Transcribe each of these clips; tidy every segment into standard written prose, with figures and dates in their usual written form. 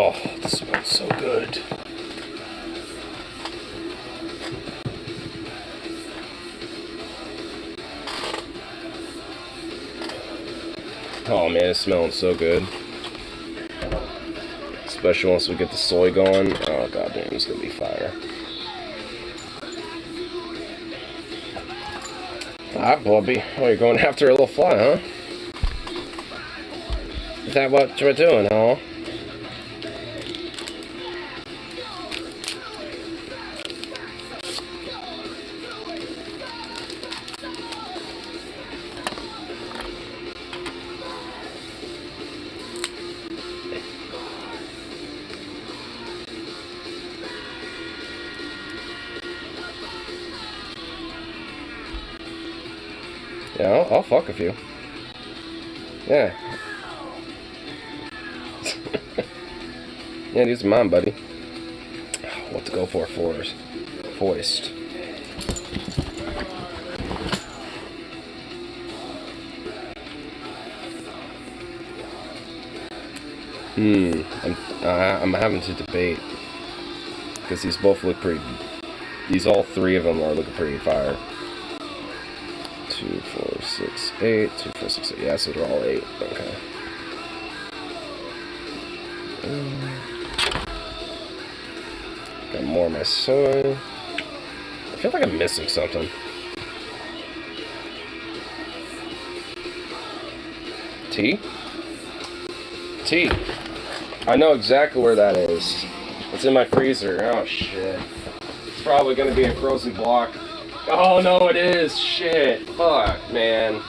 Oh, this smells so good. Oh man, it's smelling so good. Especially once we get the soy going. Oh god damn, it's gonna be fire. Alright, Bobby. Oh, you're going after a little fly, huh? Is that what you're doing, huh? Yeah, I'll fuck a few. Yeah. Yeah, these are mine, buddy. What to go for first? Foist. I'm having to debate because these both look pretty. All three of them are looking pretty fire. 2, 4, 6, 8. 2, 4, 6, 8. Yeah, so they're all 8. Okay. Got more of my soy. I feel like I'm missing something. Tea? Tea. I know exactly where that is. It's in my freezer. Oh shit. It's probably gonna be a frozen block. Oh no, it is. Shit. Fuck, man.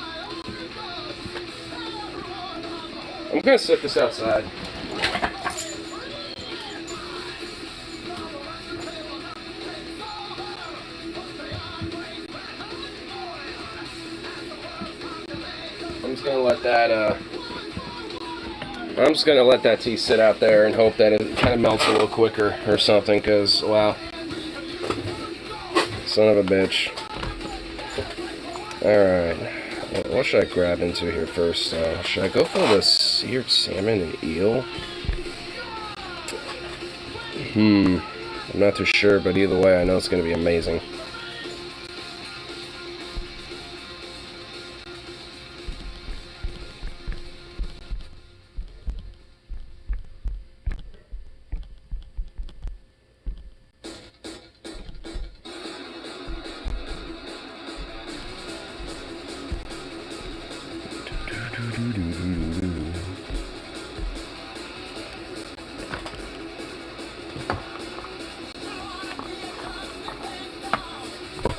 I'm gonna set this outside. I'm just gonna let that tea sit out there and hope that it kind of melts a little quicker or something, because, wow. Son of a bitch. Alright. What should I grab into here first? Should I go for the seared salmon and eel? I'm not too sure, but either way, I know it's gonna be amazing.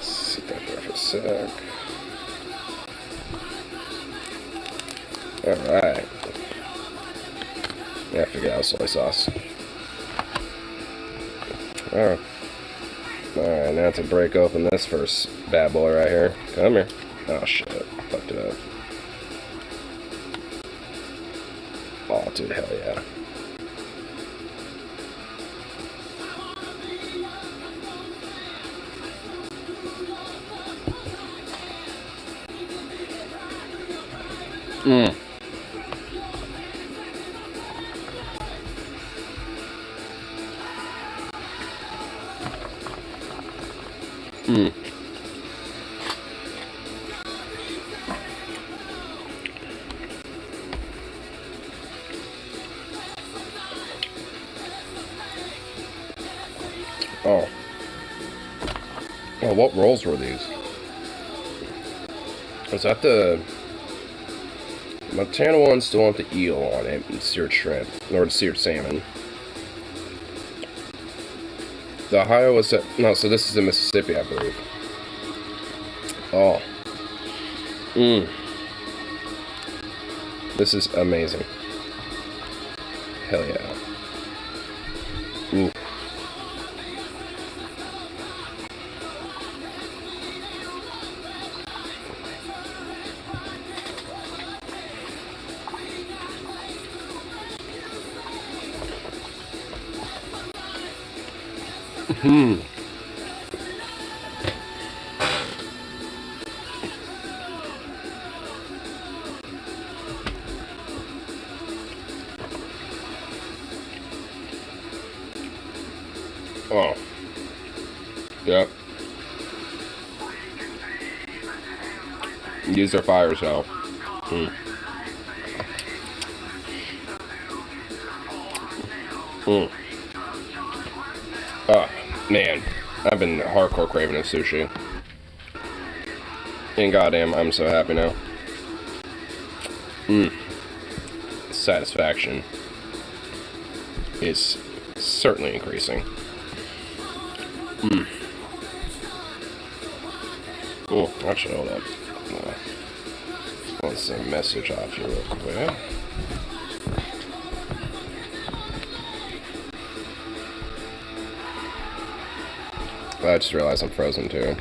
Sit that there for a sec. Alright. Yeah, I figured out soy sauce. Alright. Alright, now to break open this first bad boy right here. Come here. Oh shit. Fucked it up. Oh, dude, hell yeah. Oh. Oh, what rolls were these? Was that the Montana one? Still want the eel on it, and seared shrimp, or seared salmon. The Ohio was that, no, so this is in Mississippi, I believe. Oh. This is amazing. Hell yeah. Ooh. Oh. Yep. These are fire, so. Mm. Mm. Oh, man. I've been hardcore craving a sushi. And goddamn, I'm so happy now. Satisfaction is certainly increasing. Oh, actually, hold up. Let's send a message off here real quick. I just realized I'm frozen too.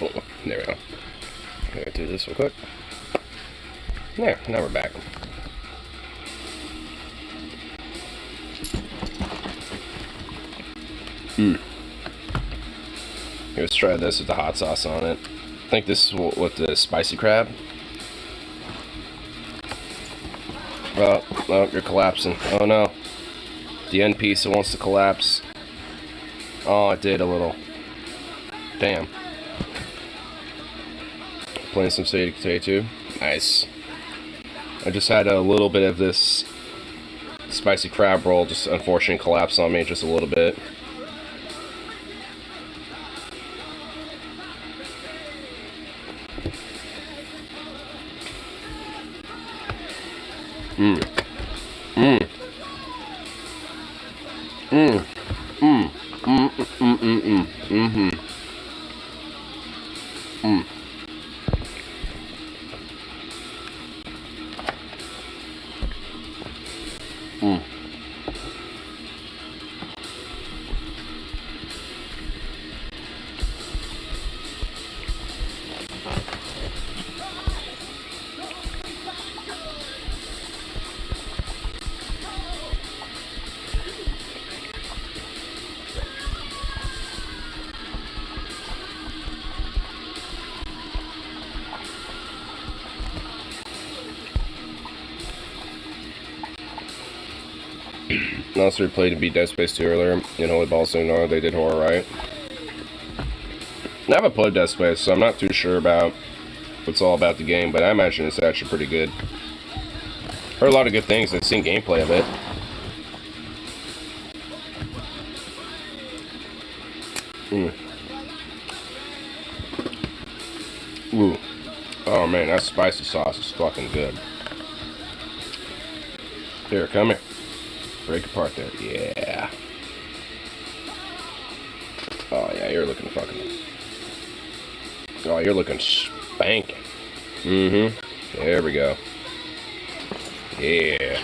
Oh, there we go. Gotta do this real quick. There, now we're back. Let's try this with the hot sauce on it. I think this is with the spicy crab. Oh, you're collapsing. Oh no. The end piece, it wants to collapse. Oh, it did a little. Damn. Playing some State K2. Nice. I just had a little bit of this spicy crab roll just unfortunately collapse on me just a little bit. Also played to beat Dead Space 2 earlier in Holy Ball Sooner. They did horror, right? I haven't played Dead Space, so I'm not too sure about what's all about the game, but I imagine it's actually pretty good. Heard a lot of good things. I've seen gameplay of it. Ooh. Oh man, that spicy sauce is fucking good. Here, come here. Break apart there. Yeah. Oh yeah, you're looking fucking. Oh, you're looking spanking. There we go. Yeah.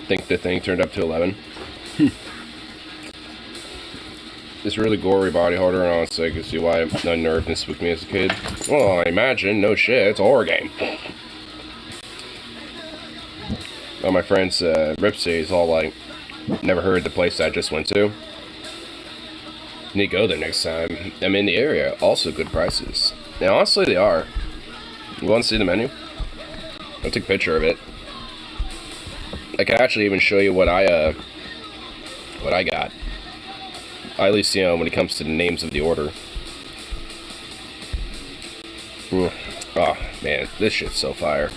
Think the thing turned up to 11. This really gory body horror, and honestly, I can see why unnerved and spooked me as a kid. Well, I imagine, no shit, it's a horror game. Well, my friend's Ripsy is all like, never heard the place I just went to. Need to go there next time. I'm in the area, also good prices. Now, honestly, they are. You want to see the menu? I'll take a picture of it. I can actually even show you what I got. At least, you know, when it comes to the names of the order. Ooh. Oh man, this shit's so fire.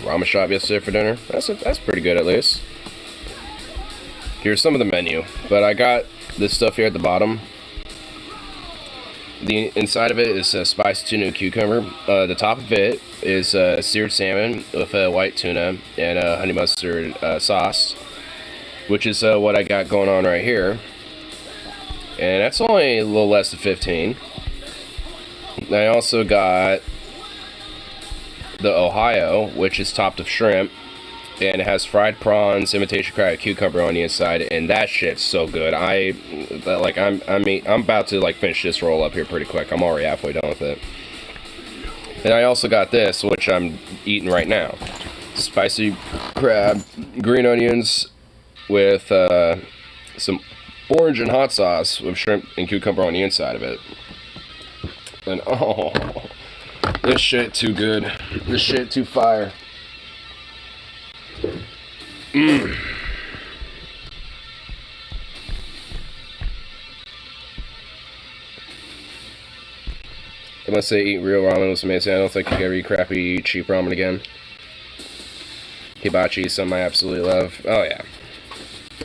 Ramen shop yesterday for dinner. That's pretty good at least. Here's some of the menu, but I got this stuff here at the bottom. The inside of it is spiced tuna and cucumber. The top of it is seared salmon with white tuna and honey mustard sauce, which is what I got going on right here. And that's only a little less than 15. I also got the Ohio, which is topped with shrimp, and it has fried prawns, imitation crab, cucumber on the inside, and that shit's so good. I'm about to like finish this roll up here pretty quick. I'm already halfway done with it. And I also got this, which I'm eating right now. Spicy crab, green onions with some orange and hot sauce with shrimp and cucumber on the inside of it. And oh, this shit too good. This shit too fire. Mmm. I must say, eat real ramen was amazing. I don't think I could ever eat crappy, cheap ramen again. Hibachi is something I absolutely love. Oh yeah,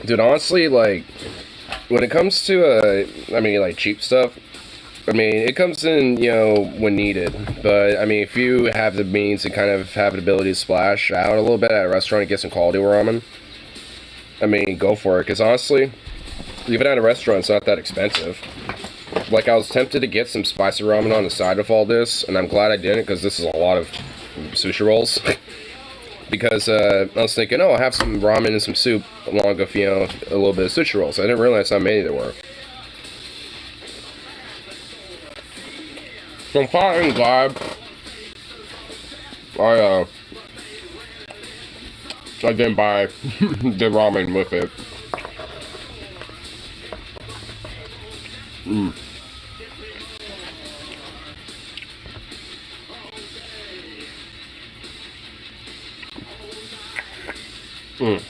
dude. Honestly, like when it comes to like cheap stuff. I mean, it comes in, you know, when needed. But, I mean, if you have the means and kind of have the ability to splash out a little bit at a restaurant and get some quality ramen, I mean, go for it. Because, honestly, even at a restaurant, it's not that expensive. Like, I was tempted to get some spicy ramen on the side of all this, and I'm glad I didn't, because this is a lot of sushi rolls. Because I was thinking, oh, I'll have some ramen and some soup along with, you know, a little bit of sushi rolls. I didn't realize how many there were. So I'm fucking glad I didn't buy the ramen with it. Mm. Mm.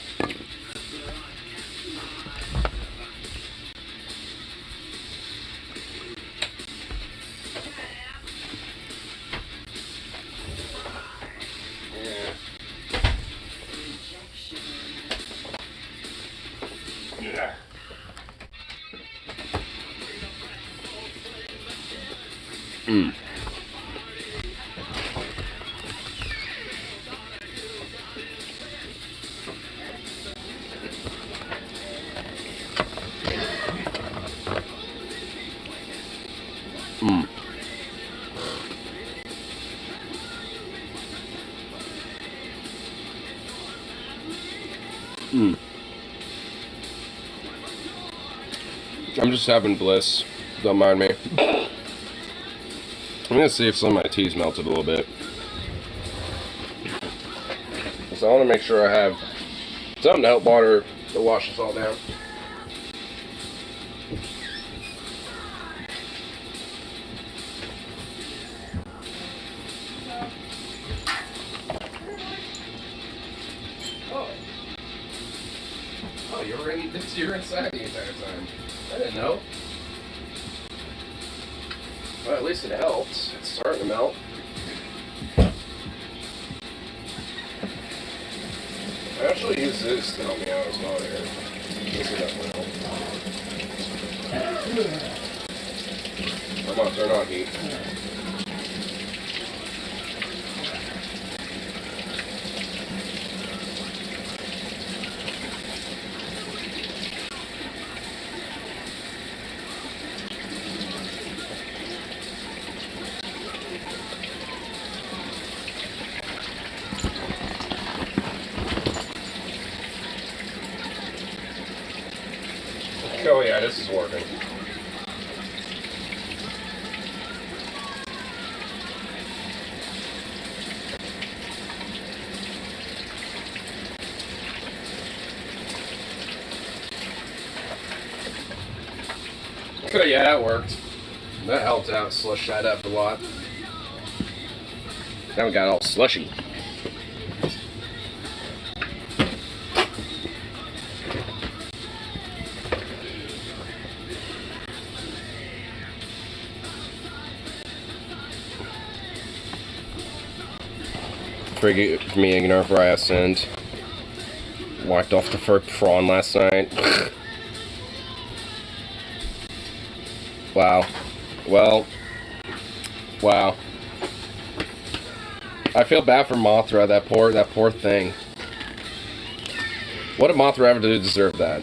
Mm. Mm. Mm. I'm just having bliss. Don't mind me. I'm gonna see if some of my tea's melted a little bit. So I want to make sure I have something to help water to wash this all down. Oh, you're inside the entire time. I didn't know. Well, at least it helps. It's starting to melt. I actually use this to help me out as well here. This will definitely help. I'm gonna turn on heat. Oh yeah, this is working. Okay, yeah, that worked. That helped out, slush that up a lot. Now we got all slushy. Forgive me ignorant for I have sinned. Whacked off the first prawn last night. Wow. Well. Wow. I feel bad for Mothra, that poor thing. What did Mothra ever do to deserve that?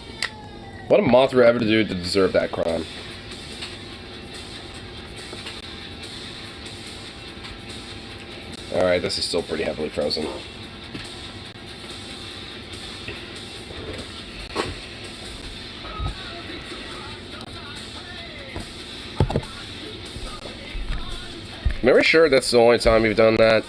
What did Mothra ever do to deserve that crime? Alright, this is still pretty heavily frozen. Am I sure that's the only time you've done that?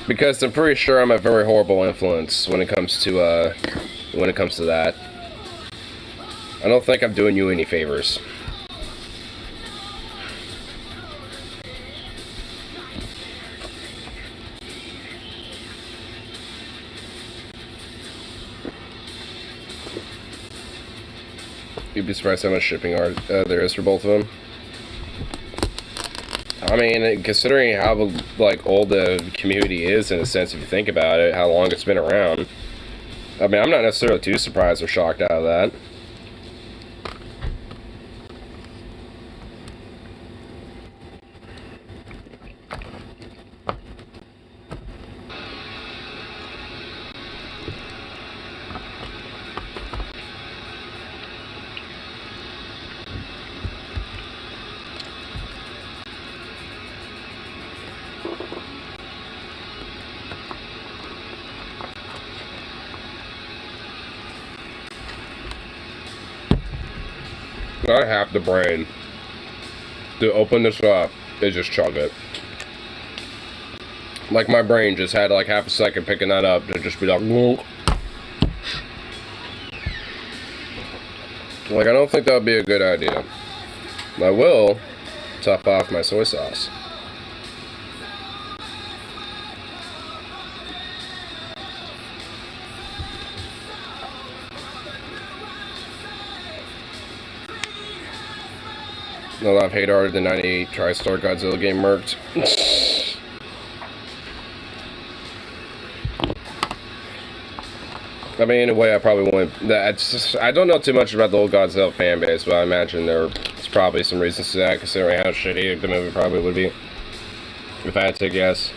Because I'm pretty sure I'm a very horrible influence when it comes to that. I don't think I'm doing you any favors. You'd be surprised how much shipping there is for both of them. I mean, considering how like old the community is, in a sense, if you think about it, how long it's been around. I mean, I'm not necessarily too surprised or shocked out of that. I have the brain to open this up and just chug it. Like my brain just had like half a second picking that up to just be like, whoa. Like, I don't think that would be a good idea. I will top off my soy sauce. No love, hate harder than 98 TriStar Godzilla game merked. I mean, in a way, I probably wouldn't. I don't know too much about the old Godzilla fan base, but I imagine there's probably some reasons to that, considering how shitty the movie probably would be. If I had to guess.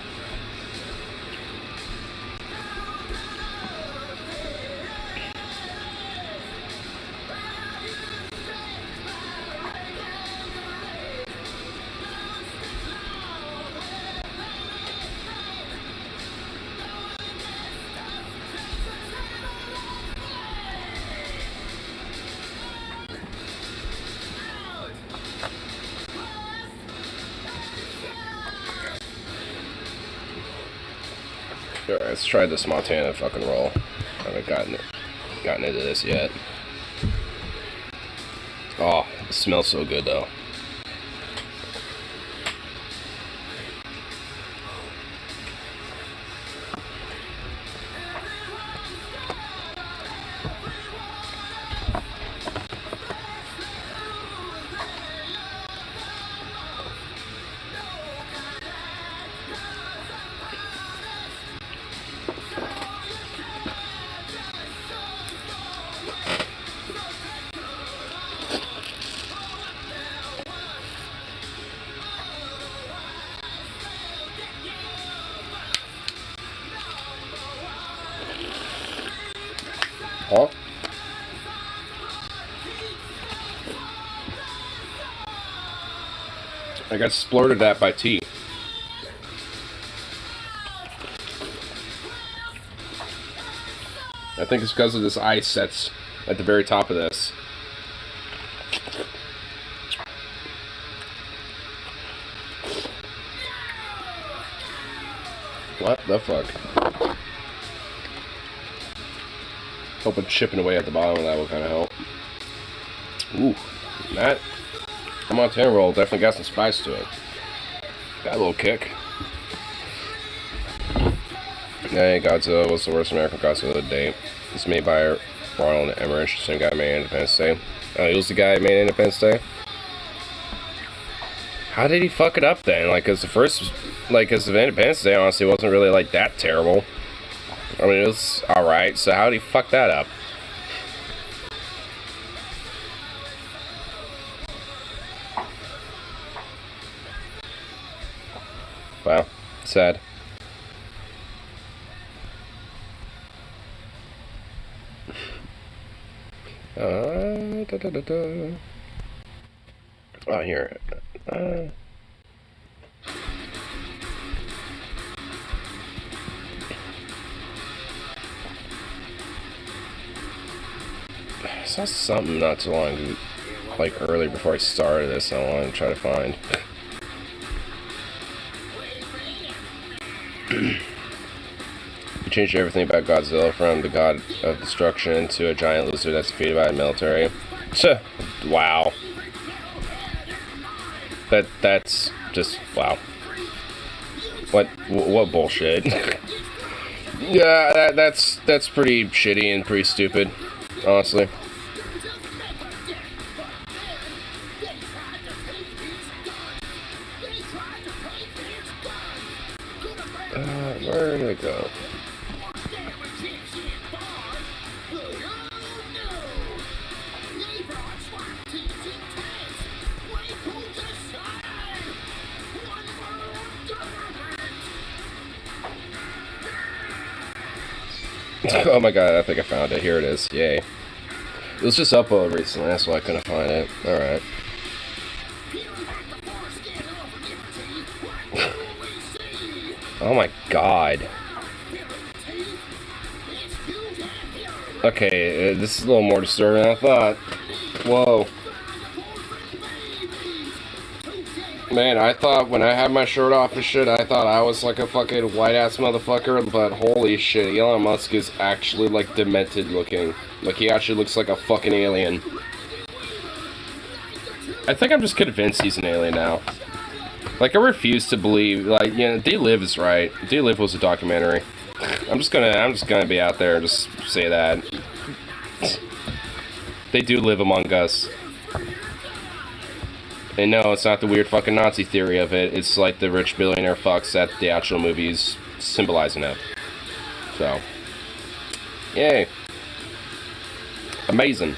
Alright, let's try this Montana fucking roll. I haven't gotten into this yet. Oh, it smells so good though. Huh? I got splurted at by tea. I think it's because of this ice that's at the very top of this. What the fuck? Hoping chipping away at the bottom of that will kind of help. Ooh, that Montana roll definitely got some spice to it. Got a little kick. Hey, Godzilla was the worst American Godzilla to date. It's made by Ronald Emmerich, the same guy who made Independence Day. He was the guy who made Independence Day. How did he fuck it up then? Like, cause the first Like, because Independence Day honestly wasn't really like that terrible. I mean, it was alright, so how did he fuck that up? Wow, sad. Oh, here. I saw something not too long, like early before I started this, I wanted to try to find. You changed everything about Godzilla from the god of destruction to a giant lizard that's defeated by the military. Wow. That's just wow. What bullshit? Yeah, that's pretty shitty and pretty stupid, honestly. Where did it go? Oh my god, I think I found it. Here it is. Yay. It was just uploaded recently, that's why I couldn't find it. Alright. Oh my god. Okay, this is a little more disturbing than I thought. Whoa. Man, I thought when I had my shirt off and shit, I thought I was like a fucking white-ass motherfucker, but holy shit, Elon Musk is actually like demented looking. Like he actually looks like a fucking alien. I think I'm just convinced he's an alien now. Like I refuse to believe, like, you know, They Live is right. They Live was a documentary. I'm just gonna be out there and just say that. They do live among us. And no, it's not the weird fucking Nazi theory of it. It's like the rich billionaire fucks that the actual movie's symbolizing it. So, yay. Amazing.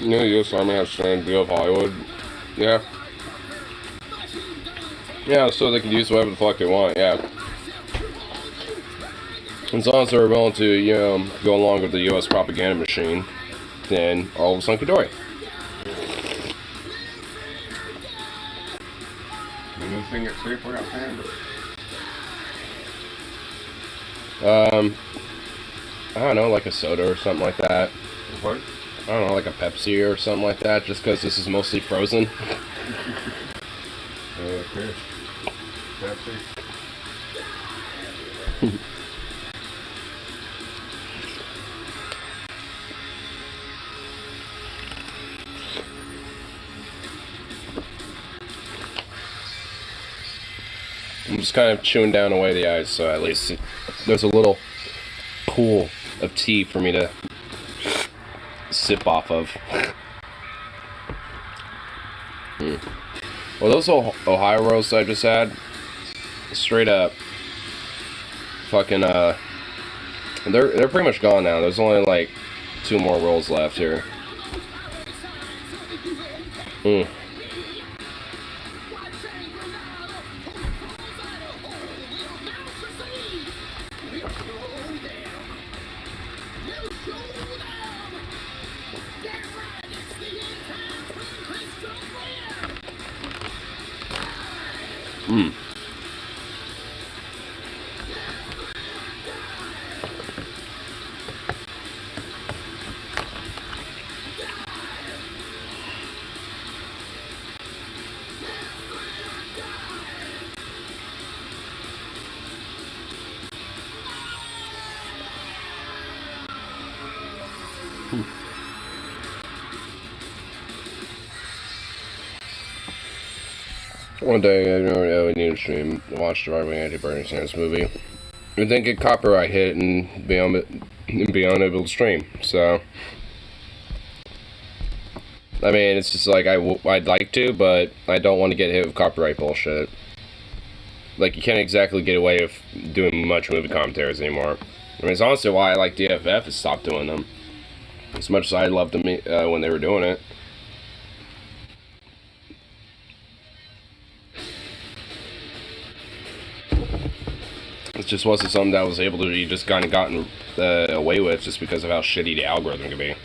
You know, the U.S. Army has stranded view of Hollywood. Yeah. Yeah, so they can use whatever the fuck they want, yeah. As long as they're willing to, you know, go along with the U.S. propaganda machine, then all of hunky dory. Anything that's safe without paying? I don't know, like a soda or something like that. What? I don't know, like a Pepsi or something like that, just because this is mostly frozen. Okay. Pepsi. I'm just kind of chewing down away the ice, so at least there's a little pool of tea for me to sip off of. Well, those Ohio rolls I just had, straight up, fucking, they're pretty much gone now. There's only like 2 more rolls left here. Mm. One day, I need to stream, watch the right-wing anti-Bernie Sanders movie, and then get copyright hit and be unable to stream. So, I mean, it's just like I'd like to, but I don't want to get hit with copyright bullshit. Like, you can't exactly get away with doing much movie commentaries anymore. I mean, it's honestly why I like DFF has stopped doing them. As much as I loved them when they were doing it. It just wasn't something that I was able to be just kind of gotten away with just because of how shitty the algorithm could be.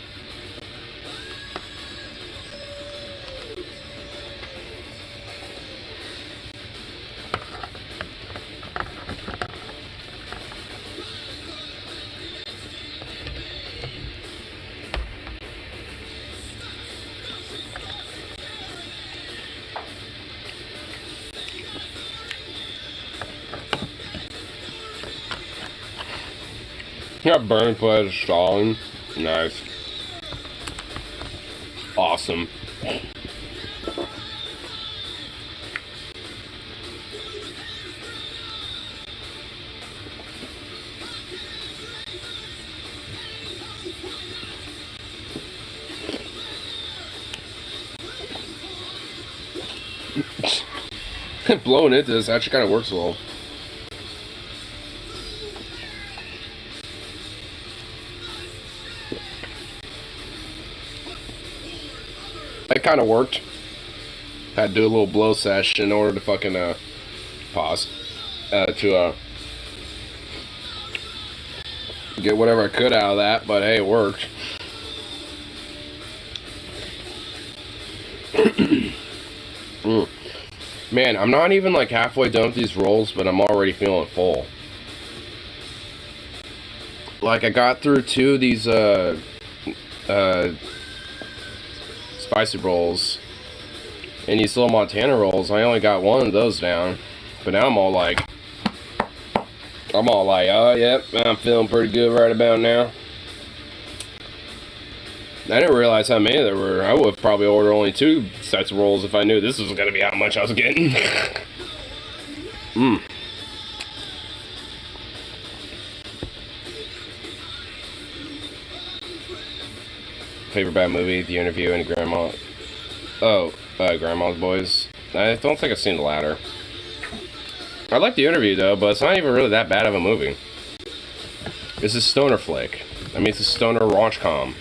Got burn pledge stalling. Nice. Awesome. Blowing into this actually kind of works well. That kind of worked. Had to do a little blow sesh in order to fucking pause to get whatever I could out of that, but hey, it worked. Man, I'm not even like halfway done with these rolls, but I'm already feeling full. Like, I got through 2 of these spicy rolls and these little Montana rolls. I only got 1 of those down, but now I'm all like, oh yep, I'm feeling pretty good right about now. I didn't realize how many there were. I would have probably ordered only 2 sets of rolls if I knew this was going to be how much I was getting. Favorite bad movie, The Interview, and Grandma. Oh, Grandma's Boys. I don't think I've seen the latter. I like The Interview though, but it's not even really that bad of a movie. It's a stoner flick. I mean, it's a stoner raunch-com.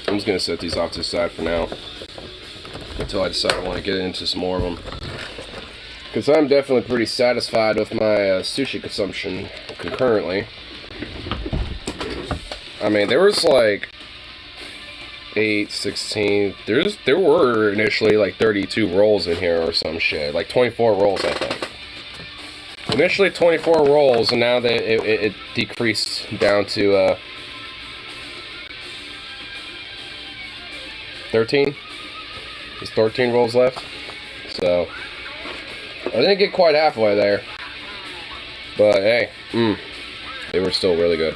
I'm just gonna set these off to the side for now until I decide I want to get into some more of them, because I'm definitely pretty satisfied with my sushi consumption concurrently. I mean, there was like 8, 16, there were initially like 32 rolls in here or some shit, like 24 rolls I think. Initially 24 rolls, and now it decreased down to 13. There's 13 rolls left. So I didn't get quite halfway there, but hey, they were still really good.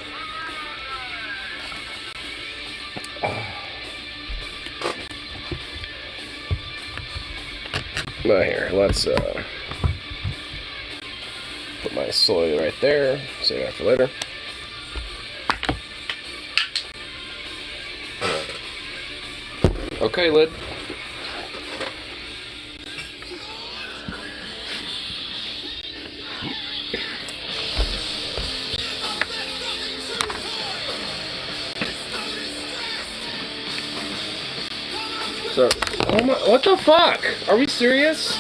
Now here, let's put my soy right there. Save that for later. Okay, lid. Come on, what the fuck? Are we serious?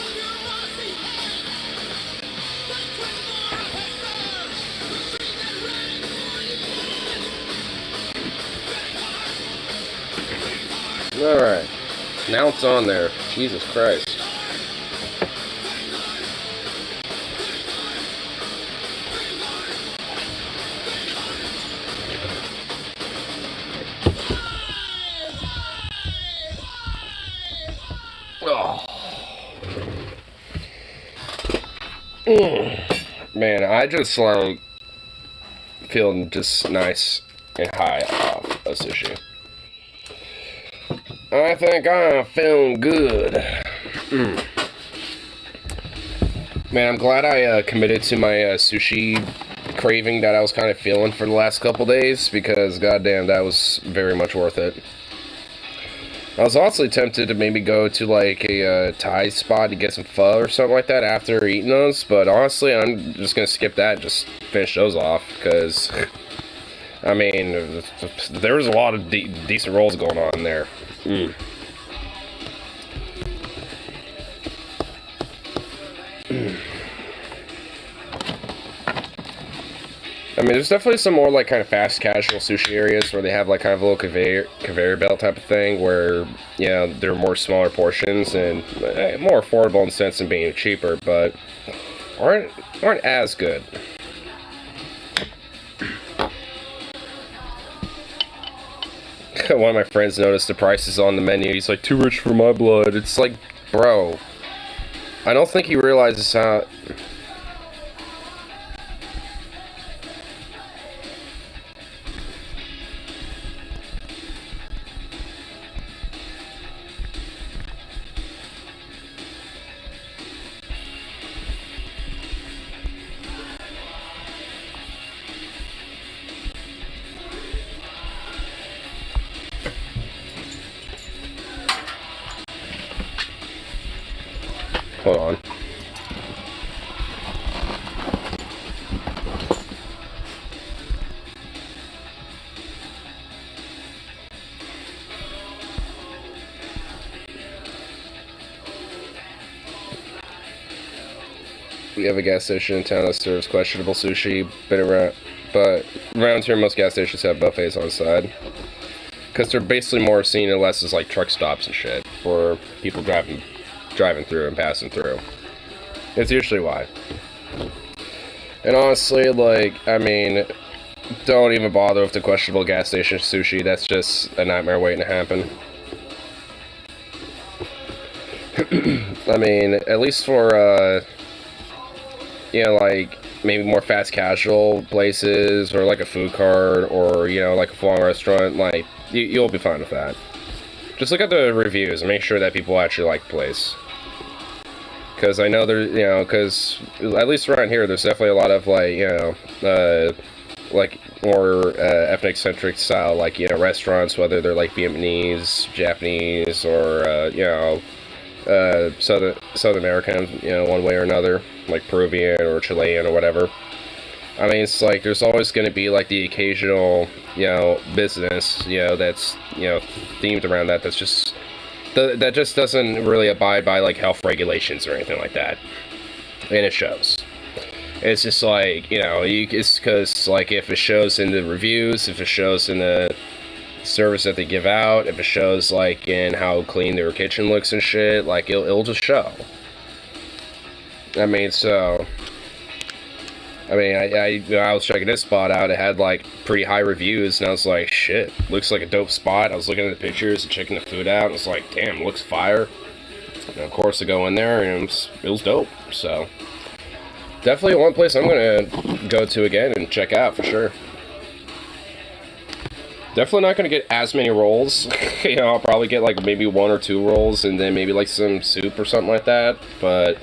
Alright. Now it's on there. Jesus Christ. Oh. Man, I just like feeling just nice and high off of sushi. I think I'm feeling good. Man, I'm glad I committed to my sushi craving that I was kind of feeling for the last couple days, because goddamn, that was very much worth it. I was honestly tempted to maybe go to like a Thai spot to get some pho or something like that after eating those, but honestly, I'm just gonna skip that and just finish those off, because I mean, there was a lot of decent rolls going on there. I mean, there's definitely some more like kind of fast casual sushi areas where they have like kind of a little conveyor belt type of thing where, you know, they're more smaller portions and more affordable in the sense of being cheaper, but aren't as good. One of my friends noticed the prices on the menu. He's like, too rich for my blood. It's like, bro, I don't think he realizes how... Hold on. We have a gas station in town that serves questionable sushi, but around here most gas stations have buffets on the side. Because they're basically more seen and less as like truck stops and shit for people driving through and passing through. It's usually why. And honestly, like, I mean, don't even bother with the questionable gas station sushi. That's just a nightmare waiting to happen. I mean, at least for, you know, like, maybe more fast casual places, or like a food cart, or, you know, like a full-on restaurant, like, you'll be fine with that. Just look at the reviews and make sure that people actually like the place. Because I know there, you know, because at least around here, there's definitely a lot of, like, you know, like more ethnic-centric style, like, you know, restaurants, whether they're like Vietnamese, Japanese, or, you know, South American, you know, one way or another, like Peruvian or Chilean or whatever. I mean, it's like there's always going to be like the occasional, you know, business, you know, that's, you know, themed around that. That's just that just doesn't really abide by like health regulations or anything like that, and it shows. It's just like, you know, it's because like if it shows in the reviews, if it shows in the service that they give out, if it shows like in how clean their kitchen looks and shit, like it'll just show. I mean, so I mean, I was checking this spot out. It had like pretty high reviews, and I was like, shit, looks like a dope spot. I was looking at the pictures and checking the food out, and it's like, damn, looks fire. And of course, I go in there, and it was dope. So definitely one place I'm gonna go to again and check out for sure. Definitely not gonna get as many rolls. You know, I'll probably get like maybe 1 or 2 rolls, and then maybe like some soup or something like that. But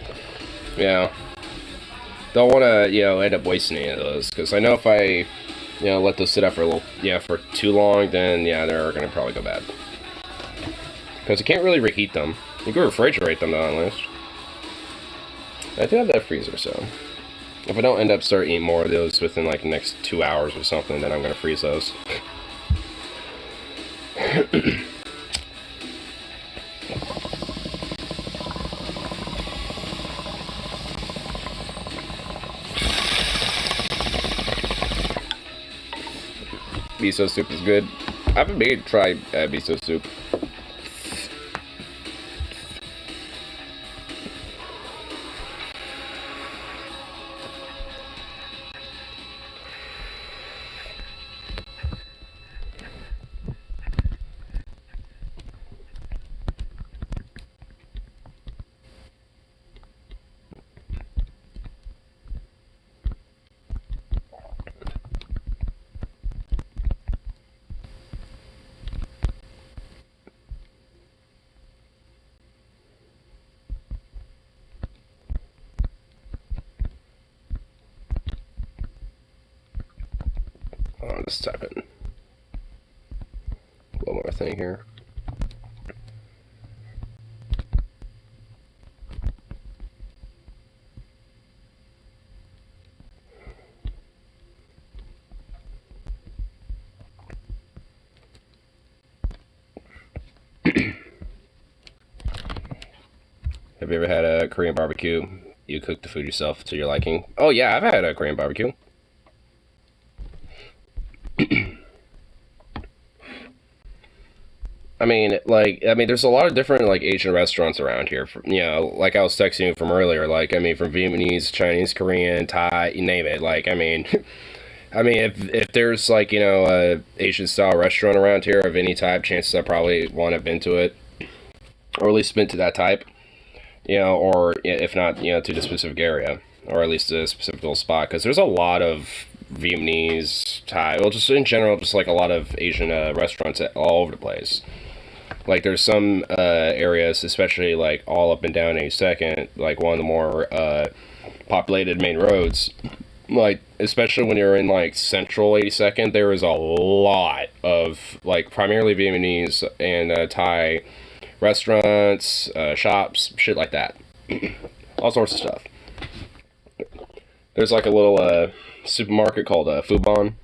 yeah. Don't want to, you know, end up wasting any of those, because I know if I, you know, let those sit out for a little, yeah, for too long, then yeah, they're gonna probably go bad. Because you can't really reheat them. You can refrigerate them though, at least. I do have that freezer, so if I don't end up starting eating more of those within like the next 2 hours or something, then I'm gonna freeze those. Miso soup is good. I've been made to try miso soup. I'll just type in one more thing here. Have you ever had a Korean barbecue? You cook the food yourself to your liking? Oh yeah, I've had a Korean barbecue. I mean, there's a lot of different like Asian restaurants around here. Like I was texting you from earlier. Like, I mean, from Vietnamese, Chinese, Korean, Thai, you name it. Like, I mean, if there's like a Asian style restaurant around here of any type, chances I probably want to have been to it, or at least been to that type. Or if not, to the specific area, or at least a specific little spot, because there's a lot of Vietnamese, Thai, well, just in general, just like a lot of Asian restaurants all over the place. Like, there's some areas, especially like all up and down 82nd, like one of the more populated main roads. Like, especially when you're in like central 82nd, there is a lot of like primarily Vietnamese and Thai restaurants, shops, shit like that. All sorts of stuff. There's like a little supermarket called Fubon.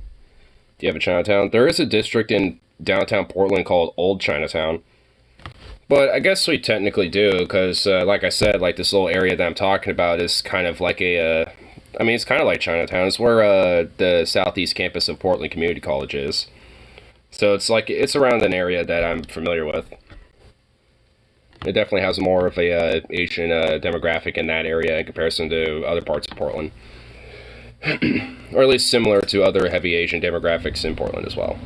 Do you have a Chinatown? There is a district in downtown Portland called Old Chinatown. But I guess we technically do, because like I said, like this little area that I'm talking about is kind of like it's kind of like Chinatown. It's where the southeast campus of Portland Community College is. So it's around an area that I'm familiar with. It definitely has more of a Asian demographic in that area in comparison to other parts of Portland. Or at least similar to other heavy Asian demographics in Portland as well.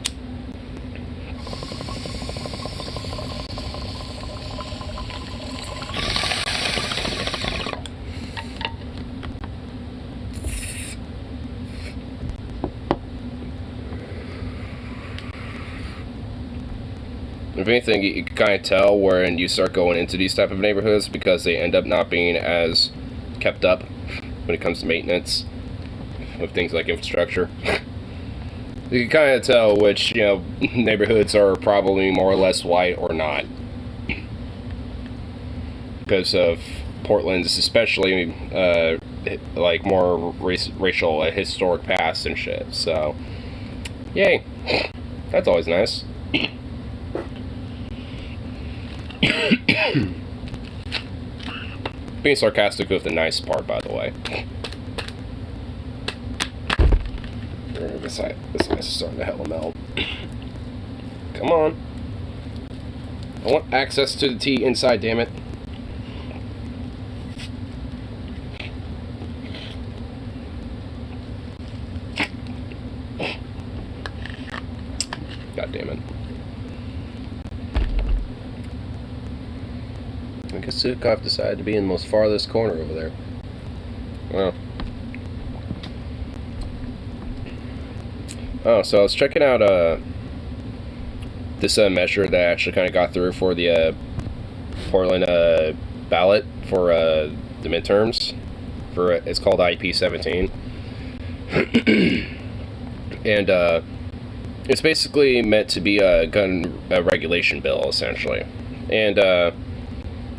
If anything, you can kind of tell when you start going into these type of neighborhoods, because they end up not being as kept up when it comes to maintenance of things like infrastructure. You can kind of tell which neighborhoods are probably more or less white or not, because of Portland's especially like more racial historic past and shit. So yay, that's always nice. Being sarcastic with the nice part, by the way. This ice is starting to hella melt. Come on. I want access to the tea inside, damn it. God damn it. I guess Sukov decided to be in the most farthest corner over there. Well. Oh, so I was checking out this measure that I actually kind of got through for the Portland ballot for the midterms. It's called IP17. And it's basically meant to be a gun regulation bill, essentially. And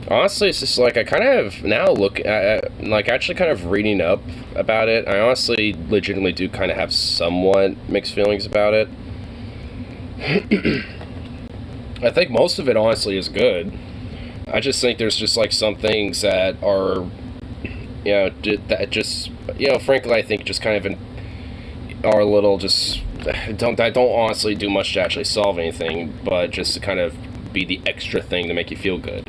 honestly, it's just like I kind of now look at, like, actually kind of reading up about it. I honestly legitimately do kind of have somewhat mixed feelings about it. I think most of it honestly is good. I just think there's just like some things that are, that just, frankly, I think just kind of are a little just don't honestly do much to actually solve anything, but just to kind of be the extra thing to make you feel good.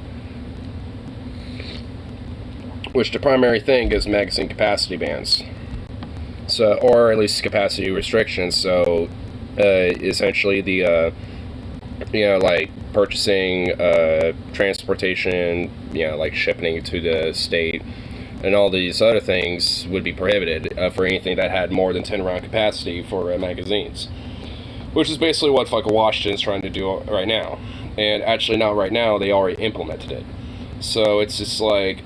Which the primary thing is magazine capacity bans. So, or at least capacity restrictions. So, essentially the, like purchasing, transportation, like shipping it to the state, and all these other things would be prohibited for anything that had more than 10 round capacity for magazines. Which is basically what fucking Washington's trying to do right now. And actually, not right now, they already implemented it. So it's just like,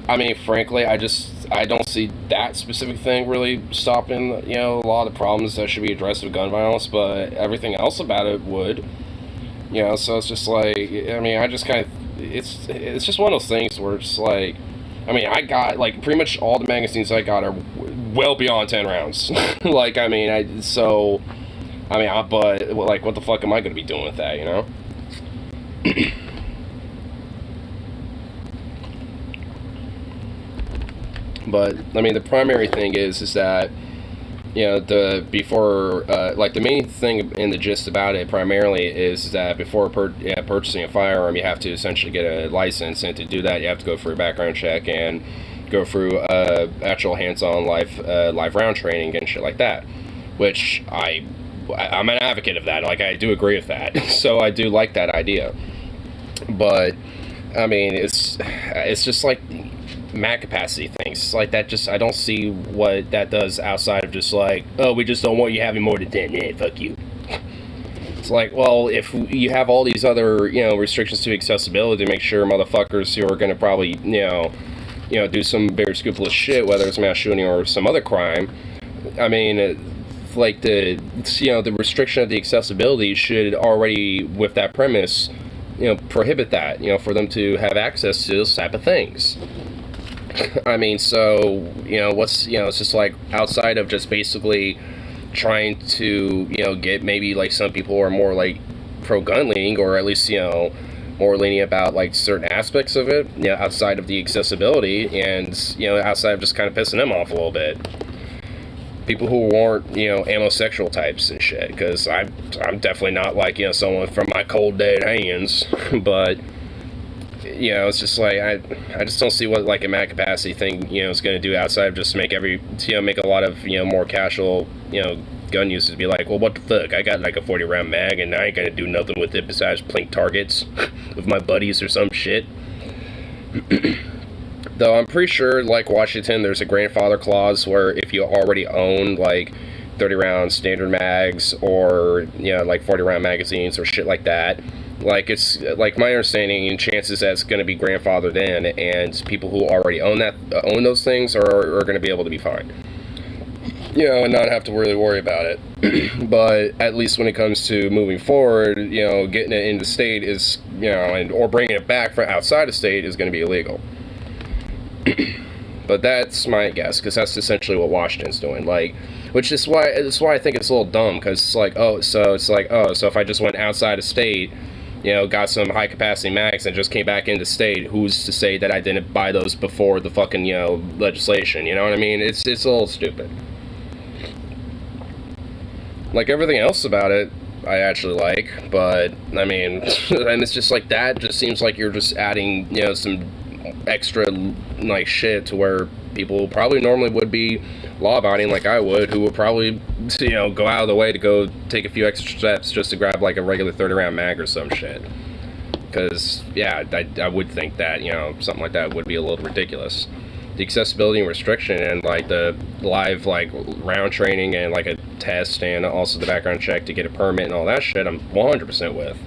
I mean, frankly, I don't see that specific thing really stopping, a lot of the problems that should be addressed with gun violence, but everything else about it would. So it's just like, I mean, I just kind of, it's just one of those things where it's like, I mean, I got, like, pretty much all the magazines I got are well beyond 10 rounds. Like, I mean, but, like, what the fuck am I going to be doing with that, But, I mean, the primary thing is that, the main thing in the gist about it primarily is that before purchasing a firearm, you have to essentially get a license, and to do that, you have to go through a background check and go through actual hands-on live round training and shit like that, which I'm an advocate of that. Like, I do agree with that. So I do like that idea. But, I mean, it's just like mag capacity things like that. Just, I don't see what that does outside of just like, oh, we just don't want you having more than 10. Yeah, fuck you. It's like, well, if you have all these other, restrictions to accessibility to make sure motherfuckers who are going to probably, do some very scrupulous shit, whether it's mass shooting or some other crime, I mean, like the restriction of the accessibility should already, with that premise, prohibit that, for them to have access to those type of things. I mean, so, it's just like outside of just basically trying to, get maybe like some people who are more like pro-gun leaning, or at least, more lenient about like certain aspects of it, outside of the accessibility, and, outside of just kind of pissing them off a little bit. People who aren't, amosexual types and shit, because I'm definitely not like, someone from my cold dead hands, but, it's just like, I just don't see what like a mag capacity thing, is going to do outside of just make make a lot of, more casual, gun users be like, well, what the fuck, I got like a 40 round mag and I ain't going to do nothing with it besides plink targets with my buddies or some shit. Though I'm pretty sure, like Washington, there's a grandfather clause where if you already own like 30 round standard mags, or like 40 round magazines or shit like that, like it's like my understanding and chances that it's going to be grandfathered in, and people who already own those things are going to be able to be fine, and not have to really worry about it. But at least when it comes to moving forward, getting it in the state is, or bringing it back from outside the state is going to be illegal. But that's my guess, because that's essentially what Washington's doing. Like, which is why I think it's a little dumb, because it's like, so if I just went outside of state, got some high capacity mags and just came back into state, who's to say that I didn't buy those before the fucking, legislation? You know what I mean? It's a little stupid. Like, everything else about it, I actually like, but, I mean, and it's just like, that just seems like you're just adding, some extra, like, shit to where people probably normally would be law-abiding like I would, who would probably, go out of the way to go take a few extra steps just to grab, like, a regular 30-round mag or some shit. Because, yeah, I would think that, something like that would be a little ridiculous. The accessibility and restriction and, like, the live, like, round training and, like, a test and also the background check to get a permit and all that shit, I'm 100% with.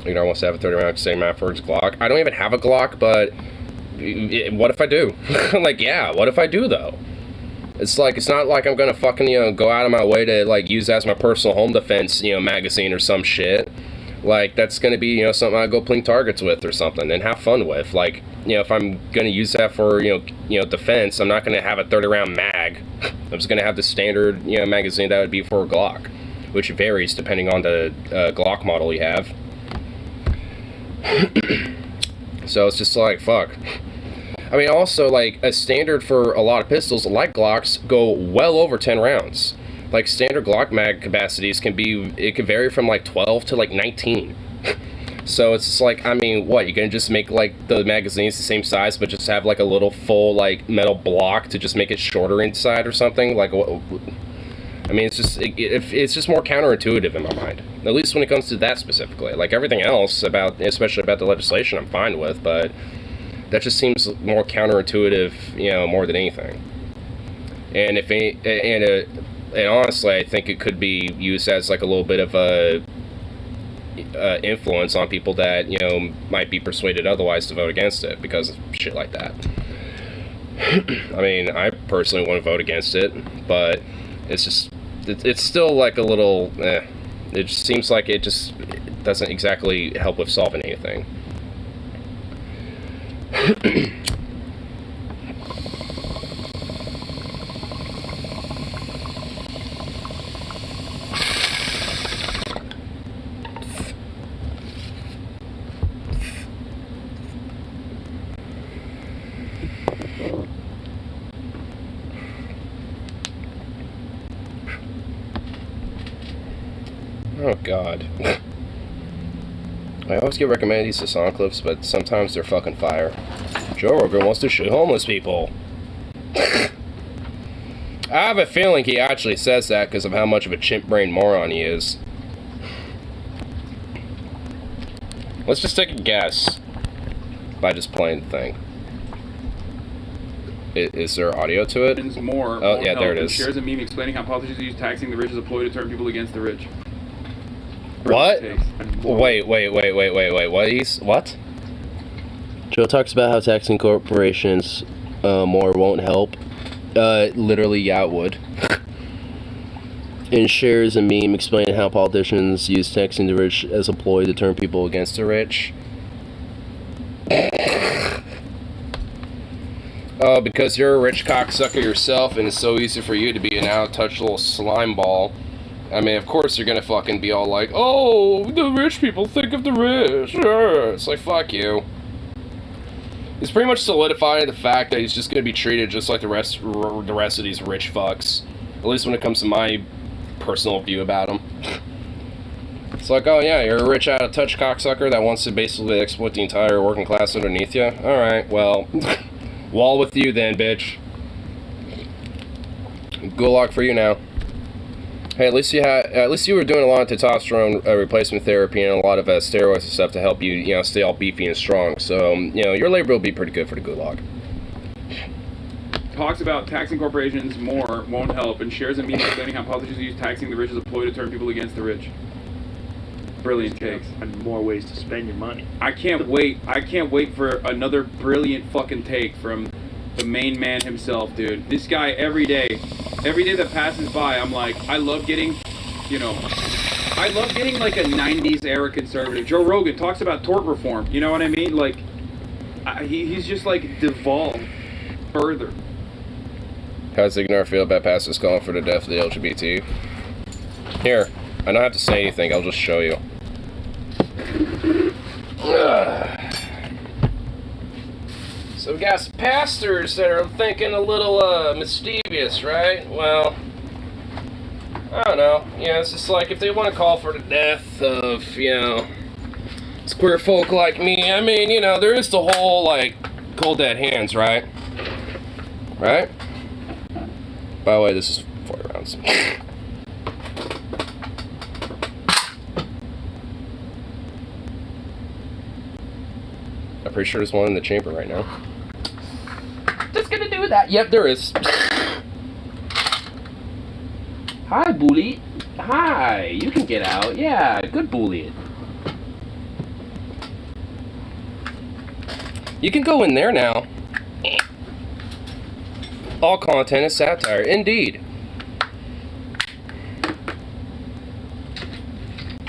I want to have a 30 round same map for his Glock. I don't even have a Glock, but what if I do? Like, yeah, what if I do, though? It's like, it's not like I'm gonna fucking, go out of my way to, like, use that as my personal home defense, magazine or some shit. Like, that's gonna be, something I go plink targets with or something and have fun with. Like, if I'm gonna use that for, defense, I'm not gonna have a 30 round mag. I'm just gonna have the standard, magazine that would be for a Glock, which varies depending on the Glock model you have. So it's just like, fuck. I mean, also, like, a standard for a lot of pistols, like Glocks, go well over 10 rounds. Like, standard Glock mag capacities it can vary from, like, 12 to, like, 19. So it's just like, I mean, what, you're gonna just make, like, the magazines the same size, but just have, like, a little full, like, metal block to just make it shorter inside or something? Like, what? I mean, it's just more counterintuitive in my mind. At least when it comes to that specifically. Like, everything else, especially about the legislation, I'm fine with, but that just seems more counterintuitive, you know, more than anything. And and honestly, I think it could be used as, like, a little bit of a influence on people that, you know, might be persuaded otherwise to vote against it because of shit like that. I mean, I personally want to vote against it, but it's still like a little, it just seems like it doesn't exactly help with solving anything. Oh god. I always get recommended these Hassan clips, but sometimes they're fucking fire. Joe Rogan wants to shoot homeless people. I have a feeling he actually says that because of how much of a chimp-brained moron he is. Let's just take a guess by just playing the thing. Is there audio to it? More oh, yeah, there it is. Shares a meme explaining how politicians use taxing the rich as a ploy to turn people against the rich. What? Wait. What? Joe talks about how taxing corporations more won't help. Literally, yeah, it would. And shares a meme explaining how politicians use taxing the rich as a ploy to turn people against the rich. Oh, because you're a rich cocksucker yourself, and it's so easy for you to be an out-of-touch little slime ball. I mean, of course you're gonna fucking be all like, oh, the rich people think of the rich. It's like, fuck you. He's pretty much solidifying the fact that he's just gonna be treated just like the rest of these rich fucks. At least when it comes to my personal view about him. It's like, oh yeah, you're a rich out-of-touch cocksucker that wants to basically exploit the entire working class underneath you? Alright, well, wall with you then, bitch. Gulag for you now. Hey, at least you were doing a lot of testosterone replacement therapy and a lot of steroids and stuff to help you, you know, stay all beefy and strong. So, you know, your labor will be pretty good for the gulag. Talks about taxing corporations more won't help, and shares a meme explaining how politicians use taxing the rich as a ploy to turn people against the rich. Brilliant takes. And more ways to spend your money. I can't wait for another brilliant fucking take from the main man himself, dude. This guy every day that passes by, I'm like, I love getting like a 90s era conservative. Joe Rogan talks about tort reform, you know what I mean? Like, he's just like devolved further. How does Ignore feel about pastors calling for the death of the LGBT? Here, I don't have to say anything, I'll just show you. So we got some pastors that are thinking a little mischievous, right? Well, I don't know. You know, it's just like if they want to call for the death of, you know, queer folk like me, I mean, you know, there is the whole, like, cold dead hands, right? Right? By the way, this is 40 rounds. I'm pretty sure there's one in the chamber right now. Just gonna do that. Yep, there is. Hi, bully. Hi, you can get out. Yeah, good bully. You can go in there now. All content is satire, indeed.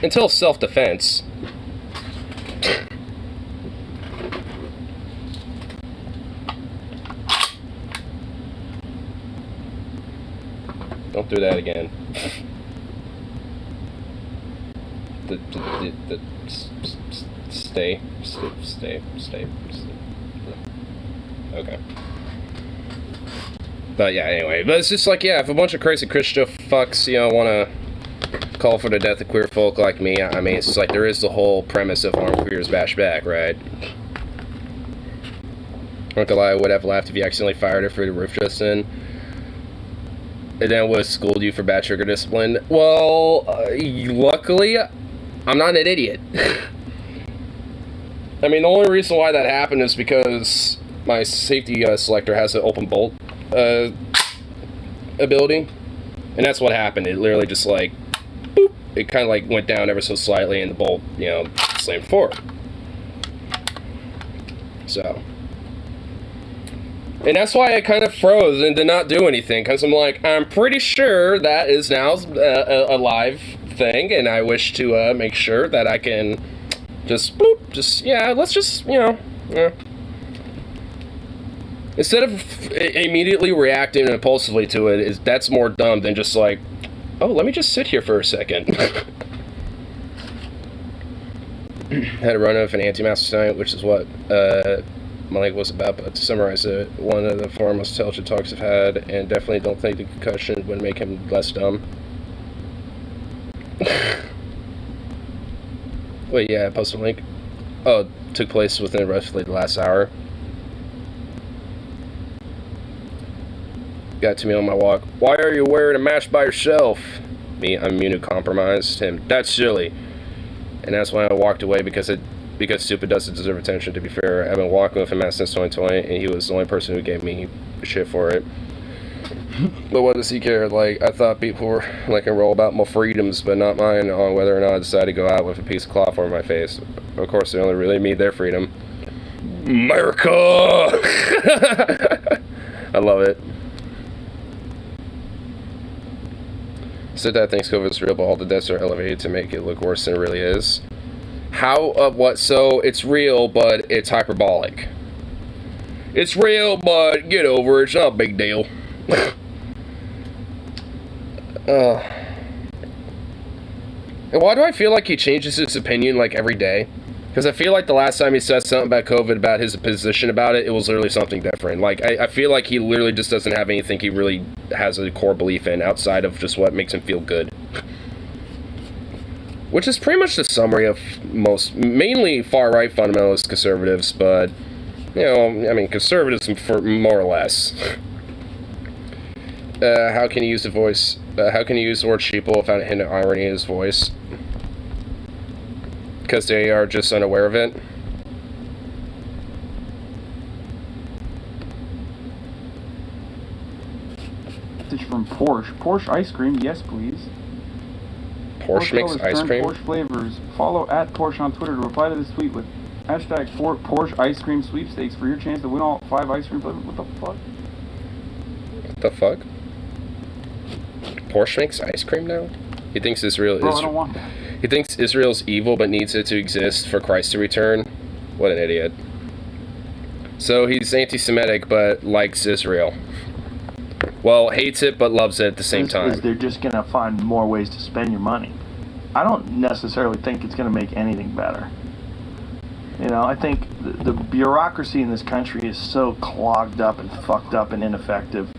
Until self-defense. Don't do that again. Stay. Okay. But yeah, anyway. But it's just like, yeah, if a bunch of crazy Christian fucks, want to call for the death of queer folk like me, I mean, it's just like there is the whole premise of armed queers bash back, right? Uncle I would have laughed if you accidentally fired her through the roof just then. And then would have schooled you for bad trigger discipline. Well, luckily, I'm not an idiot. I mean, the only reason why that happened is because my safety selector has an open bolt ability. And that's what happened. It literally just like, boop, it kind of like went down ever so slightly and the bolt, slammed forward. So. And that's why I kind of froze and did not do anything, because I'm like, I'm pretty sure that is now a live thing, and I wish to make sure that I can just, bloop, let's just, Instead of immediately reacting impulsively to it, that's more dumb than just like, oh, let me just sit here for a second. Had a run of an anti-mask tonight, which is what, my leg was about, but to summarize it, one of the four most intelligent talks I've had, and definitely don't think the concussion would make him less dumb. Wait, yeah, I posted a link. Oh, it took place within roughly the last hour. Got to me on my walk. Why are you wearing a mask by yourself? Me, I'm immunocompromised. Him, that's silly. And that's when I walked away because stupid doesn't deserve attention, to be fair. I've been walking with him since 2020, and he was the only person who gave me shit for it. But what does he care? Like, I thought people were like enroll about my freedoms, but not mine, on whether or not I decided to go out with a piece of cloth over my face. Of course, they only really mean their freedom. America! I love it. Said that thinks COVID is real, but all the deaths are elevated to make it look worse than it really is. How, what? So, it's real, but it's hyperbolic. It's real, but get over it. It's not a big deal. And why do I feel like he changes his opinion, like, every day? Because I feel like the last time he said something about COVID, about his position about it, it was literally something different. Like, I feel like he literally just doesn't have anything he really has a core belief in outside of just what makes him feel good. Which is pretty much the summary of mainly far-right fundamentalist conservatives, but, I mean, conservatives for more or less. How can you use the voice? How can you use the word sheeple without a hint of irony in his voice? Because they are just unaware of it. Message from Porsche. Porsche ice cream, yes please. Porsche makes ice cream? Porsche flavors. Follow at Porsche on Twitter to reply to this tweet with hashtag Porsche ice cream sweepstakes for your chance to win all 5 ice cream flavors. What the fuck? What the fuck? Porsche makes ice cream now? He thinks Israel Bro, is... I don't want that. He thinks Israel's evil but needs it to exist for Christ to return? What an idiot. So he's anti-Semitic but likes Israel. Well, hates it but loves it at the same time. They're just going to find more ways to spend your money. I don't necessarily think it's going to make anything better. I think the bureaucracy in this country is so clogged up and fucked up and ineffective.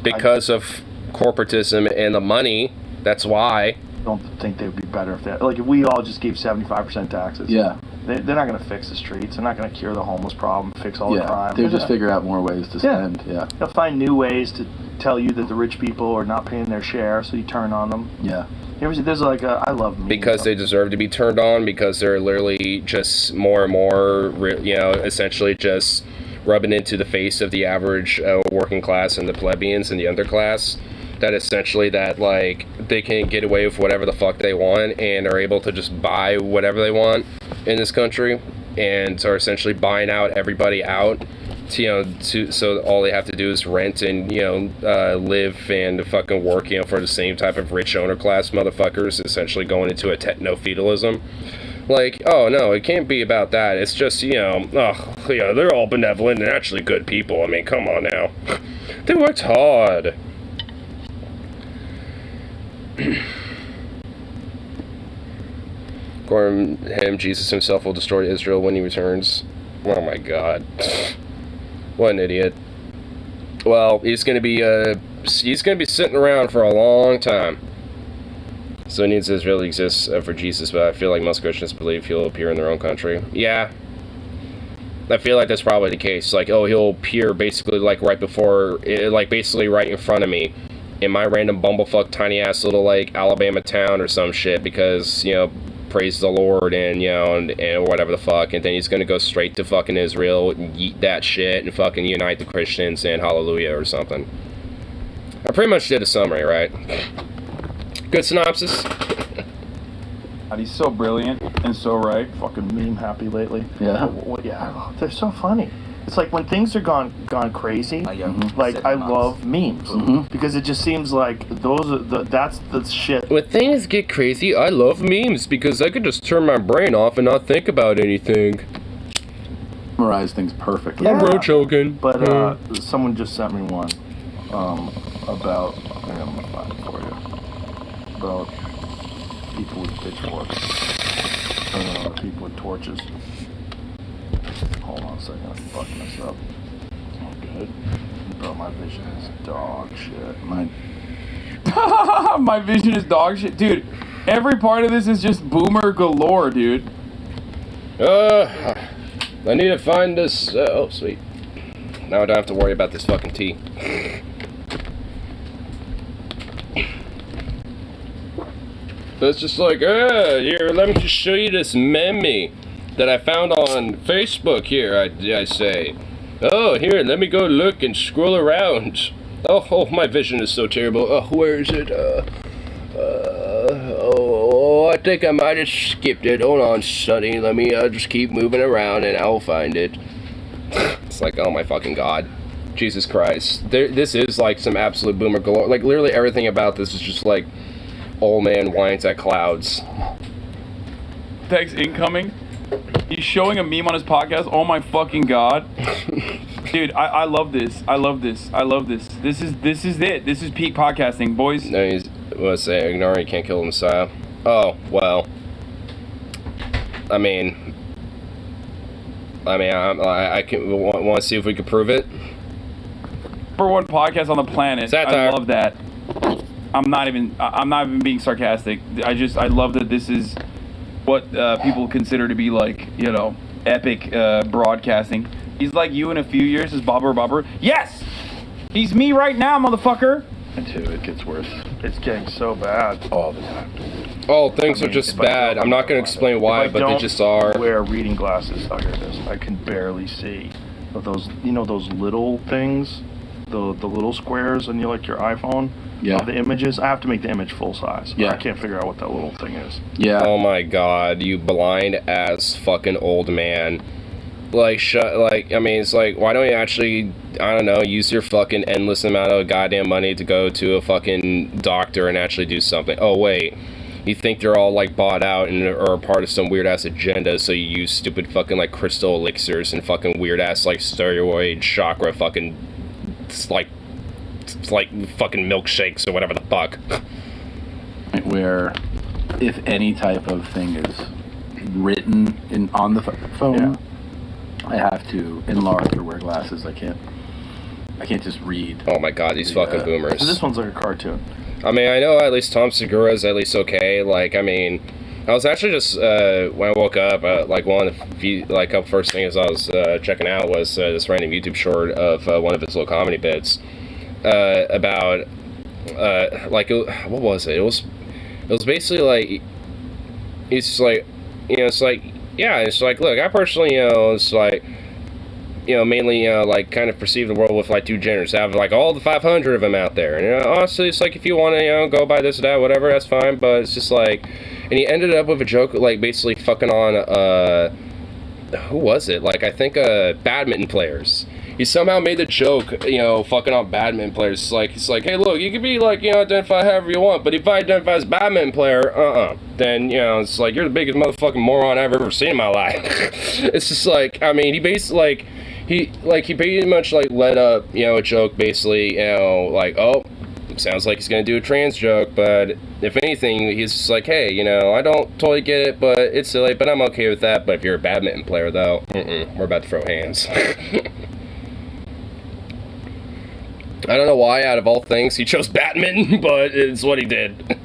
Because of corporatism and the money, that's why. I don't think they would be better if we all just gave 75% taxes. Yeah. They're not going to fix the streets. They're not going to cure the homeless problem, fix all the crime. They'll just figure out more ways to spend. Yeah. They'll find new ways to tell you that the rich people are not paying their share, so you turn on them. Yeah. There's I love memes. Because they deserve to be turned on, because they're literally just more and more, essentially just rubbing into the face of the average working class and the plebeians and the underclass. That essentially they can get away with whatever the fuck they want and are able to just buy whatever they want in this country, and are essentially buying out everybody out. So all they have to do is rent and live and fucking work for the same type of rich owner class motherfuckers, essentially going into a techno-feudalism. Like, oh no, it can't be about that. It's just they're all benevolent and actually good people. I mean, come on now, they worked hard. According to him, Jesus himself will destroy Israel when he returns. Oh my god. What an idiot. Well, he's gonna be sitting around for a long time. So he needs to really exist for Jesus, but I feel like most Christians believe he'll appear in their own country. Yeah. I feel like that's probably the case. Like, oh, he'll appear basically like right before, like basically right in front of me in my random bumblefuck tiny ass little like Alabama town or some shit because, you know, praise the Lord and, you know, and whatever the fuck. And then he's gonna go straight to fucking Israel and yeet that shit and fucking unite the Christians and hallelujah or something. I pretty much did a summary, right? Good synopsis? He's so brilliant and so right. Fucking meme happy lately. Yeah. Yeah, they're so funny. It's like when things are gone crazy. Like I love memes because it just seems like that's the shit. When things get crazy, I love memes because I could just turn my brain off and not think about anything. Summarize things perfectly. I'm road choking. But someone just sent me one about. I'm gonna find it for you. About people with pitchforks. People with torches. Hold on a second, I'm fucking this up. Okay. Bro, my vision is dog shit. My vision is dog shit. Dude, every part of this is just boomer galore, dude. I need to find this. Oh, sweet. Now I don't have to worry about this fucking tea. So it's just like, here, let me just show you this meme that I found on Facebook here, I say. Oh, here, let me go look and scroll around. Oh, my vision is so terrible. Oh, where is it? I think I might have skipped it. Hold on, Sonny. Let me just keep moving around and I'll find it. It's like, oh my fucking god. Jesus Christ. This is like some absolute boomer galore. Like, literally everything about this is just like, old man whines at clouds. Text incoming. He's showing a meme on his podcast. Oh my fucking god. Dude, I love this. I love this. I love this. This is it. This is peak podcasting, boys. No, he's what's that? Ignoring can't kill the Messiah. Oh, well. I mean, I can want to see if we can prove it. Number one podcast on the planet. Satire. I love that. I'm not even being sarcastic. I love that this is what people consider to be like, you know, epic broadcasting. He's like you in a few years as Bobber. Yes! He's me right now, motherfucker! Until it gets worse. It's getting so bad. All the time. Oh, things are just bad. I'm not going to explain why, but they just are. Wear reading glasses. Oh, here it is. I can barely see. But those, you know, those little things, the little squares on your iPhone. Yeah. Of the images. I have to make the image full size. Yeah. I can't figure out what that little thing is. Yeah. Oh my god, you blind ass fucking old man. Like, I mean, it's like, why don't you actually, I don't know, use your fucking endless amount of goddamn money to go to a fucking doctor and actually do something? Oh, wait. You think they're all, like, bought out and are a part of some weird-ass agenda, so you use stupid fucking, like, crystal elixirs and fucking weird-ass, like, steroid chakra fucking, it's like fucking milkshakes or whatever the fuck. Where, if any type of thing is written on the phone, I have to enlarge or wear glasses. I can't just read. Oh my god, these fucking boomers. So this one's like a cartoon. I mean, I know at least Tom Segura's at least okay. Like, I mean, I was actually just, when I woke up, like, one of the few, like, first things I was checking out was this random YouTube short of one of his little comedy bits. About like, what was it? It was basically like, it's just like, you know, it's like, yeah, it's like, look, I personally, you know, it's like, you know, mainly, you know, like, kind of perceive the world with like two genders. I have like all the 500 of them out there, and, you know, honestly, it's like, if you want to, you know, go by this or that, whatever, that's fine. But it's just like, and he ended up with a joke, like, basically fucking on who was it? Like, I think badminton players. He somehow made the joke, you know, fucking on badminton players. It's like, hey, look, you can be like, you know, identify however you want, but if I identify as a badminton player, then, you know, it's like, you're the biggest motherfucking moron I've ever seen in my life. It's just like, I mean, he basically, he pretty much, like, let up, you know, a joke, basically, you know, like, oh, sounds like he's gonna do a trans joke, but if anything, he's just like, hey, you know, I don't totally get it, but it's silly, but I'm okay with that. But if you're a badminton player, though, we're about to throw hands. I don't know why, out of all things, he chose Batman, but it's what he did.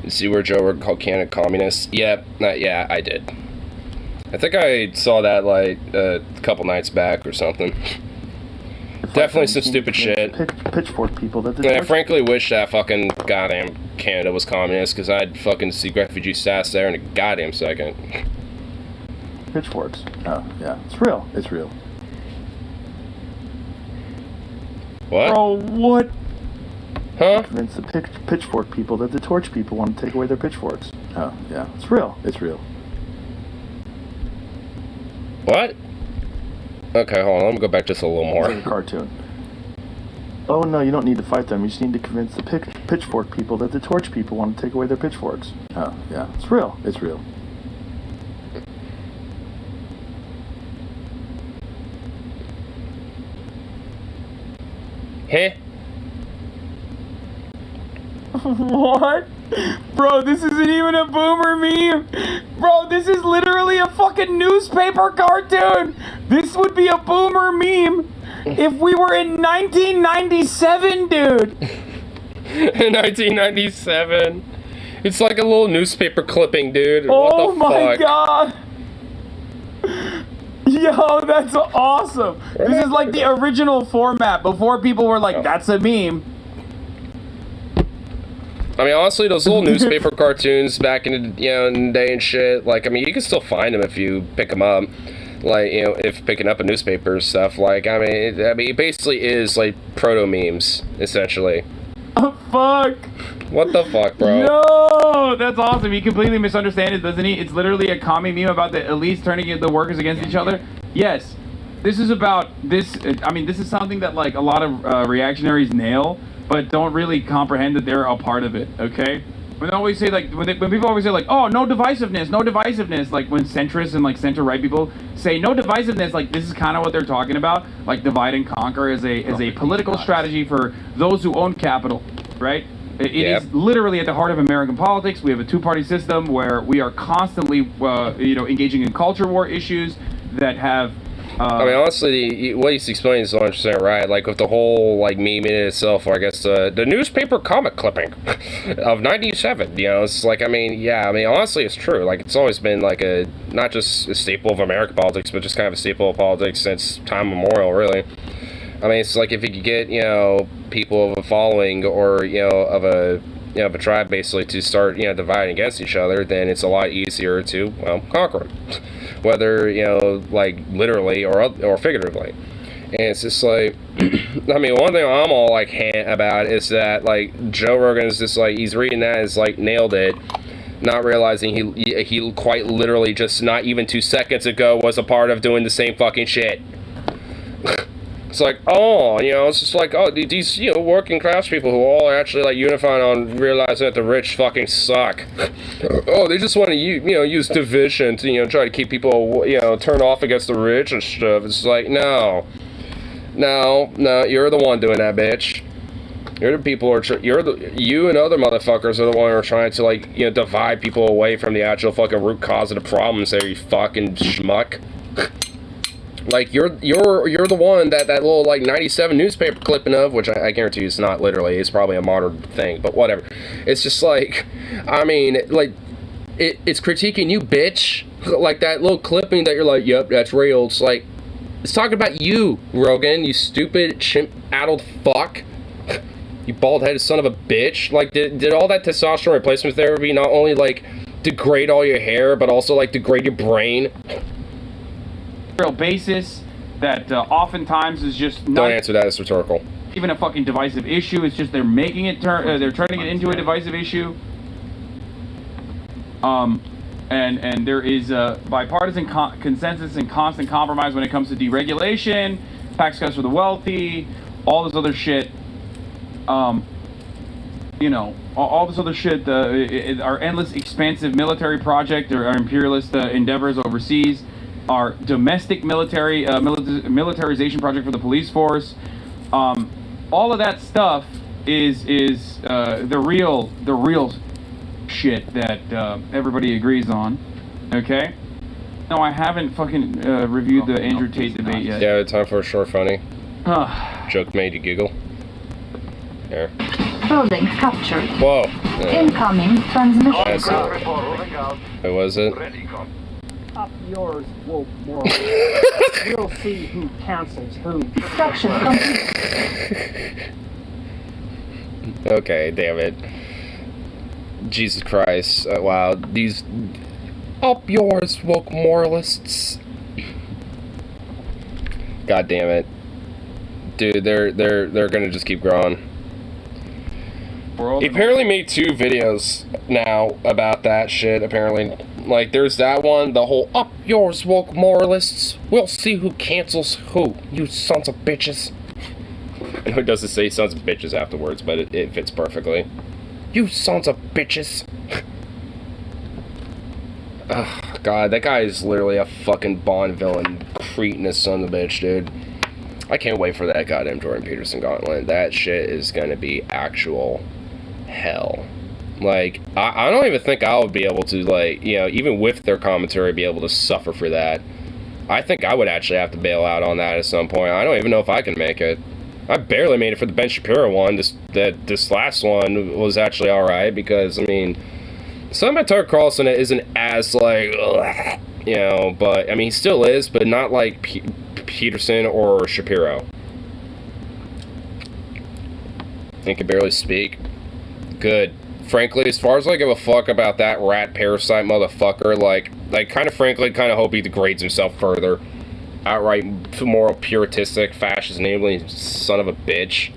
You see where Joe Rogan called Canada communist? Yep, yeah, I did. I think I saw that like a couple nights back or something. Definitely some stupid shit. Pitchfork people that. I frankly wish that fucking goddamn Canada was communist, because I'd fucking see refugee status there in a goddamn second. Pitchforks. Oh, yeah. It's real. It's real. What? Bro, what? Huh? Convince the pitchfork people that the torch people want to take away their pitchforks. Oh, yeah. It's real. It's real. What? Okay, hold on. Let me go back just a little more. It's a cartoon. Oh no, you don't need to fight them. You just need to convince the pitchfork people that the torch people want to take away their pitchforks. Oh, yeah. It's real. It's real. Huh? What? Bro, this isn't even a boomer meme. Bro, this is literally a fucking newspaper cartoon. This would be a boomer meme if we were in 1997, dude. In 1997. It's like a little newspaper clipping, dude. Oh What the my fuck? god. Yo, that's awesome. This is like the original format before people were like, that's a meme. I mean, honestly, those little newspaper cartoons back in the, in the day and shit, like, I mean, you can still find them if you pick them up. Like, if picking up a newspaper and stuff, like, I mean, it basically is, like, proto-memes, essentially. Oh, fuck. What the fuck, bro? No, that's awesome. He completely misunderstands it, doesn't he? It's literally a commie meme about the elites turning the workers against each other. Yes, this is about this. I mean, this is something that like a lot of reactionaries nail, but don't really comprehend that they're a part of it. Okay. When they always say like when people always say like, oh, no divisiveness, like when centrists and like center-right people say no divisiveness, like this is kind of what they're talking about, like divide and conquer as a political strategy for those who own capital, right? It is literally at the heart of American politics. We have a two-party system where we are constantly, engaging in culture war issues that have. I mean, honestly, what he's explaining is 100% right. Like, with the whole, like, meme in itself, or I guess the newspaper comic clipping of 97, it's like, I mean, honestly, it's true. Like, it's always been, like, not just a staple of American politics, but just kind of a staple of politics since time immemorial, really. I mean, it's like if you could get, people of a following or, of a tribe, basically, to start, dividing against each other, then it's a lot easier to, conquer them. Whether, like, literally or figuratively. And it's just like, I mean, one thing I'm all, like, about is that, like, Joe Rogan is just, like, he's reading that as, like, nailed it, not realizing he quite literally just not even 2 seconds ago was a part of doing the same fucking shit. It's like, it's just like, these, working class people who all are actually, like, unifying on realizing that the rich fucking suck. They just want to, use division to, try to keep people, turn off against the rich and stuff. It's like, no, you're the one doing that, bitch. You're the people you and other motherfuckers are the one who are trying to, like, divide people away from the actual fucking root cause of the problems there, you fucking schmuck. Like, you're the one that little, like, 97 newspaper clipping of, which I guarantee you it's not literally, it's probably a modern thing, but whatever. It's just like, I mean, like, it's critiquing you, bitch. Like, that little clipping that you're like, yep, that's real. It's like, it's talking about you, Rogan, you stupid, chimp-addled fuck. You bald-headed son of a bitch. Like, did all that testosterone replacement therapy not only, like, degrade all your hair, but also, like, degrade your brain? Basis that oftentimes is just not Don't answer that, it's rhetorical. even a fucking divisive issue. It's just they're making it they're turning it into a divisive issue. And there is bipartisan consensus and constant compromise when it comes to deregulation, tax cuts for the wealthy, all this other shit. All this other shit. Our endless expansive military project, or our imperialist endeavors overseas. Our domestic militarization project for the police force, all of that stuff is the real shit that everybody agrees on. Okay. No, I haven't fucking reviewed the Andrew Tate debate yet. Yeah, time for a short funny. Joke made you giggle. Here. Building captured. Whoa. Incoming transmission. That's it. What was it? Up yours, woke world. We'll see who cancels who. Construction complete. Okay, damn it. Jesus Christ. Wow. These up yours, woke moralists. God damn it. Dude, they're gonna just keep growing. He apparently made 2 videos now about that shit, apparently. Like, there's that one, the whole up yours, woke moralists. We'll see who cancels who, you sons of bitches. I know he doesn't say sons of bitches afterwards, but it fits perfectly. You sons of bitches. Oh, God, that guy is literally a fucking Bond villain, cretinous son of a bitch, dude. I can't wait for that goddamn Jordan Peterson gauntlet. That shit is gonna be actual hell. Like, I don't even think I would be able to, like, you know, even with their commentary, be able to suffer for that. I think I would actually have to bail out on that at some point. I don't even know if I can make it. I barely made it for the Ben Shapiro one. This last one was actually alright, because, I mean, some of Tucker Carlson isn't as, like, ugh, you know, but, I mean, he still is, but not like Peterson or Shapiro. He can barely speak. Good. Frankly, as far as I give a fuck about that rat parasite motherfucker, like kind of frankly, kind of hope he degrades himself further. Outright moral puritanistic fascist enabling son of a bitch.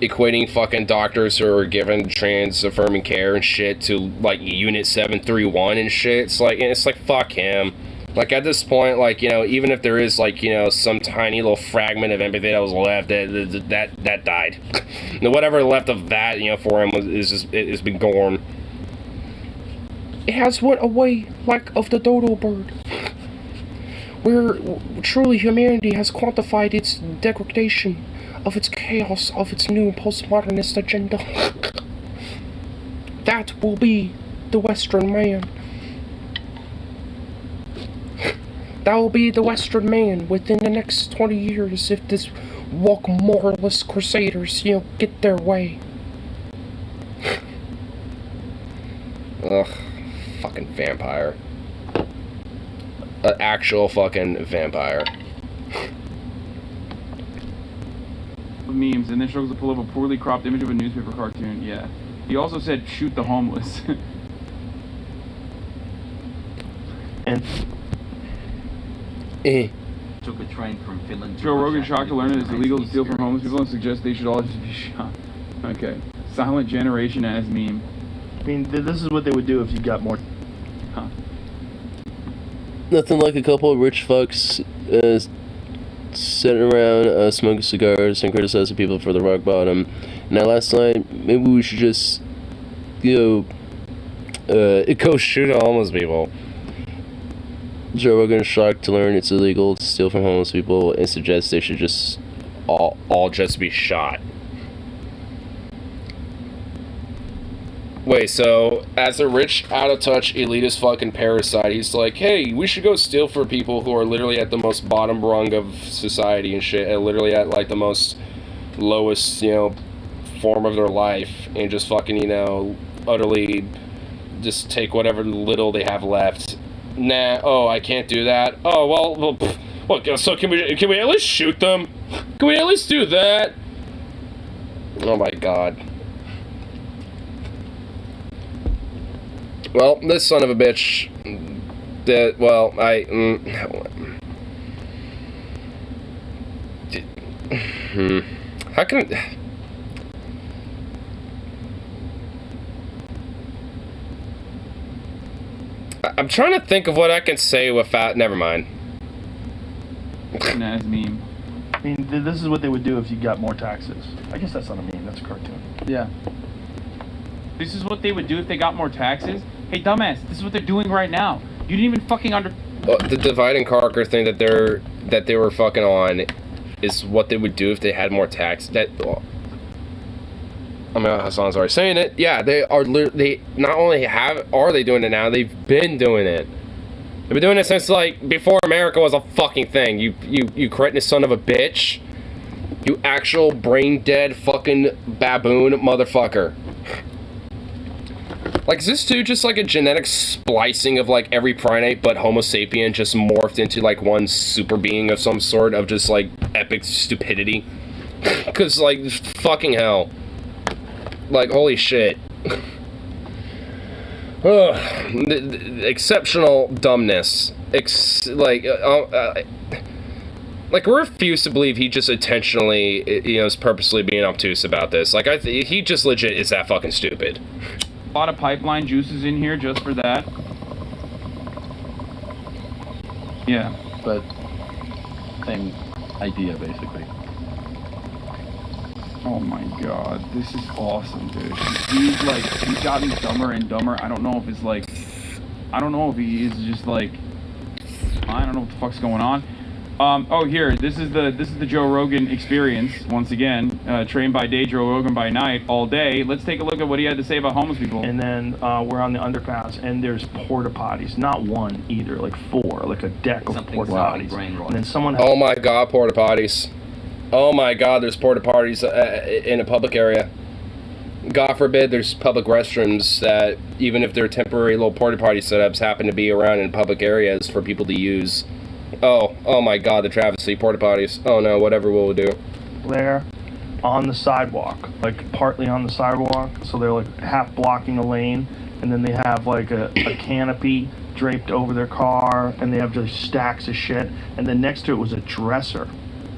Equating fucking doctors who are given trans affirming care and shit to like Unit 731 and shit. It's like fuck him. Like, at this point, like, you know, even if there is, like, you know, some tiny little fragment of empathy that was left, that died. Whatever left of that, you know, for him it's been gone. It has went away like of the dodo bird. Where truly humanity has quantified its degradation, of its chaos, of its new postmodernist agenda. That will be the Western man. That will be the Western man within the next 20 years if this woke moralist crusaders, you know, get their way. Ugh. Fucking vampire. An actual fucking vampire. Memes, and then shows a pull up a poorly cropped image of a newspaper cartoon. Yeah. He also said, shoot the homeless. And took a train from Finland to Joe Rogan Russia. shocked to learn that it's illegal to steal from homeless people and suggests they should all just be shot. Okay. Silent generation as meme. I mean, this is what they would do if you got more. Huh. Nothing like a couple of rich fucks sitting around smoking cigars and criticizing people for the rock bottom. Now, last night, maybe we should just, you know, go shoot homeless people. Joe Rogan is shocked to learn it's illegal to steal from homeless people and suggests they should just all just be shot. Wait, so as a rich, out-of-touch, elitist fucking parasite, he's like, hey, we should go steal for people who are literally at the most bottom rung of society and shit, and literally at, like, the most lowest, you know, form of their life, and just fucking, you know, utterly just take whatever little they have left. Nah, oh, I can't do that. Oh, well, what, so can we at least shoot them? Can we at least do that? Oh my god. Well, this son of a bitch, how can I'm trying to think of what I can say without, never mind. As meme. I mean, this is what they would do if you got more taxes. I guess that's not a meme, that's a cartoon. Yeah. This is what they would do if they got more taxes? Hey, dumbass, this is what they're doing right now. You didn't even fucking The divide and conquer thing that they were fucking on is what they would do if they had more tax. I mean, Hassan's already saying it. Yeah, they not only are they doing it now, they've been doing it. been doing it since, like, before America was a fucking thing. You cretinous son of a bitch. You actual brain-dead fucking baboon motherfucker. Like, is this dude just, like, a genetic splicing of, like, every primate but Homo sapien just morphed into, like, one super being of some sort of just, like, epic stupidity? Because, like, fucking hell. Like, holy shit. Exceptional dumbness. Like, I refuse to believe he just intentionally, is purposely being obtuse about this. Like, he just legit is that fucking stupid. A lot of pipeline juices in here just for that. Yeah. But same idea, basically. Oh my god, this is awesome, dude. He's gotten dumber and dumber. I don't know if it's like, I don't know if he is just like, I don't know what the fuck's going on. Oh, here, this is the Joe Rogan experience. Once again, trained by day, Joe Rogan by night, all day. Let's take a look at what he had to say about homeless people. And then we're on the underpass, and there's porta potties. Not one either, like 4, like a deck of porta potties. And then someone. Oh my god, porta potties. Oh my god, there's porta potties in a public area. God forbid there's public restrooms that, even if they're temporary little porta potty setups, happen to be around in public areas for people to use. Oh my god, the travesty, porta potties. Oh no, whatever we'll do. There, on the sidewalk, like partly on the sidewalk, so they're like half blocking a lane, and then they have like a canopy draped over their car, and they have just stacks of shit, and then next to it was a dresser.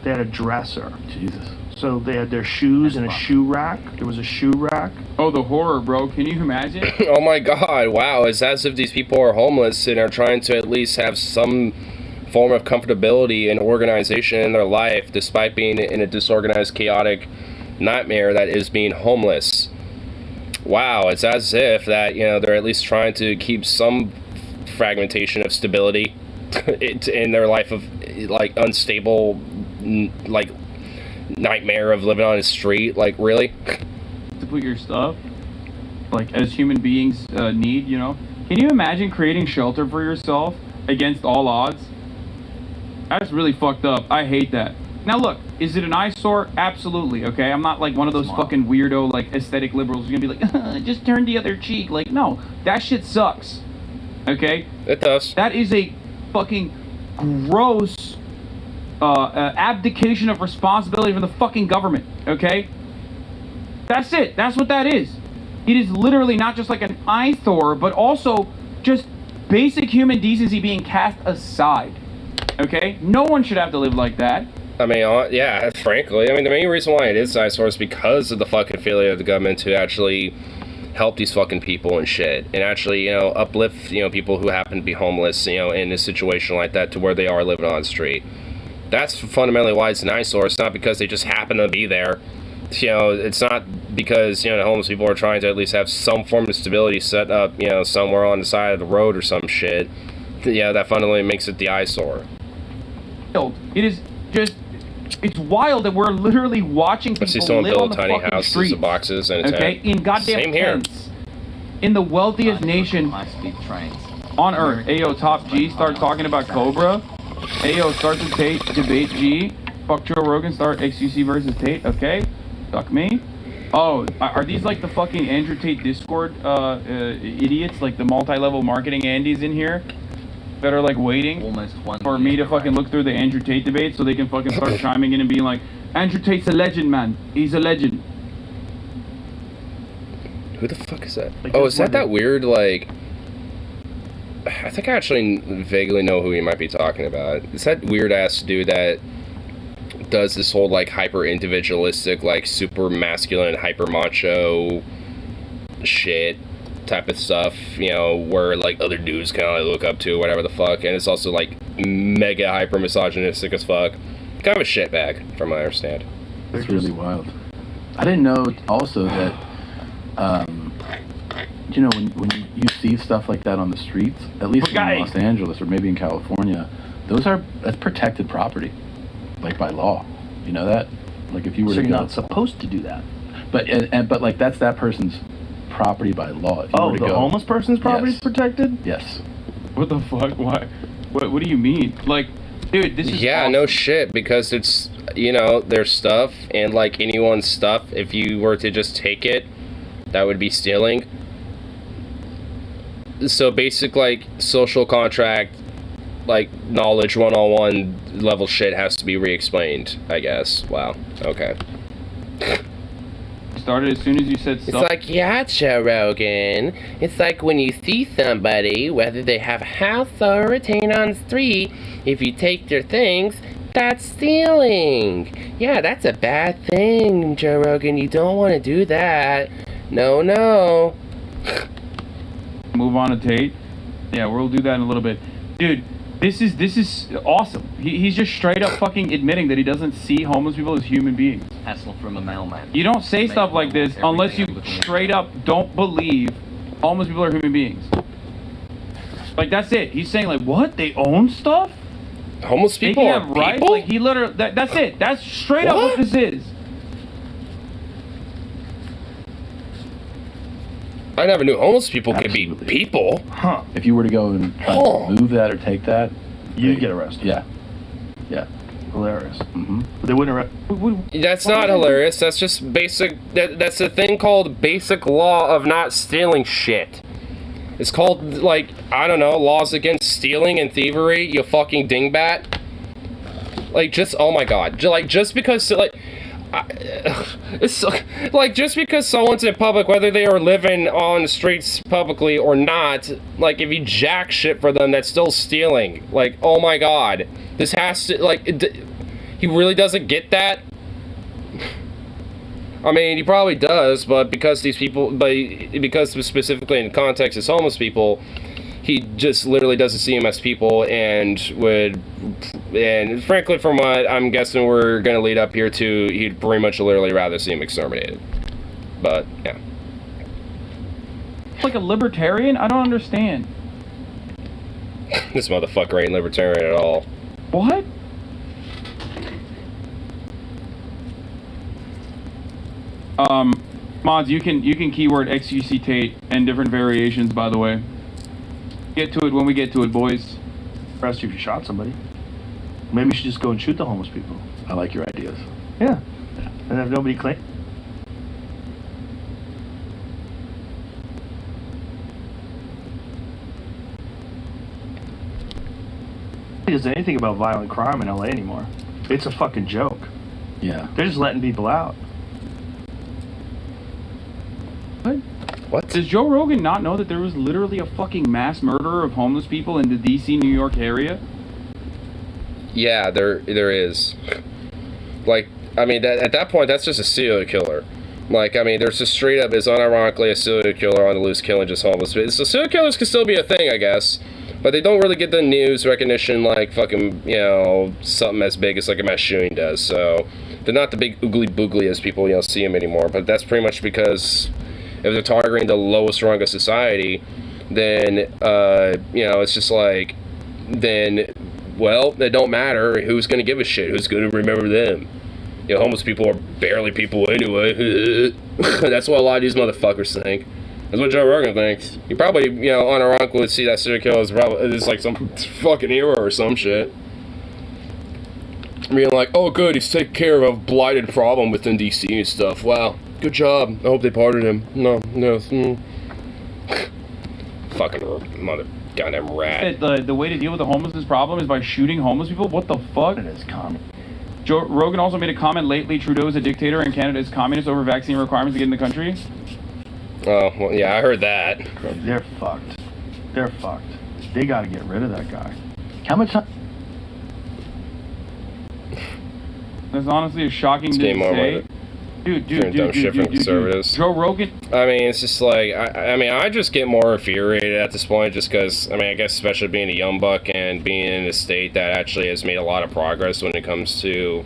They had a dresser. Jesus. So they had their shoes in a shoe rack. There was a shoe rack. Oh, the horror, bro. Can you imagine? Oh my god, wow. It's as if these people are homeless and are trying to at least have some form of comfortability and organization in their life, despite being in a disorganized, chaotic nightmare that is being homeless. Wow, it's as if that, they're at least trying to keep some fragmentation of stability in their life of, like, unstable, like, nightmare of living on a street. Like, really? To put your stuff, like, as human beings need, Can you imagine creating shelter for yourself against all odds? That's really fucked up. I hate that. Now look, is it an eyesore? Absolutely, okay? I'm not like one of those fucking weirdo, like, aesthetic liberals who's gonna be like, just turn the other cheek. Like, no, that shit sucks. Okay? It does. That is a fucking gross abdication of responsibility from the fucking government, okay? That's it. That's what that is. It is literally not just like an eyesore, but also just basic human decency being cast aside, okay? No one should have to live like that. I mean, yeah, frankly. I mean, the main reason why it is eyesore is because of the fucking failure of the government to actually help these fucking people and shit. And actually, uplift, people who happen to be homeless, in a situation like that to where they are living on the street. That's fundamentally why it's an eyesore. It's not because they just happen to be there. It's not because, the homeless people are trying to at least have some form of stability set up, somewhere on the side of the road or some shit. Yeah, that fundamentally makes it the eyesore. It is just, it's wild that we're literally watching people live on the tiny fucking houses streets, and boxes and okay, in goddamn same here. tents, in the wealthiest nation High-speed trains. on earth. Ayo, Top G, start talking about Cobra. Ayo, start the Tate debate G. Fuck Joe Rogan, start XUC versus Tate, okay? Fuck me. Oh, are these like the fucking Andrew Tate Discord idiots, like the multi-level marketing Andes in here that are like waiting for me to fucking look through the Andrew Tate debate so they can fucking start chiming in and being like, Andrew Tate's a legend, man. He's a legend. Who the fuck is that? Like, Oh, is that weird, like... I think I actually vaguely know who you might be talking about. It's that weird-ass dude that does this whole, like, hyper-individualistic, like, super masculine, hyper-macho shit type of stuff, where, like, other dudes kind of, like, look up to, whatever the fuck, and it's also, like, mega hyper-misogynistic as fuck. Kind of a shitbag, from what I understand. It's really wild. I didn't know also that, when you see stuff like that on the streets, at least in Los Angeles or maybe in California, that's protected property, like by law. You know that? Like if you were So to you're go, not supposed to do that. but like that's that person's property by law. If you were to The go, homeless person's property is Yes. protected? Yes. What the fuck? Why? What do you mean? Like, dude, this is Yeah, awesome. no shit, because it's, you know, their stuff, and like anyone's stuff, if you were to just take it, that would be stealing. So basic, like, social contract, like, knowledge 101 level shit has to be re-explained, I guess. Wow. Okay. Started as soon as you said It's stuff. like, yeah, Joe Rogan. It's like when you see somebody, whether they have a house or a retain on the street, if you take their things, that's stealing. Yeah, that's a bad thing, Joe Rogan. You don't want to do that. No, no. Move on to Tate. Yeah, we'll do that in a little bit. Dude, this is awesome. He's just straight up fucking admitting that he doesn't see homeless people as human beings. Hassle from a mailman. You don't say stuff like this unless you straight up don't believe homeless people are human beings. Like, that's it. He's saying, like, what? They own stuff? Homeless They people can are have rights? people? Like, he literally... That's it. That's straight up what this is. I never knew homeless people could be Absolutely. people. Huh. If you were to go and try Oh. to move that or take that, You'd get arrested. yeah. Yeah. Hilarious. Mm-hmm. But they wouldn't arrest. That's not hilarious. That's just basic. That's a thing called basic law of not stealing shit. It's called, like, I don't know, laws against stealing and thievery, you fucking dingbat. Like, just, oh my god. Just because, like, it's like, just because someone's in public, whether they are living on the streets publicly or not, like, if you jack shit for them, that's still stealing. Like, oh my god. This has to, like, he really doesn't get that? I mean, he probably does, but because these people, because specifically in context as homeless people, he just literally doesn't see them as people, and frankly, from what I'm guessing we're gonna lead up here to, he'd pretty much literally rather see him exterminated. But yeah, Like a libertarian? I don't understand. this motherfucker ain't libertarian at all. What? Mods, you can keyword XUC Tate and different variations, by the way. Get to it when we get to it, boys. Arrest you if you shot somebody. Maybe you should just go and shoot the homeless people. I like your ideas. Yeah. And if nobody claims. Nobody does anything about violent crime in LA anymore. It's a fucking joke. Yeah. They're just letting people out. What? Does Joe Rogan not know that there was literally a fucking mass murder of homeless people in the DC, New York area? Yeah, there is. Like, I mean, at that point, that's just a serial killer. Like, I mean, there's just straight up, is unironically a serial killer on the loose killing just homeless. So serial killers can still be a thing, I guess. But they don't really get the news recognition like fucking, you know, something as big as like a mass shooting does. So they're not the big oogly boogly as people, you know, see them anymore. But that's pretty much because if they're targeting the lowest rung of society, then, you know, it's just like, then, well, it don't matter who's going to give a shit, who's going to remember them. You know, homeless people are barely people anyway. That's what a lot of these motherfuckers think. That's what Joe Rogan thinks. He probably, you know, unironically would see that serial killer as probably it's like some fucking hero or some shit. Being like, oh good, he's taking care of a blighted problem within DC and stuff. Wow, good job. I hope they pardoned him. No. Fucking mother goddamn rat. The way to deal with the homelessness problem is by shooting homeless people? What the fuck? It is common. Joe Rogan also made a comment lately, Trudeau is a dictator and Canada is communist over vaccine requirements to get in the country. Oh, well, yeah, I heard that. They're fucked. They're fucked. They gotta get rid of that guy. How much time? That's honestly a shocking It's thing game to over say. with it. Dude. Doing dumb shit from conservatives. Joe Rogan, I mean, it's just like, I mean, I just get more infuriated at this point just because, I mean, I guess especially being a young buck and being in a state that actually has made a lot of progress when it comes to,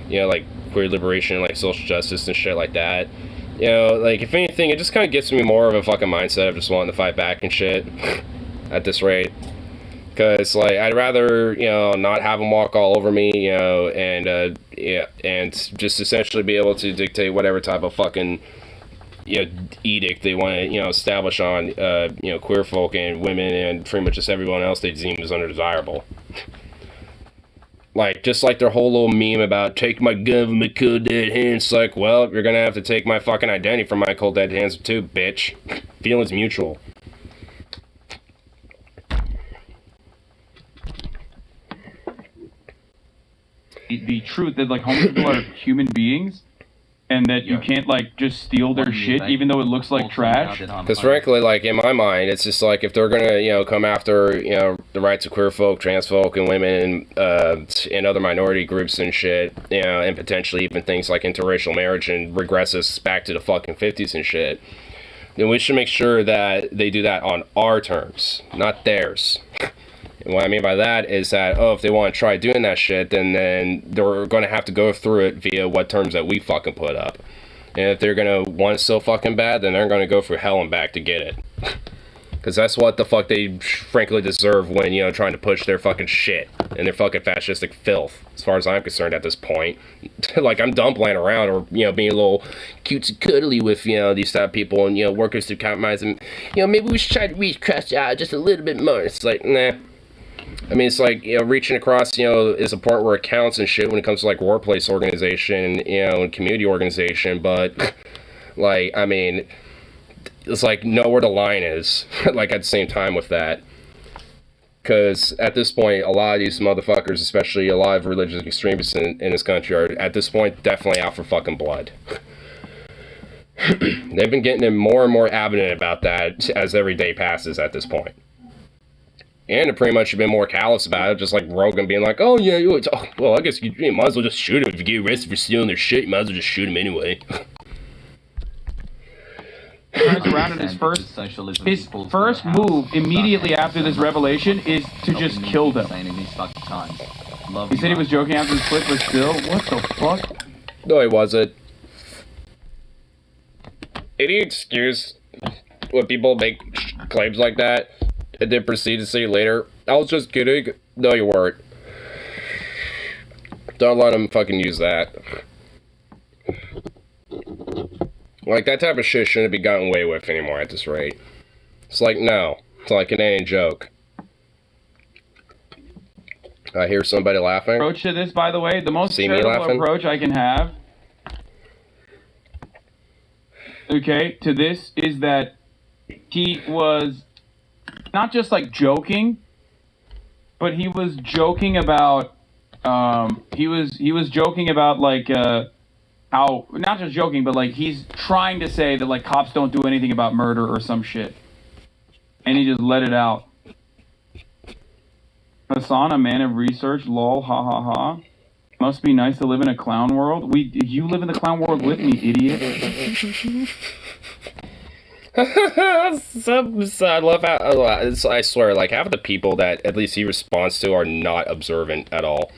you know, like, queer liberation, like, social justice and shit like that. You know, like, if anything, it just kind of gets me more of a fucking mindset of just wanting to fight back and shit at this rate. Because, like, I'd rather, you know, not have them walk all over me, you know, and, yeah, and just essentially be able to dictate whatever type of fucking edict they want to establish on queer folk and women and pretty much just everyone else they deem as undesirable. Like, just like their whole little meme about take my gun from my cold dead hands. Like, well, you're gonna have to take my fucking identity from my cold dead hands too, bitch. Feelings mutual. The truth that like homeless people are human beings, and that you can't like just steal their shit even though it looks like trash. Because frankly, like in my mind, it's just like if they're gonna come after the rights of queer folk, trans folk, and women and other minority groups and shit, and potentially even things like interracial marriage and regress us back to the fucking 50s and shit, then we should make sure that they do that on our terms, not theirs. And what I mean by that is that, if they want to try doing that shit, then they're going to have to go through it via what terms that we fucking put up. And if they're going to want it so fucking bad, then they're going to go through hell and back to get it. Because that's what the fuck they frankly deserve when, trying to push their fucking shit and their fucking fascistic filth, as far as I'm concerned at this point. Like, I'm done playing around or, being a little cutesy cuddly with, these type of people and, workers to compromise them. Maybe we should try to reach across just a little bit more. It's like, nah. I mean, it's like, reaching across, is a part where it counts and shit when it comes to, like, workplace organization, and community organization, but, like, I mean, it's like, know where the line is, like, at the same time with that. Because at this point, a lot of these motherfuckers, especially a lot of religious extremists in this country, are, at this point, definitely out for fucking blood. They've been getting more and more adamant about that as every day passes at this point. And it pretty much have been more callous about it, just like Rogan being like, oh yeah, well, I guess you might as well just shoot him. If you get arrested for stealing their shit, you might as well just shoot him anyway. Turns around and his first move immediately after this revelation is to just kill them. He said he was joking after the split, but still, what the fuck? No, he wasn't. Any excuse when people make claims like that and then proceed to say later, I was just kidding. No, you weren't. Don't let them fucking use that. Like, that type of shit shouldn't be gotten away with anymore at this rate. It's like, no. It's like it ain't a joke. I hear somebody laughing. Approach to this, by the way, the most charitable approach I can have, okay, to this is that he was not just like joking, but he was joking about he was joking about like how, not just joking, but like he's trying to say that like cops don't do anything about murder or some shit, and he just let it out. Hassan, a man of research, lol, ha ha ha. Must be nice to live in a clown world. You live in the clown world with me, idiot. So I love how, I swear, like, half of the people that at least he responds to are not observant at all.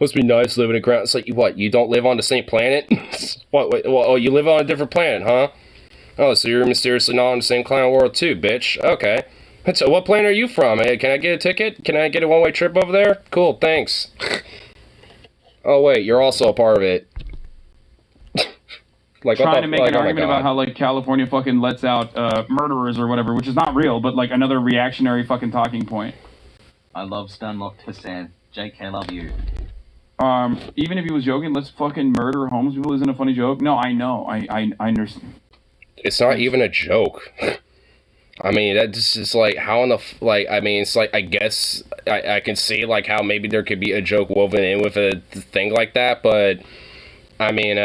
Must be nice living in a ground. It's like, what, you don't live on the same planet? Oh, you live on a different planet, huh? Oh, so you're mysteriously not on the same clown world too, bitch. Okay. So what planet are you from? Can I get a ticket? Can I get a one-way trip over there? Cool, thanks. Oh, wait, you're also a part of it. Like, trying to make an argument about how like California fucking lets out murderers or whatever, which is not real, but like another reactionary fucking talking point. I love Stunlock Hassan. Jake, I love you. Even if he was joking, let's fucking murder homeless people isn't a funny joke. No, I know. I understand. It's not even a joke. I mean, that's just like, how in the, like, I mean, it's like, I guess I can see like how maybe there could be a joke woven in with a thing like that, but I mean,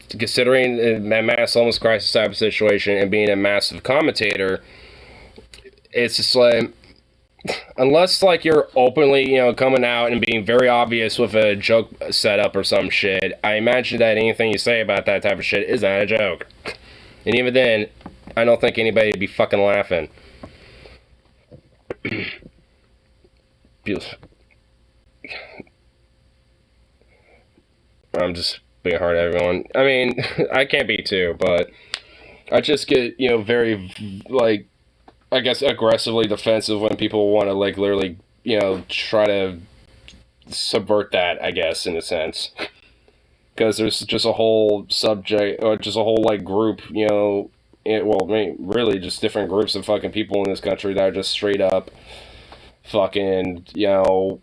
considering a mass homeless crisis type of situation and being a massive commentator, it's just like, unless like you're openly, coming out and being very obvious with a joke setup or some shit, I imagine that anything you say about that type of shit is not a joke. And even then, I don't think anybody would be fucking laughing. I'm just being hard at everyone. I mean, I can't be too, but I just get, very, like, I guess aggressively defensive when people want to, like, literally, try to subvert that, I guess, in a sense. because there's just a whole subject, or just a whole, like, group, you know, well, I mean, really just different groups of fucking people in this country that are just straight up fucking, you know,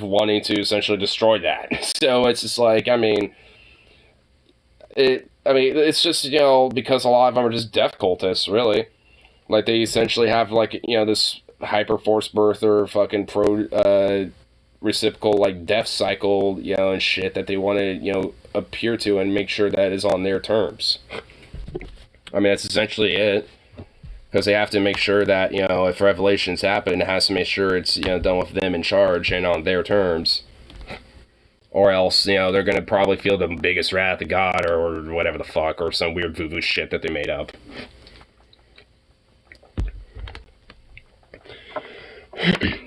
wanting to essentially destroy that. So it's just like, I mean, it's just, you know, because a lot of them are just death cultists, really. Like, they essentially have, like, you know, this hyper force birther fucking reciprocal, like, death cycle, you know, and shit that they want to, you know, appear to and make sure that is on their terms. I mean, that's essentially it. Because they have to make sure that, you know, if revelations happen, it has to make sure it's, you know, done with them in charge and on their terms. Or else, you know, they're going to probably feel the biggest wrath of God or whatever the fuck, or some weird voodoo shit that they made up.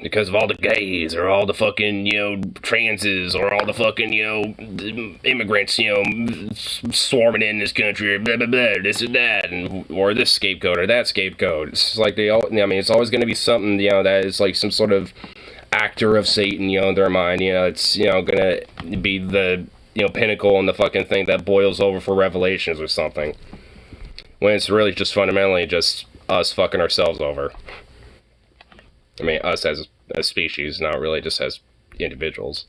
Because of all the gays, or all the fucking, you know, transes, or all the fucking, you know, immigrants, you know, swarming in this country, blah, blah, blah, this and that, and, or this scapegoat, or that scapegoat. It's like they all, I mean, it's always going to be something, you know, that is like some sort of actor of Satan, you know, in their mind, you know, it's, you know, going to be the, you know, pinnacle and the fucking thing that boils over for revelations or something. When it's really just fundamentally just us fucking ourselves over. I mean, us as a species, not really just as individuals.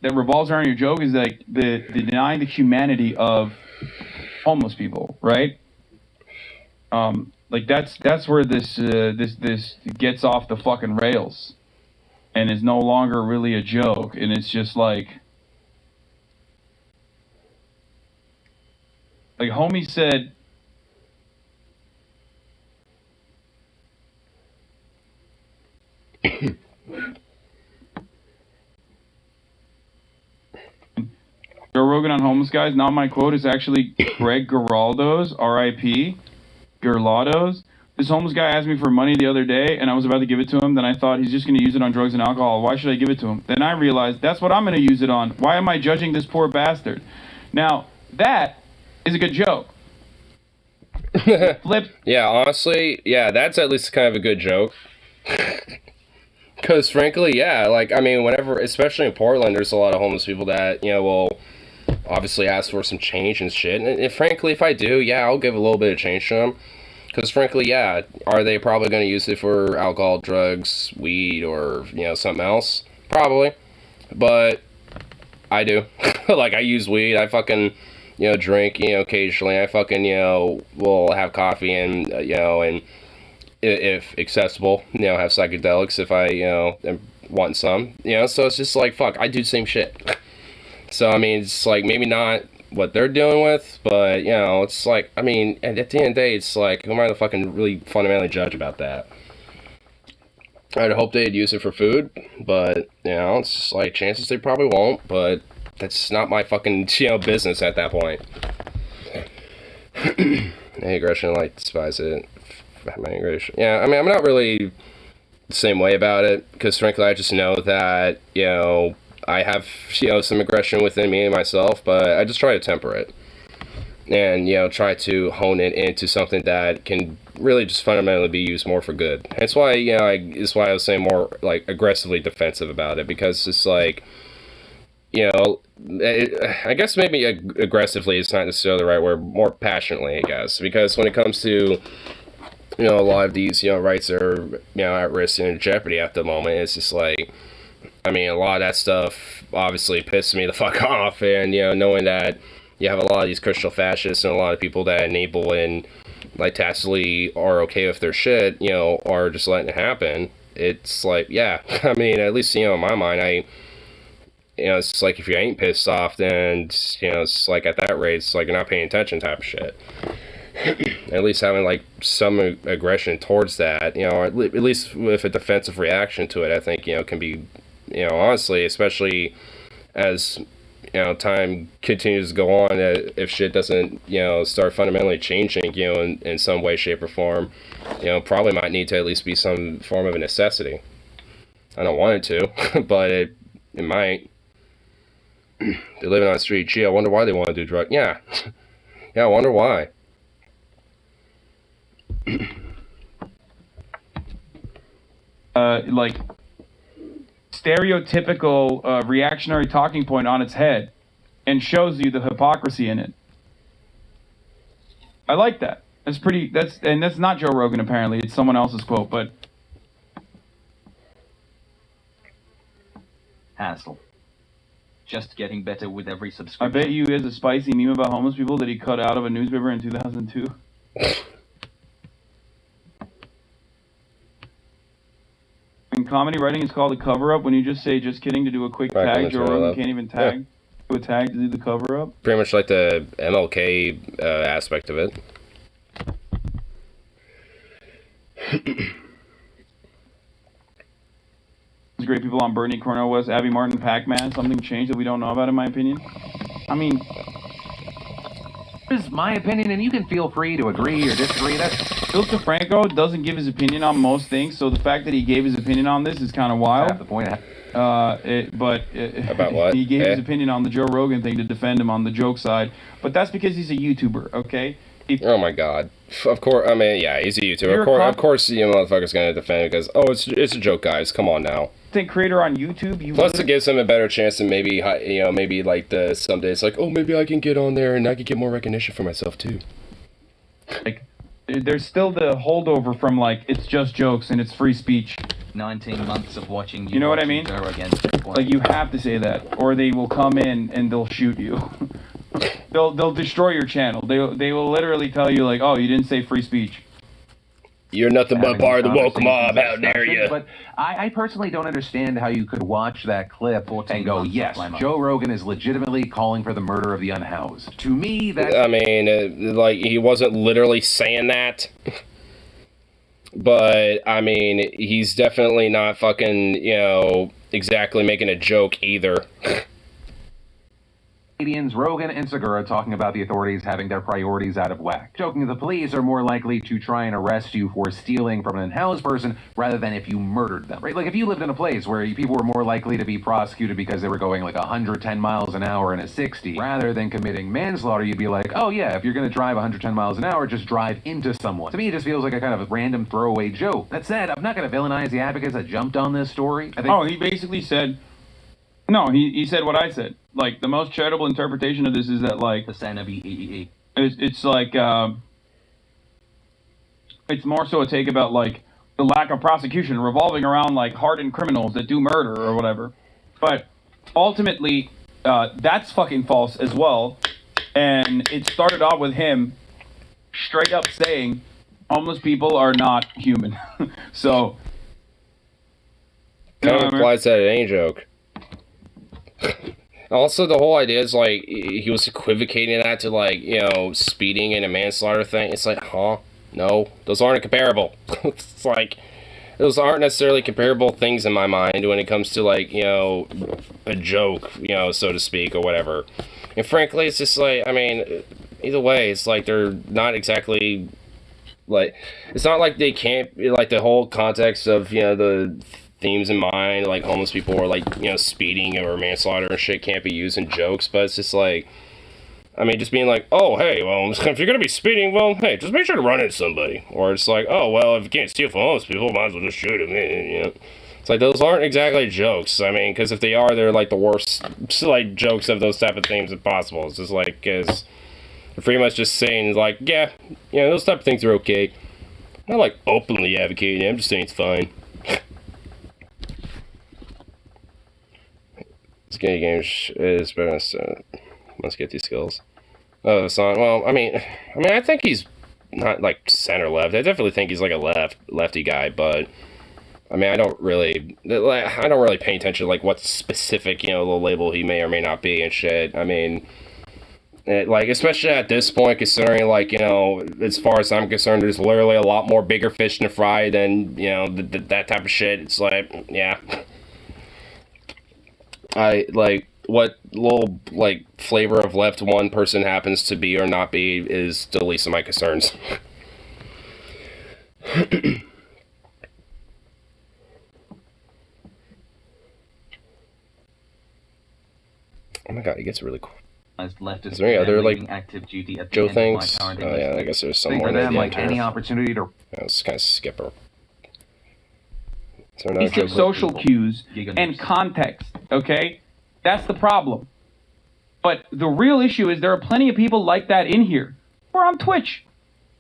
That revolves around your joke is like the denying the humanity of homeless people, right? Like that's where this gets off the fucking rails, and is no longer really a joke, and it's just like homie said. Joe Rogan on homeless guys. Not my quote. It's actually Greg Giraldo's, R.I.P. Gerlado's. This homeless guy asked me for money the other day, and I was about to give it to him. Then I thought he's just going to use it on drugs and alcohol. Why should I give it to him? Then I realized that's what I'm going to use it on. Why am I judging this poor bastard? Now, that is a good joke. Flip. Yeah, honestly, yeah, that's at least kind of a good joke. Because frankly, yeah, like, I mean, whenever, especially in Portland, there's a lot of homeless people that, you know, will obviously ask for some change and shit. And frankly, if I do, yeah, I'll give a little bit of change to them. Because frankly, yeah, are they probably going to use it for alcohol, drugs, weed, or, you know, something else? Probably. But I do. Like, I use weed. I fucking, you know, drink, you know, occasionally. I fucking, you know, will have coffee and, you know, and if accessible, you know, have psychedelics if I, you know, want some. You know, so it's just like, fuck, I do the same shit. So, I mean, it's like, maybe not what they're dealing with, but, you know, it's like, I mean, and at the end of the day, it's like, who am I to fucking really fundamentally judge about that? I'd hope they'd use it for food, but, you know, it's just like, chances they probably won't, but that's not my fucking, you know, business at that point. Any aggression, like, despise it. My aggression. Yeah, I mean, I'm not really the same way about it, because frankly, I just know that, you know, I have, you know, some aggression within me and myself, but I just try to temper it. And, you know, try to hone it into something that can really just fundamentally be used more for good. That's why, you know, that's why I was saying more, like, aggressively defensive about it, because it's like, you know, I guess maybe aggressively is not necessarily the right word, more passionately, I guess, because when it comes to, you know, a lot of these, you know, rights are, you know, at risk and in jeopardy at the moment, it's just like, I mean, a lot of that stuff obviously pisses me the fuck off, and, you know, knowing that you have a lot of these Christian fascists and a lot of people that enable and, like, tacitly are okay with their shit, you know, are just letting it happen, it's like, yeah, I mean, at least, you know, in my mind, you know, it's like, if you ain't pissed off, then, you know, it's like, at that rate, it's like you're not paying attention type of shit. At least having, like, some aggression towards that, you know, or at least with a defensive reaction to it, I think, you know, can be, you know, honestly, especially as, you know, time continues to go on, if shit doesn't, you know, start fundamentally changing, you know, in some way, shape, or form, you know, probably might need to at least be some form of a necessity. I don't want it to, but it might. They're living on the street. Gee, I wonder why they want to do drugs. Yeah. Yeah, I wonder why. Like stereotypical reactionary talking point on its head and shows you the hypocrisy in it. I like that. That's not Joe Rogan apparently. It's someone else's quote, but Hassle. Just getting better with every I subscription. bet you is a spicy meme about homeless people that he cut out of a newspaper in 2002. And comedy writing is called a cover-up when you just say "just kidding" to do a quick Back on tag. the Joe trail Rogan of- can't even tag. Do a tag to do the cover-up. Pretty much like the MLK aspect of it. There's great people on Bernie, Cornel West, Abby Martin, Pac-Man. Something changed that we don't know about, in my opinion. I mean, This is my opinion, and you can feel free to agree or disagree. That's Phil DeFranco doesn't give his opinion on most things, so the fact that he gave his opinion on this is kind of wild. half the point. About what? He gave his Eh? opinion on the Joe Rogan thing to defend him on the joke side, but that's because he's a YouTuber, okay? If Oh my god. Of course, I mean, yeah, he's a YouTuber. You're Of a course, cop- of course, you motherfucker's gonna defend it because, oh, it's a joke, guys. Come on now. content creator on YouTube, you Plus, it gives him a better chance than maybe, maybe like someday it's like, oh, maybe I can get on there and I can get more recognition for myself too. like there's still the holdover from like it's just jokes and it's free speech. 19 months of watching You know what I mean? Joe Rogan. Like you have to say that, or they will come in and they'll shoot you. they'll destroy your channel. They will literally tell you like, oh, you didn't say free speech. You're nothing but having part of the woke conversations mob. How and dare discussions, you? But I personally don't understand how you could watch that clip 14 and go, months yes, of Limo. Joe Rogan is legitimately calling for the murder of the unhoused. To me, that's I mean, like, he wasn't literally saying that. But, I mean, he's definitely not fucking, exactly making a joke either. Canadians Rogan and Segura talking about the authorities having their priorities out of whack, joking the police are more likely to try and arrest you for stealing from an unhoused person rather than if you murdered them, right? Like if you lived in a place where people were more likely to be prosecuted because they were going like 110 miles an hour in a 60, rather than committing manslaughter, you'd be like, oh yeah, if you're going to drive 110 miles an hour, just drive into someone. To me, it just feels like a kind of a random throwaway joke. That said, I'm not going to villainize the advocates that jumped on this story. I think Oh, he basically said, no, he said what I said. Like the most charitable interpretation of this is that like The Santa B-E-E-E. it's like it's more so a take about like the lack of prosecution revolving around like hardened criminals that do murder or whatever. But ultimately, that's fucking false as well. And it started off with him straight up saying homeless people are not human. So Kind of implies that it ain't a joke. Also, the whole idea is like he was equivocating that to like speeding and a manslaughter thing. It's like, huh? No, those aren't comparable. It's like those aren't necessarily comparable things in my mind when it comes to like a joke, so to speak, or whatever. And frankly, it's just like, I mean, either way, it's like they're not exactly like, it's not like they can't, like the whole context of the themes in mind, like homeless people or like speeding or manslaughter and shit can't be used in jokes, but it's just like, I mean, just being like, oh hey, well, if you're gonna be speeding, well, hey, just make sure to run into somebody. Or it's like, oh well, if you can't steal from homeless people, might as well just shoot them. It's like those aren't exactly jokes. I mean, because if they are, they're like the worst like jokes of those type of things if possible. It's just like, because they're pretty much just saying like, yeah, those type of things are okay. I'm not like openly advocating it, I'm just saying it's fine. Skinny games is better. Let's get these skills. Oh, the song. Well, I mean, I think he's not like center left. I definitely think he's like a lefty guy, but I mean, I don't really pay attention to like what specific little label he may or may not be and shit. I mean, like especially at this point, considering like as far as I'm concerned, there's literally a lot more bigger fish to fry than that type of shit. It's like, yeah. I like what little like flavor of left one person happens to be or not be is the least of my concerns. Oh my god, it gets really cool. Leftist Is there any other, like, active duty at the Joe end of my things? current Oh yeah, I guess there's some For more. them, Yeah, like any opportunity to let's kind of skip her. Is there another Basic Joe social people. cues Giga and news. context, okay? That's the problem. But the real issue is there are plenty of people like that in here. We're on Twitch.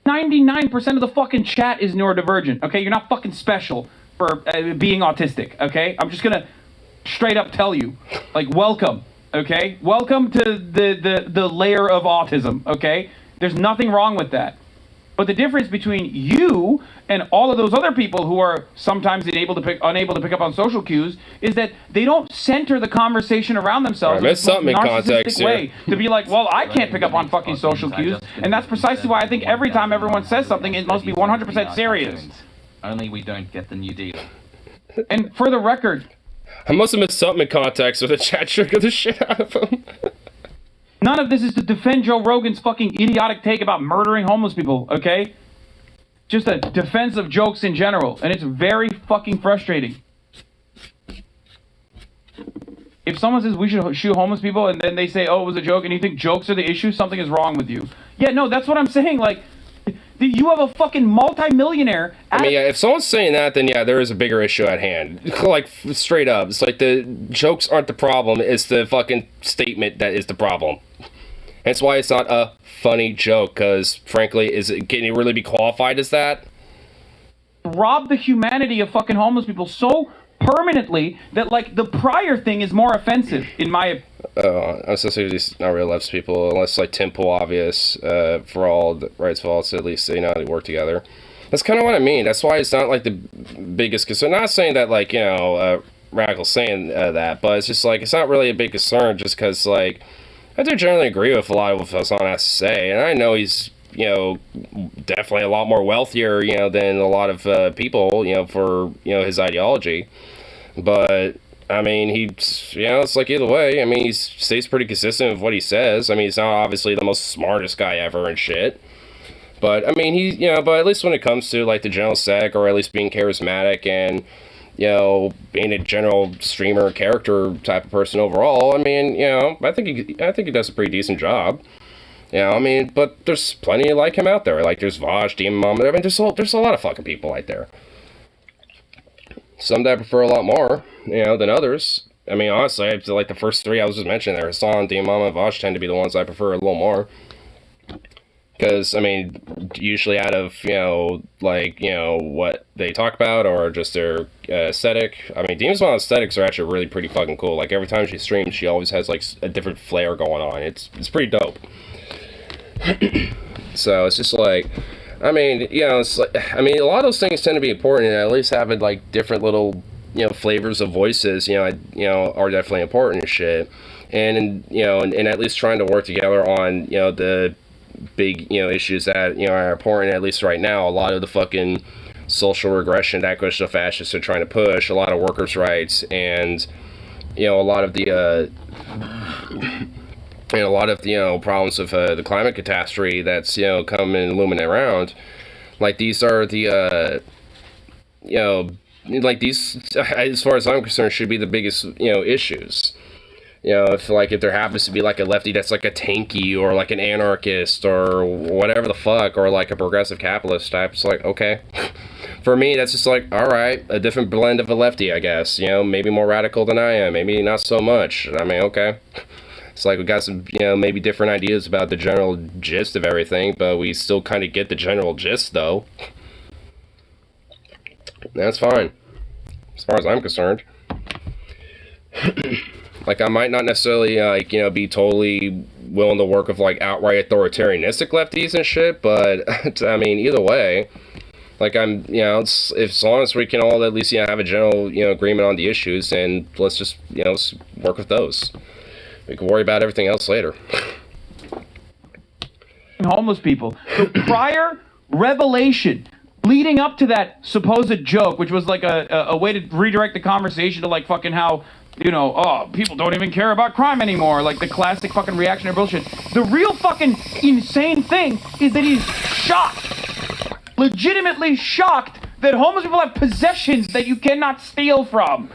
99% of the fucking chat is neurodivergent, okay? You're not fucking special for being autistic, okay? I'm just gonna straight up tell you, like, welcome, okay? Welcome to the layer of autism, okay? There's nothing wrong with that. But the difference between you and all of those other people who are sometimes unable to pick up on social cues is that they don't center the conversation around themselves Alright, there's in a something in context narcissistic here. way to be like, well, I can't pick up on fucking social cues, and that's precisely why I think every time everyone says something, it must be 100% serious. Only we don't get the new deal. And for the record, I must have missed something in context, so the chat triggered the shit out of him. none of this is to defend Joe Rogan's fucking idiotic take about murdering homeless people, okay? Just a defense of jokes in general, and it's very fucking frustrating. If someone says we should shoot homeless people and then they say, oh, it was a joke, and you think jokes are the issue, something is wrong with you. Yeah, no, that's what I'm saying. Like, you have a fucking multi-millionaire. I mean, yeah, if someone's saying that, then yeah, there is a bigger issue at hand. Like, straight up. It's like the jokes aren't the problem, it's the fucking statement that is the problem. That's why it's not a funny joke, because, frankly, can it really be qualified as that? Rob the humanity of fucking homeless people so permanently that, like, the prior thing is more offensive, in my I'm so serious, these not real left people, unless, like, Tim Pool obvious, for all the rights faults, at least they know how to work together. That's kind of what I mean. That's why it's not, like, the biggest concern. Not saying that, like, you know, Radical's saying that, but it's just, like, it's not really a big concern just because, like, I do generally agree with a lot of what Hassan has to say, and I know he's, you know, definitely a lot more wealthier, you know, than a lot of people, you know, for, you know, his ideology. But, I mean, he's, you know, it's like either way, I mean, he stays pretty consistent with what he says. I mean, he's not obviously the most smartest guy ever and shit. But, I mean, you know, but at least when it comes to, like, the general sec, or at least being charismatic and, you know, being a general streamer character type of person overall, I mean, you know, I think he does a pretty decent job. You know, I mean, but there's plenty like him out there. Like, there's Vaj, Demon Mom, I mean, there's a lot of fucking people out there. Some that I prefer a lot more, you know, than others. I mean, honestly, I feel like the first three I was just mentioning there, Hassan, Demon Mom, and Vaj tend to be the ones I prefer a little more. Because, I mean, usually out of, you know, like, you know, what they talk about or just their aesthetic. I mean, Demon's Mom aesthetics are actually really pretty fucking cool. Like, every time she streams, she always has, like, a different flair going on. It's pretty dope. So, it's just like, I mean, you know, it's like, I mean, a lot of those things tend to be important, and at least having, like, different little, you know, flavors of voices, you know, are definitely important and shit. And you know, and at least trying to work together on, you know, the big, you know, issues that, you know, are important, at least right now. A lot of the fucking social regression that Christian fascists are trying to push, a lot of workers' rights, and, you know, a lot of the and a lot of the, you know, problems with the climate catastrophe that's, you know, coming and looming around. Like, these are the you know, like, these, as far as I'm concerned, should be the biggest, you know, issues. You know, if there happens to be, like, a lefty that's, like, a tanky, or, like, an anarchist, or whatever the fuck, or, like, a progressive capitalist type, it's like, okay. For me, that's just like, alright, a different blend of a lefty, I guess. You know, maybe more radical than I am, maybe not so much. I mean, okay. It's like we got some, you know, maybe different ideas about the general gist of everything, but we still kind of get the general gist, though. That's fine, as far as I'm concerned. Like, I might not necessarily, like, you know, be totally willing to work with, like, outright authoritarianistic lefties and shit, but, I mean, either way, like, I'm, you know, as long as we can all at least, you know, have a general, you know, agreement on the issues, and let's just, you know, work with those. We can worry about everything else later. homeless people. The prior revelation leading up to that supposed joke, which was like a way to redirect the conversation to, like, fucking how, you know, oh, people don't even care about crime anymore, like the classic fucking reactionary bullshit. The real fucking insane thing is that he's shocked, legitimately shocked, that homeless people have possessions that you cannot steal from.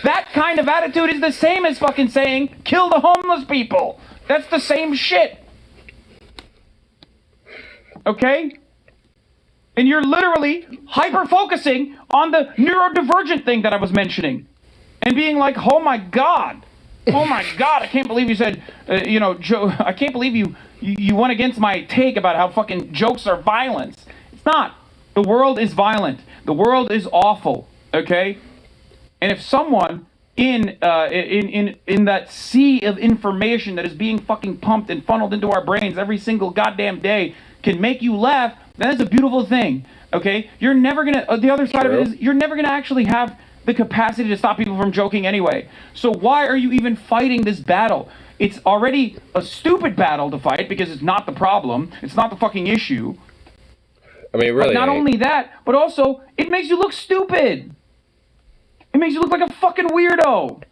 That kind of attitude is the same as fucking saying, kill the homeless people. That's the same shit. Okay? And you're literally hyper-focusing on the neurodivergent thing that I was mentioning. And being like, oh my God, I can't believe you said, Joe, I can't believe you went against my take about how fucking jokes are violence. It's not. The world is violent. The world is awful, okay? And if someone in that sea of information that is being fucking pumped and funneled into our brains every single goddamn day can make you laugh, that is a beautiful thing, okay? You're never gonna, the other side of it is, you're never gonna actually have the capacity to stop people from joking anyway. So why are you even fighting this battle? It's already a stupid battle to fight because it's not the problem. It's not the fucking issue. I mean, really. But not only that, but also, it makes you look stupid. It makes you look like a fucking weirdo.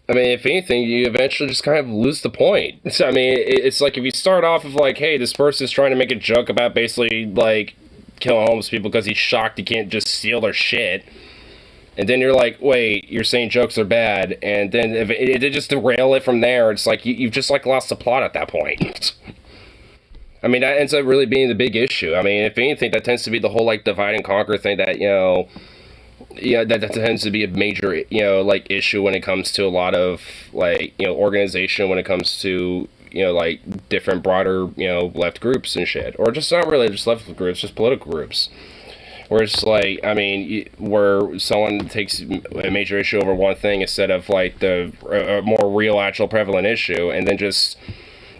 I mean, if anything, you eventually just kind of lose the point. I mean, it's like if you start off of like, hey, this person's trying to make a joke about basically, like, killing homeless people because he's shocked he can't just steal their shit. And then you're like, wait, you're saying jokes are bad. And then if it just derail it from there, it's like you've just, like, lost the plot at that point. I mean, that ends up really being the big issue. I mean, if anything, that tends to be the whole, like, divide and conquer thing that, that tends to be a major, like, issue when it comes to a lot of, like, organization when it comes to, like, different broader, left groups and shit. Or just not really just left groups, just political groups. Where it's like, I mean, where someone takes a major issue over one thing instead of, like, a more real, actual, prevalent issue, and then just...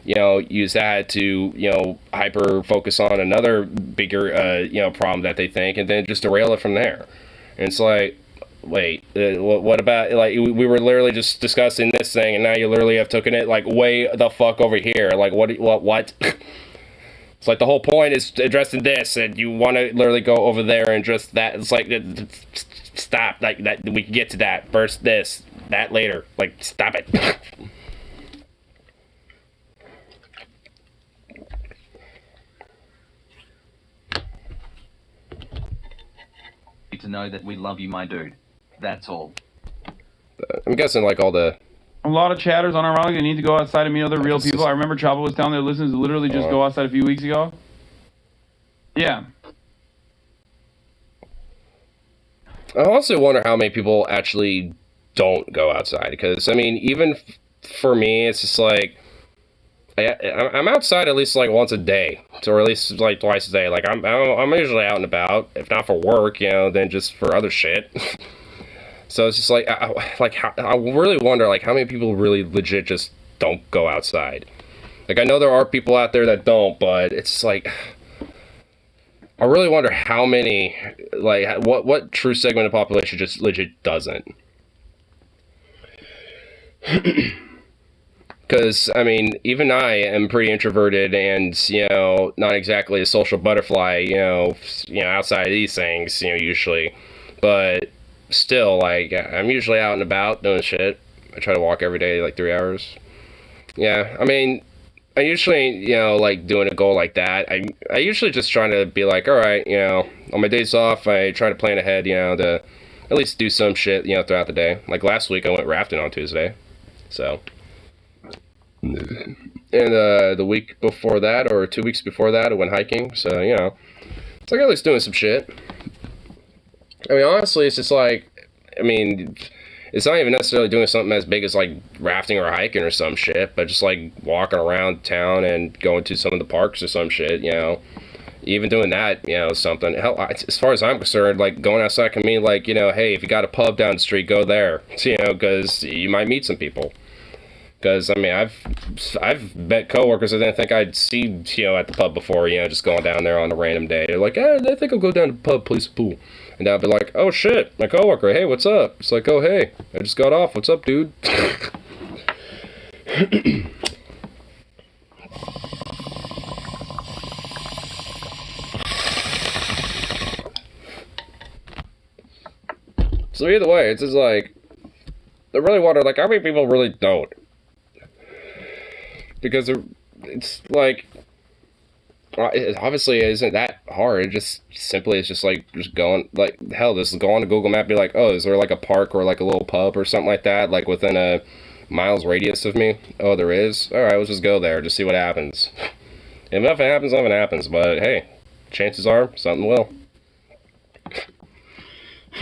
use that to, hyper focus on another bigger, problem that they think, and then just derail it from there. And it's like, wait, what about, like, we were literally just discussing this thing, and now you literally have taken it, like, way the fuck over here. Like, what? It's like the whole point is addressing this, and you want to literally go over there and address that. It's like, stop, like, that we can get to that. First this, that later. Like, stop it. To know that we love you, my dude. That's all. I'm guessing like all the... A lot of chatters on our rally. They need to go outside and meet other real people. I remember Chavo was telling their listeners to literally just go outside a few weeks ago. Yeah. I also wonder how many people actually don't go outside. Because, I mean, even for me, it's just like... I'm outside at least like once a day, or at least like twice a day. Like I'm usually out and about, if not for work, then just for other shit. So it's just like I really wonder like how many people really legit just don't go outside. Like I know there are people out there that don't, but it's like I really wonder how many, like what true segment of the population just legit doesn't. Because, I mean, even I am pretty introverted and, not exactly a social butterfly, outside of these things, usually. But still, like, I'm usually out and about doing shit. I try to walk every day, like, 3 hours. Yeah, I mean, I usually, like, doing a goal like that, I usually just try to be like, all right, on my days off, I try to plan ahead, to at least do some shit, throughout the day. Like, last week I went rafting on Tuesday, so... And the week before that, or 2 weeks before that, I went hiking. So, it's like at least doing some shit. I mean, honestly, it's just like, I mean, it's not even necessarily doing something as big as like rafting or hiking or some shit, but just like walking around town and going to some of the parks or some shit, Even doing that, something. Hell, as far as I'm concerned, like going outside can mean like, hey, if you got a pub down the street, go there, because you might meet some people. Because, I mean, I've met coworkers I didn't think I'd see, at the pub before, just going down there on a random day. They're like, I think I'll go down to the pub, play some pool. And I'll be like, oh, shit, my coworker, hey, what's up? It's like, oh, hey, I just got off. What's up, dude? So either way, it's just like, I really wonder, like, how many people really don't? Because it's like, It obviously isn't that hard. It just simply is just like just going like hell. Just go on to Google Map, be like, oh, is there like a park or like a little pub or something like that, like within a miles radius of me? Oh, there is. All right, let's just go there, just see what happens. If nothing happens, nothing happens. But hey, chances are something will.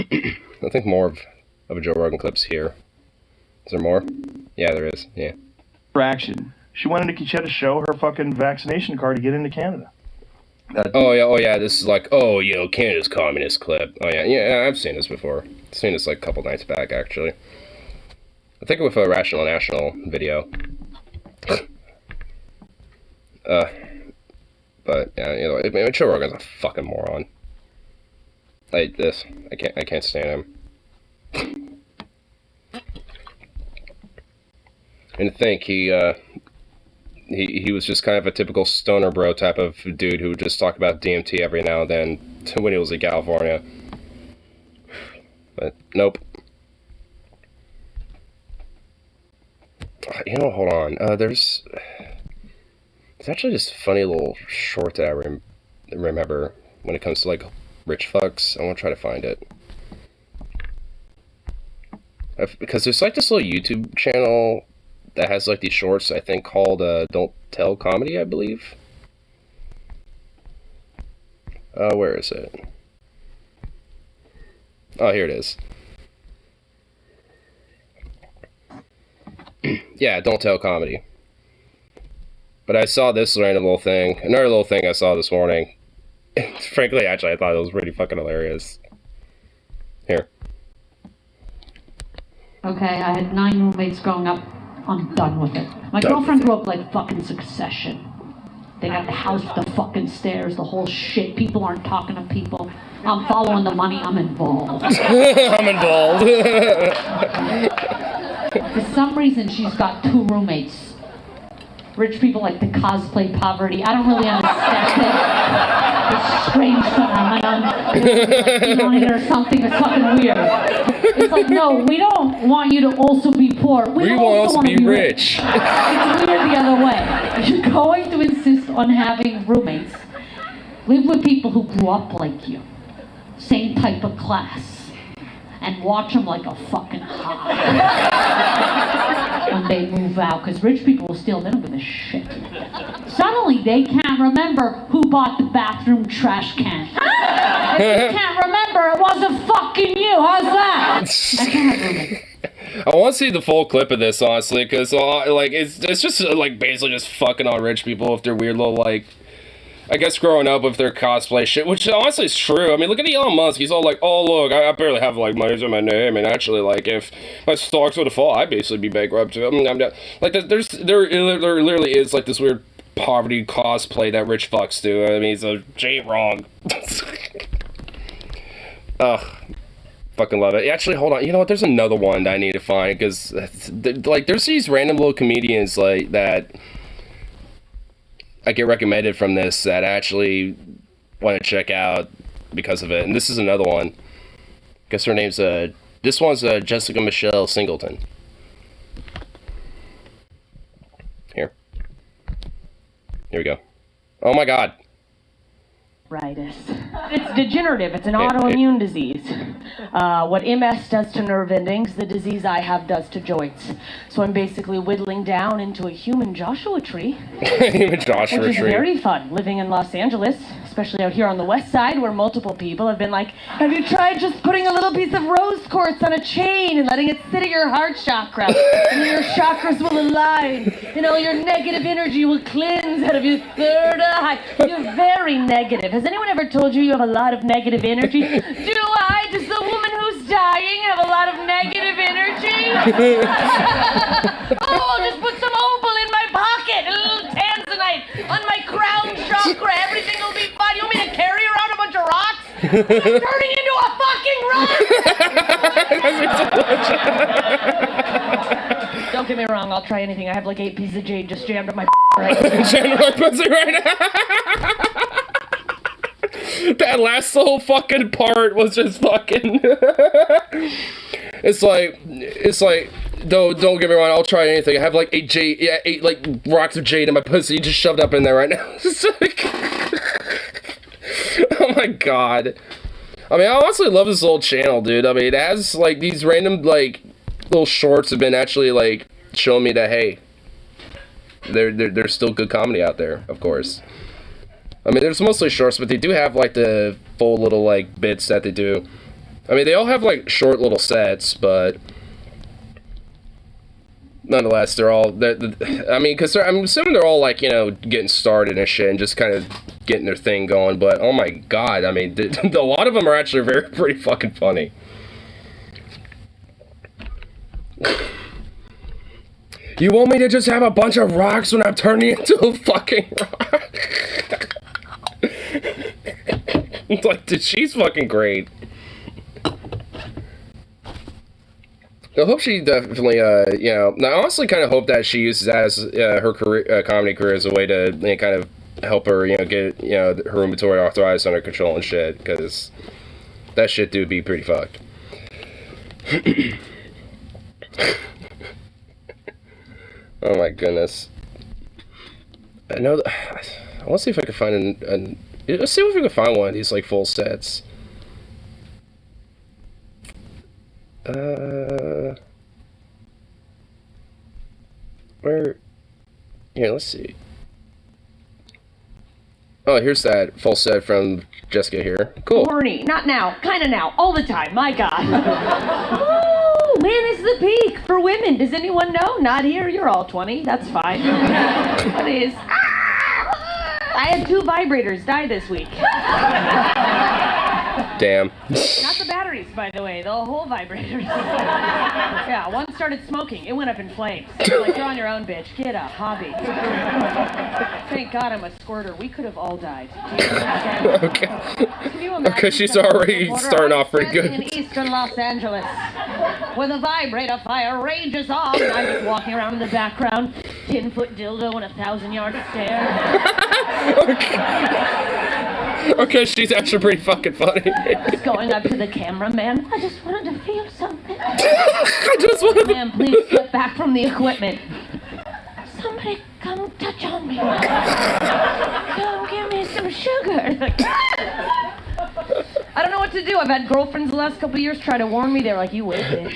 I think more of a Joe Rogan clip's here. Is there more? Yeah, there is. Yeah. Fraction. She had to show her fucking vaccination card to get into Canada. Oh yeah. This is like, oh, Canada's communist clip. Oh yeah. I've seen this before. I've seen this like a couple nights back actually. I think with a Rational National video. But yeah, Joe Rogan's a fucking moron. Like this, I can't stand him. And to think he was just kind of a typical stoner bro type of dude who would just talk about DMT every now and then when he was in California. But nope. Hold on. There's actually this funny little short that I remember when it comes to like rich fucks. I want to try to find it. Because there's like this little YouTube channel that has like these shorts, I think, called Don't Tell Comedy, I believe. Where is it? Oh, here it is. Yeah, Don't Tell Comedy. But I saw this random little thing. Another little thing I saw this morning. Frankly, actually, I thought it was pretty fucking hilarious. Here. Okay, I had 9 roommates growing up. I'm done with it. My girlfriend grew up like fucking Succession. They got the house with the fucking stairs, the whole shit. People aren't talking to people. I'm following the money. I'm involved. I'm involved. For some reason, she's got 2 roommates. Rich people like to cosplay poverty. I don't really understand it. This strange phenomenon. Like, or something. It's fucking weird. It's like, no, we don't want you to also be poor. We want to be rich. It's weird the other way. You're going to insist on having roommates. Live with people who grew up like you. Same type of class. And watch them like a fucking hog when they move out, because rich people will steal. They don't give a shit. Suddenly they can't remember who bought the bathroom trash can. They can't remember it wasn't fucking you. How's that? I can't have roommates. I want to see the full clip of this, honestly, because like it's just like basically just fucking on rich people with their weird little like. I guess growing up with their cosplay shit, which honestly is true. I mean, look at Elon Musk. He's all like, oh, look, I barely have, like, money to my name. And actually, like, if my stocks were to fall, I'd basically be bankrupt. I mean, like, there literally is, like, this weird poverty cosplay that rich fucks do. I mean, she ain't wrong. Ugh. Fucking love it. Actually, hold on. You know what? There's another one that I need to find. Because, like, there's these random little comedians, like, that I get recommended from this that I actually want to check out because of it. And this is another one. I guess her name's, this one's Jessica Michelle Singleton. Here we go. Oh my God. It's degenerative. It's an autoimmune disease. What MS does to nerve endings, the disease I have does to joints. So I'm basically whittling down into a human Joshua tree. Human Joshua tree. Which is very fun, living in Los Angeles, especially out here on the west side, where multiple people have been like, have you tried just putting a little piece of rose quartz on a chain and letting it sit at your heart chakra? And then your chakras will align, and all your negative energy will cleanse out of your third eye. You're very negative. Has anyone ever told you you have a lot of negative energy? Do I? Does the woman who's dying have a lot of negative energy? Oh, I'll just put some opal in my pocket, a little tanzanite on my crown chakra. Everything will be fine. You want me to carry around a bunch of rocks? I'm turning into a fucking rock! Don't get me wrong, I'll try anything. I have like 8 pieces of jade just jammed up my right now. Jammed up my pussy right now. That last little fucking part was just fucking. It's like though, don't get me wrong, I'll try anything. I have like 8 like rocks of jade in my pussy just shoved up in there right now. Oh my god. I mean, I honestly love this old channel, dude. I mean, it has like these random like little shorts have been actually like showing me that, hey, there's still good comedy out there, of course. I mean, there's mostly shorts, but they do have like the full little like bits that they do. I mean, they all have like short little sets, but nonetheless, they're all. I mean, because I'm assuming they're all like, you know, getting started and shit, and just kind of getting their thing going. But oh my god, I mean, a lot of them are actually pretty fucking funny. You want me to just have a bunch of rocks when I'm turning into a fucking rock? Like, dude, she's fucking great. I hope she definitely, you know, I honestly kind of hope that she uses that as her career, comedy career as a way to, you know, kind of help her, you know, get, you know, her rheumatoid arthritis under control and shit, because that shit do be pretty fucked. Oh my goodness. I know, I want to see if I can find let's see if we can find one of these, like, full sets. Where? Here, let's see. Oh, here's that full set from Jessica here. Cool. Horny. Not now. Kinda now. All the time. My God. Oh, when is the peak for women? Does anyone know? Not here. You're all 20. That's fine. What is? I had 2 vibrators die this week. Damn. Not the batteries, by the way. The whole vibrators. Yeah, one started smoking. It went up in flames. Like, you're on your own, bitch. Get a hobby. Thank God I'm a squirter. We could have all died. Okay. Can you imagine? Okay, she's already starting off pretty good. In eastern Los Angeles, where the vibrator fire rages on, and I'm just walking around in the background, 10-foot dildo and a 1,000-yard stare. Okay, she's actually pretty fucking funny. Just going up to the cameraman. I just wanted to feel something. I just wanted to... Man, please step back from the equipment. Somebody come touch on me. Come give me some sugar. I don't know what to do. I've had girlfriends the last couple of years try to warn me. They're like, you wait, bitch.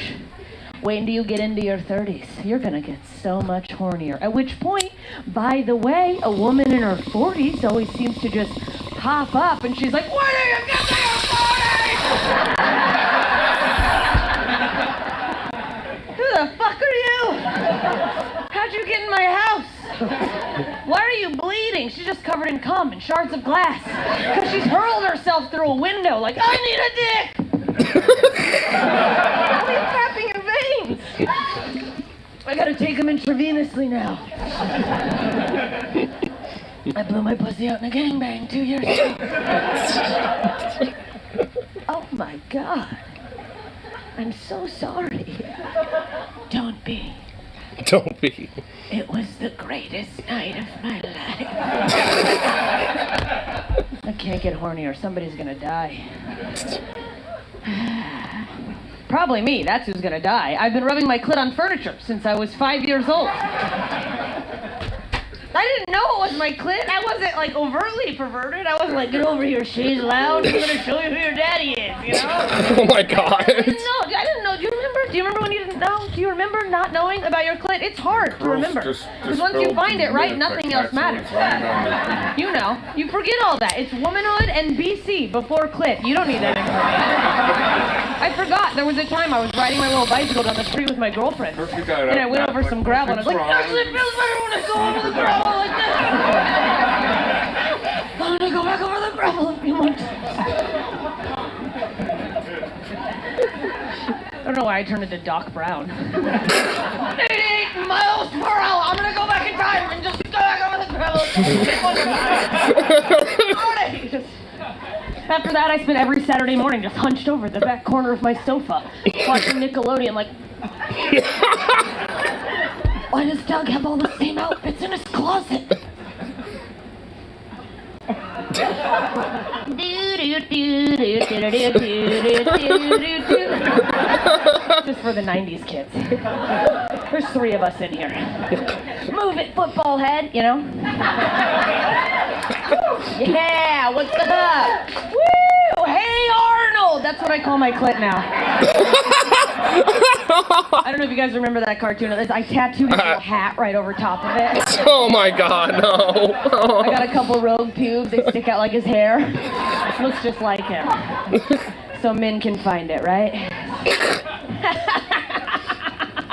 Wait until you get into your 30s. You're gonna get so much hornier. At which point, by the way, a woman in her 40s always seems to just pop up and she's like, when are you getting to your 40s? Who the fuck are you? How'd you get in my house? Why are you bleeding? She's just covered in cum and shards of glass. Because she's hurled herself through a window like, I need a dick! Why are you tapping your veins? I gotta take them intravenously now. I blew my pussy out in a gangbang 2 years ago. Oh my God. I'm so sorry. Don't be. Don't be. It was the greatest night of my life. I can't get hornier. Somebody's gonna die. Probably me. That's who's gonna die. I've been rubbing my clit on furniture since I was 5 years old. I didn't know it was my clit. I wasn't like overtly perverted. I wasn't like, get over here, she's loud. I'm gonna show you who your daddy is, you know? Oh my God. I didn't know. Do you remember? Do you remember when you didn't know? Do you remember not knowing about your clit? It's hard to remember. Because once you find it, right, nothing else matters. You know. You forget all that. It's womanhood and BC before clit. You don't need that information. I forgot. There was a time I was riding my little bicycle down the street with my girlfriend. And I went over some gravel and I was like, actually, it feels better when I go over the gravel like this. I'm gonna go back over the gravel a few more times. I don't know why I turned into Doc Brown. 88 miles per hour. I'm gonna go back in time and just go back over the gravel. After that, I spent every Saturday morning just hunched over the back corner of my sofa, watching Nickelodeon like... Why does Doug have all the same outfits in his closet? Just for the 90s kids. There's 3 of us in here. Move it, football head, you know? Yeah, what's up? Woo! Hey, Arnold! That's what I call my clit now. I don't know if you guys remember that cartoon. I tattooed his little hat right over top of it. Oh my god, no. I got a couple rogue pubes. They stick out like his hair. Looks just like him. So men can find it, right?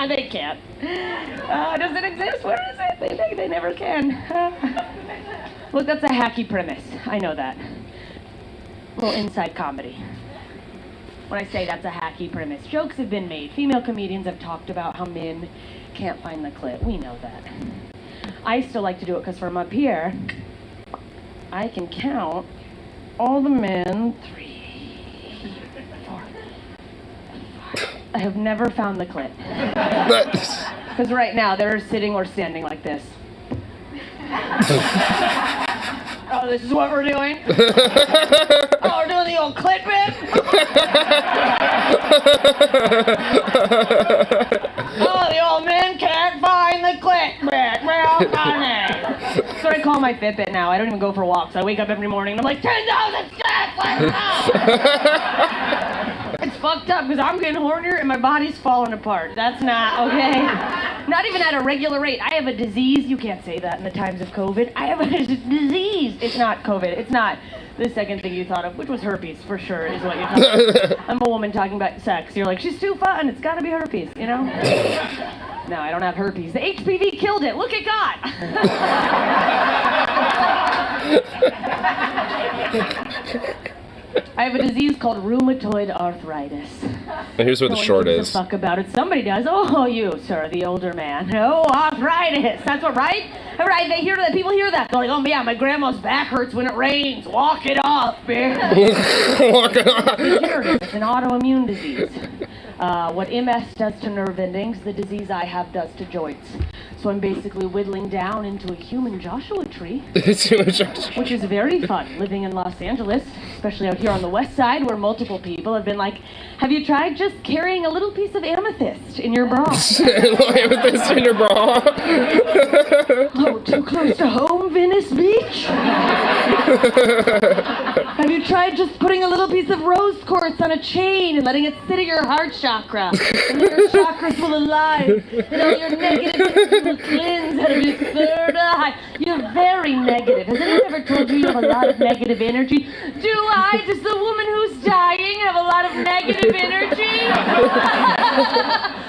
They can't. Does it exist? Where is it? They never can. Look, that's a hacky premise. I know that. A little inside comedy. When I say that's a hacky premise, jokes have been made. Female comedians have talked about how men can't find the clit. We know that. I still like to do it because from up here, I can count all the men. 3, 4, 5. I have never found the clit. Because right now they're sitting or standing like this. Oh, this is what we're doing? Oh, we're doing the old clit bit? Oh, the old men can't find the clit bit. Well, funny. That's what I call my Fitbit now. I don't even go for walks. I wake up every morning and I'm like, 10,000 steps, let's go! It's fucked up because I'm getting hornier and my body's falling apart. That's not okay. Not even at a regular rate. I have a disease. You can't say that in the times of COVID. I have a disease. It's not COVID. It's not the second thing you thought of, which was herpes for sure, is what you're talking about. I'm a woman talking about sex. You're like, she's too fun. It's got to be herpes, you know? No, I don't have herpes. The HPV killed it. Look at God. I have a disease called rheumatoid arthritis. And here's what the short gives is. a fuck about it. Somebody does. Oh, you, sir, the older man. Oh, arthritis. That's what, right? Right, they hear that. People hear that. They're like, oh, yeah, my grandma's back hurts when it rains. Walk it off, man. Walk it off. It's an autoimmune disease. What MS does to nerve endings, the disease I have does to joints. So I'm basically whittling down into a human Joshua tree, which is very fun living in Los Angeles, especially out here on the west side where multiple people have been like, have you tried just carrying a little piece of amethyst in your bra? Amethyst in your bra? Oh, too close to home, Venice Beach? Have you tried just putting a little piece of rose quartz on a chain and letting it sit at your heart chakra? And then your chakras will align, and all your negative energy will cleanse out of your third eye. You're very negative. Has anyone ever told you you have a lot of negative energy? Do I, does the woman who's dying, have a lot of negative energy?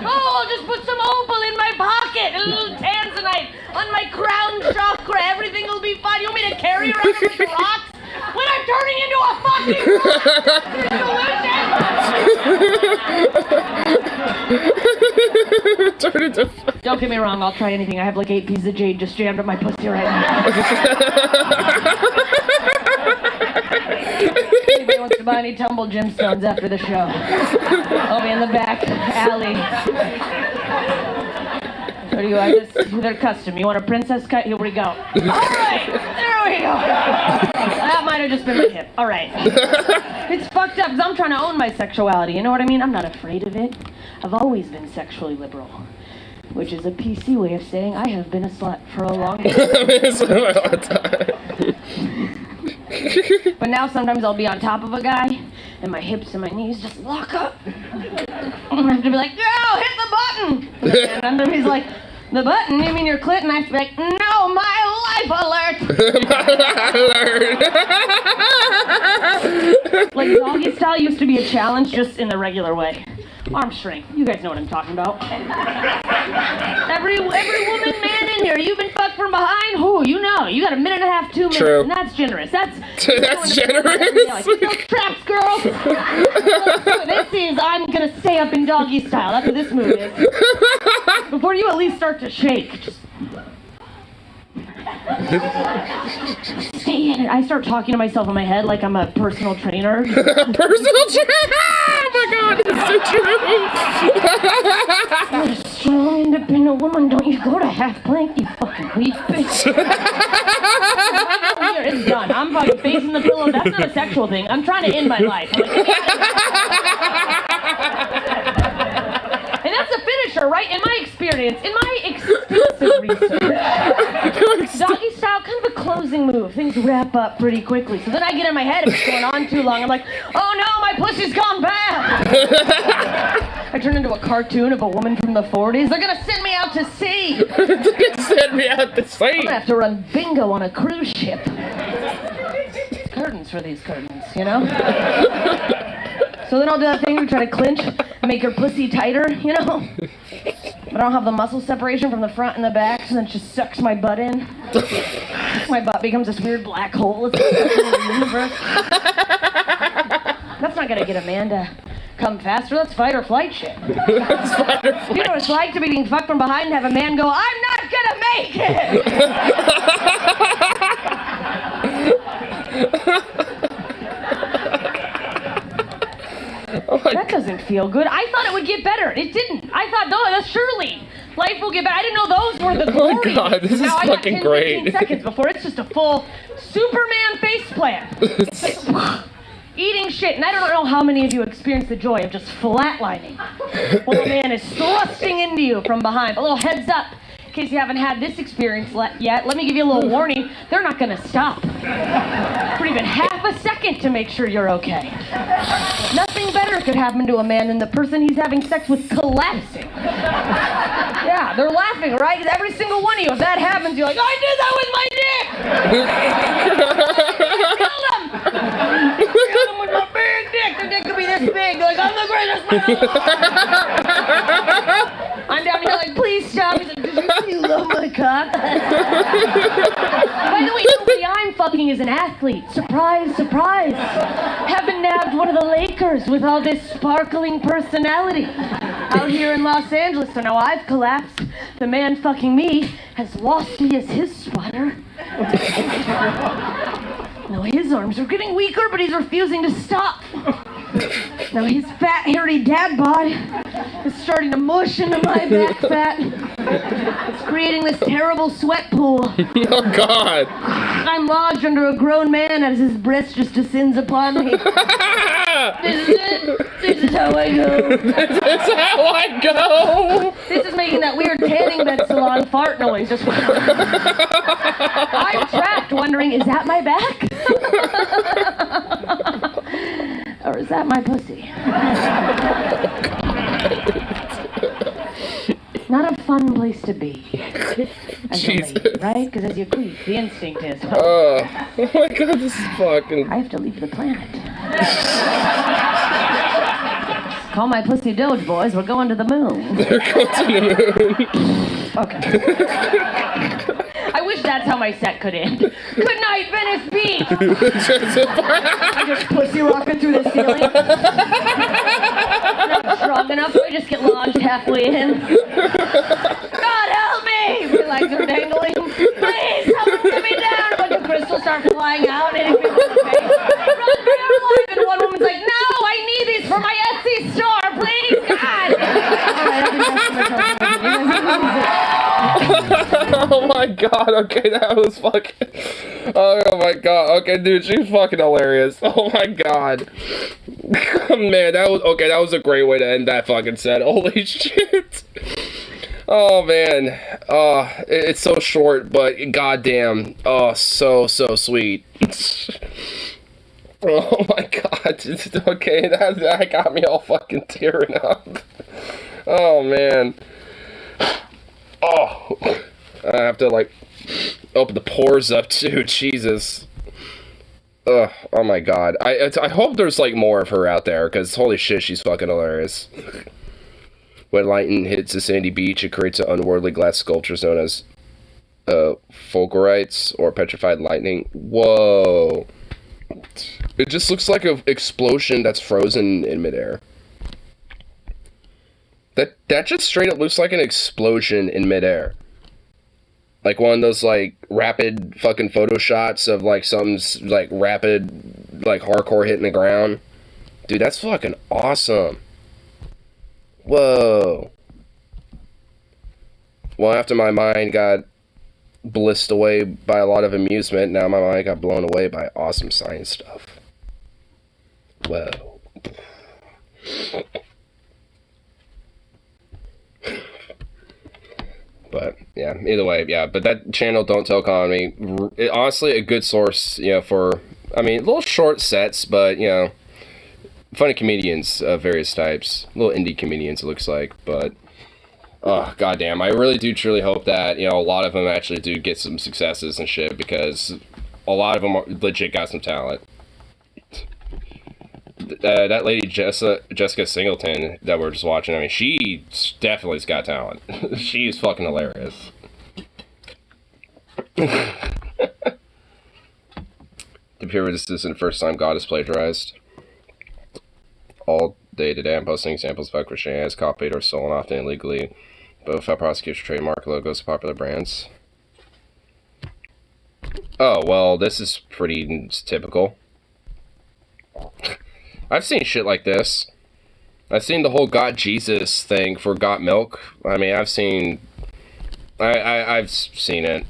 Oh, I'll just put some opal in my pocket, a little tanzanite on my crown chakra. Everything will be fine. You want me to carry around with the rocks? When I'm turning into a fucking solution! Don't get me wrong, I'll try anything. I have like 8 pieces of jade just jammed up my pussy right now. Anybody wants to buy any tumble gemstones after the show? I'll be in the back alley. What do you like? They're custom. You want a princess cut? Here we go. All right, there we go. That might have just been my hip. All right. It's fucked up because I'm trying to own my sexuality. You know what I mean? I'm not afraid of it. I've always been sexually liberal, which is a PC way of saying I have been a slut for a long time. But now sometimes I'll be on top of a guy and my hips and my knees just lock up. I have to be like, yo, hit the button. And then he's like, the button? You mean your clit? And I have to be like, no, my life alert. Like doggy style used to be a challenge just in the regular way. Arm strength. You guys know what I'm talking about. Every woman, man in here, you've been fucked from behind. Oh, you know, you got a minute and a half, 2 minutes, True. and that's generous. That's generous. Like, traps, girl. This is I'm gonna stay up in doggy style. That's what this move is. Before you at least start to shake, just stay in it. I start talking to myself in my head like I'm a personal trainer. Personal trainer? Oh my god, it's so true. You're a strong, independent woman. Don't you go to half plank, you fucking weak bitch. It's done. I'm fucking facing the pillow. That's not a sexual thing. I'm trying to end my life. I'm like, sure, right? In my experience, in my extensive research, doggy style, kind of a closing move. Things wrap up pretty quickly. So then I get in my head if it's going on too long. I'm like, oh no, my pussy's gone bad. I turn into a cartoon of a woman from the 40s. They're gonna send me out to sea. They're gonna send me out to sea. I'm gonna have to run bingo on a cruise ship. Curtains for these curtains, you know? So then I'll do that thing where we try to clinch, make your pussy tighter, you know? But I don't have the muscle separation from the front and the back, so then it just sucks my butt in. My butt becomes this weird black hole. It's like the universe. That's not gonna get Amanda come faster. That's fight or flight shit. That's fight or flight. You know what it's like to be being fucked from behind and have a man go, I'm not gonna make it! That doesn't feel good. I thought it would get better. It didn't. I thought, no, surely life will get better. I didn't know those were the glories. Oh my god, this now is fucking great. 15 seconds before it's just a full Superman face plant. Eating shit, and I don't know how many of you experience the joy of just flatlining while a man is thrusting into you from behind. A little heads up, in case you haven't had this experience yet, let me give you a little warning. They're not gonna stop for even half a second to make sure you're okay. Nothing better could happen to a man than the person he's having sex with collapsing. Yeah, they're laughing, right? Every single one of you, if that happens, you're like, I did that with my dick! Killed him with my big dick. The dick could be this big. They're like, I'm the greatest man alive. I'm down here like, please stop. He's like, did you love my cock? By the way, nobody I'm fucking is an athlete. Surprise, surprise. Haven't nabbed one of the Lakers with all this sparkling personality out here in Los Angeles. So now I've collapsed. The man fucking me has lost me as his spotter. Now his arms are getting weaker, but he's refusing to stop. Now his fat, hairy dad bod is starting to mush into my back fat. It's creating this terrible sweat pool. Oh god. I'm lodged under a grown man as his breast just descends upon me. This is it. This is how I go. This is how I go. This is making that weird tanning bed salon fart noise. Just I'm trapped wondering, is that my back? Or is that my pussy? Not a fun place to be. As a lady, right? Because as you queef, the instinct is, oh my god, this is fucking... I have to leave the planet. Call my pussy Doge, boys. We're going to the moon. They're going to the moon. Okay. I wish that's how my set could end. Good night, Venice Beach! I just pussy rocking through the ceiling. Not strong enough, so I just get lodged halfway in. God help me! My legs are dangling. Please, someone get me down! A bunch of crystals start flying out, hitting me in the face. Run for your life! And one woman's like, no, I need these for my Etsy store, please, God! Alright, Oh my god, okay, that was fucking... Oh my god, okay, dude, she's fucking hilarious. Oh my god. Man, that was... Okay, that was a great way to end that fucking set. Holy shit. Oh, man. It's so short, but goddamn. Oh, so sweet. Oh my god. Okay, that got me all fucking tearing up. Oh, man. Oh, I have to, like, open the pores up, too. Jesus. Ugh, oh my god. I hope there's, like, more of her out there, because holy shit, she's fucking hilarious. When lightning hits a sandy beach, it creates an unworldly glass sculptures known as fulgurites, or petrified lightning. Whoa. It just looks like an explosion that's frozen in midair. That just straight up looks like an explosion in midair. Like one of those, like, rapid fucking photo shots of, like, something's, like, rapid, like, hardcore hitting the ground. Dude, that's fucking awesome. Whoa. Well, after my mind got blissed away by a lot of amusement, now my mind got blown away by awesome science stuff. Whoa. But yeah, either way, yeah. But that channel, Don't Tell Comedy, honestly, a good source, you know, for, I mean, little short sets, but, you know, funny comedians of various types. Little indie comedians, it looks like. But, oh, goddamn, I really do truly hope that, you know, a lot of them actually do get some successes and shit, because a lot of them legit got some talent. That lady Jessica Singleton that we're just watching, I mean, she definitely's got talent. She's fucking hilarious. The period this isn't the first time God is plagiarized. All day today I'm posting examples of how Christianity has copied or stolen, often illegally, both how prosecutors trademark logos of popular brands. Oh, well, this is pretty typical. I've seen shit like this. I've seen the whole Got Jesus thing for Got Milk. I mean, I've seen it.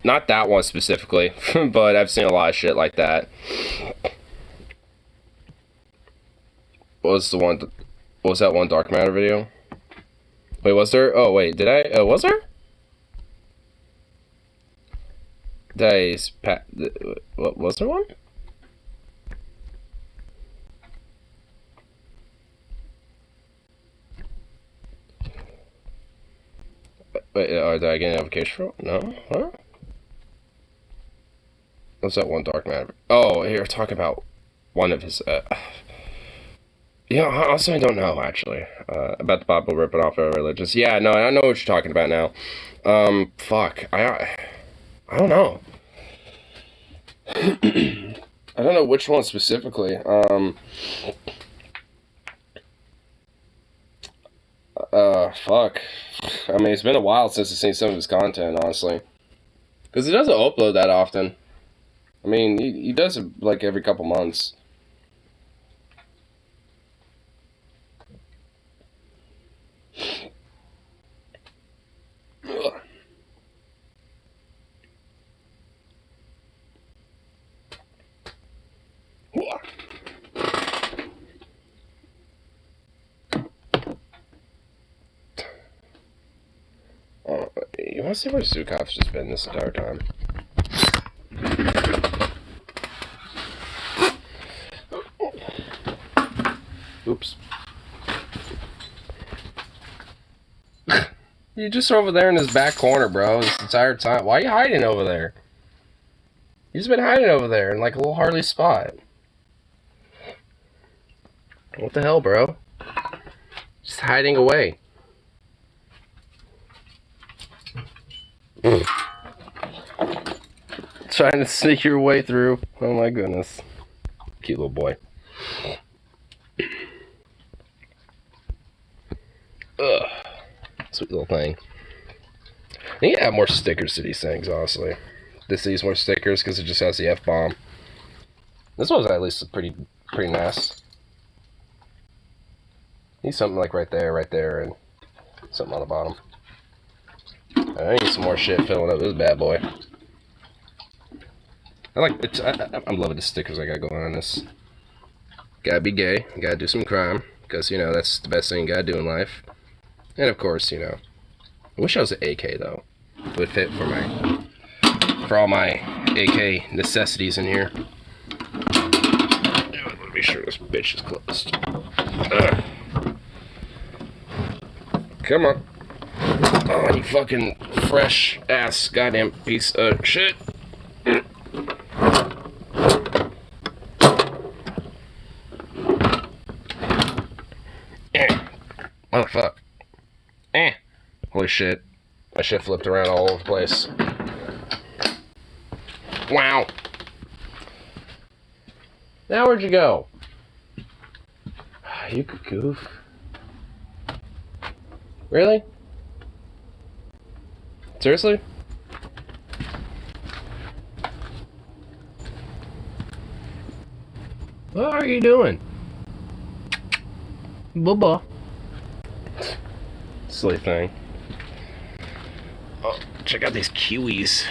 Not that one specifically, but I've seen a lot of shit like that. What was that one Dark Matter video? Wait, was there? Oh, wait, did I? Was there? What was there one? Wait, did I get an application for it? No? Huh? What's that one Dark Matter? Oh, you're talking about one of his, yeah, honestly, I don't know, actually. About the Bible ripping off our religions. Yeah, no, I know what you're talking about now. Fuck. I don't know. I don't know which one specifically. Fuck. I mean, it's been a while since I've seen some of his content, honestly. Because he doesn't upload that often. I mean, he does it, like, every couple months. You want to see where Zukop's just been this entire time? Oops. You're just over there in his back corner, bro, this entire time. Why are you hiding over there? You've just been hiding over there in like a little Harley spot. What the hell, bro? Just hiding away. Trying to sneak your way through. Oh my goodness. Cute little boy. Ugh. Sweet little thing. I need to add more stickers to these things, honestly. This needs more stickers because it just has the F-bomb. This one's at least pretty nice. Need something like right there, and something on the bottom. I need some more shit filling up this bad boy. I'm loving the stickers I got going on this. Gotta be gay, gotta do some crime, because, you know, that's the best thing you gotta do in life. And of course, you know, I wish I was an AK though. It would fit for all my AK necessities in here. Let me be sure this bitch is closed. Come on. Oh, you fucking fresh ass goddamn piece of shit. Motherfuck. Holy shit. My shit flipped around all over the place. Wow. Now where'd you go? You could goof. Really? Seriously? What are you doing? Bubba. Silly thing. Oh, check out these kiwis.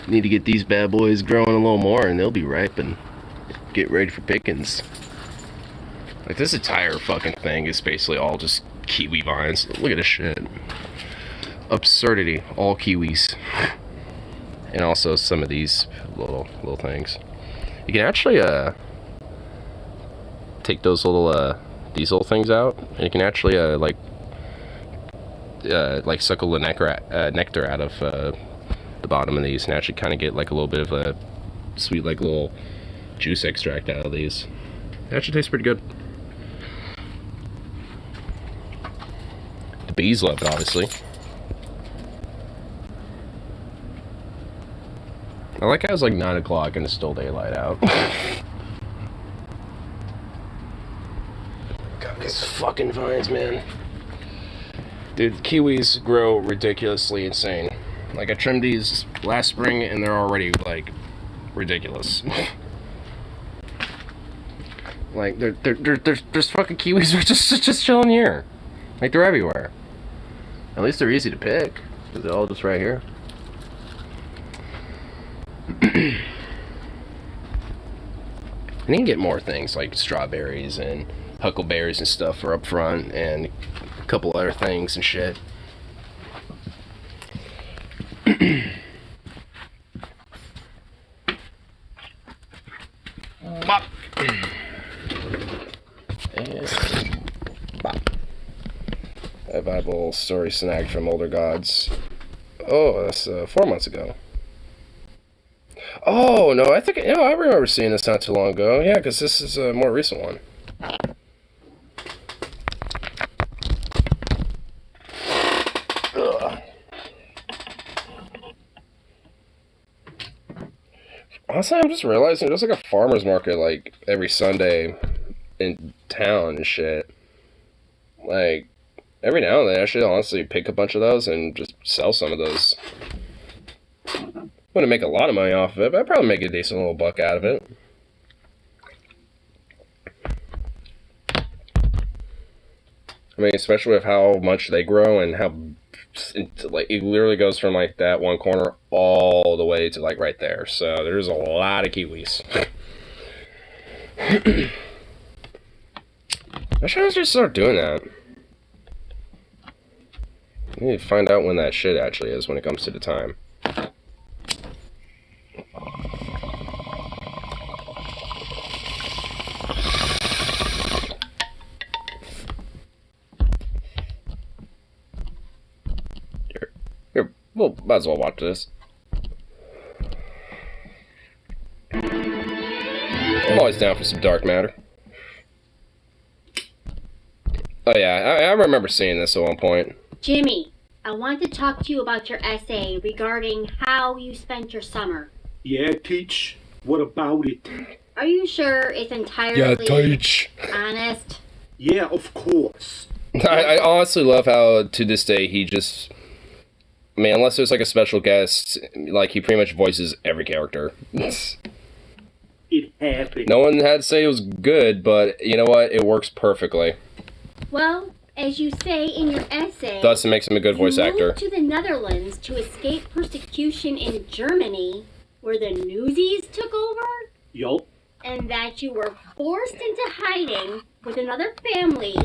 Need to get these bad boys growing a little more and they'll be ripe and get ready for pickings. Like, this entire fucking thing is basically all just kiwi vines. Look at this shit. Absurdity. All kiwis. And also some of these little things. You can actually take those little these little things out, and you can actually like suckle the nectar out of the bottom of these, and actually kind of get like a little bit of a sweet like little juice extract out of these. It actually tastes pretty good. The bees love it, obviously. I like how it's like 9 o'clock and it's still daylight out. God, these fucking vines, man. Dude, kiwis grow ridiculously insane. Like, I trimmed these last spring and they're already, like, ridiculous. Like, there's fucking kiwis are just chilling here. Like, they're everywhere. At least they're easy to pick, because they're all just right here. And you can get more things like strawberries and huckleberries and stuff for up front, and a couple other things and shit. Bop. And bop. A Bible story snagged from Older Gods. Oh, that's 4 months ago. Oh, no, I think, you know, I remember seeing this not too long ago. Yeah, because this is a more recent one. Ugh. Honestly, I'm just realizing there's like a farmer's market like every Sunday in town and shit. Like, every now and then I should honestly pick a bunch of those and just sell some of those. Wouldn't make a lot of money off of it, but I'd probably make a decent little buck out of it. I mean, especially with how much they grow and how, like, it literally goes from like that one corner all the way to like right there. So there's a lot of kiwis. I should just start doing that. I need to find out when that shit actually is when it comes to the time. Well, might as well watch this. I'm always down for some dark matter. Oh yeah, I remember seeing this at one point. Jimmy, I want to talk to you about your essay regarding how you spent your summer. Yeah, Teach. What about it? Are you sure it's entirely honest? Yeah, of course. I honestly love how, to this day, he just... I mean, unless there's like a special guest, like he pretty much voices every character. It happened. No one had to say it was good, but you know what? It works perfectly. Well, as you say in your essay, Thus, it makes him a good voice actor. You moved to the Netherlands to escape persecution in Germany, where the Newsies took over? Yup. And that you were forced into hiding with another family,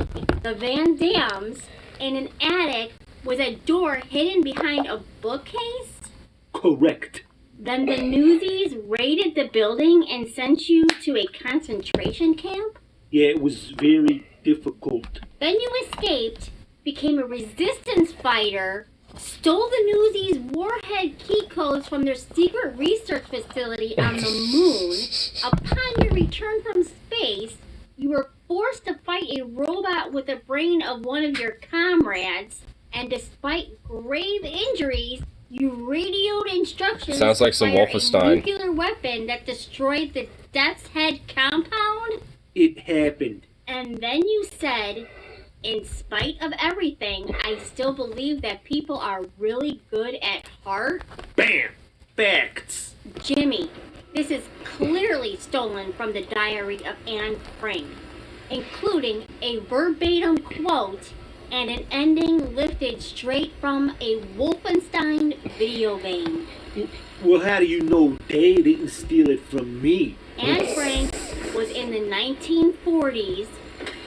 the Van Dams, in an attic with a door hidden behind a bookcase? Correct. Then the Newsies raided the building and sent you to a concentration camp? Yeah, it was very difficult. Then you escaped, became a resistance fighter, stole the Newsies' warhead key codes from their secret research facility on the moon. Upon your return from space, you were forced to fight a robot with the brain of one of your comrades, and despite grave injuries, you radioed instructions Sounds like some to fire Wolfenstein. a nuclear weapon that destroyed the Death's Head compound? It happened. And then you said, in spite of everything, I still believe that people are really good at heart. Bam! Facts. Jimmy, this is clearly stolen from the diary of Anne Frank, including a verbatim quote and an ending lifted straight from a Wolfenstein video game. Well, how do you know they didn't steal it from me? Anne Frank was in the 1940s,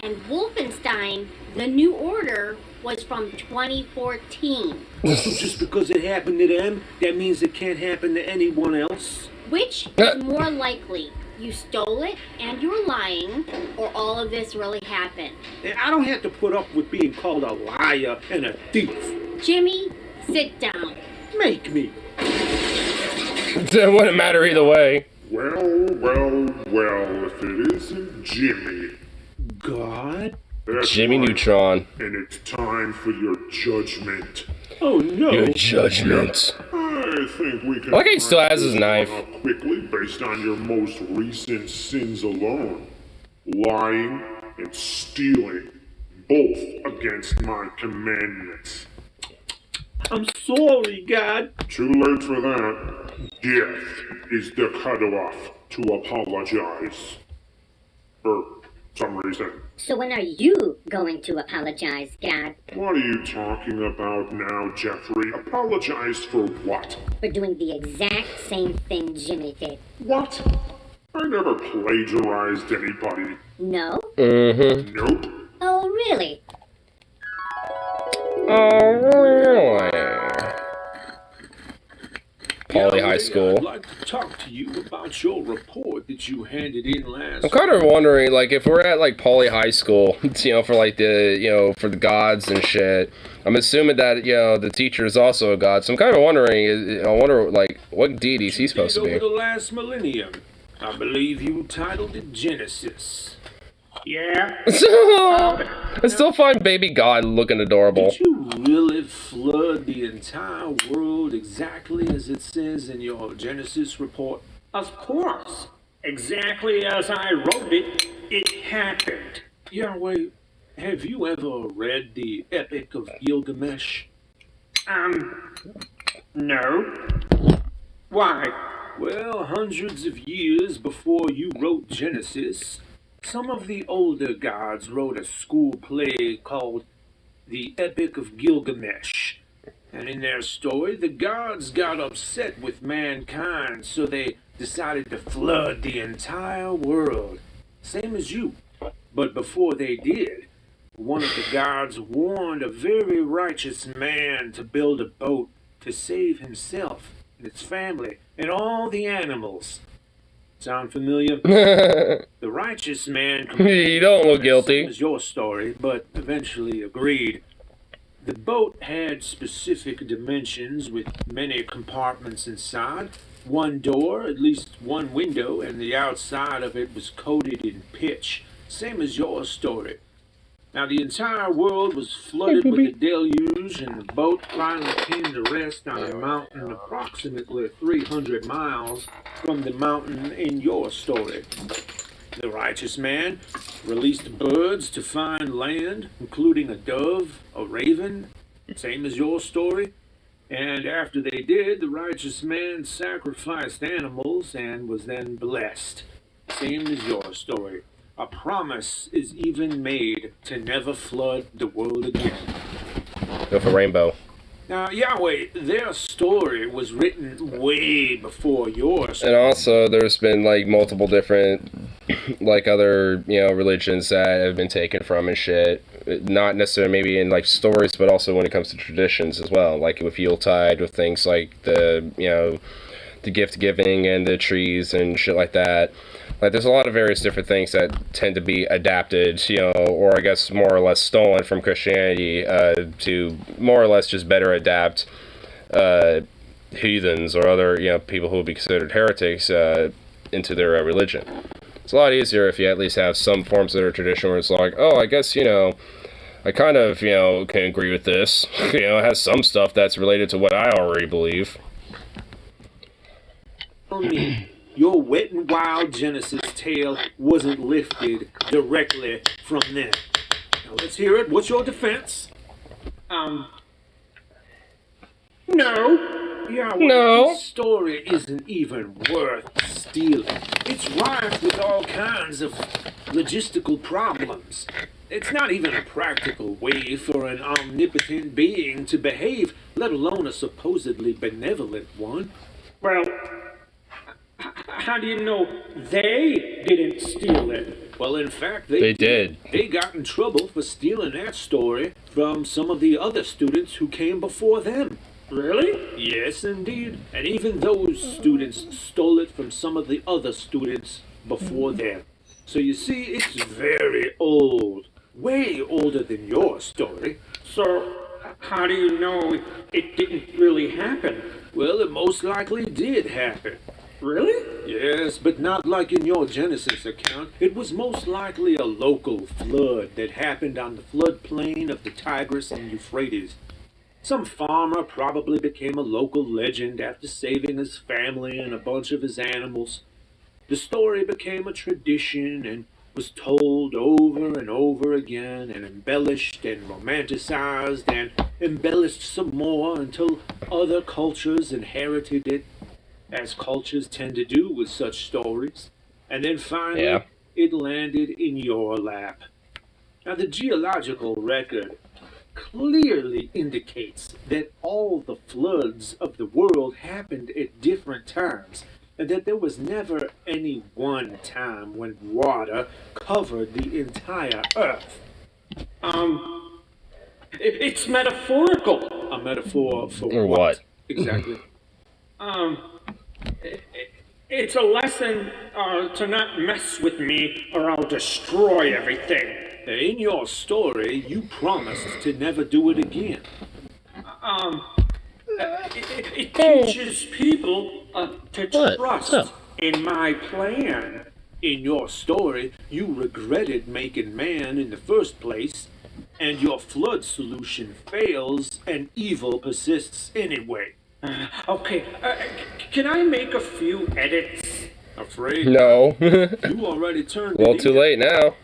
And Wolfenstein, The New Order, was from 2014. So just because it happened to them, that means it can't happen to anyone else? Which is more likely? You stole it and you're lying, or all of this really happened? I don't have to put up with being called a liar and a thief. Jimmy, sit down. Make me. It wouldn't matter either way. Well, if it isn't Jimmy. God? That's Jimmy right. Neutron. And it's time for your judgment. Oh no. Your judgment. I think we can. I like how he still has his wrap this knife. one up quickly based on your most recent sins alone. Lying and stealing. Both against my commandments. I'm sorry, God. Too late for that. Death is the cutoff to apologize. For some reason. So when are you going to apologize, God? What are you talking about now, Jeffrey? Apologize for what? For doing the exact same thing Jimmy did. What? I never plagiarized anybody. No? Mm-hmm. Nope. Oh, really? Oh, really? Poly High School. I'd like to talk to you about your report that you handed in last. I'm kind of wondering, like, if we're at, like, Poly High School, you know, for, like, for the gods and shit, I'm assuming that, you know, the teacher is also a god, so I'm kind of wondering, like, what deities he's supposed to be. Over the last millennium, I believe you titled it Genesis. Yeah? I still find baby God looking adorable. Did you really flood the entire world exactly as it says in your Genesis report? Of course. Exactly as I wrote it, it happened. Yahweh, have you ever read the Epic of Gilgamesh? No. Why? Well, hundreds of years before you wrote Genesis, some of the older gods wrote a school play called The Epic of Gilgamesh. And in their story, the gods got upset with mankind, so they decided to flood the entire world. Same as you. But before they did, one of the gods warned a very righteous man to build a boat to save himself and his family and all the animals. Sound familiar? The righteous man... You don't look guilty. Same as your story, but eventually agreed. The boat had specific dimensions with many compartments inside. One door, at least one window, and the outside of it was coated in pitch. Same as your story. Now, the entire world was flooded with a deluge, and the boat finally came to rest on a mountain approximately 300 miles from the mountain in your story. The righteous man released birds to find land, including a dove, a raven, same as your story. And after they did, the righteous man sacrificed animals and was then blessed, same as your story. A promise is even made to never flood the world again. Go for rainbow. Now, Yahweh, their story was written way before yours. And also, there's been, like, multiple different, like, other, you know, religions that have been taken from and shit. Not necessarily maybe in, like, stories, but also when it comes to traditions as well. Like, with Yuletide, with things like the, you know, the gift giving and the trees and shit like that. Like, there's a lot of various different things that tend to be adapted, you know, or I guess more or less stolen from Christianity to more or less just better adapt heathens or other, you know, people who would be considered heretics into their religion. It's a lot easier if you at least have some forms that are traditional where it's like, oh, I guess, you know, I kind of, you know, can agree with this. You know, it has some stuff that's related to what I already believe. Your wet and wild Genesis tale wasn't lifted directly from them. Now let's hear it. What's your defense? No. Yeah, No. This story isn't even worth stealing. It's rife with all kinds of logistical problems. It's not even a practical way for an omnipotent being to behave, let alone a supposedly benevolent one. Well, how do you know they didn't steal it? Well, in fact, They did. They got in trouble for stealing that story from some of the other students who came before them. Really? Yes, indeed. And even those students stole it from some of the other students before them. So you see, it's very old. Way older than your story. So, how do you know it didn't really happen? Well, it most likely did happen. Really? Yes, but not like in your Genesis account. It was most likely a local flood that happened on the floodplain of the Tigris and Euphrates. Some farmer probably became a local legend after saving his family and a bunch of his animals. The story became a tradition and was told over and over again and embellished and romanticized and embellished some more until other cultures inherited it, as cultures tend to do with such stories. And then finally, it landed in your lap. Now, the geological record clearly indicates that all the floods of the world happened at different times, and that there was never any one time when water covered the entire earth. It's metaphorical. A metaphor for Or what? Exactly. It's a lesson to not mess with me or I'll destroy everything. In your story, you promised to never do it again. It teaches people to trust in my plan. In your story, you regretted making man in the first place, and your flood solution fails and evil persists anyway. Okay, can I make a few edits? Afraid? No. You already turned Well, it too in. late now.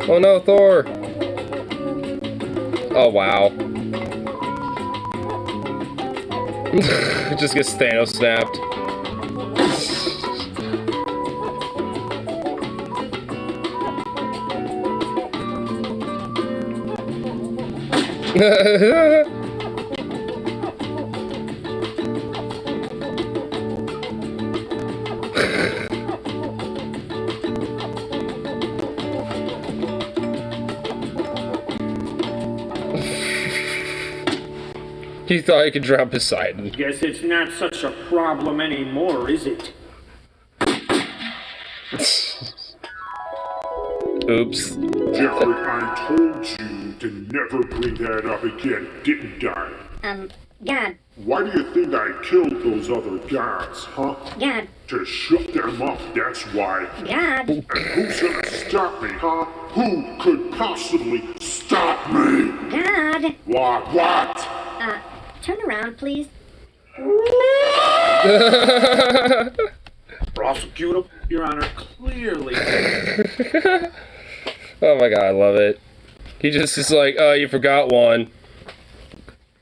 Oh no, Thor! Oh wow. Just gets Thanos snapped. He thought he could drop Poseidon. Guess it's not such a problem anymore, is it? Oops. Jeffrey, I told you to never bring that up again, didn't I? God. Why do you think I killed those other guys, huh? God. To shut them up, that's why. God. And who's gonna stop me, huh? Who could possibly stop me? God. What? Turn around, please. Prosecute him, Your Honor, clearly. Oh my god, I love it. He just is like, oh, you forgot one.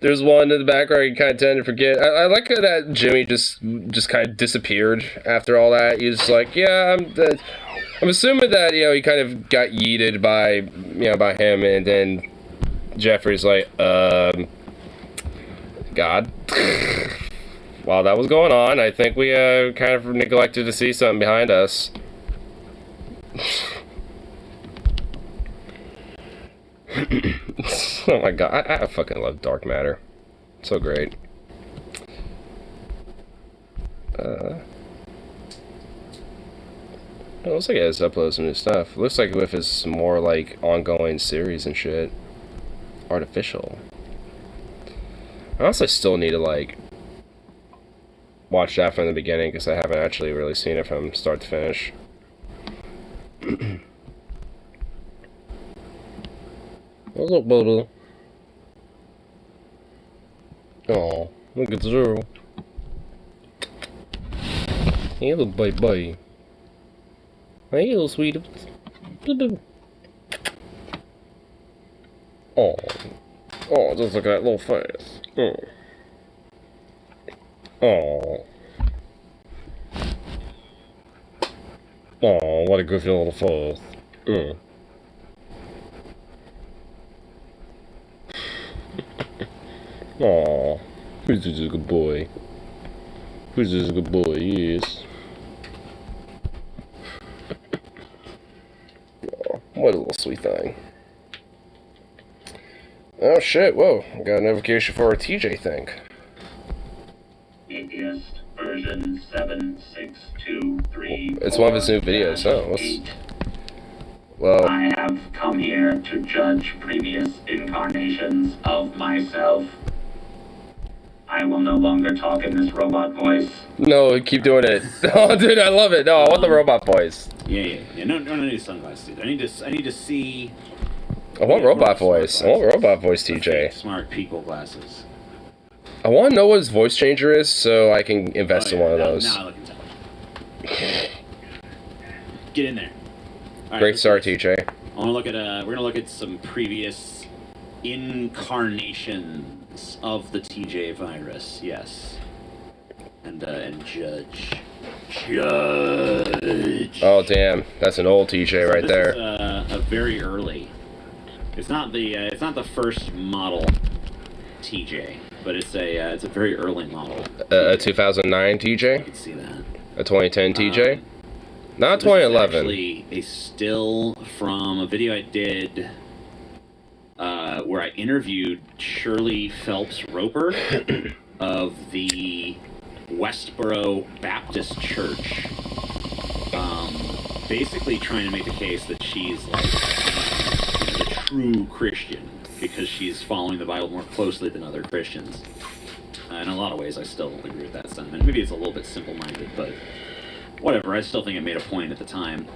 There's one in the background you kind of tend to forget. I like that Jimmy just kind of disappeared after all that. He's like, yeah, I'm assuming that, you know, he kind of got yeeted by, you know, by him, and then Jeffrey's like, God. While that was going on, I think we kind of neglected to see something behind us. Oh my god, I fucking love Dark Matter. So great. It looks like it has uploaded some new stuff. It looks like with his more like ongoing series and shit. Artificial. I honestly still need to like watch that from the beginning because I haven't actually really seen it from start to finish. What's up, buddy? Oh, look at Zero. Hey, little baby. Hey, little sweetie. Oh, oh, just look at that little face. Oh, oh, oh, what a goofy little face. Oh, who's this a good boy? Who's this a good boy? Yes. Oh, what a little sweet thing. Oh shit, whoa, I got a notification for a TJ thing. Atheist version 7623. It's one of his new videos, oh, well... I have come here to judge previous incarnations of myself. I will no longer talk in this robot voice. No, keep doing it. Oh, dude, I love it. No, I want the robot voice. Yeah. No need sunglasses, dude. I need to see... I want robot voice. I want robot voice, TJ. Smart people glasses. I want to know what his voice changer is so I can invest in one of those. Now I look intelligent. Get in there. All right, Great start, TJ. I want to look at we're gonna look at some previous incarnations of the TJ virus. Yes. And judge. Oh damn, that's an old TJ right there. Is, a very early. It's not the first model TJ, but it's a very early model. A 2009 TJ? You can see that. A 2010 TJ? Not 2011. This is actually a still from a video I did where I interviewed Shirley Phelps Roper of the Westboro Baptist Church, basically trying to make the case that she's like the true Christian because she's following the Bible more closely than other Christians. In a lot of ways, I still don't agree with that sentiment. Maybe it's a little bit simple-minded, but whatever. I still think it made a point at the time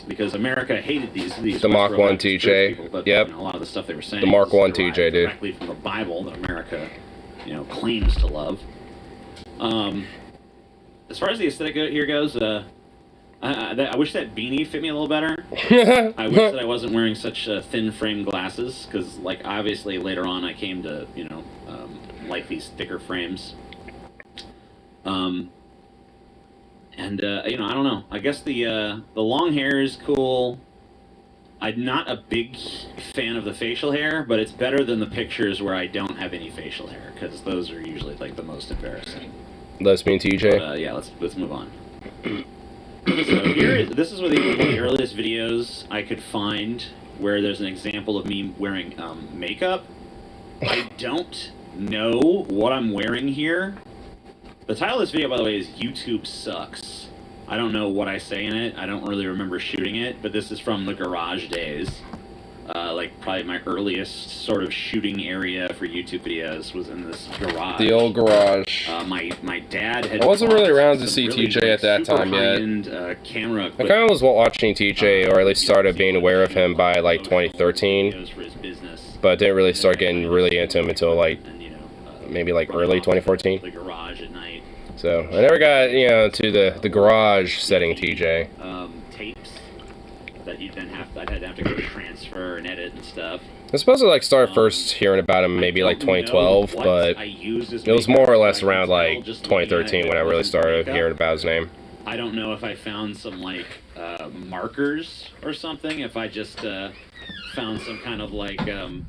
because America hated these the Mark 1 TJ. People, but, yep. You know, a lot of the stuff they were saying. The Mark 1 TJ, dude. Directly from the Bible that America, claims to love. As far as the aesthetic here goes, I wish that beanie fit me a little better. I wish that I wasn't wearing such thin frame glasses because, like, obviously later on I came to, like these thicker frames. I don't know. I guess the long hair is cool. I'm not a big fan of the facial hair, but it's better than the pictures where I don't have any facial hair because those are usually like the most embarrassing. Lesbian TJ. But, yeah, let's move on. So this is one of the earliest videos I could find where there's an example of me wearing makeup. I don't know what I'm wearing here. The title of this video, by the way, is YouTube Sucks. I don't know what I say in it. I don't really remember shooting it, but this is from the garage days. Like, probably my earliest sort of shooting area for YouTube videos was in this garage. The old garage. My dad had... I wasn't really around to see TJ at that time yet. Camera I kind of was watching TJ, or at least started being aware of him by, like, 2013. But didn't really start getting really into him until, like, maybe, like, early 2014. The garage at night. So, I never got, to the garage setting TJ. Tapes that you'd then I'd have to go transfer and edit and stuff. I suppose I started first hearing about him maybe like 2012, but it was more or less around like 2013 when I really started hearing about his name. I don't know if I found some like markers or something, if I just found some kind of like I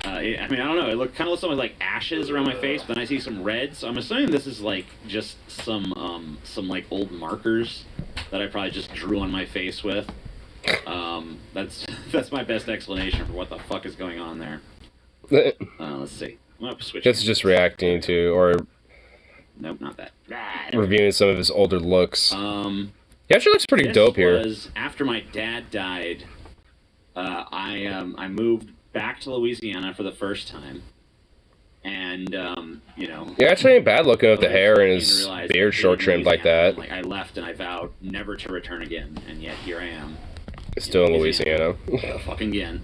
don't know, it kind of looks like ashes around my face, but then I see some red, so I'm assuming this is like just some like old markers that I probably just drew on my face with. That's my best explanation for what the fuck is going on there. Let's see. I'm gonna switch. It's just reacting to, or nope, not that. Reviewing some of his older looks. He actually looks pretty dope here. Was after my dad died. I moved back to Louisiana for the first time, And you know, Yeah, actually ain't bad looking with the hair and his realized beard short trimmed like that. Like I left and I vowed never to return again, and yet here I am. Still in Louisiana. Fucking again.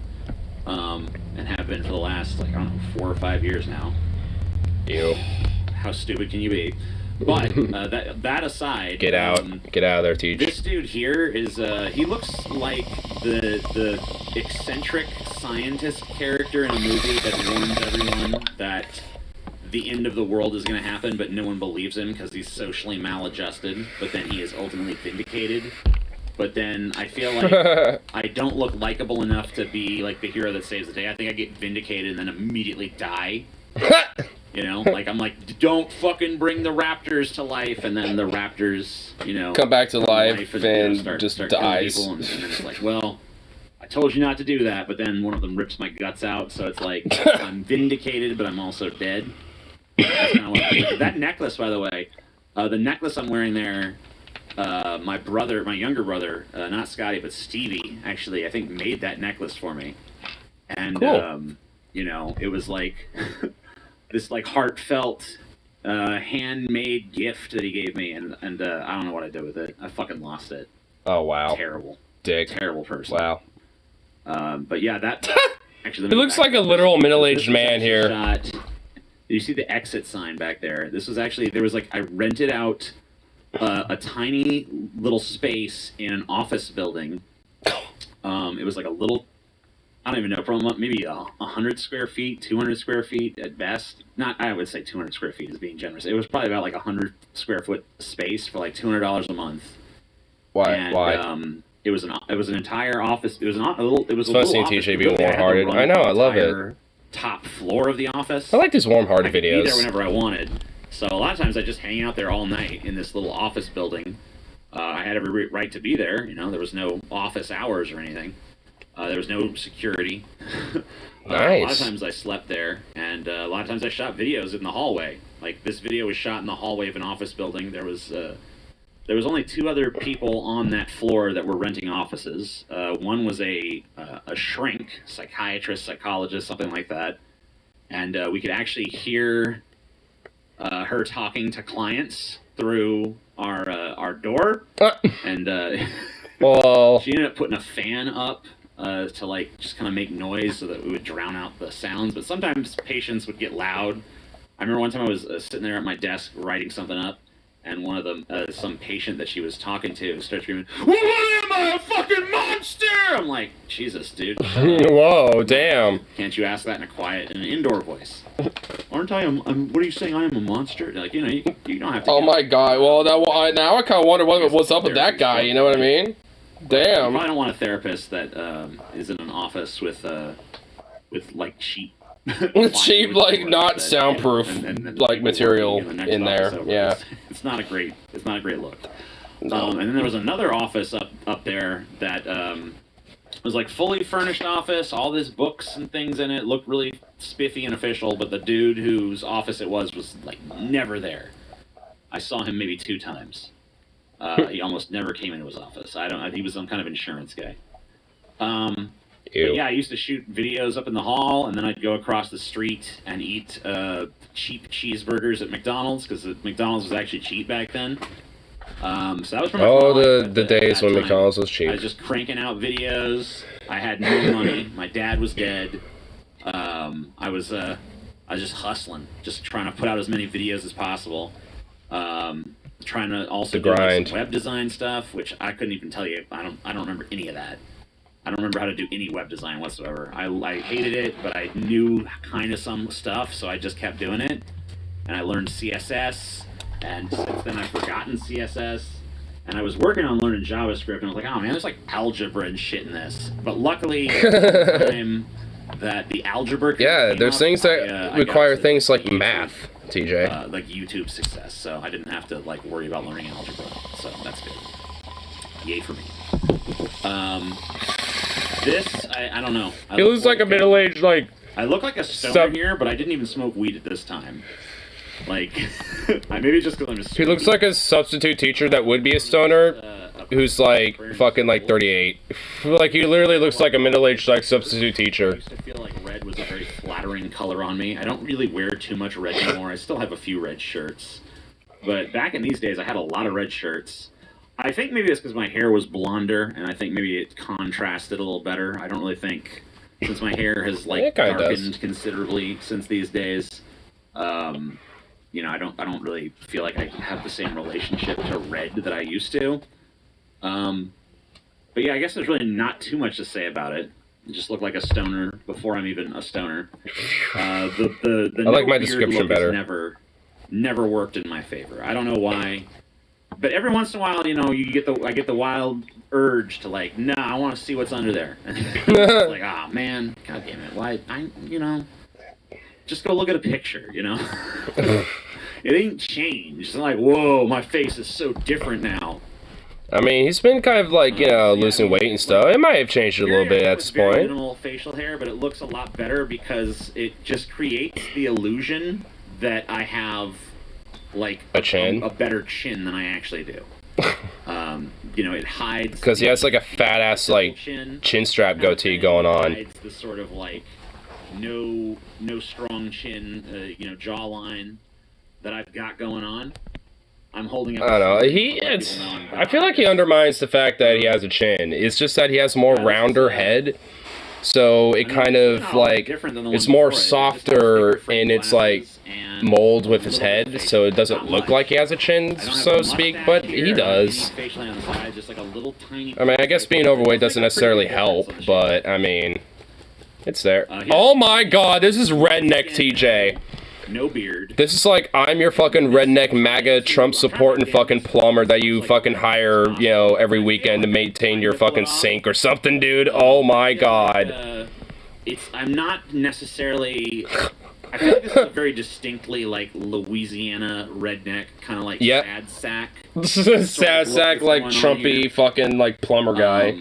And have been for the last, like, I don't know, 4 or 5 years now. Ew. How stupid can you be? But that aside, Get out of there, Teach. this dude here is he looks like the eccentric scientist character in a movie that warns everyone that the end of the world is going to happen, but no one believes him because he's socially maladjusted. But then he is ultimately vindicated. But then I feel like I don't look likable enough to be like the hero that saves the day. I think I get vindicated and then immediately die. You know, like I'm like, don't fucking bring the raptors to life, and then the raptors, you know, come back to life and start just killing dies. people, and then it's like, well, I told you not to do that, but then one of them rips my guts out, so it's like I'm vindicated, but I'm also dead. That's kind of like, that necklace, by the way, the necklace I'm wearing there. My younger brother, not Scotty, but Stevie, actually, I think made that necklace for me. And, cool. You know, it was like this like heartfelt, handmade gift that he gave me. And I don't know what I did with it. I fucking lost it. Oh, wow. Terrible. Dick. Terrible person. Wow. But yeah, that actually. He looks like a literal middle-aged man here. Did you see the exit sign back there? This was actually, there was like, I rented out a tiny little space in an office building. It was like a little, I don't even know, probably maybe 100 square feet, 200 square feet at best. Not, I would say 200 square feet is being generous. It was probably about like 100 square foot space for like $200 a month. Why? And, Why? It was an entire office. It was a little. It was a It's little fun office. seeing TJ be warm-hearted. I know, I love it. Top floor of the office. I like these warm-hearted I could videos. be there whenever I wanted. So a lot of times I just hang out there all night in this little office building. I had every right to be there. You know, there was no office hours or anything. There was no security. Nice. A lot of times I slept there, and a lot of times I shot videos in the hallway. Like this video was shot in the hallway of an office building. There was only 2 other people on that floor that were renting offices. One was a shrink, psychiatrist, psychologist, something like that, and we could actually hear her talking to clients through our door, and well, she ended up putting a fan up to like just kind of make noise so that we would drown out the sounds. But sometimes patients would get loud. I remember one time I was sitting there at my desk writing something up, and one of them, some patient that she was talking to, started screaming, "What am I, a fucking monster?" I'm like, Jesus, dude. Whoa, damn. Can't you ask that in a quiet and an indoor voice? Aren't I? What are you saying? I am a monster? Like, you know, you don't have to. Oh my God. Well, now I kind of wonder what's up with that guy. You know what I mean? Damn. I don't want a therapist that is in an office with like cheap. Cheap, like not soundproof, like material in there. Yeah, it's not a great look. No. And then there was another office up there that was like fully furnished office, all these books and things in it, looked really spiffy and official. But the dude whose office it was like never there. I saw him maybe 2 times. He almost never came into his office. He was some kind of insurance guy. But yeah, I used to shoot videos up in the hall, and then I'd go across the street and eat cheap cheeseburgers at McDonald's, because McDonald's was actually cheap back then. So that was from the days when McDonald's was cheap. I was just cranking out videos. I had no money. My dad was dead. I was just hustling, just trying to put out as many videos as possible. Trying to also do like, some web design stuff, which I couldn't even tell you. I don't remember any of that. I don't remember how to do any web design whatsoever. I hated it, but I knew kind of some stuff, so I just kept doing it. And I learned CSS, and since then I've forgotten CSS. And I was working on learning JavaScript, and I was like, oh man, there's like algebra and shit in this. But luckily, the time that the algebra there's things that require things like math, TJ. Like YouTube success, so I didn't have to like worry about learning algebra. So that's good. Yay for me. This, I don't know. He looks like a middle-aged, like... I look like a stoner here, but I didn't even smoke weed at this time. Like, maybe just because I'm just... He looks like a substitute teacher that would be a stoner, who's like, fucking like 38. Like, he literally looks like a middle-aged, like, substitute teacher. I used to feel like red was a very flattering flattering color on me. I don't really wear too much red anymore. I still have a few red shirts. But back in these days, I had a lot of red shirts. I think maybe it's because my hair was blonder, and I think maybe it contrasted a little better. I don't really think, since my hair has like darkened considerably since these days. You know, I don't really feel like I have the same relationship to red that I used to. But yeah, I guess there's really not too much to say about it. I just look like a stoner before I'm even a stoner. The I like my beard description look better. Never worked in my favor. I don't know why. But every once in a while, you know, I get the wild urge to like, nah, I want to see what's under there. It's like, ah, man, god damn it, why? You know, just go look at a picture, you know. It ain't changed. It's like, whoa, my face is so different now. I mean, he's been kind of like, you know, losing weight and stuff. It might have changed a little bit at this point. Minimal facial hair, but it looks a lot better because it just creates the illusion that I have like a chin, a better chin than I actually do. You know, it hides because he has like a fat ass like chin strap goatee going on. Hides the sort of like no strong chin, you know, jawline that I've got going on. I'm holding up. I don't know. I feel like he undermines the fact that he has a chin. It's just that he has a more rounder head. So it kind of like, it's more softer in its like mold with his head, so it doesn't look like he has a chin, so to speak, but he does. I mean, I guess being overweight doesn't necessarily help, but I mean, it's there. Oh my god, this is Redneck TJ. No beard. This is like, I'm your fucking redneck MAGA Trump supporting fucking plumber that you fucking hire, you know, every weekend to maintain your fucking sink or something, dude. Oh my god. I'm not necessarily... I feel like this is a very distinctly, like, Louisiana redneck, kind of like sad sack. Sad sack, like, Trumpy fucking, like, plumber guy.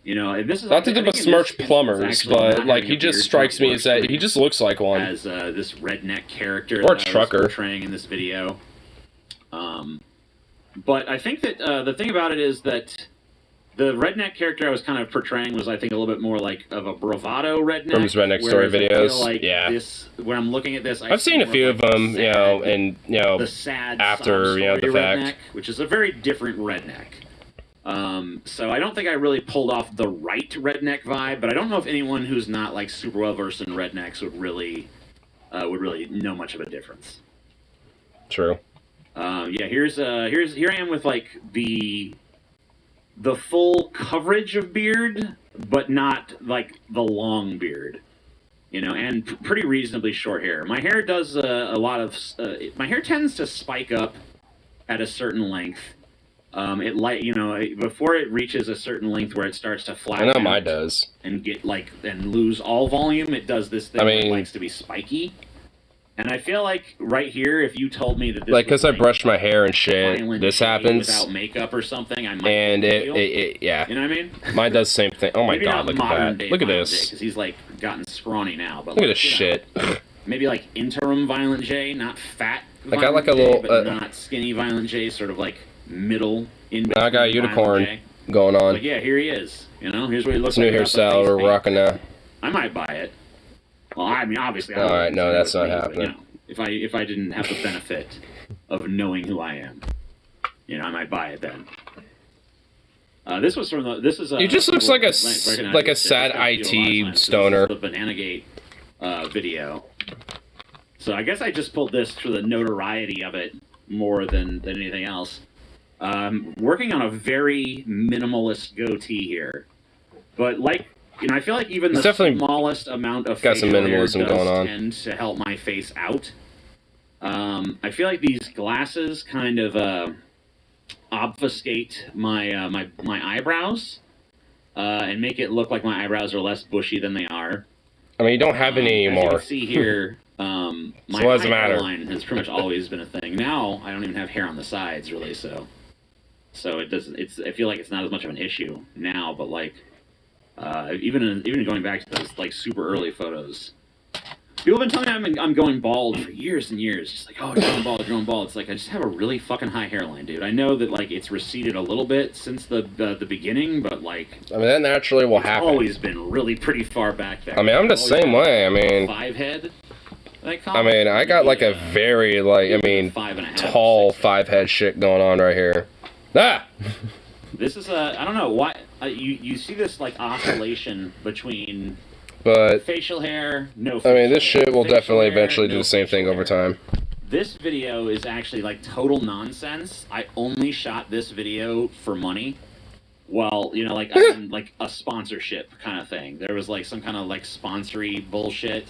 You know, and this is not to besmirch plumbers, but like he just strikes me as that he just looks like one. As this redneck character or that trucker I was portraying in this video. But I think that the thing about it is that the redneck character I was kind of portraying was, I think, a little bit more like of a bravado redneck. From his redneck story videos, like yeah. When I'm looking at this, I've seen a few of them, you know, and you know, the sad after you know the redneck, fact, which is a very different redneck. So I don't think I really pulled off the right redneck vibe, but I don't know if anyone who's not like super well versed in rednecks would really know much of a difference. True. Yeah, here I am with like the full coverage of beard, but not like the long beard, you know, and pretty reasonably short hair. My hair does a lot of my hair tends to spike up at a certain length. Before it reaches a certain length where it starts to flatten out. I know mine does. And get and lose all volume. It does this thing where it likes to be spiky. And I feel like right here, if you told me that this like, because I brushed my hair and shit, this happens. Without makeup or something, I might and it yeah. You know what I mean? Mine does the same thing. Oh my Maybe god, not look at that. Look at this. Because he's like gotten scrawny now. But look at this shit. Maybe like interim Violent J, not fat. I got like a little, but not skinny Violent J, sort of like middle. I got a unicorn going on. Like, yeah, here he is. You know, here's what he looks like. It's new hairstyle we're rocking now. I might buy it. Well, I mean, obviously. All right, no, that's not happening. But, you know, if I didn't have the benefit of knowing who I am, you know, I might buy it then. This was from the. This is. He just looks like a sad IT stoner. The Banana Gate video. So I guess I just pulled this for the notoriety of it more than anything else. Working on a very minimalist goatee here, but like, you know, I feel like even the smallest amount of got some minimalism going on tend to help my face out. I feel like these glasses kind of obfuscate my my eyebrows and make it look like my eyebrows are less bushy than they are. I mean, you don't have any anymore. As you can see here, my line has pretty much always been a thing. Now I don't even have hair on the sides, really, so it doesn't. I feel like it's not as much of an issue now, but like even going back to those like super early photos, People have been telling me I'm going bald for years and years. Just like, oh, you're going bald, you're going bald. It's like, I just have a really fucking high hairline, dude. I know that, like, it's receded a little bit since the beginning, but, like... I mean, that naturally will happen. It's always been really pretty far back there. I mean, I'm the same way. I mean... 5 head? I mean, I got, like, a very, like, I mean, tall 5 head shit going on right here. Ah! This is I don't know, why... you see this, like, oscillation between... But facial hair, no I mean, this facial shit will hair, definitely facial hair, eventually do no the same thing over time. This video is actually like total nonsense. I only shot this video for money. Well, you know, like I mean, like a sponsorship kind of thing. There was like some kind of like sponsory bullshit.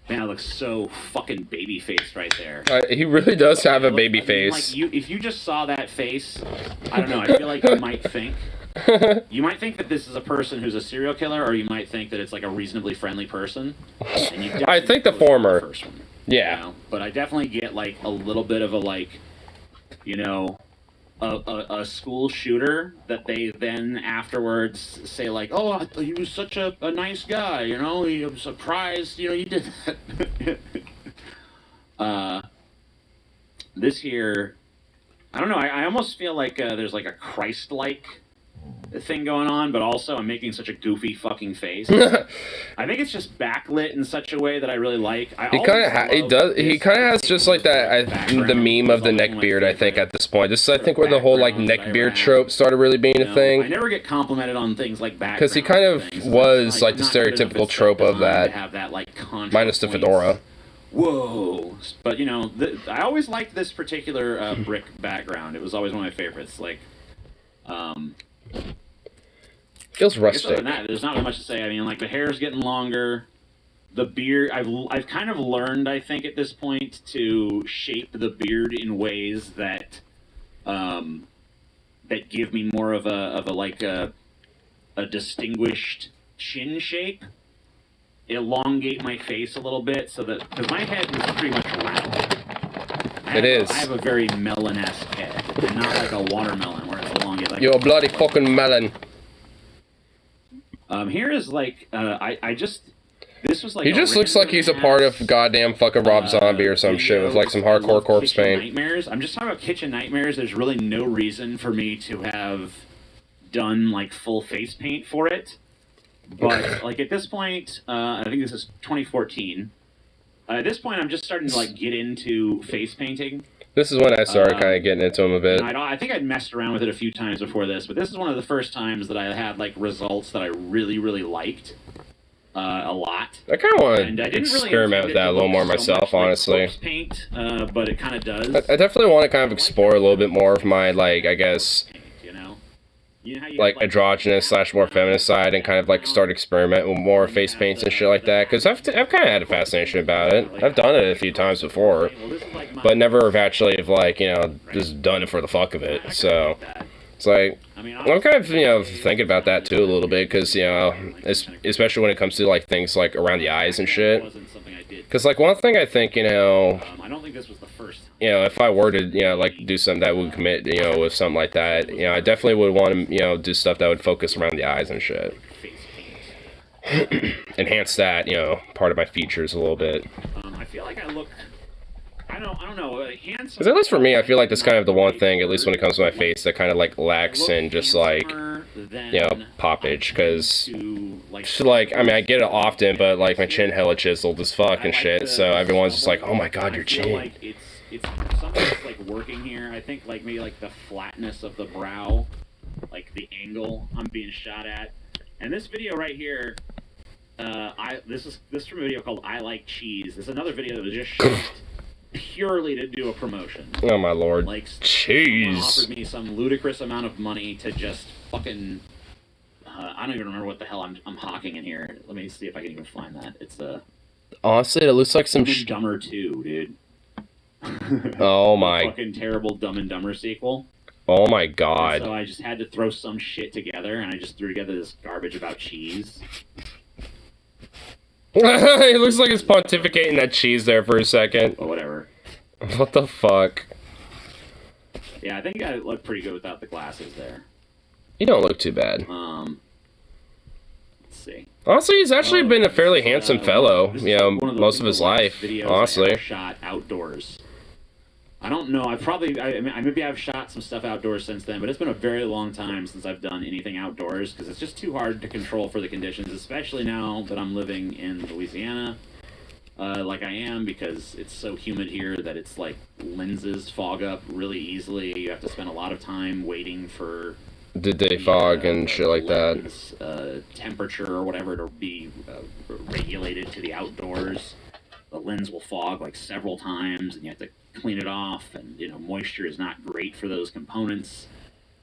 Man, I look so fucking baby faced right there. He really does have a baby face. Like if you just saw that face, I don't know. I feel like you might think. You might think that this is a person who's a serial killer, or you might think that it's like a reasonably friendly person. And you I think the former. The first one, yeah. You know? But I definitely get like a little bit of a like, you know, a school shooter that they then afterwards say like, oh, he was such a nice guy, you know, he was surprised, you know, you did that. This here, I don't know, I almost feel like there's like a Christ-like thing going on, but also I'm making such a goofy fucking face. I think it's just backlit in such a way that I really like. He kind of has just like that the meme of the neck beard. I think at this point, this is I think where the whole like neck beard trope started really being a thing. I never get complimented on things like background. Because he kind of was like the stereotypical trope of that, minus the fedora. Whoa! But you know, I always liked this particular brick background. It was always one of my favorites. Like, feels rustic. Other than that, there's not really much to say. I mean, like the hair's getting longer. The beard, I've kind of learned, I think, at this point, to shape the beard in ways that that give me more of a distinguished chin shape. Elongate my face a little bit so that, because my head is pretty much round. I have a very melon-esque head, and not like a watermelon where it's elongated. Like you're a bloody fucking melon. Here is like this was like he just looks like he's a part of goddamn fucking Rob Zombie or some shit with like some hardcore corpse paint. Nightmares. I'm just talking about Kitchen Nightmares. There's really no reason for me to have done like full face paint for it. But like at this point, I think this is 2014. At this point, I'm just starting to like get into face painting. This is when I started kind of getting into him a bit. I think I'd messed around with it a few times before this, but this is one of the first times that I had like results that I really, really liked a lot. I kind of want to experiment with that a little more myself, honestly. Like paint, but it kind of does. I definitely want to kind of explore a little bit more of my like, I guess, like androgynous / more feminist side, and kind of like start experimenting with more face paints and shit like that, because I've kind of had a fascination about it. I've done it a few times before, but never have actually like, you know, just done it for the fuck of it. So it's like I'm kind of, you know, thinking about that too a little bit, because, you know, especially when it comes to like things like around the eyes and shit. Because like one thing I think, you know, I don't think this was the first time. You know, if I were to, you know, like do something that would commit, you know, with something like that, you know, I definitely would want to, you know, do stuff that would focus around the eyes and shit. Enhance that, you know, part of my features a little bit. I feel like I look, I don't know, handsome. Because at least for me, I feel like that's kind of the one thing, at least when it comes to my face, that kind of like lacks in just like, you know, poppage. Because, like, I mean, I get it often, but like my chin hella chiseled as fuck and shit. So everyone's just like, oh my god, your chin. Like it's something that's like working here. I think like maybe like the flatness of the brow, like the angle I'm being shot at. And this video right here, this is from a video called I Like Cheese. This is another video that was just shot purely to do a promotion. Oh my lord. Like, cheese. Someone offered me some ludicrous amount of money to just fucking I don't even remember what the hell I'm hawking in here. Let me see if I can even find that. It's honestly, it looks like some Dumb and Dumber 2, dude. Oh my fucking terrible Dumb and Dumber sequel. Oh my god. And so I just had to throw some shit together, and I just threw together this garbage about cheese. It looks like it's pontificating that cheese there for a second. But whatever. What the fuck? Yeah, I think I look pretty good without the glasses there. You don't look too bad. Let's see. Honestly, he's actually been a fairly handsome fellow, you know, one of the most of his life, videos honestly. I ever shot outdoors. I don't know. Maybe I've shot some stuff outdoors since then, but it's been a very long time since I've done anything outdoors because it's just too hard to control for the conditions, especially now that I'm living in Louisiana, like I am, because it's so humid here that it's like lenses fog up really easily. You have to spend a lot of time waiting for Did they fog and shit like that? temperature or whatever to be regulated to the outdoors. The lens will fog like several times, and you have to clean it off. And you know, moisture is not great for those components.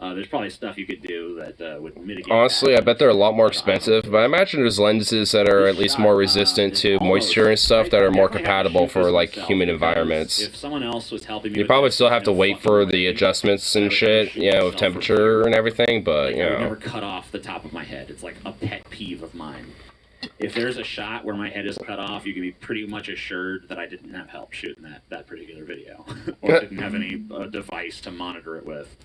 There's probably stuff you could do that would mitigate. Honestly, I bet they're a lot more expensive, but I imagine there's lenses that are at least more resistant to moisture and stuff that are more compatible for like humid environments. If someone else was helping me, You probably still have to wait for the adjustments and shit, you know, with temperature and everything, but you I would know. never cut off the top of my head. It's like a pet peeve of mine. If there's a shot where my head is cut off, you can be pretty much assured that I didn't have help shooting that particular video, or didn't have any device to monitor it with.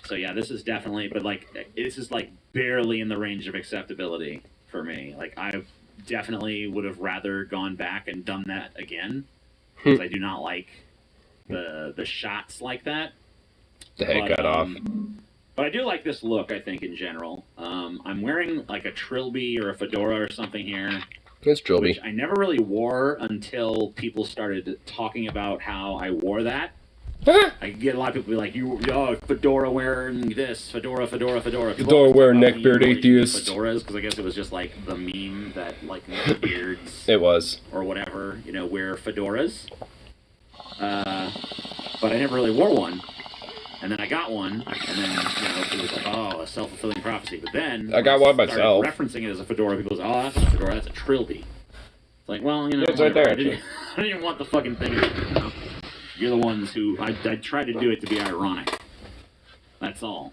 So yeah, this is definitely, but like, this is like barely in the range of acceptability for me. Like, I definitely would have rather gone back and done that again, because I do not like the shots like that. The head cut off. But I do like this look, I think, in general. I'm wearing like a trilby or a fedora or something here. It's trilby. Which I never really wore until people started talking about how I wore that. I get a lot of people be like, "You, fedora wearing this, fedora." People Fedora wearing neckbeard atheist. Fedoras, because I guess it was just like the meme that like beards. It was. Or whatever, you know, wear fedoras. But I never really wore one. And then I got one, and then, you know, it was like, oh, a self-fulfilling prophecy. But then I got one started myself. referencing it as a fedora. People go, oh, that's not a fedora, that's a trilby. It's like, well, you know, It's right there, I didn't even want the fucking thing. You know? You're the ones who, I tried to do it to be ironic. That's all.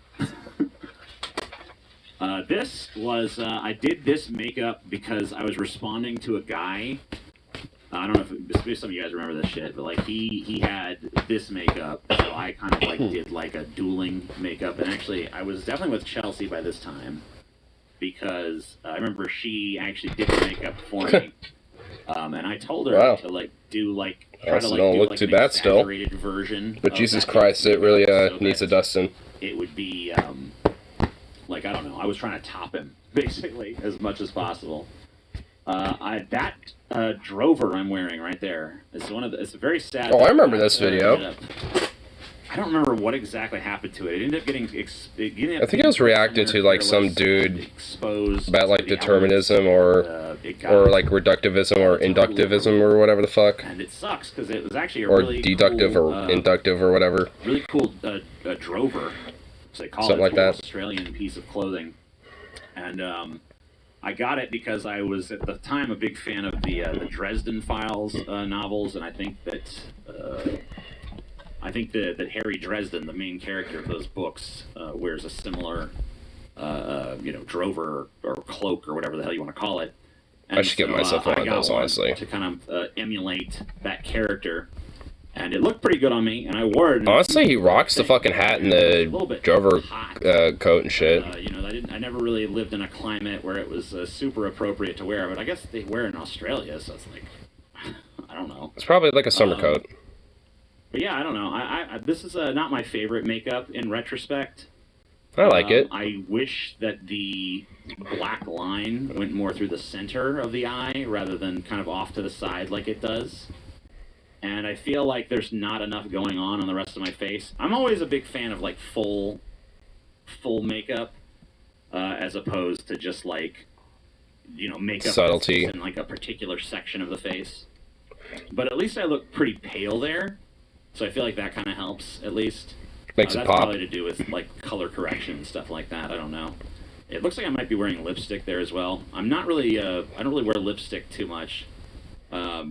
This was, I did this makeup because I was responding to a guy. I don't know if some of you guys remember this shit, but like he had this makeup, so I kind of like did like a dueling makeup. And actually, I was definitely with Chelsea by this time because I remember she actually did the makeup for me, and I told her to like do like try to like don't do look like too an bad still. exaggerated version. But of Jesus that Christ, it really so needs a that dusting. It would be like, I don't know. I was trying to top him basically as much as possible. That drover I'm wearing right there is it's a very sad. Oh, I remember this video. I don't remember what exactly happened to it. It ended up getting. I think it was reacted to like some dude about like determinism or like reductivism or inductivism or whatever the fuck. And it sucks because it was actually a or really deductive cool, or inductive or whatever. Really cool drover. So they call Something it like that. Australian piece of clothing, and I got it because I was at the time a big fan of the Dresden Files novels, and I think that Harry Dresden, the main character of those books, wears a similar drover or cloak or whatever the hell you want to call it. And I should get myself one of those, honestly. To kind of emulate that character. And it looked pretty good on me, and I wore it. Honestly, he rocks the fucking hat and the drover coat and shit. I never really lived in a climate where it was super appropriate to wear, but I guess they wear it in Australia, so it's like, I don't know. It's probably like a summer coat. But yeah, I don't know. I this is not my favorite makeup in retrospect. I like it. I wish that the black line went more through the center of the eye rather than kind of off to the side like it does. And I feel like there's not enough going on the rest of my face. I'm always a big fan of like full makeup, as opposed to just like, makeup subtlety in like a particular section of the face. But at least I look pretty pale there, so I feel like that kind of helps at least. Makes it that's pop. Probably to do with like color correction and stuff like that. I don't know. It looks like I might be wearing lipstick there as well. I'm not really. I don't really wear lipstick too much. I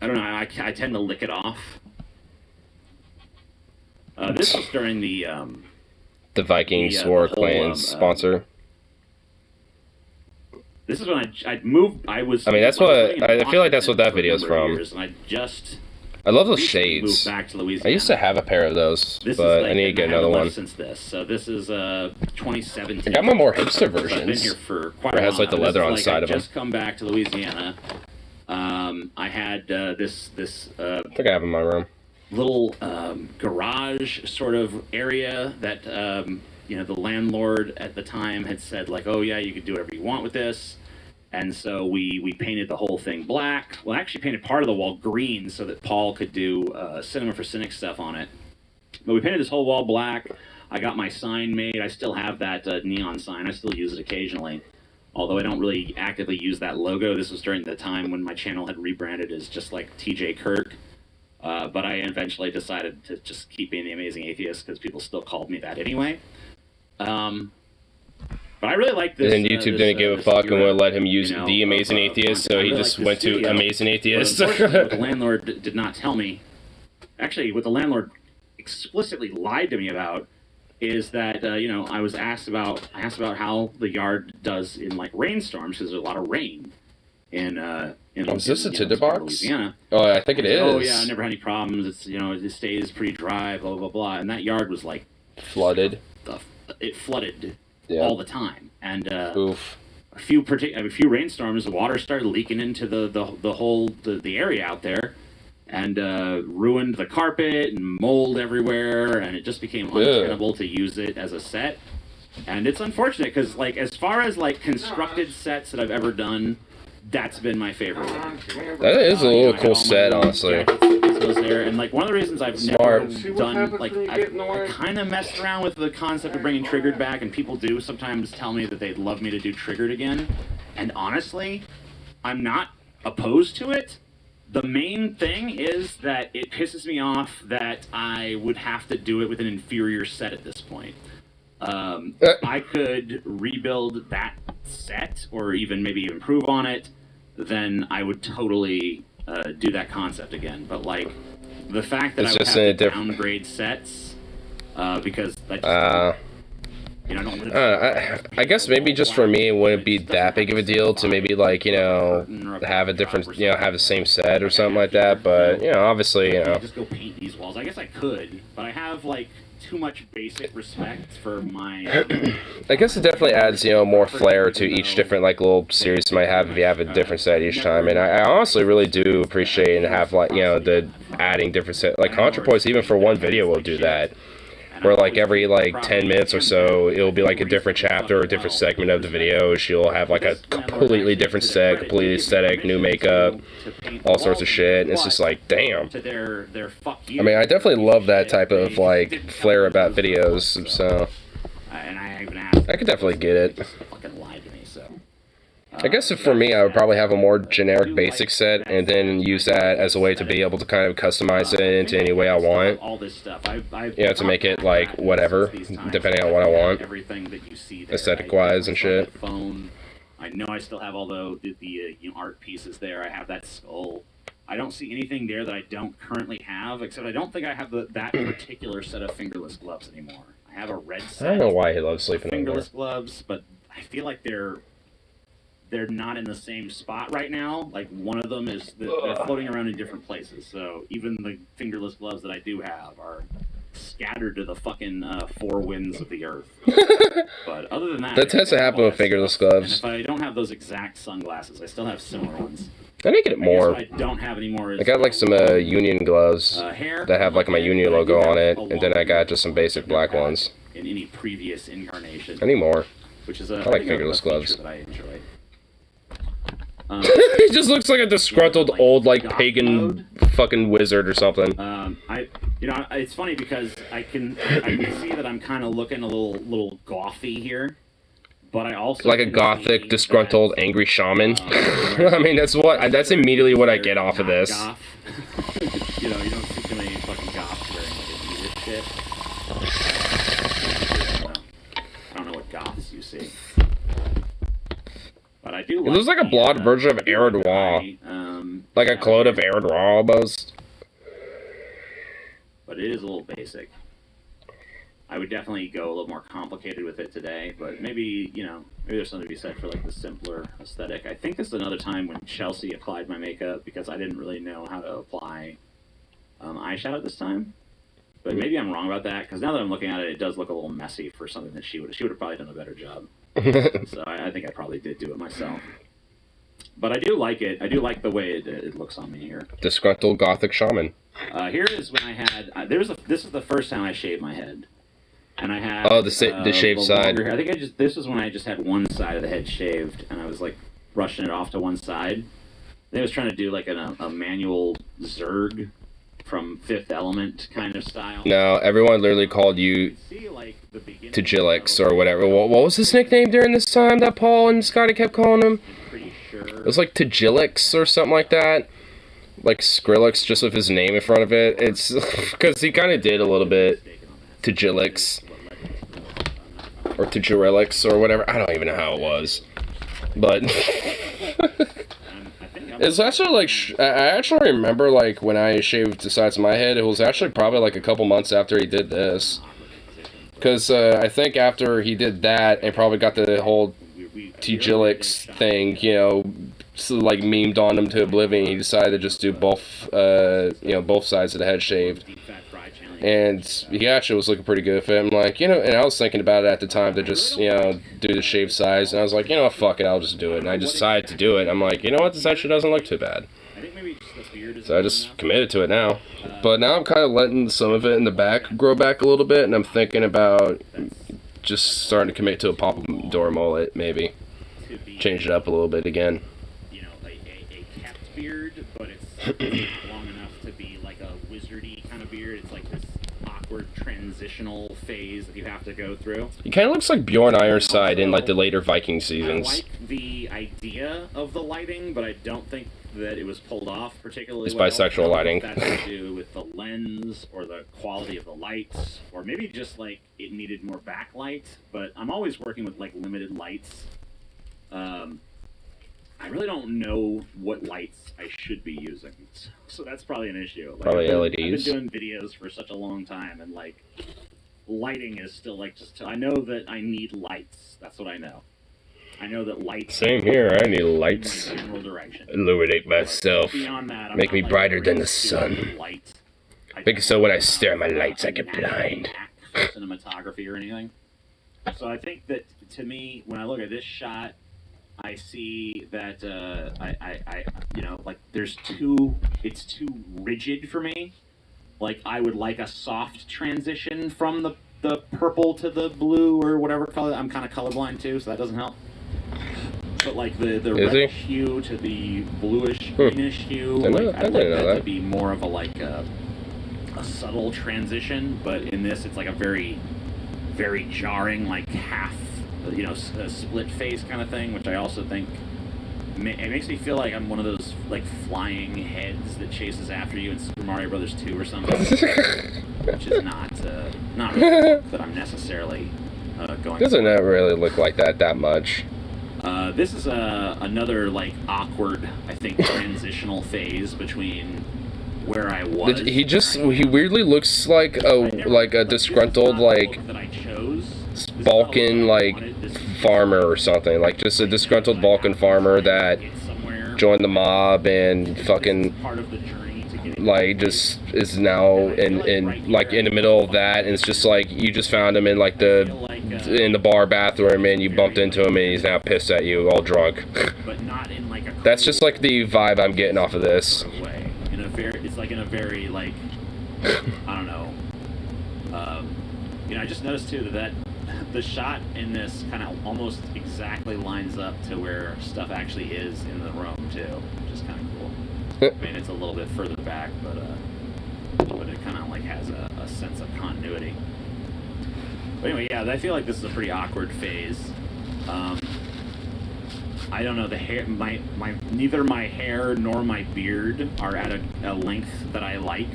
don't know. I tend to lick it off. This was during the Vikings War Clans sponsor. This is when I moved. I was. I mean, that's what I feel like. That's what that video's from. And I just I love those recently moved shades. back to Louisiana. I used to have a pair of those, This but is like, I need to get I haven't another left one. since this. So this is 2017. I got my more hipster So I've been versions. here for quite Where a it while. has like the now. leather This on is the side I of them. just come back to Louisiana. I had this I think I have them in my room. little garage sort of area that the landlord at the time had said like, oh yeah, you could do whatever you want with this. And so we painted the whole thing black. Well, I actually painted part of the wall green so that Paul could do Cinema for Cynics stuff on it. But we painted this whole wall black. I got my sign made. I still have that neon sign. I still use it occasionally. Although I don't really actively use that logo. This was during the time when my channel had rebranded as just like TJ Kirk. But I eventually decided to just keep being the Amazing Atheist because people still called me that anyway. But I really like this. And YouTube didn't give a fuck and would let him use the Amazing Atheist, so he just went to Amazing Atheist. Unfortunately, what the landlord did not tell me, actually, what the landlord explicitly lied to me about, is that I asked about how the yard does in like rainstorms because there's a lot of rain in Is this a tinderbox? Louisiana. Oh, I think it is. Oh yeah, I never had any problems. It's it stays pretty dry, blah blah blah. And that yard was like flooded. It flooded Yeah. all the time, and Oof. a few rainstorms, the water started leaking into the whole area out there, and ruined the carpet and mold everywhere, and it just became untenable to use it as a set. And it's unfortunate because like as far as like constructed sets that I've ever done, that's been my favorite one. That is a little cool set, honestly. Was there, and like one of the reasons I've Smart. never done, like I kind of messed around with the concept of bringing Triggered back, and people do sometimes tell me that they'd love me to do Triggered again, and honestly, I'm not opposed to it. The main thing is that it pisses me off that I would have to do it with an inferior set at this point. I could rebuild that set, or even maybe improve on it, then I would totally do that concept again. But like the fact that It's I would just have to downgrade sets because I just I guess maybe just for me, it wouldn't be that big of a deal to maybe like have a different have the same set or something like that. But obviously just go paint these walls. I guess I could, but I have like too much basic respect for my. I guess it definitely adds more flair to each different like little series you might have if you have a different set each time. And I honestly really do appreciate and have like the adding different set like ContraPoints even for one video will do that. Where like every like 10 minutes or so, it'll be like a different chapter or a different segment of the video. She'll have like a completely different set, completely aesthetic, new makeup, all sorts of shit. And it's just like, damn. I mean, I definitely love that type of like flair about videos. So I could definitely get it. I guess if for me, I would probably have a more generic basic set and then use that as a way to be able to kind of customize it into any way I want. All this stuff. To make it like whatever, depending on what I want, aesthetic-wise and shit. Phone. I know I still have all the art pieces there. I have that skull. I don't see anything there that I don't currently have, except I don't think I have that particular set of fingerless gloves anymore. I have a red set. I don't know why he loves sleeping under there. Fingerless gloves, but I feel like they're not in the same spot right now. Like one of them is they're floating around in different places. So even the fingerless gloves that I do have are scattered to the fucking four winds of the earth. But other than that, tends to happen with fingerless gloves. And if I don't have those exact sunglasses, I still have similar ones. I need to get more. What I don't have anymore is I got like some Union gloves that have like my Union logo on it, and then I got just some basic black ones. In any previous incarnation. I need more. Which is I like fingerless gloves. that I enjoy. He just looks like a disgruntled old like pagan fucking wizard or something. It's funny because I can see that I'm kind of looking a little gothy here, but I also like a gothic, disgruntled, angry shaman. I mean, that's immediately what I get off of this. You don't see too many fucking goths wearing like shit. I don't know what goths you see. But I do. It looks like a blonde version of Aaron Wall. Like a clone of Aaron Wall almost. But it is a little basic. I would definitely go a little more complicated with it today, but maybe there's something to be said for like the simpler aesthetic. I think this is another time when Chelsea applied my makeup because I didn't really know how to apply eyeshadow this time. But maybe I'm wrong about that, because now that I'm looking at it, it does look a little messy for something that she would have probably done a better job. So I think I probably did do it myself. But I do like it. I do like the way it looks on me here. Disgruntled Gothic Shaman. Here is when I had... this is the first time I shaved my head. And I had... Oh, the shaved side. I think this was when I just had one side of the head shaved, and I was, like, brushing it off to one side. Then I was trying to do, like, a manual Zerg from Fifth Element kind of style. No, everyone literally called you Tagilix or whatever. What was his nickname during this time that Paul and Scotty kept calling him? It was like Tagilix or something like that. Like Skrillex, just with his name in front of it. It's because he kind of did a little bit Tagilix or Tagirelix or whatever. I don't even know how it was, but it's actually like I actually remember like when I shaved the sides of my head. It was actually probably like a couple months after he did this, because I think after he did that and probably got the whole Tagilix thing, you know, so like memed on him to oblivion, he decided to just do both, you know, both sides of the head shaved. And he actually was looking pretty good for him, like, you know, and I was thinking about it at the time to just, you know, do the shaved sides, and I was like, you know, fuck it, I'll just do it. And I decided to do it. I'm like, you know what, this actually doesn't look too bad. So I just committed to it now. But now I'm kind of letting some of it in the back grow back a little bit, and I'm thinking about just starting to commit to a pompadour mullet, maybe. Change it up a little bit again. You know, a kept beard, but it's long enough to be like a wizardy kind of beard. It's like this awkward transitional phase that you have to go through. He kind of looks like Bjorn Ironside in like the later Viking seasons. I like the idea of the lighting, but I don't think that it was pulled off particularly It's well. bisexual lighting. That's to do with the lens or the quality of the lights, or maybe just like it needed more backlight. But I'm always working with like limited lights. I really don't know what lights I should be using, so that's probably an issue. Like, Probably LEDs. I've been doing videos for such a long time, and like lighting is still like just. I know that I need lights. That's what I know. I know that lights. Same here. I need lights. General direction. Illuminate myself. Beyond that, I'm Make not, me like, brighter than the really sun. doing lights. Make it so when I stare at my lights, I get blind. For cinematography or anything. So I think that to me, when I look at this shot, I see that I you know, like it's too rigid for me. Like I would like a soft transition from the purple to the blue or whatever color. I'm kind of colorblind too, so that doesn't help. But like the reddish hue to the bluish greenish hue, like, I'd like that to be more of a like a subtle transition. But in this, it's like a very, very jarring, like half, you know, a split face kind of thing, which I also think it makes me feel like I'm one of those like flying heads that chases after you in Super Mario Brothers 2 or something, which is not really that I'm necessarily going. Doesn't that really look like that much? This is another like awkward, I think, transitional phase between where I was. He weirdly looks like a disgruntled like Balkan like farmer or something, like just a disgruntled Balkan farmer that joined the mob and fucking like just is now in like in the middle of that, and it's just like you just found him in like in the bar bathroom and you bumped into him and he's now pissed at you all drunk. That's just like the vibe I'm getting off of this. It's like in a very like I don't know. You know, I just noticed too that the shot in this kind of almost exactly lines up to where stuff actually is in the room too, which is kind of cool. I mean, it's a little bit further back, but it kind of like has a sense of continuity. But anyway, yeah, I feel like this is a pretty awkward phase. I don't know, the hair, neither my hair nor my beard are at a length that I like.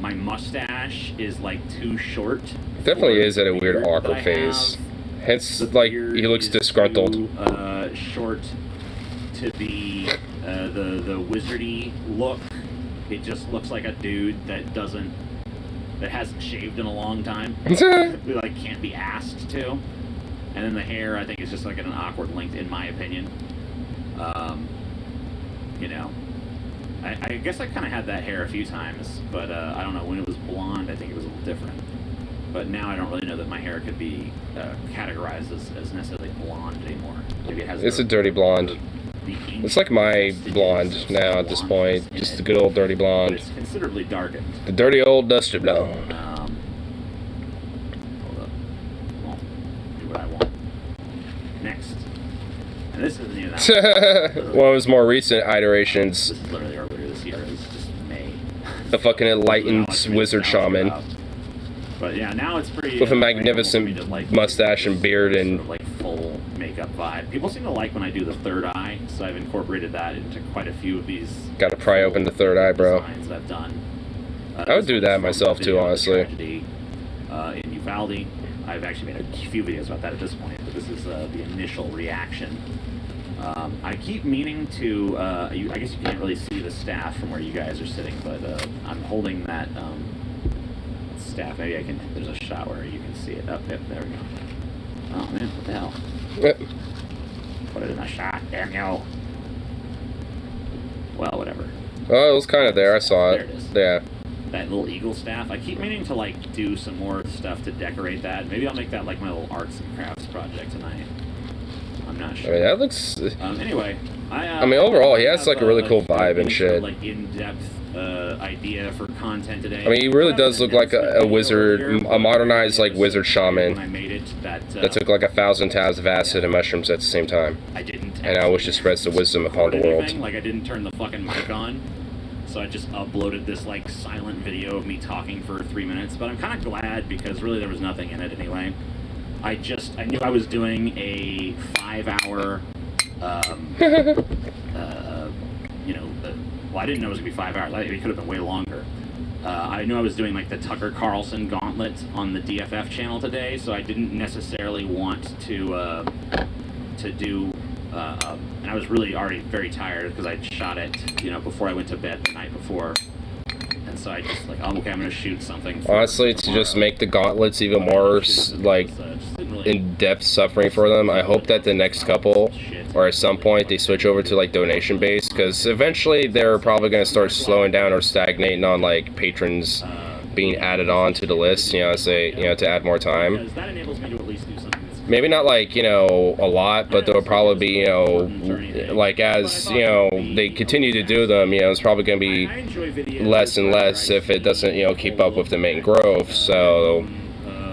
My mustache is like too short. Definitely is at a weird awkward phase. Hence, like he looks disgruntled. Short to the wizardy look. It just looks like a dude that hasn't shaved in a long time. Like can't be asked to. And then the hair, I think, is just like at an awkward length, in my opinion. You know, I guess I kind of had that hair a few times, but I don't know, when it was blonde, I think it was a little different. But now I don't really know that my hair could be categorized as necessarily blonde anymore. Maybe it has. It's a dirty blonde. It's like my blonde now at this point. Just the good old dirty blonde. It's considerably darkened. The dirty old dusty blonde. Hold up. Well, do what I want. Next. And this isn't even that. One of his more recent iterations. This is literally earlier this year. It's just May. The fucking enlightened wizard shaman. But yeah, now it's pretty. With a magnificent mustache and beard and. Sort of like full makeup vibe. People seem to like when I do the third eye, so I've incorporated that into quite a few of these. Gotta pry open the third eye, bro. Designs that I've done. I would do that myself too, honestly. In Uvalde, I've actually made a few videos about that at this point, but this is the initial reaction. I keep meaning to. I guess you can't really see the staff from where you guys are sitting, but I'm holding that staff. Maybe I can. There's a shot where you can see it. Up there. There we go. Oh man, what the hell? Put it in a shot, damn you. Well, whatever. Oh, it was kind of there. I saw it. There it is. Yeah. That little eagle staff. I keep meaning to like do some more stuff to decorate that. Maybe I'll make that like my little arts and crafts project tonight. I'm not sure. I mean, that looks. Anyway, I mean, overall, he has like a really cool vibe and shit. Like in-depth idea for content today. I mean, he really does look like a wizard, a modernized like wizard shaman. When I made it, that took like 1,000 tabs of acid and mushrooms at the same time. I didn't. And I wish to spread the wisdom upon the world. Like I didn't turn the fucking mic on. So I just uploaded this like silent video of me talking for 3 minutes, but I'm kind of glad because really there was nothing in it anyway. I knew I was doing a 5-hour, well, I didn't know it was gonna be 5 hours. It could have been way longer. I knew I was doing like the Tucker Carlson gauntlet on the DFF channel today, so I didn't necessarily want to do. And I was really already very tired because I'd shot it, before I went to bed the night before. And so I just like, oh, okay, I'm gonna shoot something. Honestly, to just make the gauntlets even more like in-depth suffering for them, I hope that the next couple, or at some point, they switch over to like donation based, because eventually they're probably gonna start slowing down or stagnating on like patrons being added on to the list. To add more time. Because that enables me to at least do something. Maybe not like, a lot, but there will probably be, like as, they continue to do them, it's probably going to be less and less if it doesn't, keep up with the main growth. So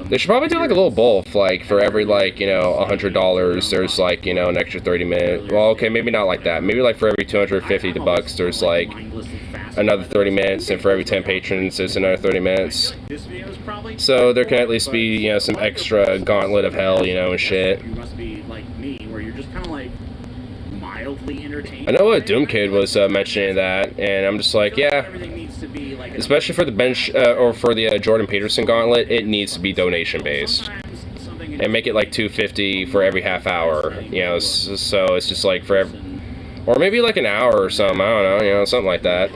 they should probably do like a little both, like for every like, $100, there's like, an extra 30 minutes. Well, okay, maybe not like that. Maybe like for every $250 there's like another 30 minutes, and for every 10 patrons there's another 30 minutes. So there can at least be, some extra gauntlet of hell, and shit. You must be like me, where you're just kind of like mildly entertained. I know a Doom Kid was mentioning that, and I'm just like, yeah. Especially for the bench or for the Jordan Peterson gauntlet, it needs to be donation based, and make it like $250 for every half hour. So it's just like for every, or maybe like an hour or something. I don't know, something like that.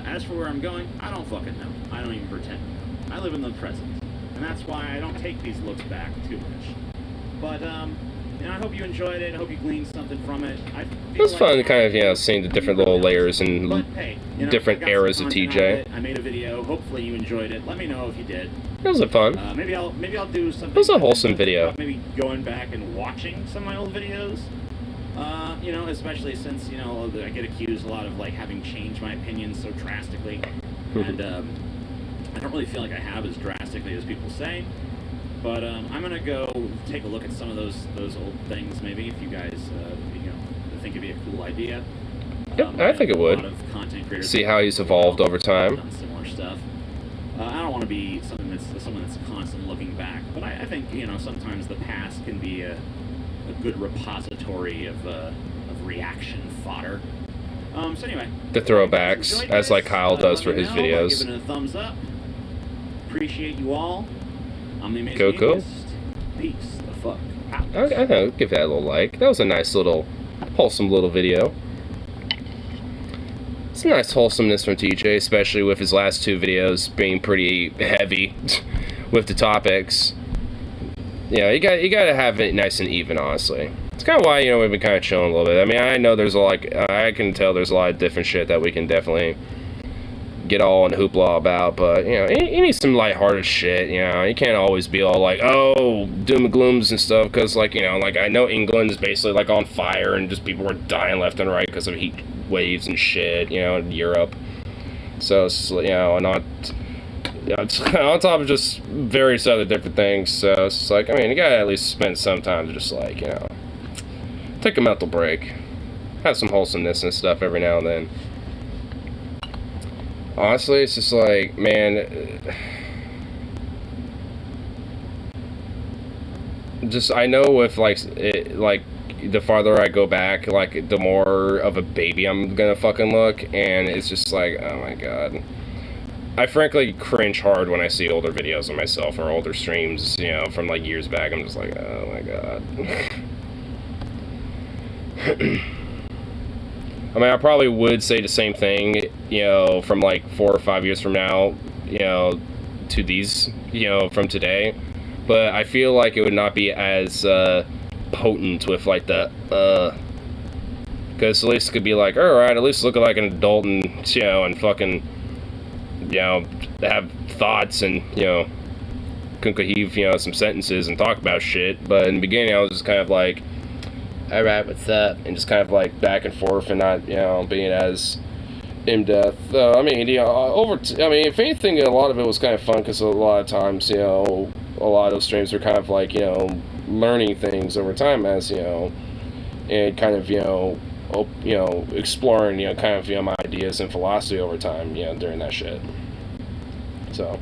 As for where I'm going, I don't fucking know. I don't even pretend to know. I live in the present. And that's why I don't take these looks back too much. But, I hope you enjoyed it. I hope you gleaned something from it. It was fun to kind of, seeing the different little layers and different eras of TJ. I made a video. Hopefully you enjoyed it. Let me know if you did. It was fun. Maybe I'll do something. It was a wholesome video. Maybe going back and watching some of my old videos. Especially since, I get accused a lot of, like, having changed my opinions so drastically. And, I don't really feel like I have as drastically as people say. But, I'm gonna go take a look at some of those old things, maybe, if you guys, think it'd be a cool idea. Yep, I think it would. A lot of content creators see how he's evolved over time. Done similar stuff. I don't want to be someone that's constantly looking back, but I think, sometimes the past can be a good repository of reaction fodder. So anyway, the throwbacks, as like Kyle does for his videos. Give it a thumbs up. Appreciate you all. I'm the Amazing Go. Atheist. Peace the fuck out. I know, give that a little like. That was a nice little, wholesome little video. It's a nice wholesomeness from TJ, especially with his last two videos being pretty heavy with the topics. You gotta have it nice and even, honestly. It's kind of why, you know, we've been kind of chilling a little bit. I mean, I know there's a lot, I can tell there's a lot of different shit that we can definitely get all in hoopla about, but, you know, you need some lighthearted shit, you know. You can't always be all like, oh, doom and glooms and stuff, because, like, you know, like, I know England is basically, like, on fire, and just people are dying left and right because of heat waves and shit, you know, in Europe. So, it's, you know, not... Yeah, it's on top of just various other different things, so it's like, I mean, you gotta at least spend some time to just, like, you know, take a mental break, have some wholesomeness and stuff every now and then. Honestly, it's just like, man, just, I know if, like, the farther I go back, like, the more of a baby I'm gonna fucking look, and it's just like, oh my god. I frankly cringe hard when I see older videos of myself or older streams, you know, from like years back. I'm just like, oh my god. I mean, I probably would say the same thing, you know, from like 4 or 5 years from now, you know, to these, you know, from today. But I feel like it would not be as potent with like the, because at least it could be like, alright, at least look like an adult and, you know, and fucking, you know, have thoughts and, you know, concave, you know, some sentences and talk about shit. But in the beginning, I was just kind of like, alright, what's up? And just kind of like back and forth and not, you know, being as in-depth. I mean, you know, I mean, if anything, a lot of it was kind of fun because a lot of times, you know, a lot of those streams were kind of like, you know, learning things over time as, you know, and kind of, you know, exploring, you know, kind of, you know, my ideas and philosophy over time, you know, during that shit. So,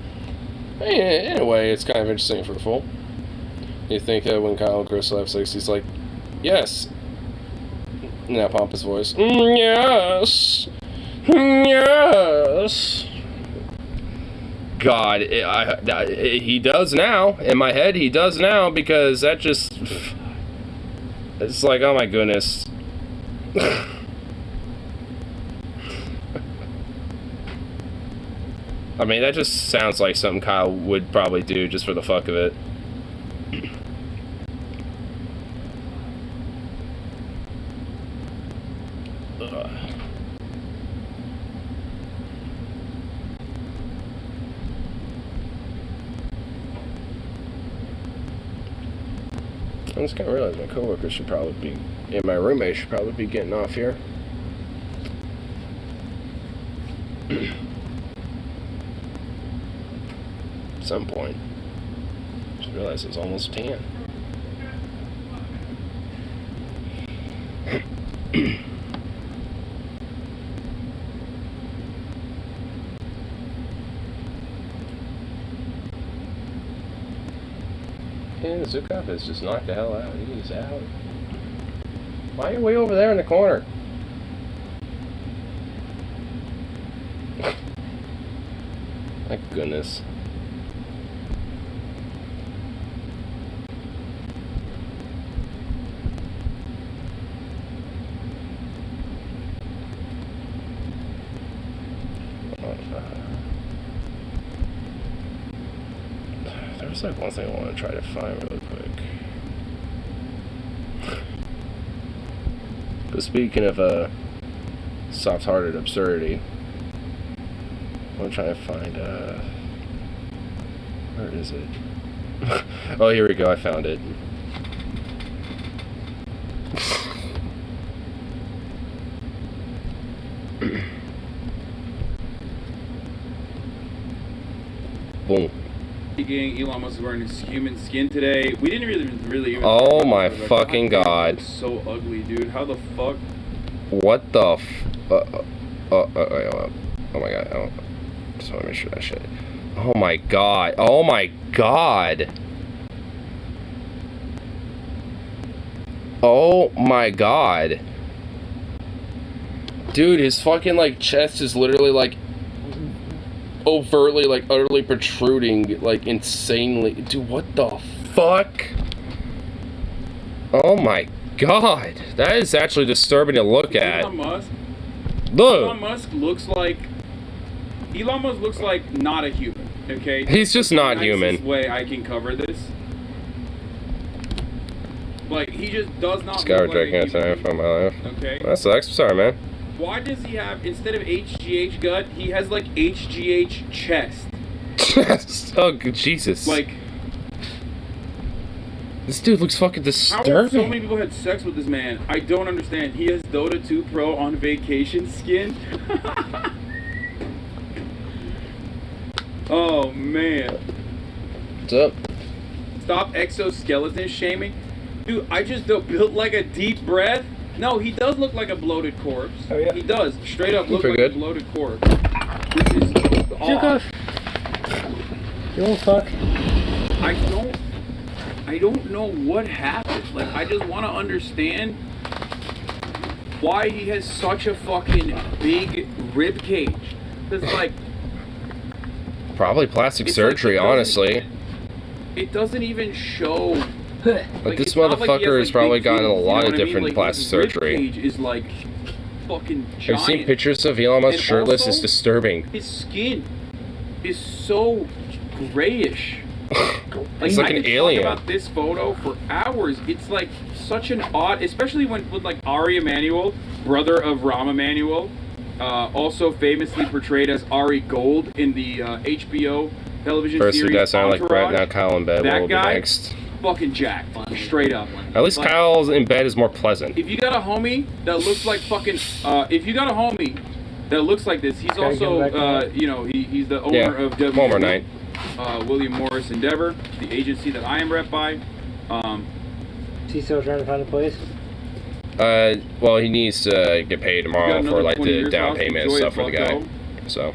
in a way, it's kind of interesting for the full. You think that when Kyle and Chris have sex, he's like, yes. In that pompous voice. Yes. Yes. God, he does now. In my head, he does now, because that just... It's like, oh my goodness. I mean, that just sounds like something Kyle would probably do just for the fuck of it. I just kind of realized my coworker should probably be, and my roommate should probably be getting off here. At some point. Just realized it's almost 10. And Zukov is just knocked the hell out. He's out. Why are you way over there in the corner? My goodness. There's like one thing I want to try to find really quick. But speaking of soft-hearted absurdity, I want to try to find where is it? Oh, here we go, I found it. Boom. Elon Musk is wearing his human skin today. We didn't really even. Oh my fucking god! It's so ugly, dude. How the fuck? What the oh my god! Oh, just want to make sure that shit. Oh my god! Oh my god! Oh my god! Dude, his fucking like chest is literally like overtly, like, utterly protruding, like, insanely. Dude, what the fuck? Oh my god. That is actually disturbing to look at. Elon Musk? Look! Elon Musk looks like not a human, okay? He's just not human. Nicest way I can cover this. Like, he just does not Scour look like a drinking human time from my life. Okay. That sucks. Sorry, man. Why does he have, instead of HGH gut, he has like HGH chest? Oh, good Jesus. Like, this dude looks fucking how have so disturbing. many people had sex with this man? I don't understand. He has Dota 2 Pro on vacation skin. Oh man. What's up? Stop exoskeleton shaming. Dude, I just don't built like a deep breath. No, he does look like a bloated corpse. Oh, yeah? He does. Straight up look Pretty like good. a bloated corpse. Which is odd. You won't fuck. I don't know what happened. Like, I just want to understand why he has such a fucking big rib cage. Cause like, Probably plastic It's surgery, like it honestly. it doesn't even show. Like, this it's not like he motherfucker has, has probably big gotten a boobs, you know lot of what I mean? different Like, plastic his rib surgery. cage is like fucking giant. Have you seen pictures of Elon Musk And shirtless? also, It's disturbing. His skin is so grayish. It's like I an could alien. Talk about this photo for hours. It's like such an odd, especially when with like Ari Emanuel, brother of Rahm Emanuel, also famously portrayed as Ari Gold in the HBO television First, series you guys sound like Brett, Entourage. now Kyle in bed. That What will be guy, next? fucking jacked, straight up. At least Like, Kyle's in bed is more pleasant. if you got a homie that looks like fucking, if you got a homie that looks like this, he's Gotta give him also, back you know, he's the owner Yeah, of W. Walmart night. William Morris Endeavor, the agency that I am rep by. Is he still trying to find a place? Well, he needs to get paid Got tomorrow another for like 20 the years down off, payment and enjoy stuff it, for the guy. bucko. So,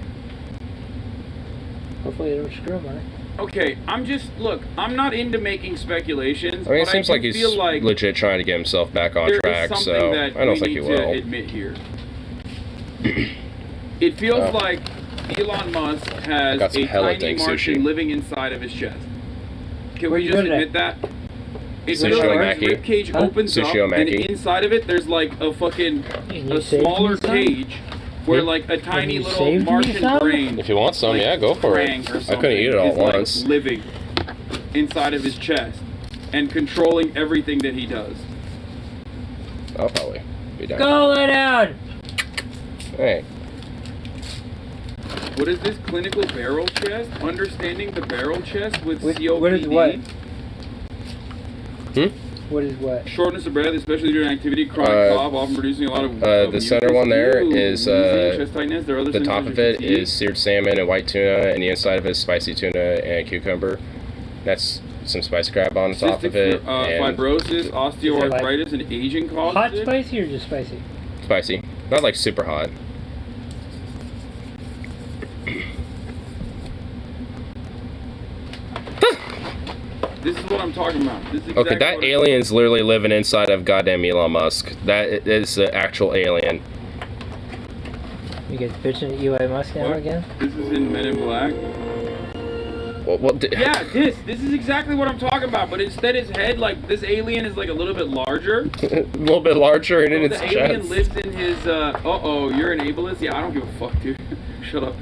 Hopefully they don't screw him on it. Okay, I'm not into making speculations. I mean, it but seems do like he's feel like legit trying to get himself back on there is track, something so that I don't we think he need will. to admit here. It feels like Elon Musk I has got some a hella tiny dank Martian sushi. living inside of his chest. Can Where'd we you just go today? admit that? It Sushi feels like Omaki. his rib cage Huh? opens up, Sushi and Omaki. inside of it, there's like a fucking you a saved smaller me some? cage where like a tiny you little saved me Martian some? brain. If you want some, like, yeah, go for it. Krang or I couldn't eat it all is, at like, once. living inside of his chest and controlling everything that he does. I'll probably be down. Go lay down! Hey, What is this clinical barrel chest? Understanding the barrel chest with COPD. What is what? Hmm? What is what? Shortness of breath, especially during activity, chronic cough, often producing a lot of. the center one there is chest tightness. There are other the top symptoms of it fatigue. is seared salmon and white tuna, and the inside of it is spicy tuna and cucumber. That's some spice crab on the top of it. and fibrosis, osteoarthritis, and aging causes. Hot it. spicy or just spicy? Spicy, not like super hot. This is what I'm talking about. This is Okay, exactly that what alien's literally living inside of goddamn Elon Musk. That is the actual alien. You guys bitching at Eli Musk now What? again? This is in Men in Black. Yeah, this is exactly what I'm talking about. But instead, his head, like this alien, is like a little bit larger. a little bit larger and in its The alien chest. lives in his. Uh-oh, you're an ableist? Yeah, I don't give a fuck, dude. Shut up.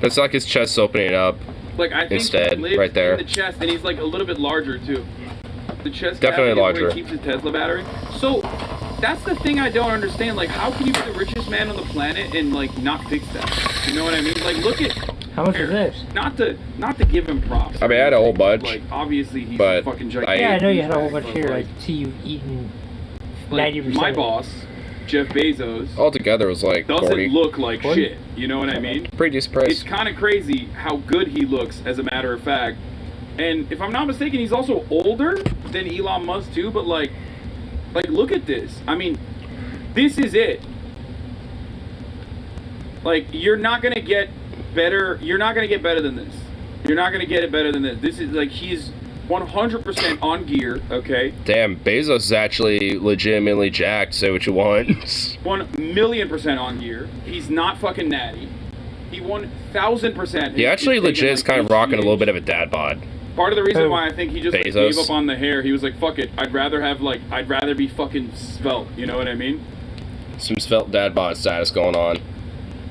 It's like his chest's opening up. Like I think Instead, he lives right there. in the chest, and he's like a little bit larger too. The chest Definitely cavity is where larger. he keeps his Tesla battery. So that's the thing I don't understand. Like, how can you be the richest man on the planet and like not fix that? You know what I mean? Like, look at How much is this? not to give him props. I mean, I had a whole bunch. Like, obviously he's but fucking I- gigantic. Yeah, I know you had a whole but, bunch here. I like, see you eating like 90%. my boss, Jeff Bezos, Altogether was like doesn't 40. look like 40? shit. You know what I mean? Pretty decent price. It's kind of crazy how good he looks, as a matter of fact. And if I'm not mistaken, he's also older than Elon Musk too. But like look at this. I mean, this is it. Like, you're not gonna get better. You're not gonna get better than this. You're not gonna get it better than this. This is like he's 100% on gear. Okay. Damn, Bezos is actually legitimately jacked. Say what you want. 1,000,000% on gear. He's not fucking natty. He 1,000%. He actually legit is kind of rocking a little bit of a dad bod. Part of the reason why I think he just like, Bezos. gave up on the hair, he was like, "Fuck it, I'd rather be fucking svelte." You know what I mean? Some svelte dad bod status going on.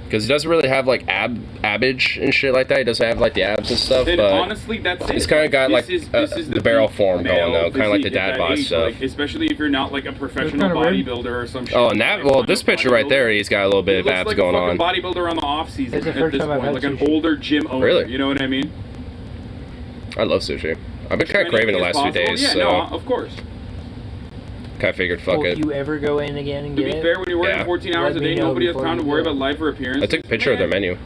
Because he doesn't really have like abage and shit like that. He doesn't have like the abs and stuff. And but honestly, that's it. He's kind of got This like is the barrel form male going though, kind of like the physique at dad that bod age, stuff. like, especially if you're not like a professional kinda weird. bodybuilder or some shit. Oh, and that well, this picture right there, he's got a little bit He of looks abs like going a on. fucking bodybuilder on the off season It's the at first this time I've point, had like an sushi. older gym owner. Really? You know what I mean? I love sushi. I've been kind of craving the last few days, Yeah, so no, of course. kind of figured, fuck Will it. you ever go in again and To get be it? fair, when you're working Yeah. 14 hours Let a me day, know nobody has before time to you worry go. about life or appearance. I took a picture of their menu.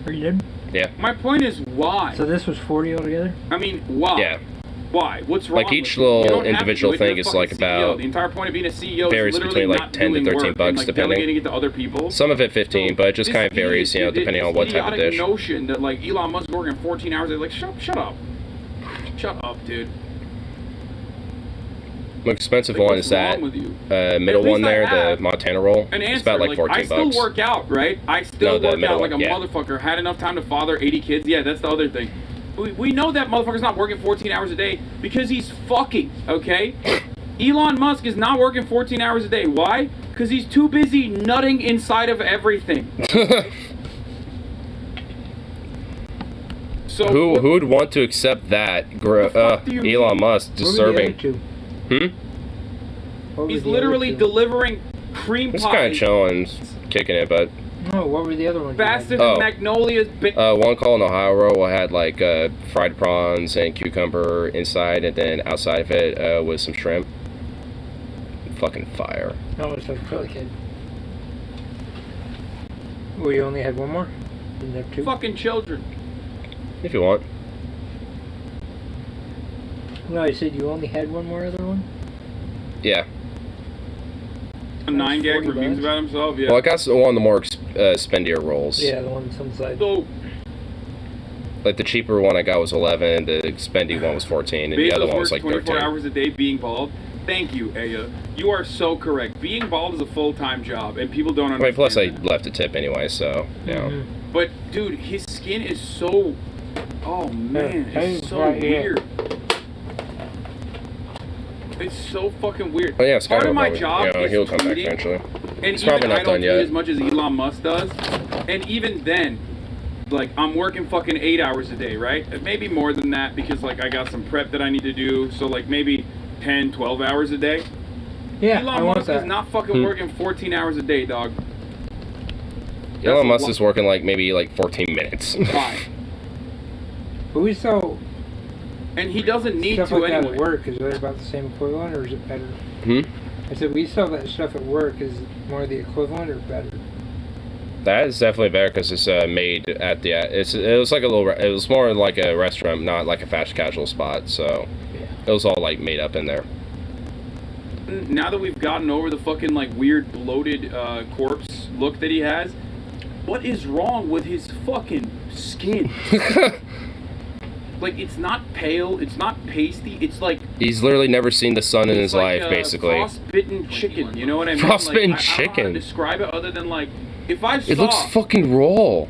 Or you did? Yeah. My point is, why? So this was 40 altogether? I mean, why? Yeah. Why? What's wrong? Like each with it? You little don't have to individual if you're thing a is fucking like CEO. about The entire point of being a CEO varies is literally between like not 10 to doing 13 work bucks and, like, depending. delegating it to other people. Some of it 15, but it just kind of varies, you know, depending on what type of dish. Notion that like Elon Musk working 14 hours a day, like shut up, dude. The expensive Like, one what's is that wrong with you? middle At least one I there, have the Montana roll. An It's answer, about like 14 I still bucks. work out, right? I still No, the work middle out like one, a yeah. motherfucker. Had enough time to father 80 kids. Yeah, that's the other thing. We know that motherfucker's not working 14 hours a day because he's fucking, okay? Elon Musk is not working 14 hours a day. Why? Because he's too busy nutting inside of everything. So who would want to accept that? Elon Musk disturbing. He's literally delivering cream He's pie. kind of chilling, kicking it, but No, what were the other ones? Faster Oh. than Magnolia's. one call in Ohio roll had like fried prawns and cucumber inside, and then outside of it was some shrimp. Fucking fire. No, it's like really good. Well, you only had one more? Didn't have two? Fucking children. If you want. No, I said you only had one more other one? Yeah. A 9-gag 40 reviews bucks. about himself. Yeah. Well, I got one of the more spendier rolls. Yeah, the one that's on the side. So Like the cheaper one I got was 11, the spendy one was 14, and the other Bezos one was works like 24 13. hours a day being bald. Thank you, Aya. You are so correct. Being bald is a full-time job, and people don't I understand. mean, plus I that. left a tip anyway, so you know. But dude, his skin is so. Oh man, it's so right here. weird. It's so fucking weird. But yeah, Part Skyler of my probably, job you know, is he'll come back tweeting, eventually. and He's even probably not I don't done tweet yet. as much as Elon Musk does. And even then, like I'm working fucking 8 hours a day, right? Maybe more than that because like I got some prep that I need to do. So like maybe 10, 12 hours a day. Yeah, I Elon want Musk that. is not fucking working 14 hours a day, dog. Elon Musk is working like maybe like 14 minutes. Why? But we saw And he doesn't need stuff to like that anyway. at work. Is that about the same equivalent, or is it better? Hmm? I said we saw that stuff at work. Is it more the equivalent or better? That is definitely better because it's made at the. It was like a little. It was more like a restaurant, not like a fast casual spot. So it was all like made up in there. Now that we've gotten over the fucking like weird bloated corpse look that he has, what is wrong with his fucking skin? Like it's not pale, it's not pasty, it's like He's literally never seen the sun in his like life, basically. frostbitten chicken. You know what I mean? Frostbitten like, I don't know how to chicken. describe it other than like if I saw It looks fucking raw.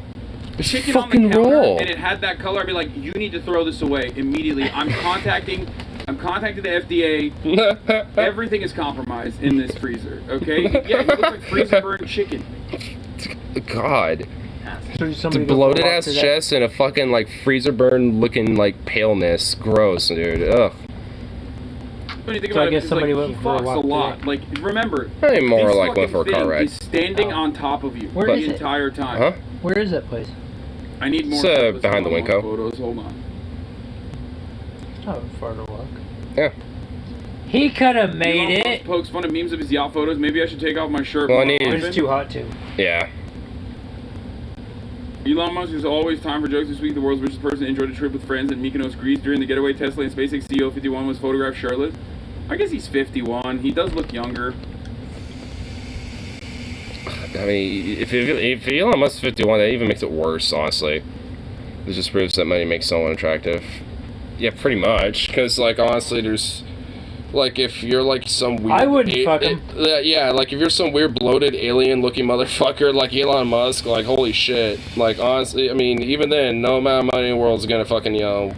It's chicken fucking on the counter raw. and it had that color, I'd be like, you need to throw this away immediately. I'm contacting the FDA. Everything is compromised in this freezer. Okay? Yeah, it looks like freezer burned chicken. God. So It's a somebody go bloated walk ass through that? chest and a fucking like freezer burn looking like paleness. Gross, dude. Ugh. When you think So I about it, guess it's somebody like, went he for a fucks walk a lot. today. Like, remember, Probably more this like went for a fucking car thing ride. is standing on top of you Where the is it? entire time. Huh? Where is that place? I need more. It's, photos. behind the Hold on, Winco. Photos. Hold on. Oh, far to walk. Yeah. He could have made Elon it. Musk pokes fun of memes of his yacht photos. Maybe I should take off my shirt. Well, I more need- often. It's too hot too. Yeah. Elon Musk is always time for jokes this week. The world's richest person enjoyed a trip with friends in Mykonos, Greece. During the getaway, Tesla and SpaceX CEO 51 was photographed shirtless. I guess he's 51. He does look younger. I mean, if Elon Musk is 51, that even makes it worse, honestly. It just proves that money makes someone attractive. Yeah, pretty much. Because, like, honestly, there's... Like, if you're, like, some weird... I wouldn't fuck him. Yeah, like, if you're some weird, bloated, alien-looking motherfucker like Elon Musk, like, holy shit. Like, honestly, I mean, even then, no amount of money in the world is gonna fucking, you know,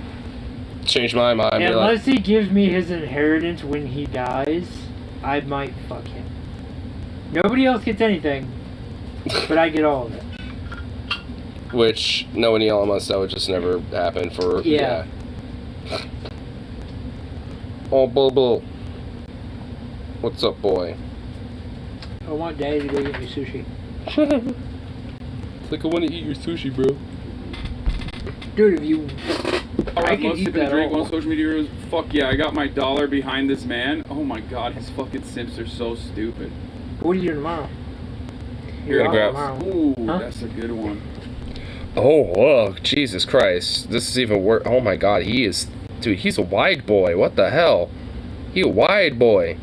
change my mind. Be like, Unless he gives me his inheritance when he dies, I might fuck him. Nobody else gets anything, but I get all of it. Which knowing Elon Musk, that would just never happen for Yeah. Oh, Bobo. What's up, boy? I want Daddy to go get me sushi. It's like I want to eat your sushi, bro. Dude, if you... Alright, I can most eat of the that drink all. on social media is, fuck yeah, I got my $1 behind this man. Oh my god, his fucking simps are so stupid. What are you doing tomorrow? You're gonna grab. Tomorrow. Ooh, Huh? that's a good one. Oh, whoa, Jesus Christ. This is even worse. Oh my god, he is. Dude, he's a wide boy. What the hell? He a wide boy.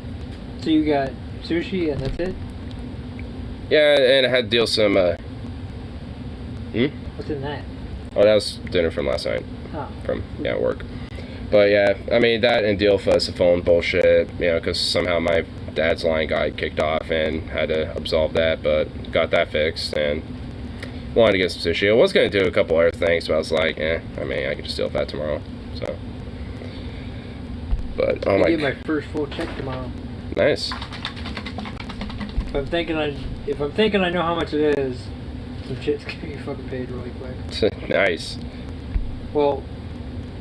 So you got sushi and that's it? Yeah, and I had to deal some, What's in that? Oh, that was dinner from last night. Oh. From, yeah, work. But yeah, I mean, that and deal with the phone bullshit, you know, because somehow my dad's line got kicked off and had to absolve that, but got that fixed and wanted to get some sushi. I was going to do a couple other things, but I was like, I mean, I could just deal with that tomorrow, so. But, oh I my get my first full check tomorrow. Nice. If I'm thinking I know how much it is, some shit's gonna be fucking paid really quick. Nice. Well,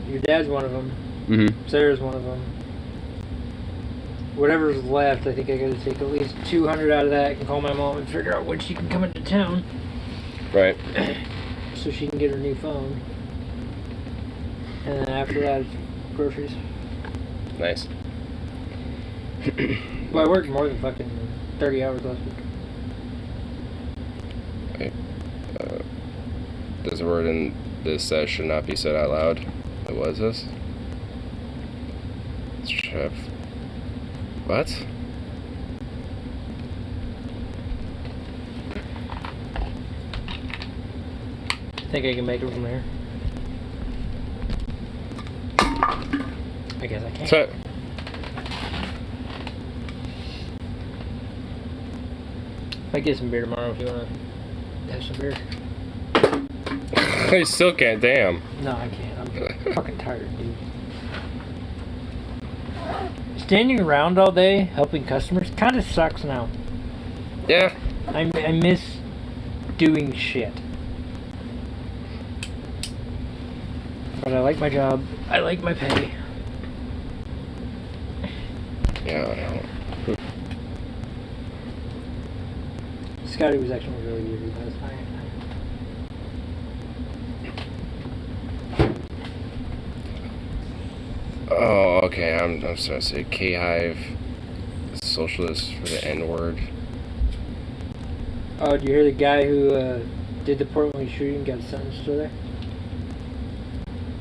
your dad's one of them. Mm-hmm. Sarah's one of them. Whatever's left, I think I gotta take at least 200 out of that and call my mom and figure out when she can come into town. Right. So she can get her new phone. And then after that, it's groceries. Nice. Well, I worked more than fucking 30 hours last week. Okay. There's a word in this that should not be said out loud. What was this? Chef. What? I think I can make it from here. I guess I can. So, I get some beer tomorrow if you want to have some beer. I still can't, damn. No, I can't. I'm fucking tired, dude. Standing around all day helping customers kind of sucks now. Yeah. I miss doing shit. But I like my job. I like my pay. Yeah, I know. Scotty was actually really good last night. Oh, okay. I'm starting to say K-Hive, socialist for the N-word. Oh, did you hear the guy who did the Portland shooting got sentenced to there?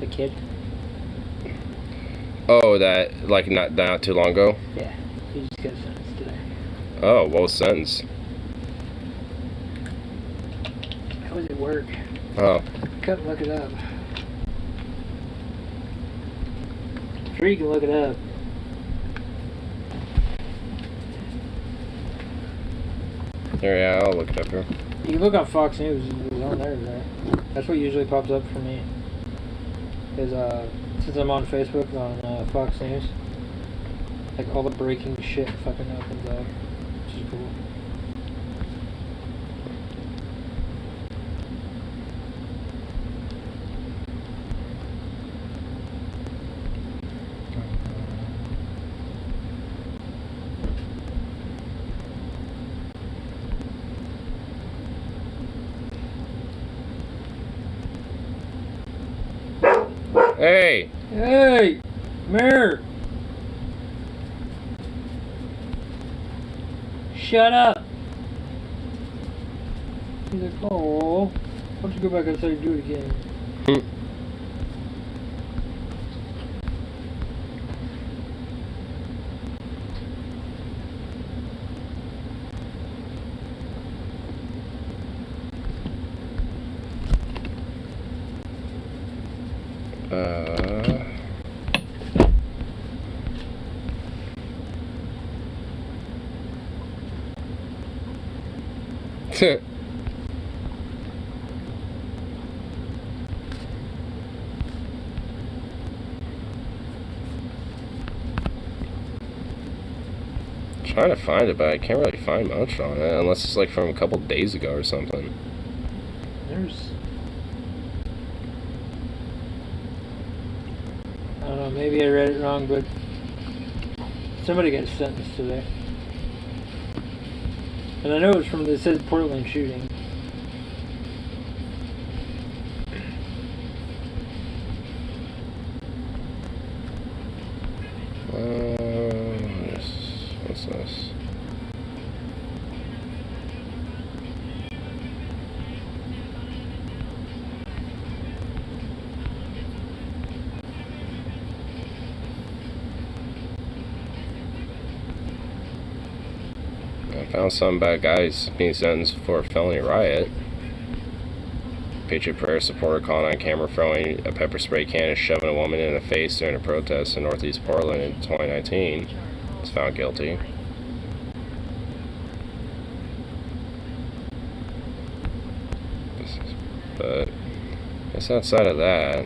The kid? Oh, that, like, not too long ago? Yeah, he just got sentenced today. Oh, what was the sentence? How was it work? Oh. Couldn't look it up. Sure, you can look it up. There, yeah, I'll look it up here. You can look on Fox News. It was on there today. That's what usually pops up for me. Is since I'm on Facebook on Fox News, like all the breaking shit fucking opens up, which is cool. Hey! Hey! Merk! Shut up! He's like, oh, why don't you go back outside and do it again? Trying to find it, but I can't really find much on it, unless it's like from a couple days ago or something. There's don't know, maybe I read it wrong, but somebody got sentenced today. And I know it's from, it says Portland shooting. What's this? I found some bad guys being sentenced for a felony riot. Patriot Prayer supporter caught on camera throwing a pepper spray can and shoving a woman in the face during a protest in Northeast Portland in 2019 was found guilty. But it's outside of that.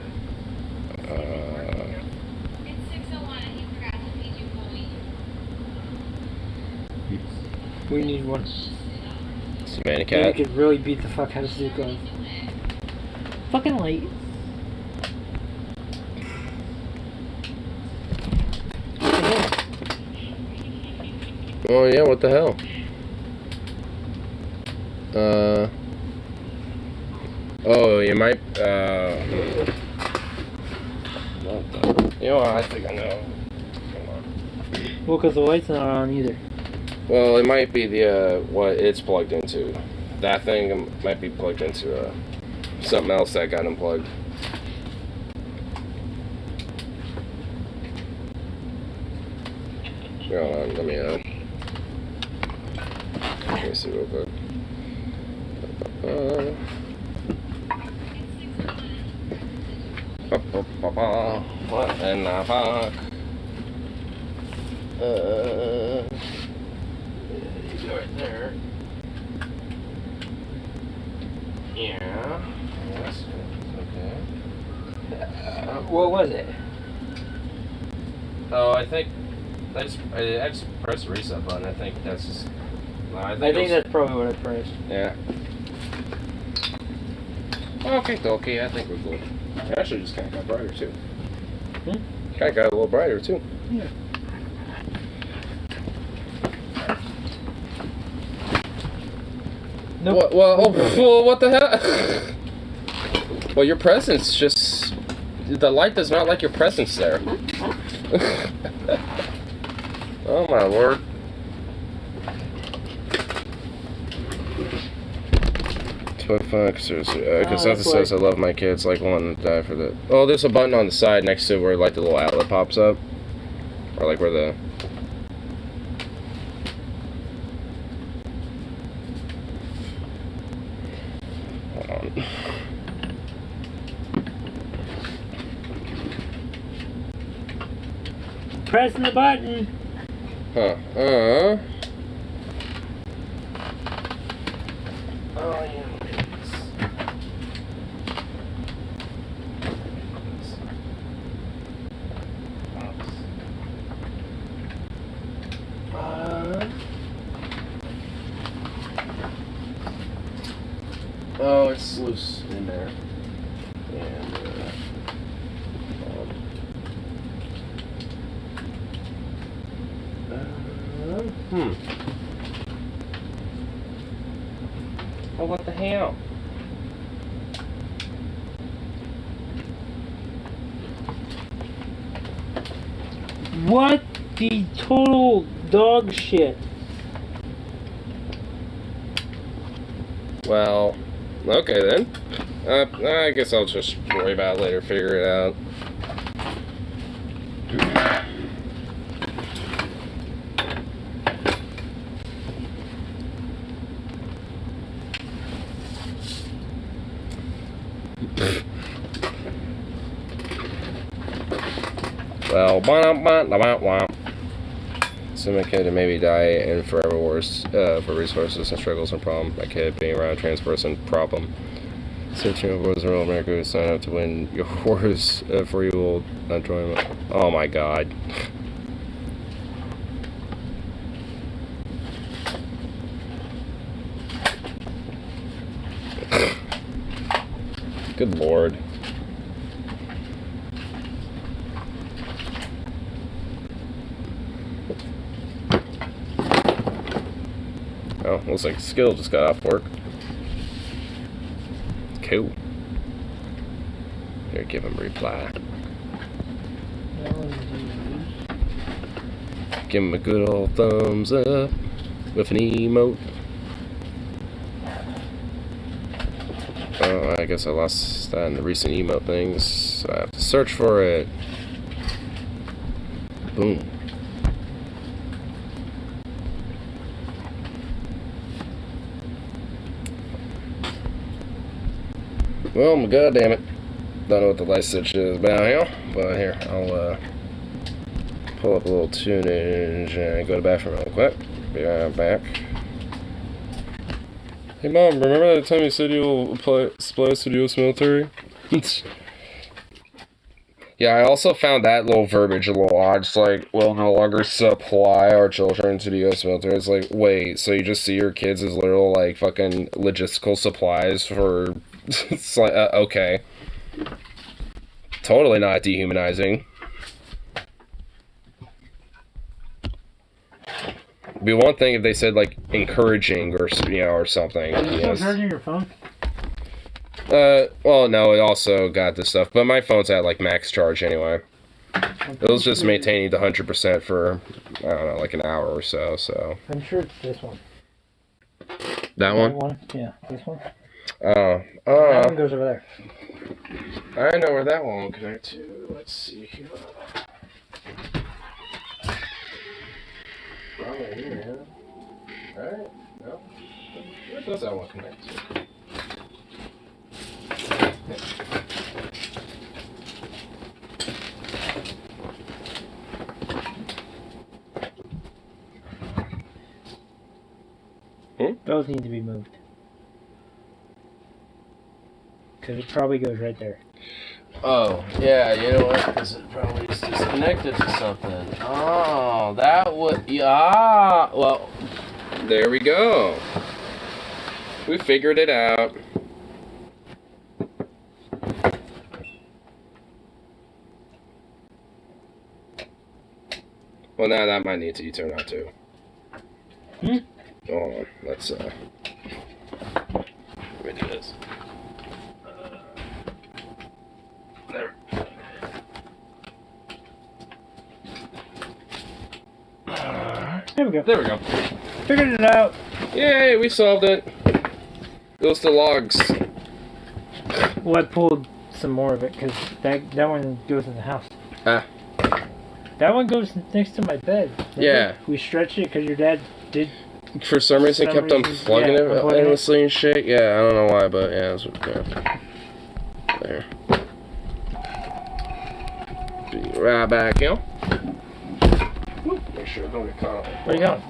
We need one. Savannah Cat. We could really beat the fuck out of Zuko. Fucking late. Oh yeah, what the hell? Oh, you might, you know what, I think I know. Well, because the light's not on either. Well, it might be the, what it's plugged into. That thing might be plugged into, something else that got unplugged. Hold on, let me see real quick. What in the fuck? You go right there. Yeah. Yes. Okay. What was it? Oh, I think I just pressed the reset button. I think that's just. I think that's probably what I pressed. Yeah. Okay. I think we're good. Actually, just kind of got brighter too. Kind of got a little brighter too. Yeah. Nope. Well, what the hell? Well, your presence just. The light does not like your presence there. Oh my lord. It's what fun, because something says I love my kids, like wanting to die for that. Oh, there's a button on the side next to where like the little outlet pops up. Or like where the... Hold on. Pressing the button. Huh. Oh, yeah. Oh, it's loose in there. And, Oh, what the hell? What the total dog shit? Well, okay then. I guess I'll just worry about it later, figure it out. Well, Some kid to maybe die in forever wars for resources and struggles and problem. My kid being around a trans person problem. Searching of wars in rural America who sign up to win your wars for you will not join them. Oh my god. Good lord. Oh, looks like Skill just got off work. Cool. Here, give him a reply. Give him a good old thumbs up with an emote. Oh, I guess I lost that in the recent emote things. So I have to search for it. Boom. Well, god damn it. Don't know what the light switch is about here, but here, I'll pull up a little tunage and go to the bathroom real quick. Be right back. Hey Mom, remember that time you said you'll splice to the US military? Yeah, I also found that little verbiage a little odd. It's like, we'll no longer supply our children to the US military. It's like, wait, so you just see your kids as literal, like, fucking logistical supplies for... It's like, okay. Totally not dehumanizing. It'd be one thing if they said, like, encouraging or, you know, or something. Are you still charging your phone? Well, no, it also got this stuff, but my phone's at, like, max charge anyway. It was just maintaining the 100% for, I don't know, like an hour or so, so. I'm sure it's this one. That one? Yeah, this one. Oh. That one goes over there. I know where that one will connect to. Let's see here. Probably here, yeah. Right? No? Where does that one connect to? Those need to be moved. Because it probably goes right there. Oh, yeah, you know what? Because it probably is disconnected to something. Oh, that would... Yeah, well, there we go. We figured it out. Well, now that might need to be turned on too. Hold on, let's let me do this. There. There we go. There we go. Figured it out. Yay, we solved it. Goes to logs. Well, I pulled some more of it because that one goes in the house. Ah. That one goes next to my bed. Yeah. We stretched it because your dad did. For some reason, kept on plugging it endlessly and shit. Yeah, I don't know why, but yeah, that's okay. There. Be right back, you know? Make sure I don't get caught. Where you going?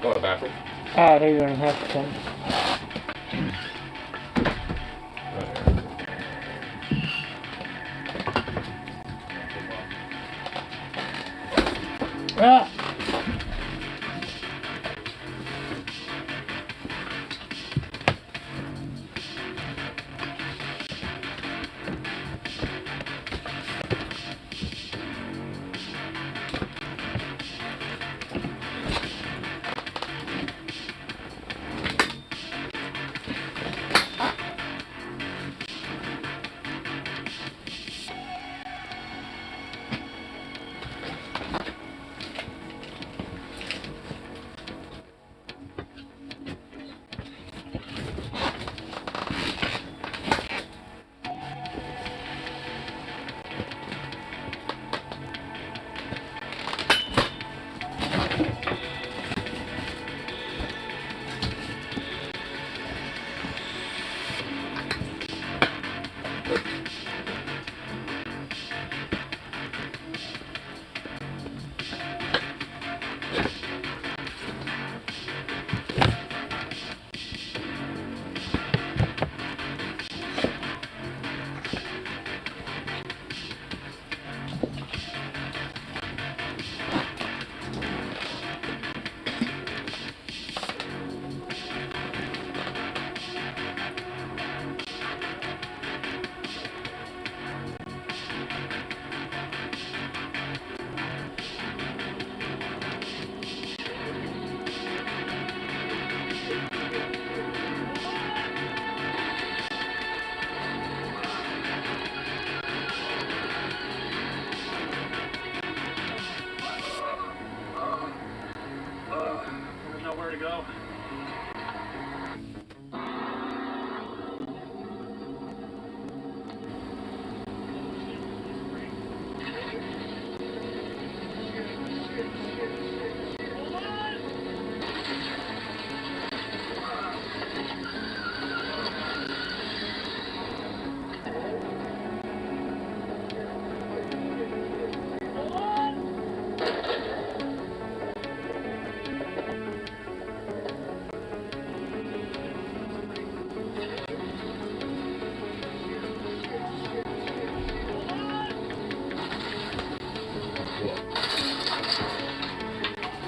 Go to the bathroom. Ah, there you go. Have to come. Ah.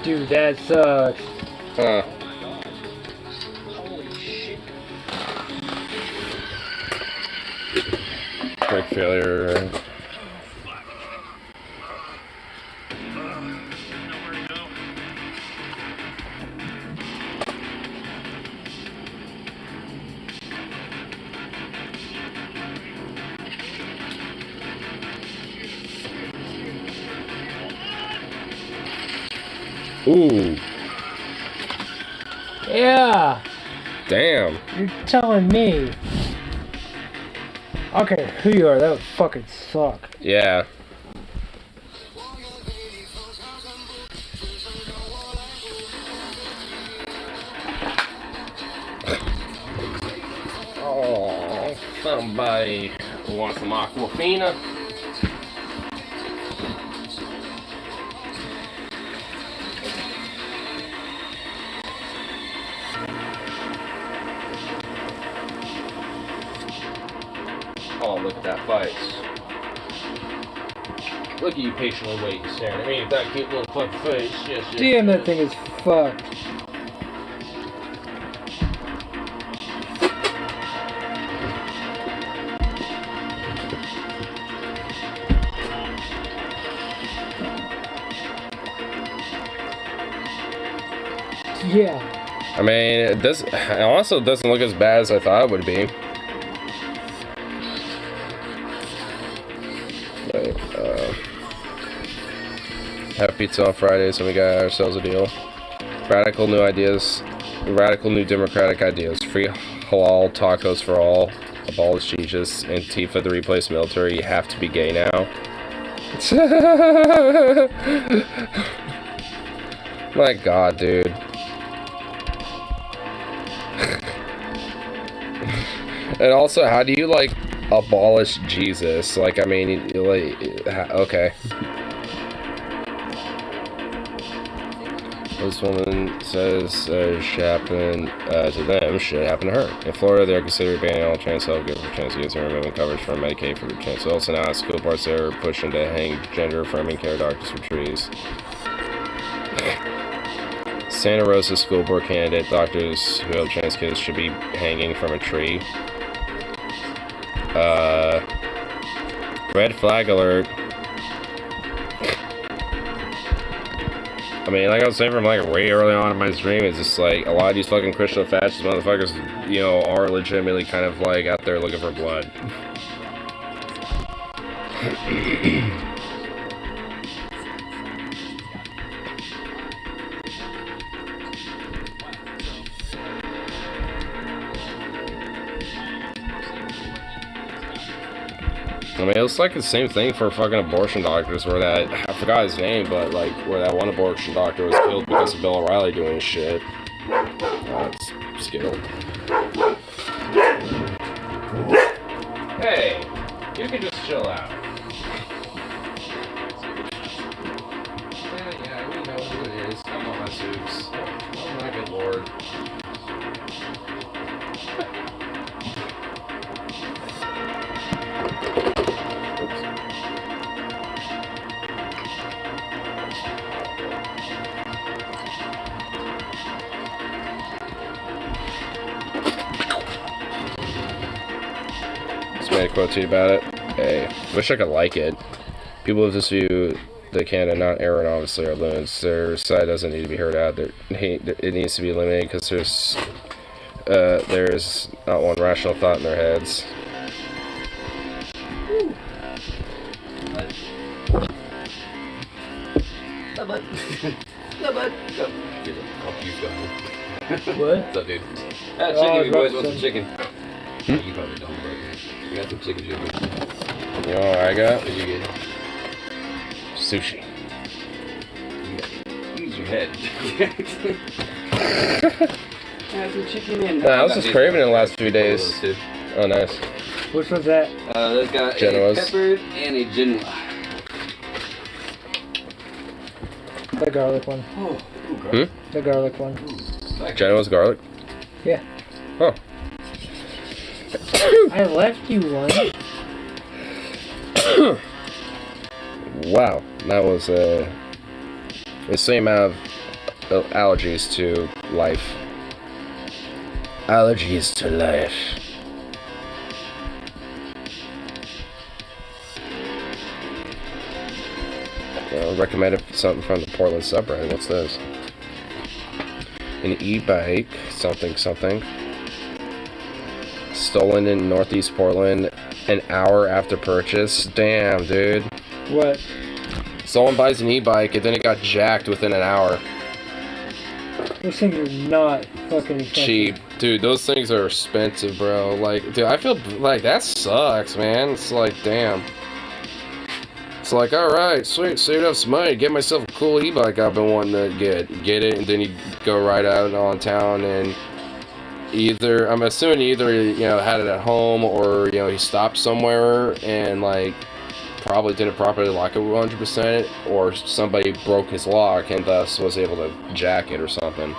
Dude, that sucks. Huh. Brake failure. Ooh. Yeah. Damn. You're telling me. I don't care who you are, that would fucking suck. Yeah. Oh, somebody wants some Aquafina. Oh, look at that fight. Look at you patiently waiting, staring at me with that cute little fucking face. Yes, yes. Damn, that thing is fucked. Yeah. I mean, it also doesn't look as bad as I thought it would be. But, have pizza on Fridays and we got ourselves a deal. Radical new ideas. Radical new democratic ideas. Free halal tacos for all. Abolish Jesus. Antifa to replace military. You have to be gay now. My God, dude. And also, how do you, like, abolish Jesus? Like, I mean, like, okay. This woman says should happen to them, should happen to her. In Florida, they're considering banning all trans health care for trans youth and removing coverage from Medicaid for trans adults. And now school parts they're pushing to hang gender-affirming care doctors for trees. Santa Rosa school board candidate doctors who help trans kids should be hanging from a tree. Red flag alert. I mean, like I was saying from like way early on in my stream, it's just like a lot of these fucking Christian fascist motherfuckers, you know, are legitimately kind of like out there looking for blood. I mean, it's like the same thing for fucking abortion doctors where that, I forgot his name, but like where that one abortion doctor was killed because of Bill O'Reilly doing shit. That's skilled. Hey, you can just chill out. Yeah, we know who it is. Come on, Soups. Oh my good lord. Made a quote to you about it. Hey, wish I could like it. People of this view, they can and not err and obviously are loons. Their side doesn't need to be heard out. It needs to be eliminated because there's not one rational thought in their heads. Bud. No, bud. Go. What? What's up, dude? Chicken, you boys want some chicken? You probably don't, but we got some chicken jiggers. You know what I got? What you get? Sushi. Use your head. Have some chicken in. Nah, I was just craving it the last few days. Oh, nice. Which one's that? That's got Genoa's. a peppered and a Genoa. The garlic one. Oh, The garlic one. Genoa's garlic? Yeah. Oh. I left you one. Wow, that was the same amount of allergies to life. Allergies to life. Recommended something from the Portland subreddit. What's this? An e-bike, something. Stolen in Northeast Portland an hour after purchase. Damn, dude. What? Someone buys an e-bike and then it got jacked within an hour. Those things are not fucking expensive. Cheap. Dude, those things are expensive, bro. Like, dude, I feel like that sucks, man. It's like, damn. It's like, alright, sweet, saved up some money, get myself a cool e-bike I've been wanting to get it, and then you go right out on town and I'm assuming either, had it at home or, he stopped somewhere and, like, probably didn't properly lock it 100%, or somebody broke his lock and thus was able to jack it or something.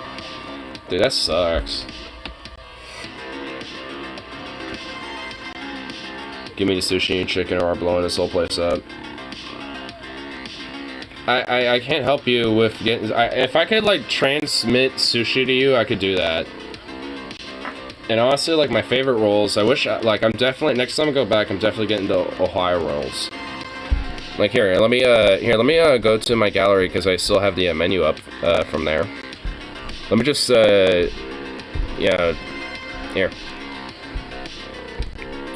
Dude, that sucks. Give me the sushi and chicken or I'm blowing this whole place up. I can't help you with getting... if I could, like, transmit sushi to you, I could do that. And honestly, like, my favorite rolls, I wish... Like, I'm definitely... Next time I go back, I'm definitely getting the Ohio rolls. Like, here, let me go to my gallery, because I still have the menu up from there. Let me just, here.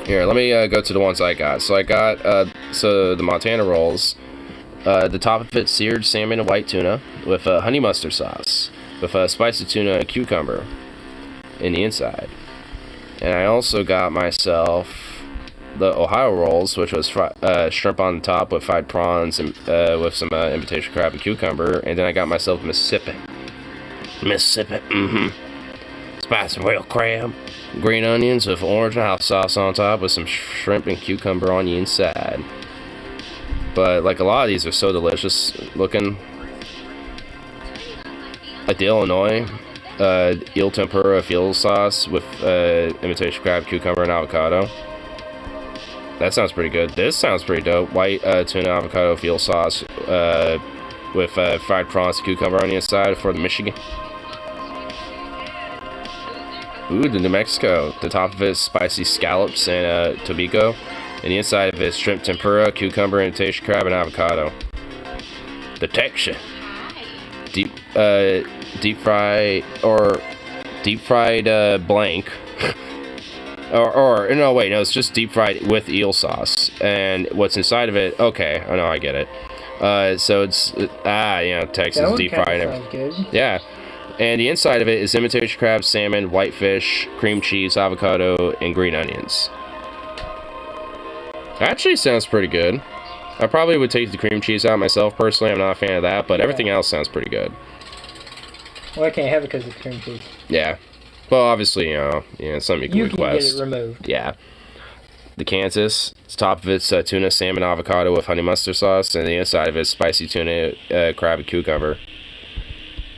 Here, let me go to the ones I got. So I got, the Montana rolls. The top of it, seared salmon and white tuna with honey mustard sauce, with spicy tuna and cucumber in the inside. And I also got myself the Ohio rolls, which was shrimp on the top with fried prawns and with some imitation crab and cucumber. And then I got myself Mississippi, spicy whale crab, green onions with orange and hot sauce on top with some shrimp and cucumber on the inside. But, like, a lot of these are so delicious looking. Like the Illinois eel tempura field sauce with imitation crab, cucumber, and avocado. That sounds pretty good. This sounds pretty dope. White tuna avocado field sauce with fried prawns, cucumber on the inside for the Michigan. Ooh, the New Mexico. The top of it is spicy scallops and tobacco. And the inside of it is shrimp tempura, cucumber, imitation crab, and avocado. The texture. Deep fried blank. no, it's just deep fried with eel sauce. And what's inside of it, okay, I know, I get it. So it's, Texas deep fried. Yeah. And the inside of it is imitation crab, salmon, whitefish, cream cheese, avocado, and green onions. Actually sounds pretty good. I probably would take the cream cheese out myself personally. I'm not a fan of that, but everything else sounds pretty good. Well, I can't have it because it's cream cheese. Yeah. Well, obviously, it's something you can request. You can get it removed. Yeah. The Kansas, the top of it's tuna, salmon, avocado with honey mustard sauce, and the inside of it's spicy tuna, crab, and cucumber.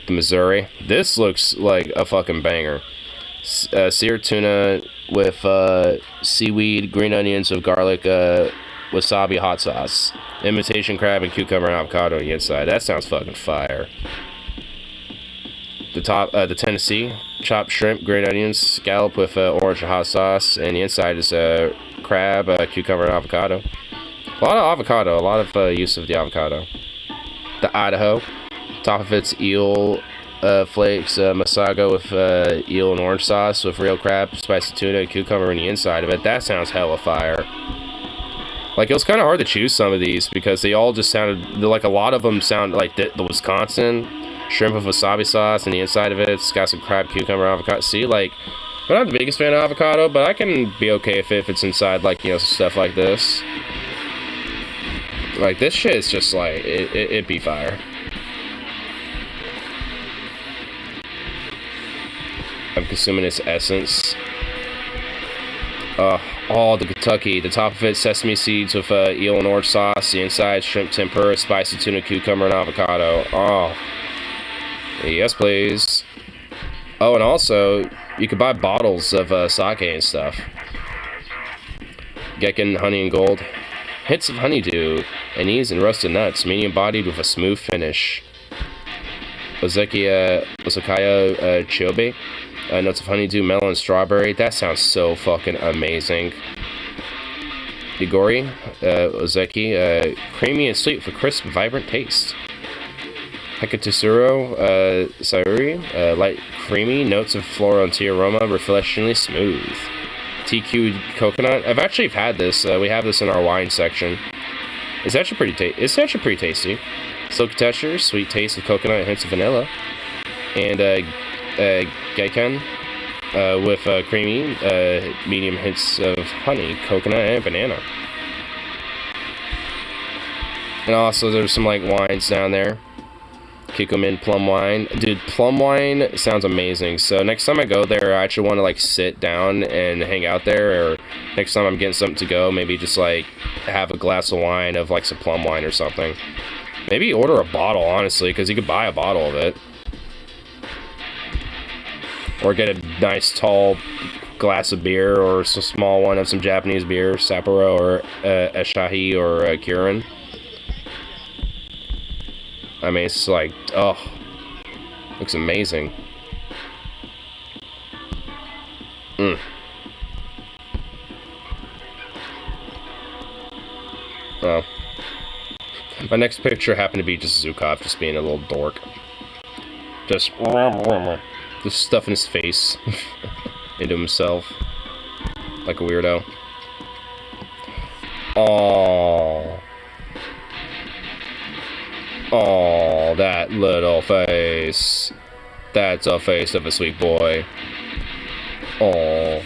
The Missouri, this looks like a fucking banger. Seared tuna with seaweed, green onions with garlic, wasabi hot sauce, imitation crab and cucumber and avocado on the inside. That sounds fucking fire. The Tennessee, chopped shrimp, green onions, scallop with orange and hot sauce, and the inside is crab, cucumber and avocado. A lot of avocado, a lot of use of the avocado. The Idaho, top of it's eel flakes, masago with eel and orange sauce with real crab, spicy tuna, and cucumber in the inside of it. That sounds hella fire. Like, it was kind of hard to choose some of these because they all just sounded, like, a lot of them sound like the Wisconsin shrimp with wasabi sauce, and the inside of it's got some crab, cucumber, avocado. See, like, I'm not the biggest fan of avocado, but I can be okay if it's inside, like, stuff like this. Like, this shit is just, like, it'd be fire. I'm consuming its essence. The Kentucky. The top of it, sesame seeds with eel and orange sauce. The inside, shrimp tempura, spicy tuna, cucumber, and avocado. Oh. Yes, please. Oh, and also, you could buy bottles of sake and stuff. Gekken Honey and Gold. Hits of honeydew, anise, and roasted nuts, medium-bodied with a smooth finish. Osakaya Chobe. Notes of honeydew, melon, and strawberry. That sounds so fucking amazing. Nigori, Ozeki, creamy and sweet with a crisp, vibrant taste. Hekatusuro, Sayuri, light creamy, notes of floral and tea aroma, refreshingly smooth. TQ coconut. I've actually had this. We have this in our wine section. It's actually pretty tasty. Silky texture, sweet taste of coconut, and hints of vanilla. And Gaikan with creamy, medium hints of honey, coconut, and banana. And also there's some like wines down there. Kikomin plum wine. Dude, plum wine sounds amazing. So next time I go there, I actually want to like sit down and hang out there. Or next time I'm getting something to go, maybe just like have a glass of wine of like some plum wine or something. Maybe order a bottle, honestly, because you could buy a bottle of it. Or get a nice tall glass of beer, or a small one of some Japanese beer, Sapporo or Asahi or Kirin. I mean, it's like, oh, looks amazing. Oh. My next picture happened to be just Zukov just being a little dork. Just stuffing his face into himself. Like a weirdo. Aww. Oh, that little face. That's a face of a sweet boy. Oh.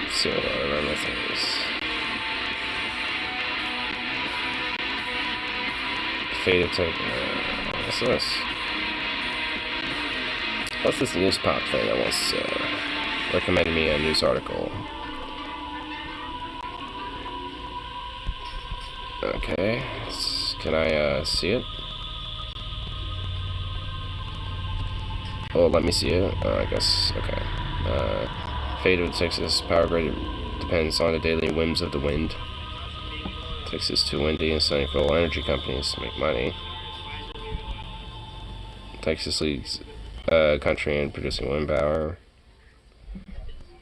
So, things. Faded tape. What's this? What's this news pop thing that wants recommended me a news article? Okay. Can I see it? Oh, let me see it. I guess. Okay. Fate of Texas power grid depends on the daily whims of the wind. Texas too windy and sunny for all energy companies to make money. Texas leads country in producing wind power.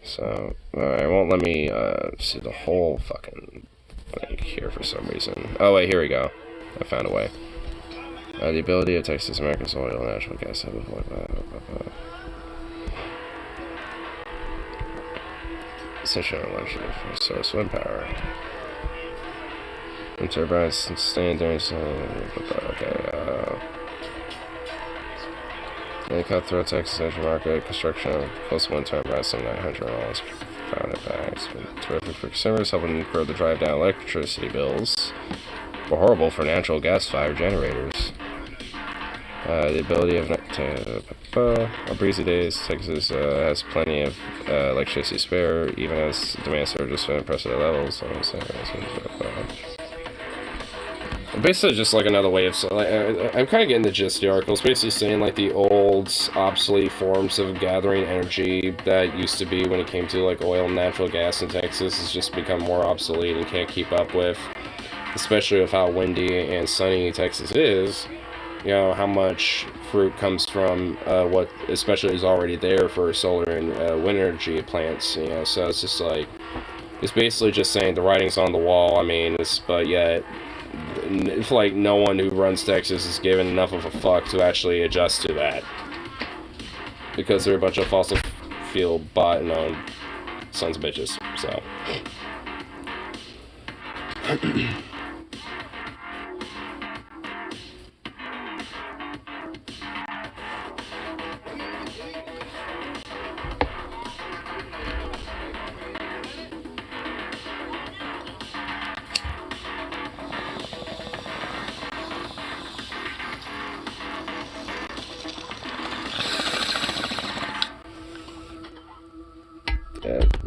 So, it won't let me see the whole fucking thing here for some reason. Oh wait, here we go. I found a way. The ability of Texas America's oil and natural gas have essential energy for source wind power. Wind turbines sustained during in the cutthroat Texas energy market, construction of coastal wind turbines some 900 miles found at bags. Terrific for consumers, helping further drive down electricity bills, but horrible for natural gas-fired generators. The ability of on breezy days, Texas has plenty of electricity spare, even as demand surges to unprecedented levels. Basically, just like another way of I'm kind of getting the gist of the article. It's basically saying like the old, obsolete forms of gathering energy that used to be when it came to like oil and natural gas in Texas has just become more obsolete and can't keep up with, especially with how windy and sunny Texas is. You know, how much fruit comes from what especially is already there for solar and wind energy plants, you know, so it's just like, it's basically just saying the writing's on the wall. I mean, but yet, it's like no one who runs Texas is given enough of a fuck to actually adjust to that. Because they're a bunch of fossil fuel bought and owned sons of bitches, so.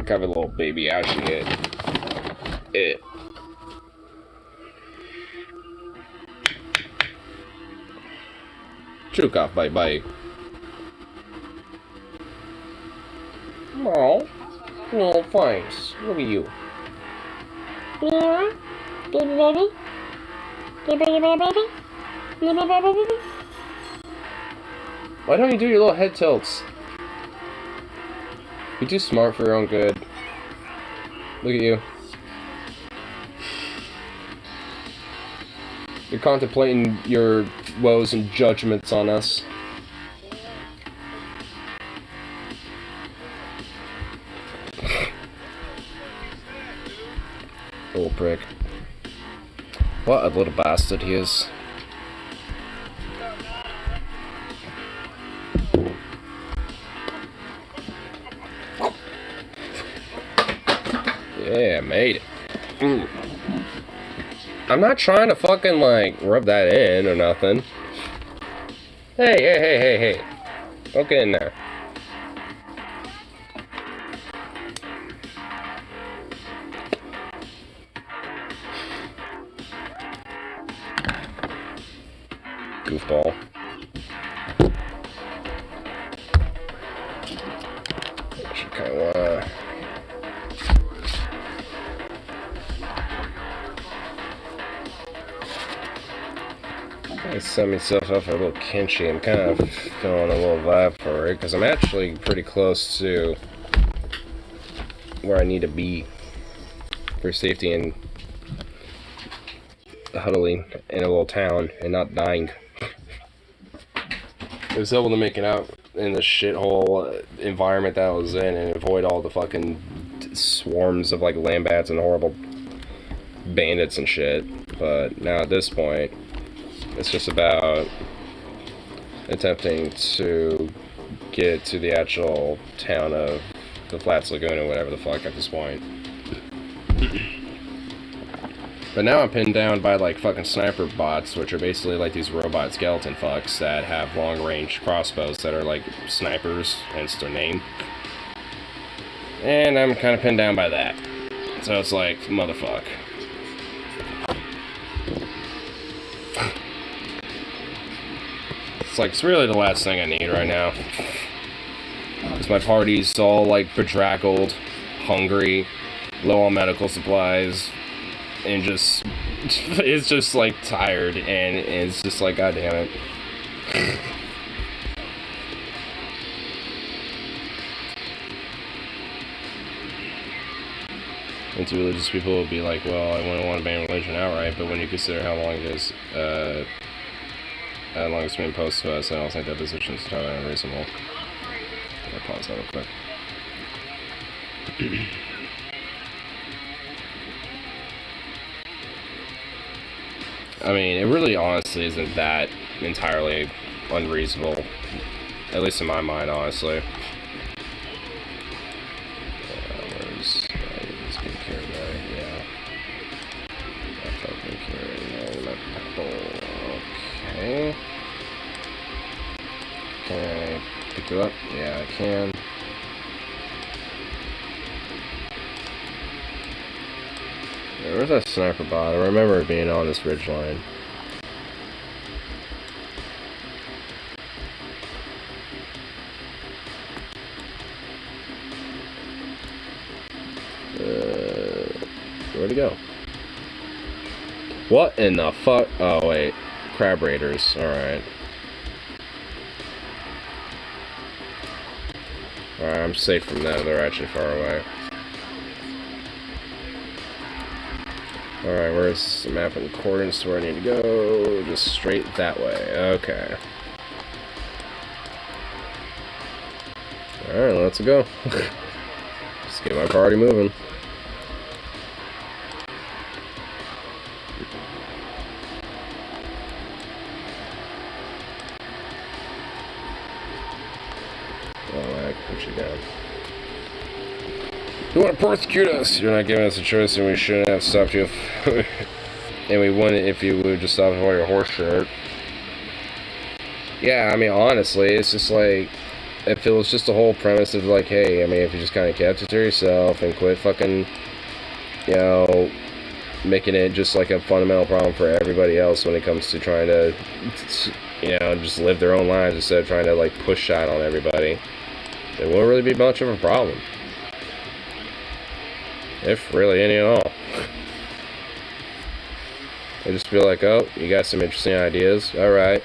Cover the little baby out here. Chukoff, bye-bye. Oh, oh, thanks. Look at you. Yeah? Baby? Why don't you do your little head tilts? You're too smart for your own good. Look at you. You're contemplating your woes and judgments on us. Little prick. What a little bastard he is. Yeah, made it. I'm not trying to fucking, like, rub that in or nothing. Hey. Don't get in there. Goofball. I should kind of wanna... I set myself up for a little kimchi. I'm kind of feeling a little vibe for it because I'm actually pretty close to where I need to be for safety and huddling in a little town and not dying. I was able to make it out in the shithole environment that I was in and avoid all the fucking swarms of like lambats and horrible bandits and shit. But now at this point, it's just about attempting to get to the actual town of the Flats Lagoon or whatever the fuck at this point. But now I'm pinned down by like fucking sniper bots, which are basically like these robot skeleton fucks that have long range crossbows that are like snipers, hence their name. And I'm kind of pinned down by that. So it's like, motherfuck. It's like, it's really the last thing I need right now. Because my party's all like bedraggled, hungry, low on medical supplies, and just, it's just like tired, and it's just like, god damn it. And to religious people will be like, well, I wouldn't want to ban religion outright, but when you consider how long it's been imposed to us, I don't think that position is totally unreasonable. I'll pause that real quick. I mean, it really honestly isn't that entirely unreasonable. At least in my mind, honestly. Where's this big carrot guy? Yeah. That fucking carrot. No, purple. Okay. Can I pick it up? Yeah, I can. Where's that sniper bot? I remember it being on this ridge line. Where'd he go? What in the fuck? Oh, wait. Crab Raiders. Alright. Alright, I'm safe from them. They're actually far away. Alright, where's the map and coordinates to where I need to go? Just straight that way. Okay. Alright, let's go. Just get my party moving. Alright, put you down. You want to persecute us? You're not giving us a choice, and we shouldn't have stopped you. And we wouldn't if you would just stop for your horse shit. Yeah, I mean, honestly, it's just like, if it was just the whole premise of like, hey, I mean, if you just kind of kept it to yourself and quit fucking, you know, making it just like a fundamental problem for everybody else when it comes to trying to, just live their own lives instead of trying to like push that on everybody, it won't really be much of a problem. If really any at all. They just be like, oh, you got some interesting ideas? Alright.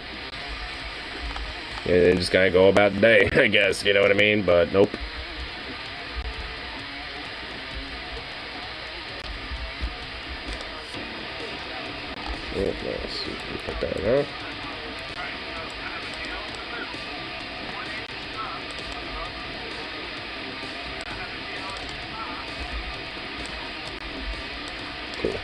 And just kind of go about the day, I guess, you know what I mean? But nope. Let's see if we put that out. Cool.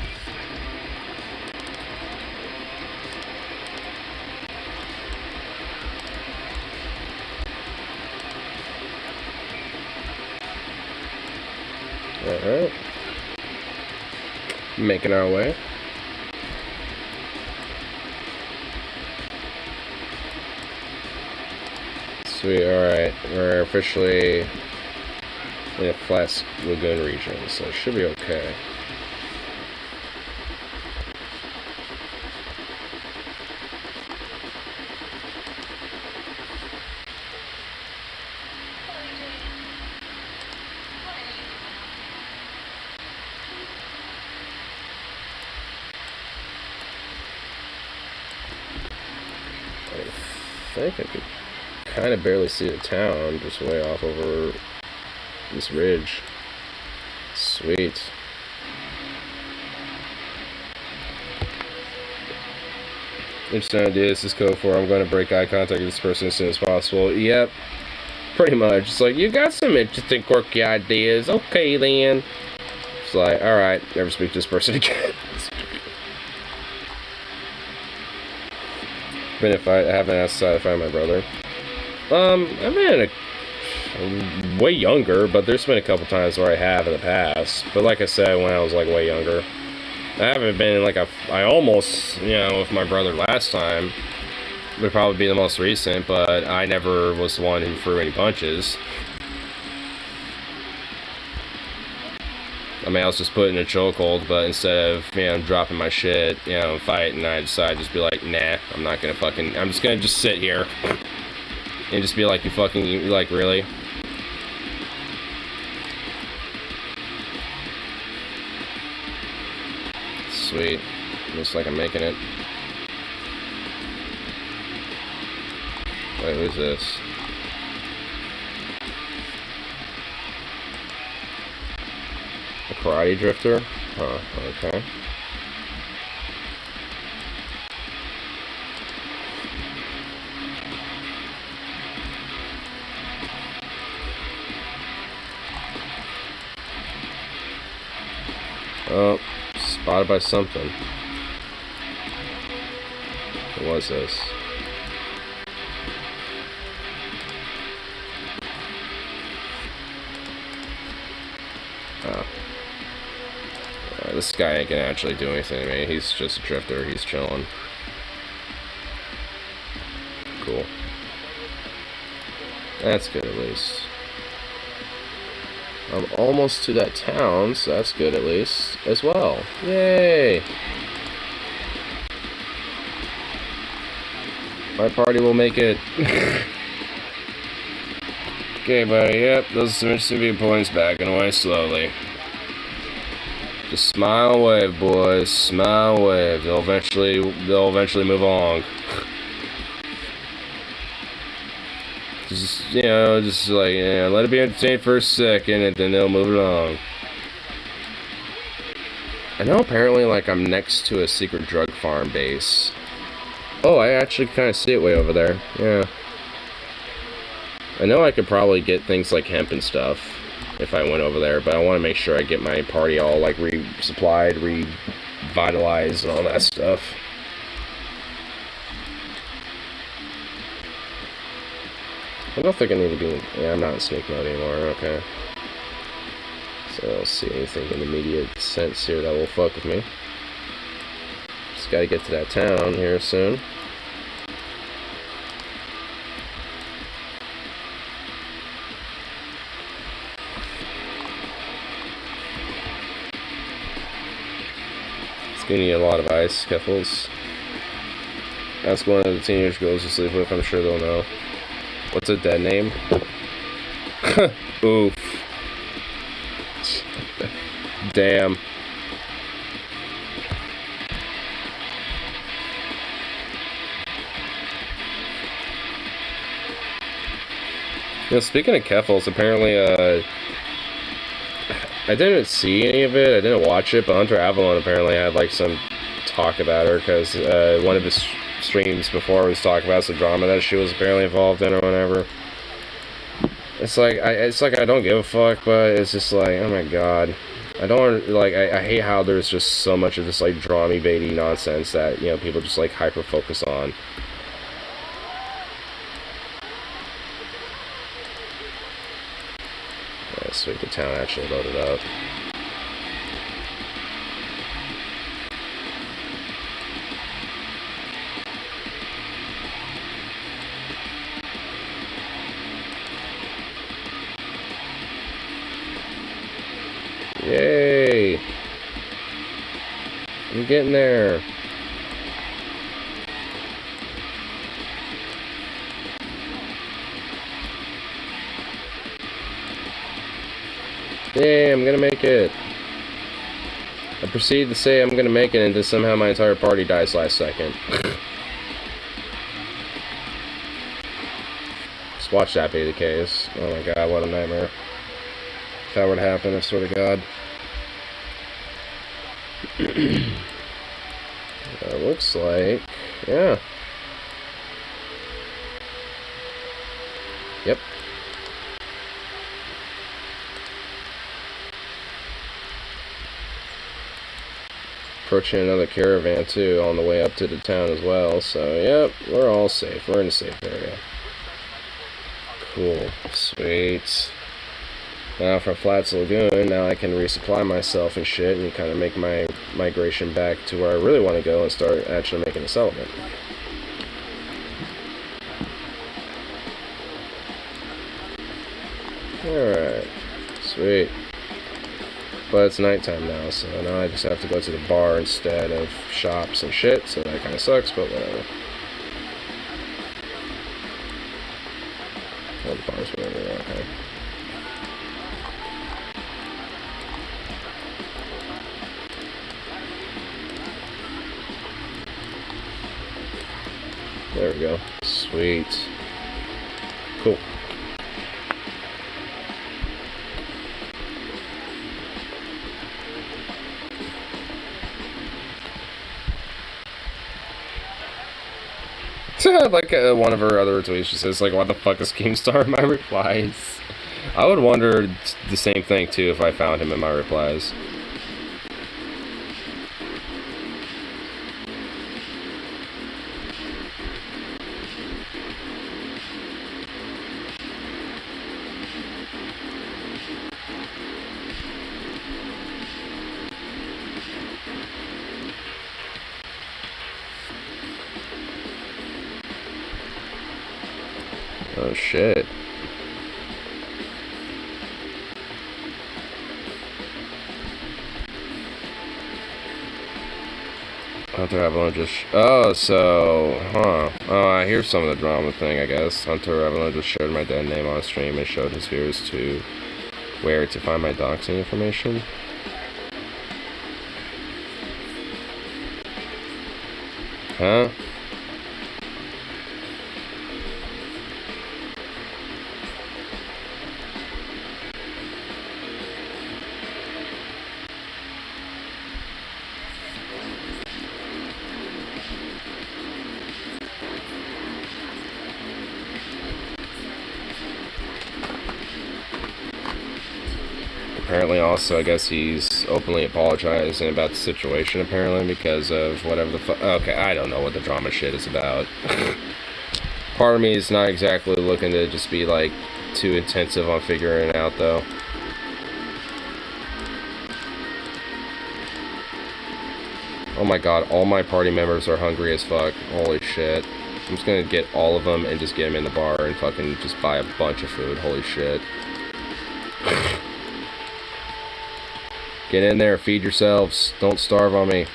Alright. Making our way. Sweet, alright. We're officially in a Flask Lagoon region, so it should be okay. I think I could kind of barely see the town, just way off over this ridge. Sweet. Interesting idea. This is code for I'm going to break eye contact with this person as soon as possible. Yep. Pretty much. It's like, you got some interesting, quirky ideas. Okay, then. It's like, alright, never speak to this person again. I haven't asked to find my brother. I've been way younger, but there's been a couple times where I have in the past. But like I said, when I was like way younger, I haven't been like I almost, with my brother last time would probably be the most recent, but I never was the one who threw any punches. I mean, I was just put in a chokehold, but instead of, dropping my shit, fighting, I decided to just be like, nah, I'm not gonna I'm just gonna just sit here. And just be like, really? Sweet. Looks like I'm making it. Wait, who's this? A karate drifter? Huh, okay. Oh, spotted by something. What was this? Oh. This guy ain't gonna actually do anything to me. He's just a drifter. He's chilling. Cool. That's good at least. I'm almost to that town, so that's good at least, as well. Yay! My party will make it. Okay, buddy, yep, those are some interesting viewpoints, backing away slowly. Just smile and wave, boys, smile and wave. They'll eventually move along. Just, let it be entertained for a second, and then they'll move it along. I know apparently, I'm next to a secret drug farm base. Oh, I actually kind of see it way over there. Yeah. I know I could probably get things like hemp and stuff if I went over there, but I want to make sure I get my party all, resupplied, revitalized, and all that stuff. I don't think I need to be I'm not in sneak mode anymore, okay. So I don't see anything in immediate sense here that will fuck with me. Just gotta get to that town here soon. You need a lot of ice, Keffels. Ask one of the teenage girls to sleep with, I'm sure they'll know. What's a dead name? Oof. Damn. You know, speaking of Keffels, apparently, I didn't see any of it, I didn't watch it, but Hunter Avalon apparently had, like, some talk about her, because one of his streams before was talking about some drama that she was apparently involved in or whatever. It's like, I don't give a fuck, but it's just like, oh my god. I don't, like, I hate how there's just so much of this, like, drama-baity nonsense that, you know, people just, like, hyper-focus on. Yeah, sweet, the town actually loaded up. Yay! I'm getting there. Yay, I'm gonna make it. I proceed to say I'm gonna make it, and then somehow my entire party dies last second. Just watch that be the case. Oh my god, what a nightmare. If that were to happen, I swear to God. Looks like, yeah. Yep. Approaching another caravan too on the way up to the town as well, so yep, we're all safe. We're in a safe area. Cool. Sweet. Now from Flats Lagoon, now I can resupply myself and shit and kind of make my migration back to where I really want to go and start actually making a settlement. Alright. Sweet. But it's nighttime now, so now I just have to go to the bar instead of shops and shit, so that kind of sucks, but whatever. Oh, the bar's whatever, okay. There we go. Sweet. Cool. Like one of her other tweets, she says, like, what the fuck is Keemstar in my replies? I would wonder the same thing, too, if I found him in my replies. Oh shit. Hunter Avalon just... Oh, so... Huh. Oh, I hear some of the drama thing, I guess. Hunter Avalon just showed my dead name on stream and showed his viewers to where to find my doxing information. Huh? Apparently also, I guess he's openly apologizing about the situation, apparently, because of whatever the fuck. Okay, I don't know what the drama shit is about. Part of me is not exactly looking to just be, like, too intensive on figuring it out, though. Oh my god, all my party members are hungry as fuck. Holy shit. I'm just gonna get all of them and just get them in the bar and fucking just buy a bunch of food. Holy shit. Get in there, feed yourselves. Don't starve on me.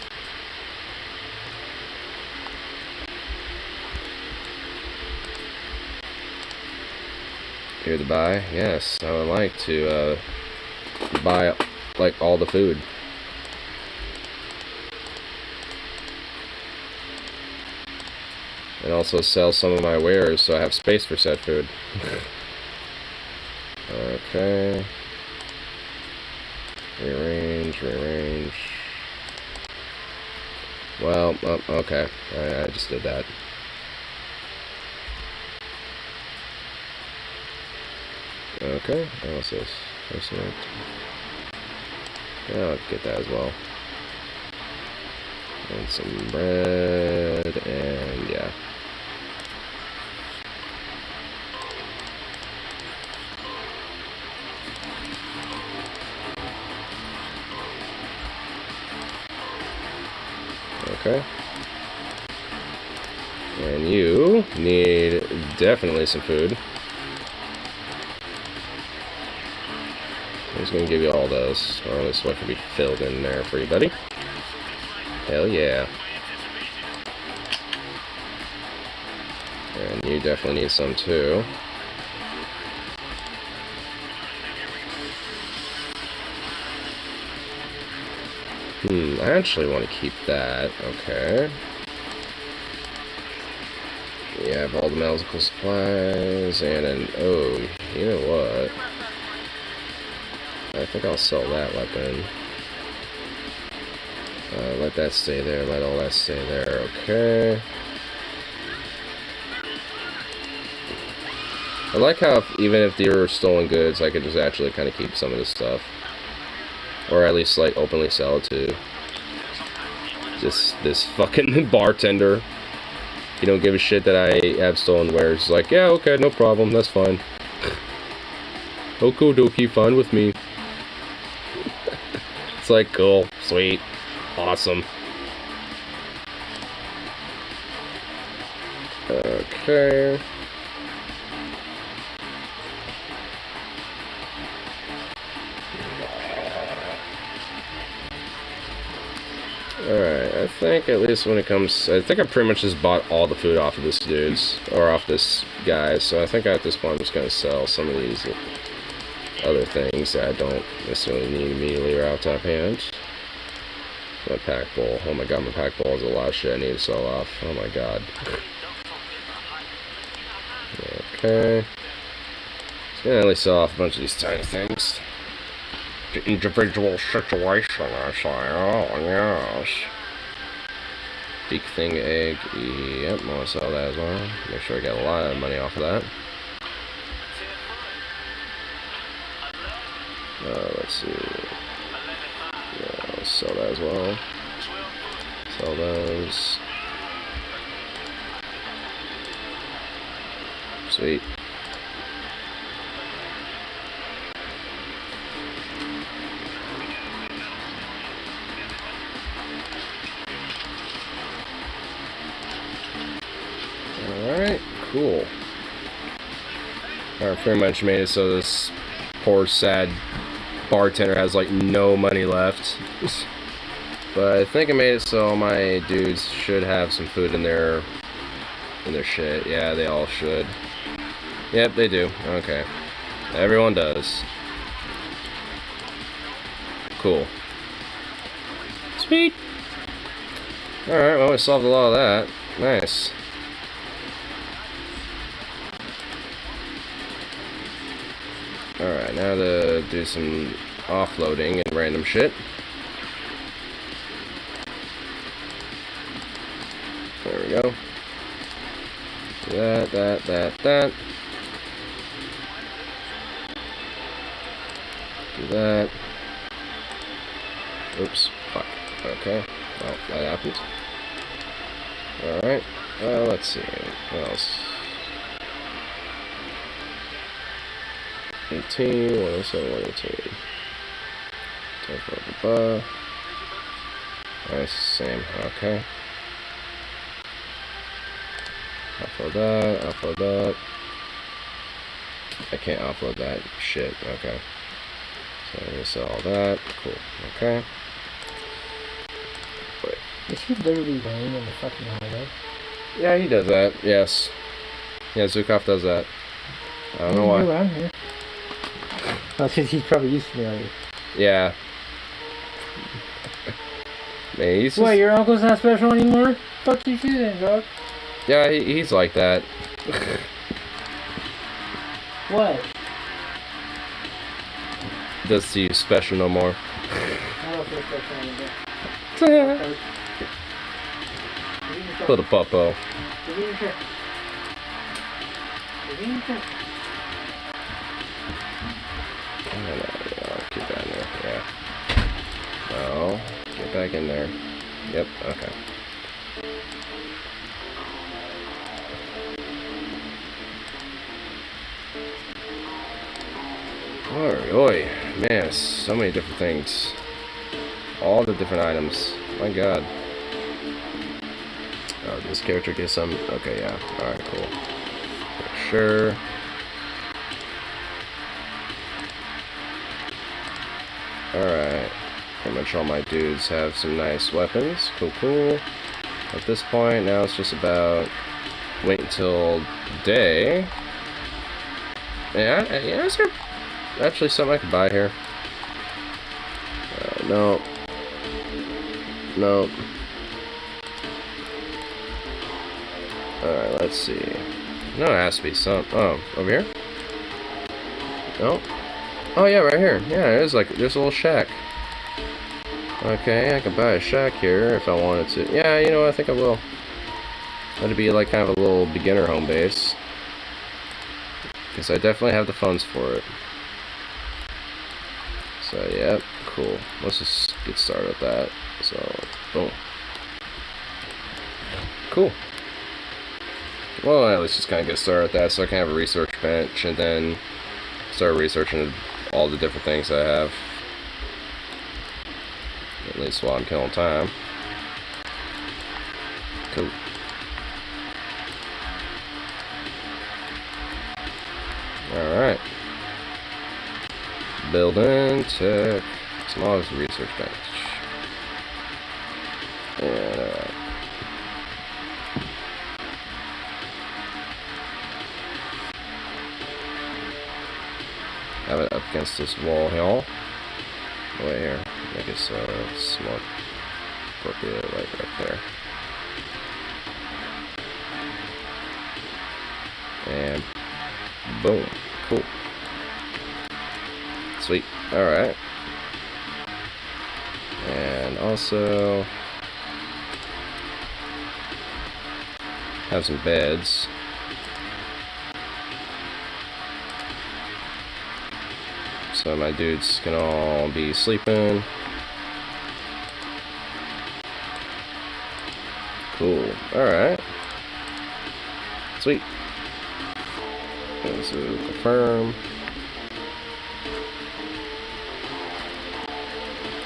Here to buy? Yes, I would like to buy like all the food. And also sell some of my wares so I have space for said food. Okay. Rearrange. Well, okay. I just did that. Okay, what's this? What's that? Yeah, I'll get that as well. And some bread, and yeah. Okay. And you need definitely some food. I'm just gonna give you all those, or at least what can be filled in there for you, buddy. Hell yeah. And you definitely need some too. I actually want to keep that. Okay. You have all the medical supplies and an... Oh, you know what? I think I'll sell that weapon. Let that stay there. Let all that stay there. Okay. I like how even if they were stolen goods, I could just actually kind of keep some of this stuff. Or at least, like, openly sell it to this fucking bartender. You don't give a shit that I have stolen wares. It's like, yeah, okay, no problem, that's fine. Okie dokie, fine with me. It's like, cool, sweet, awesome. Okay. Alright, I think at least when it comes... I think I pretty much just bought all the food off of this dude's, or off this guy, so I think at this point I'm just going to sell some of these other things that I don't necessarily need immediately or out top hand. My pack bowl. Oh my god, my pack bowl is a lot of shit I need to sell off. Oh my god. Okay. Just gonna at least sell off a bunch of these tiny things. The individual situation, I say. Oh, yes. Big thing egg. Yep, I want to sell that as well. Make sure I get a lot of money off of that. Let's see. Yeah, I'll sell that as well. Sell those. Sweet. Alright, cool. I pretty much made it so this poor, sad bartender has like no money left. But I think I made it so my dudes should have some food in their shit. Yeah, they all should. Yep, they do. Okay. Everyone does. Cool. Sweet. Alright, well we solved a lot of that. Nice. Alright, now to do some offloading and random shit. There we go. That. Do that. Oops. Fuck. Okay. Well, that happened. Alright. Let's see. What else? 18, 107, 118. Nice, same, okay. Offload that. I can't offload that shit, okay. So I'm gonna sell all that, cool, okay. Wait. Is he literally laying in the fucking highway? Yeah, he does that, yes. Yeah, Zukov does that. I don't know why. I'm here. Well, because he's probably used to me already. Yeah. Man, he's What, just... your uncle's not special anymore? Fuck you too then, dog. Yeah, he's like that. What? Does see you special no more. I don't feel special anymore. Little puppo. Get down there, yeah. No, get back in there. Yep, okay. Oi, man, so many different things. All the different items. My god. Oh, this character gets some. Okay, yeah. Alright, cool. Sure. Alright. Pretty much all my dudes have some nice weapons. Cool, cool. At this point, now it's just about wait until day. Yeah, is there actually something I could buy here? No. Nope. Alright, let's see. No, it has to be some. Oh, over here? No. Oh, yeah, right here. Yeah, there's a little shack. Okay, I can buy a shack here if I wanted to. Yeah, you know what? I think I will. That'd be like kind of a little beginner home base. Because I definitely have the funds for it. So, yeah, cool. Let's just get started with that. So, boom. Cool. Well, let's just kind of get started with that so I can have a research bench and then start researching all the different things I have. At least while I'm killing time. Cool. Alright. Building, check. Smallest research bench. And alright. Have it up against this wall here. Right here. Make it so it's more appropriate, like right there. And boom. Cool. Sweet. Alright. And also have some beds. So my dudes can all be sleeping. Cool. Alright. Sweet. And so confirm.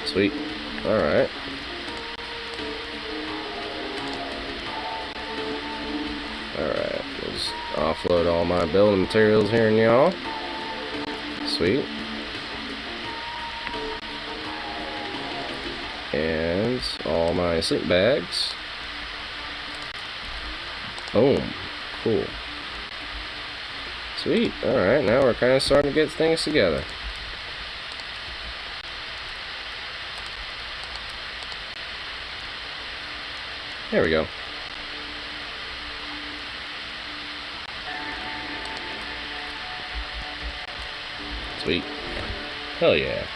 Sweet. Alright. Alright. Just offload all my building materials here and y'all. Sweet. And all my sleep bags. Boom. Cool. Sweet. Alright, now we're kind of starting to get things together. There we go. Sweet. Hell yeah.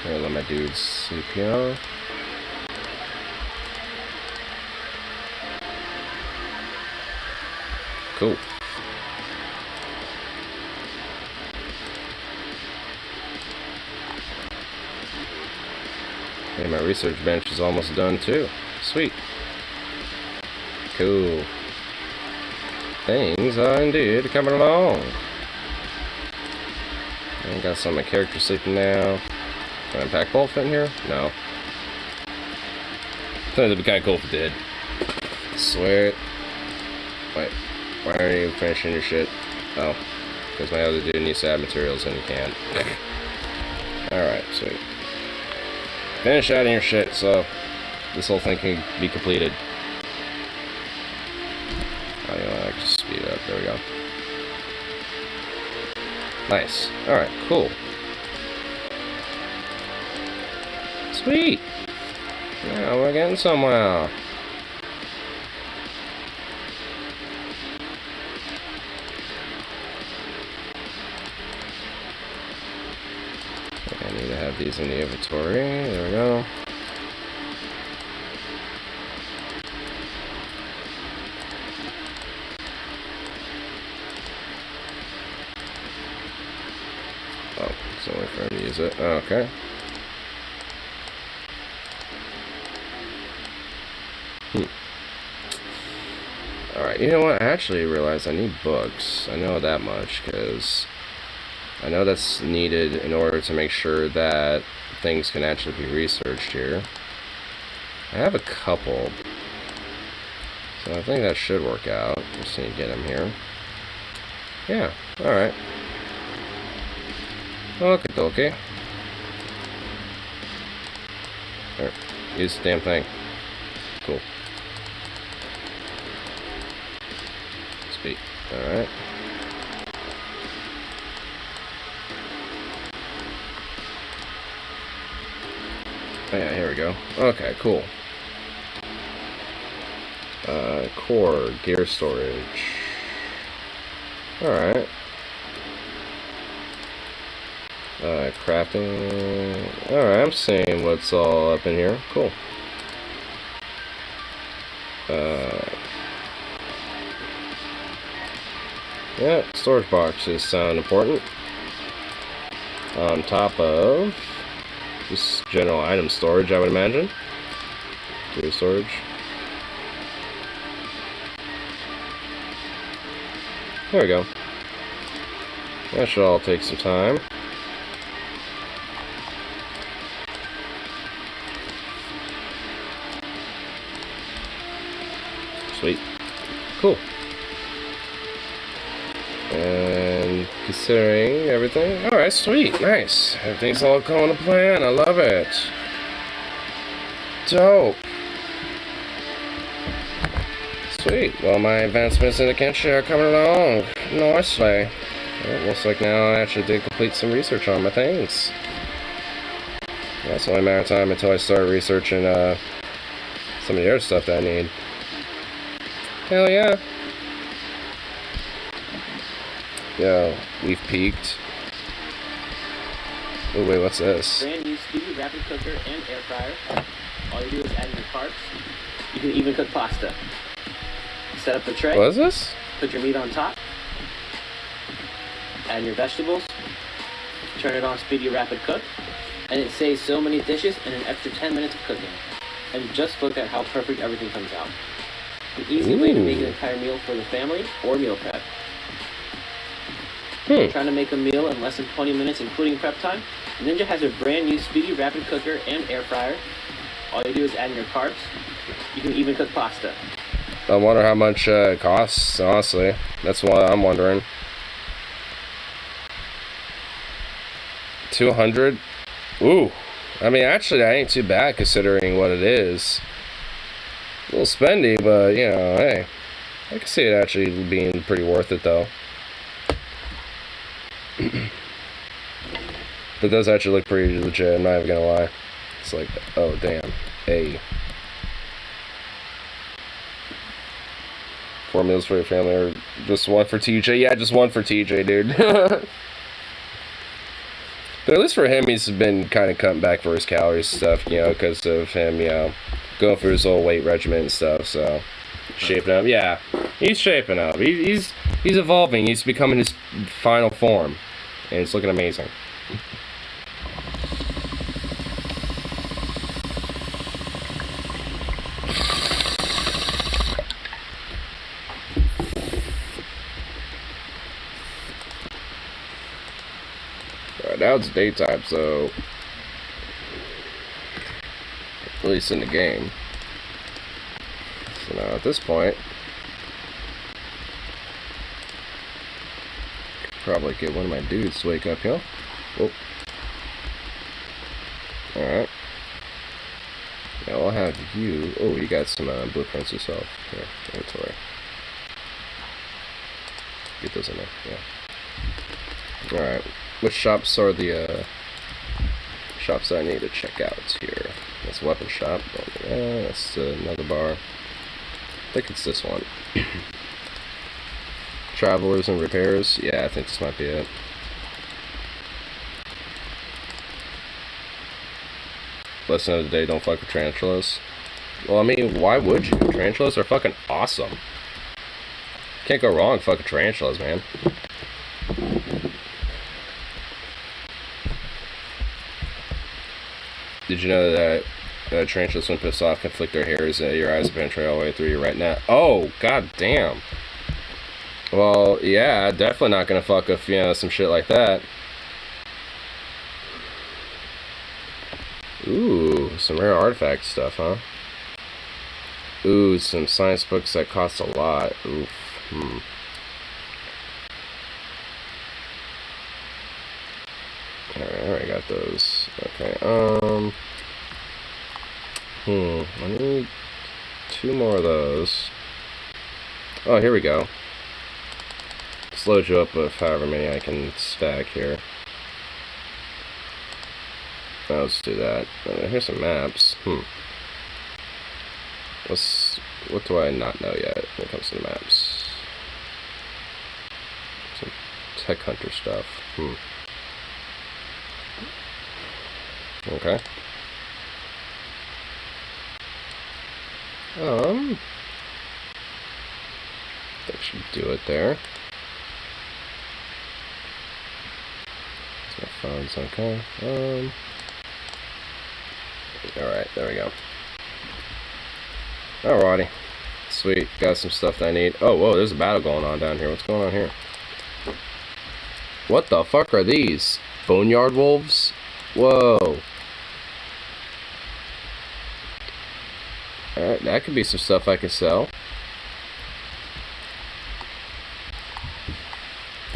Here, let my dudes sleep here. Cool. And my research bench is almost done too. Sweet. Cool. Things are indeed coming along. I got some of my characters sleeping now. Can I pack bolt fit in here? No. I think it'd be kind of cool if it did. Swear it. Wait. Why aren't you finishing your shit? Oh. Because my other dude needs to add materials and he can't. Alright, sweet. Finish adding your shit so this whole thing can be completed. Oh, you know, I can just speed it up. There we go. Nice. Alright, cool. Sweet. Yeah, we're getting somewhere. I need to have these in the inventory. There we go. Oh, it's only for him to use it. Okay. Alright, you know what? I actually realized I need books. I know that much, because I know that's needed in order to make sure that things can actually be researched here. I have a couple. So I think that should work out. Just need to get them here. Yeah, alright. Okie dokie. Alright, use the damn thing. Cool. Sweet. Alright. Oh yeah, here we go. Okay, cool. Core, gear storage. Alright. Crafting. Alright, I'm seeing what's all up in here. Cool. Yeah, storage boxes sound important. On top of just general item storage, I would imagine. Gear storage. There we go. That should all take some time. Sweet. Cool. And considering everything, alright, sweet, nice. Everything's all going to plan. I love it. Dope. Sweet. Well, my advancements in the Kenshi are coming along nicely. Well, looks like now I actually did complete some research on my things. Yeah, it's only a matter of time until I start researching some of the other stuff that I need. Hell yeah. Yo, we've peaked. Oh wait, what's this? Brand new speedy rapid cooker and air fryer. All you do is add your carbs. You can even cook pasta. Set up the tray. What is this? Put your meat on top. Add your vegetables. Turn it on speedy rapid cook. And it saves so many dishes and an extra 10 minutes of cooking. And just look at how perfect everything comes out. An easy way to make an entire meal for the family or meal prep. Trying to make a meal in less than 20 minutes including prep time? Ninja has a brand new speedy rapid cooker and air fryer. All you do is add in your carbs. You can even cook pasta. I wonder how much it costs, honestly. That's what I'm wondering. 200? Ooh. I mean, actually, that ain't too bad considering what it is. A little spendy, but, you know, hey. I can see it actually being pretty worth it, though. It does actually look pretty legit, I'm not even gonna lie. It's like, oh, damn. Hey. 4 meals for your family, or just one for TJ? Yeah, just one for TJ, dude. But at least for him, he's been kind of cutting back for his calories and stuff, you know, because of him, you know, going through his whole weight regimen and stuff, so shaping up. Yeah, he's shaping up. He's evolving. He's becoming his final form, and it's looking amazing. Now it's daytime, so at least in the game. So now at this point, probably get one of my dudes to wake up, you know? Oh. I'll have you. Oh, you got some blueprints yourself. Here, inventory. Get those in there. Yeah. Alright. Which shops are the shops I need to check out here? That's a weapon shop. That's another bar. I think it's this one. Travelers and repairs. Yeah, I think this might be it. Lesson of the day, don't fuck with tarantulas. Well, I mean, why would you? Tarantulas are fucking awesome. Can't go wrong fucking tarantulas, man. Did you know that tarantulas, when pissed off, can flick their hairs at your eyes and penetrate all the way through your retina? Oh, god damn. Well, yeah, definitely not gonna fuck with, you know, some shit like that. Ooh, some rare artifact stuff, huh? Ooh, some science books that cost a lot. Oof. Alright, I got those. Okay, I need 2 more of those. Oh, here we go. Just load you up with however many I can stack here. Let's do that. Here's some maps. What do I not know yet when it comes to the maps? Some tech hunter stuff. Okay. That should do it there. My phone's okay. Alright, there we go. Alrighty. Sweet, got some stuff that I need. Oh, whoa, there's a battle going on down here. What's going on here? What the fuck are these? Boneyard wolves? Whoa. Alright, that could be some stuff I can sell.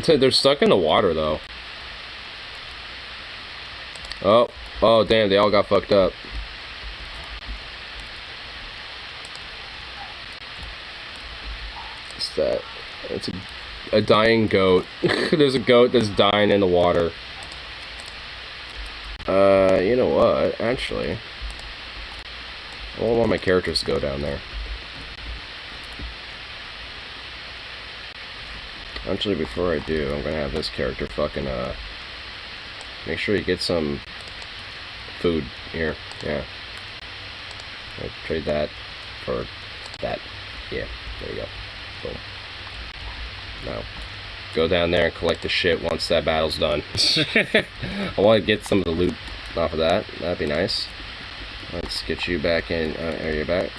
They're stuck in the water, though. Oh, damn, they all got fucked up. What's that? It's a dying goat. There's a goat that's dying in the water. You know what? Actually, I don't want my characters to go down there. Actually, before I do, I'm gonna have this character fucking, make sure you get some food here. Yeah. I'll trade that for that. Yeah, there we go. Boom. Now, go down there and collect the shit once that battle's done. I want to get some of the loot off of that. That'd be nice. Let's get you back in. Are you back?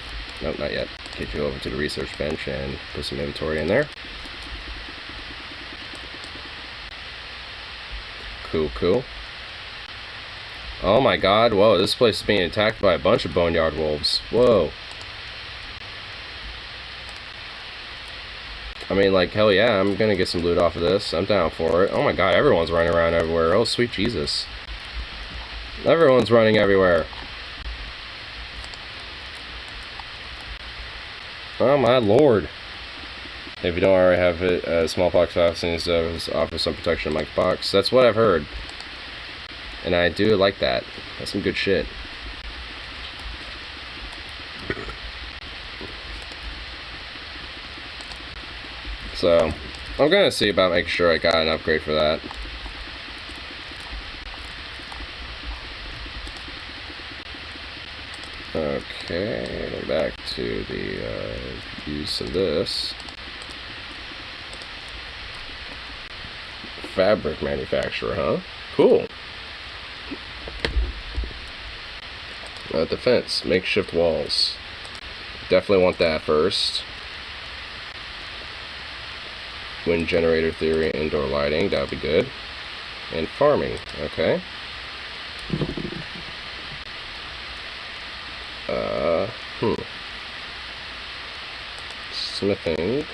Nope, not yet. Get you over to the research bench and put some inventory in there. Cool. Oh my god, whoa, this place is being attacked by a bunch of boneyard wolves. Whoa. I mean, like, hell yeah, I'm gonna get some loot off of this. I'm down for it. Oh my god, everyone's running around everywhere. Oh, sweet Jesus. Everyone's running everywhere. Oh my lord. If you don't already have it, smallpox vaccines offer some protection to monkeypox. That's what I've heard. And I do like that. That's some good shit. So, I'm gonna see about making sure I got an upgrade for that. Okay, back to the use of this. Fabric manufacturer, huh? Cool. Defense, makeshift walls. Definitely want that first. Wind generator theory, indoor lighting, that would be good. And farming, okay. Smithing,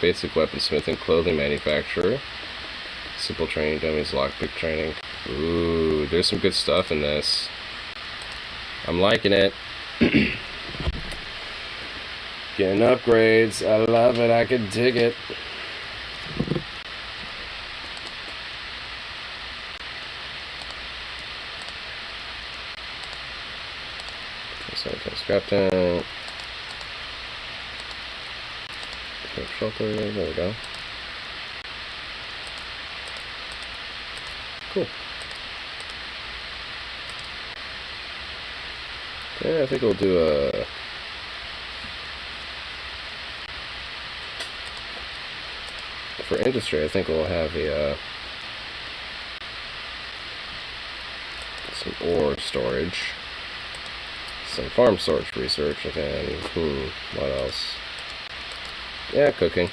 basic weapon smithing, clothing manufacturer, simple training dummies, lockpick training. Ooh, there's some good stuff in this. I'm liking it. Getting upgrades. I love it. I can dig it. So scrap tank. Shelter. There we go. Cool. Yeah, I think we'll do a. For industry, I think we'll have a some ore storage, some farm storage research, and then what else? Yeah, cooking.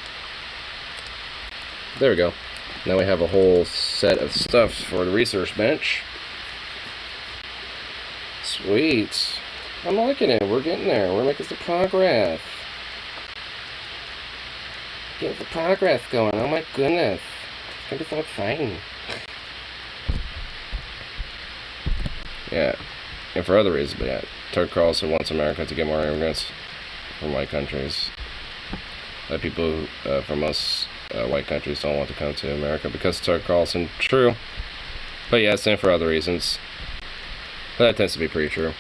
There we go. Now we have a whole set of stuff for the research bench. Sweet. I'm liking it. We're getting there. We're making some progress. Getting the progress going. Oh my goodness. It's gonna be so exciting. Yeah. And for other reasons, but yeah. Tucker Carlson wants America to get more immigrants from white countries. People from most white countries don't want to come to America because of Tucker Carlson. True. But yes, and for other reasons. But that tends to be pretty true.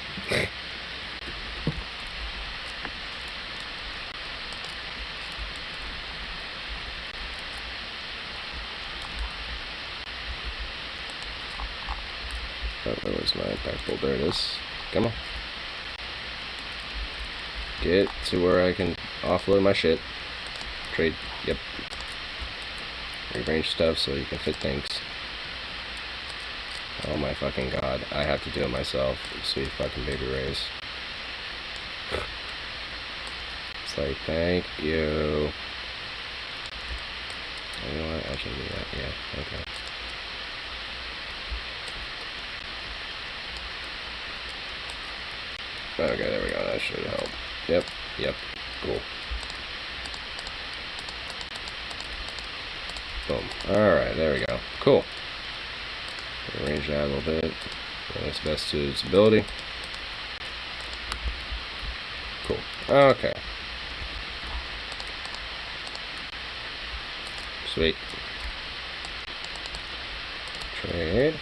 Where's my impact bolt? There it is. Come on. Get to where I can offload my shit. Trade. Yep. Rearrange stuff so you can fit things. Oh my fucking god. I have to do it myself. Sweet fucking baby raise. It's like, thank you. You know what? I should do that. Yeah, okay. Okay, there we go. That should help. Yep. Cool. Boom. Alright, there we go. Cool. Arrange that a little bit. That's best to its ability. Cool. Okay. Sweet. Trade.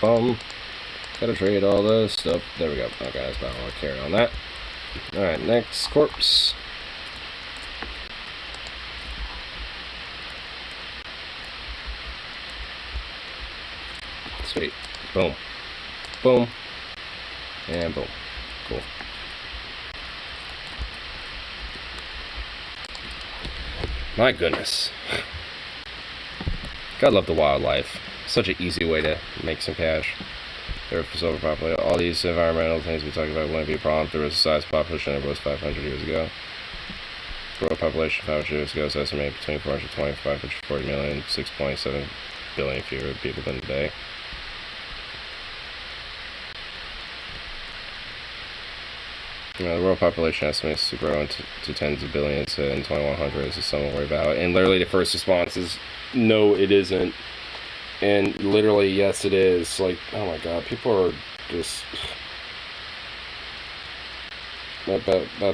Bum. Gotta trade all this stuff. There we go. Okay, that's about all I carry on that. Alright, next corpse. Sweet. Boom. Boom. And boom. Cool. My goodness. God love the wildlife. Such an easy way to make some cash. The Earth is overpopulated. All these environmental things we talk about wouldn't be a problem if there was a size population that was 500 years ago. The world population 500 years ago is estimated between 420 and 540 million, 6.7 billion fewer people than today. You know, the world population estimates to grow to tens of billions in 2100 is something to worry about. And literally the first response is, no, it isn't. And literally, yes, it is. Like, oh my god, people are just about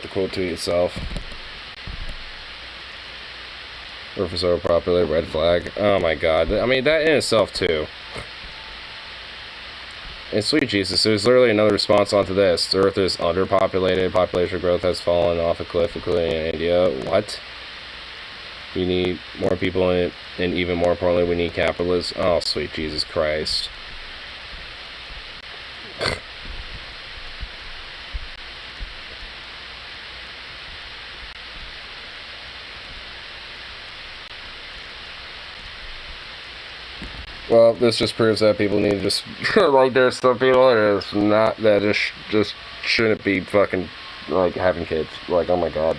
the quote tweet itself. Earth is overpopulated, red flag. Oh my god. I mean, that in itself, too. And sweet Jesus, there's literally another response onto this. The Earth is underpopulated, population growth has fallen off a cliff, including in India. What? We need more people in it, and even more importantly, we need capitalism. Oh, sweet Jesus Christ. Well, this just proves that people need to just, like, there's some people that is not, that just shouldn't be fucking, like, having kids. Like, oh my god.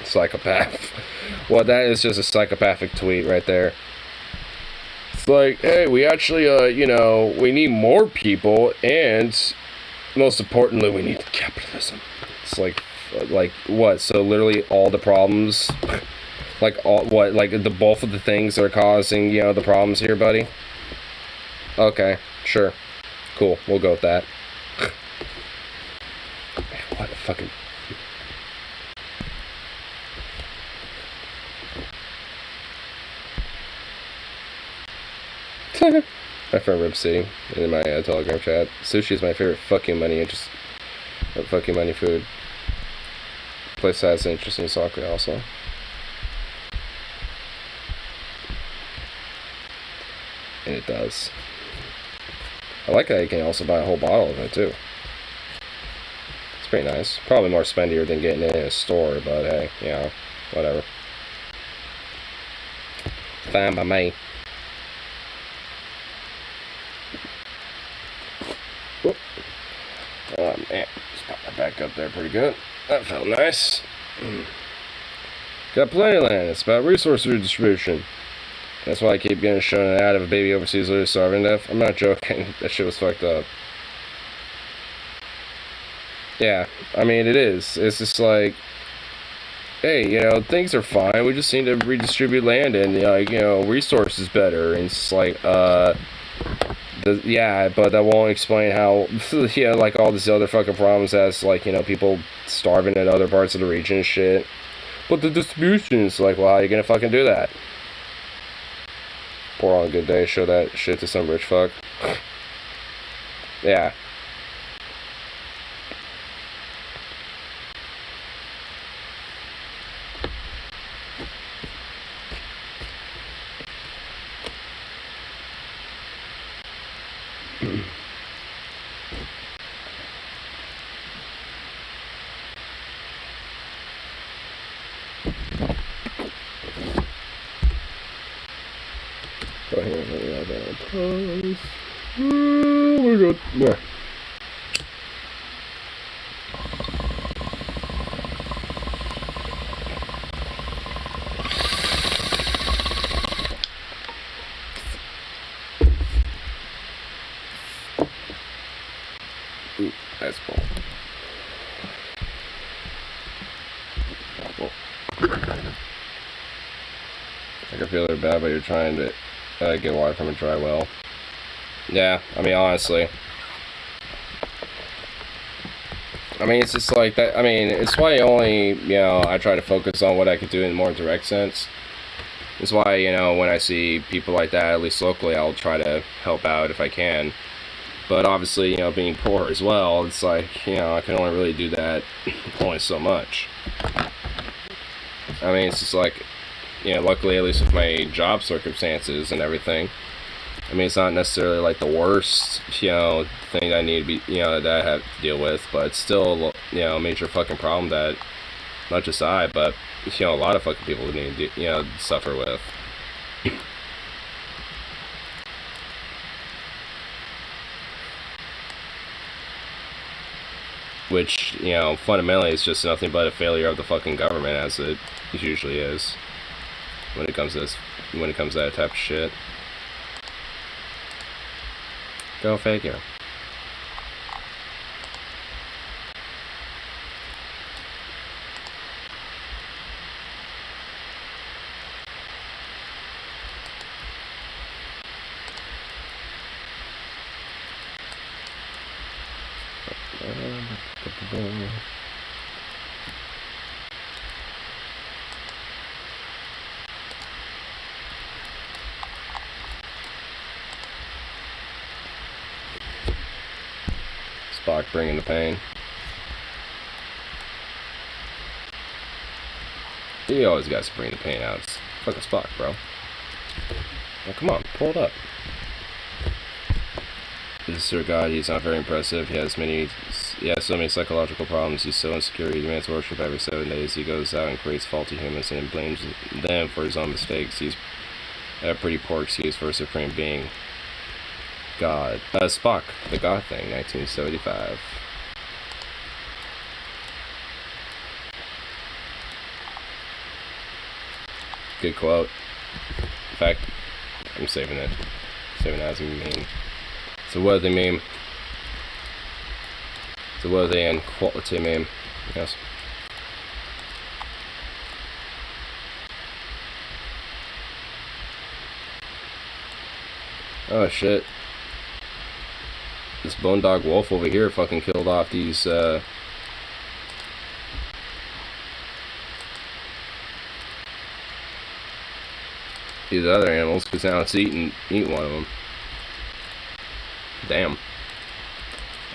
Psychopath. Well, that is just a psychopathic tweet right there. It's like, hey, we actually, you know, we need more people, and most importantly, we need capitalism. It's like what? So literally all the problems, like all what? Like the both of the things that are causing, you know, the problems here, buddy. Okay, sure. Cool, we'll go with that. What a fucking... My friend Rip City in my Telegram chat. Sushi is my favorite fucking money fucking money food. Place has an interesting sake also. And it does. I like that you can also buy a whole bottle of it too. It's pretty nice. Probably more spendier than getting it in a store, but hey, you know, whatever. Fine by me. Oh man, just pop that back up there pretty good. That felt nice. Got plenty of land. It's about resource redistribution. That's why I keep getting shown an ad of a baby overseas literally starving to death. I'm not joking. That shit was fucked up. Yeah, I mean, it is. It's just like, hey, you know, things are fine. We just need to redistribute land and, you know, resources better. And it's like, yeah, but that won't explain how, yeah, like all these other fucking problems as, like, you know, people starving in other parts of the region and shit. But the distribution is like, well, how are you gonna fucking do that? Poor on a good day, show that shit to some rich fuck. Yeah. Oh my god. Yeah. Ooh, that's cool. I can feel it bad, but you're trying to get water from a dry well. Yeah, I mean, honestly. I mean, it's just like that. I mean, it's why only, you know, I try to focus on what I could do in a more direct sense. It's why, you know, when I see people like that, at least locally, I'll try to help out if I can. But obviously, you know, being poor as well, it's like, you know, I can only really do that only so much. I mean, it's just like, you know, luckily, at least with my job circumstances and everything, I mean, it's not necessarily like the worst, you know, thing I need to be, you know, that I have to deal with, but it's still, you know, a major fucking problem that not just I, but, you know, a lot of fucking people would need to, you know, suffer with. Which, you know, fundamentally is just nothing but a failure of the fucking government, as it usually is when it comes to this, when it comes to that type of shit. Go figure. Spock bringing the pain. He always got to bring the pain out. It's fucking Spock, bro. Now, come on, pull it up. This is Sir God. He's not very impressive. He has so many psychological problems. He's so insecure. He demands worship every 7 days. He goes out and creates faulty humans and blames them for his own mistakes. He's a pretty poor excuse for a supreme being. God. Spock, the God Thing, 1975. Good quote. In fact, I'm saving it. Saving it as a meme. It's a worthy meme. It's a worthy and quality meme. Yes. Oh shit. This bone dog wolf over here fucking killed off these other animals, because now it's eating one of them. Damn.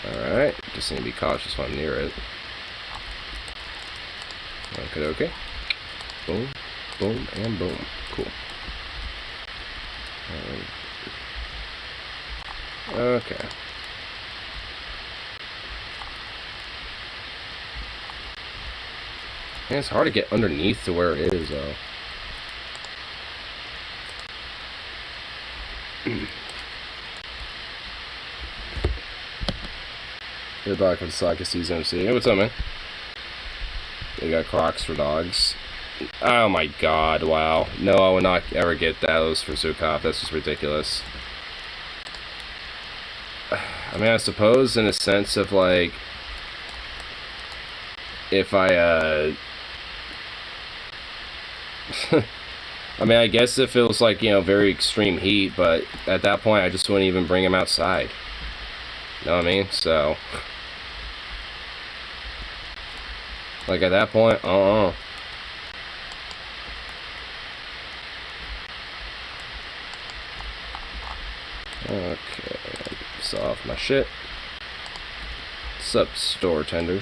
Alright, just need to be cautious when I'm near it. Okay. Boom, boom, and boom. Cool. Okay. Man, it's hard to get underneath to where it is, though. Good luck with Soccer Season MC. Hey, what's up, man? They got Crocs for dogs. Oh my god, wow. No, I would not ever get those for Zukov. That's just ridiculous. I mean, I suppose in a sense of like, if I, I mean, I guess if it was like, you know, very extreme heat, but at that point I just wouldn't even bring him outside. You know what I mean? So, like at that point, Okay, saw off my shit. What's up, store tender?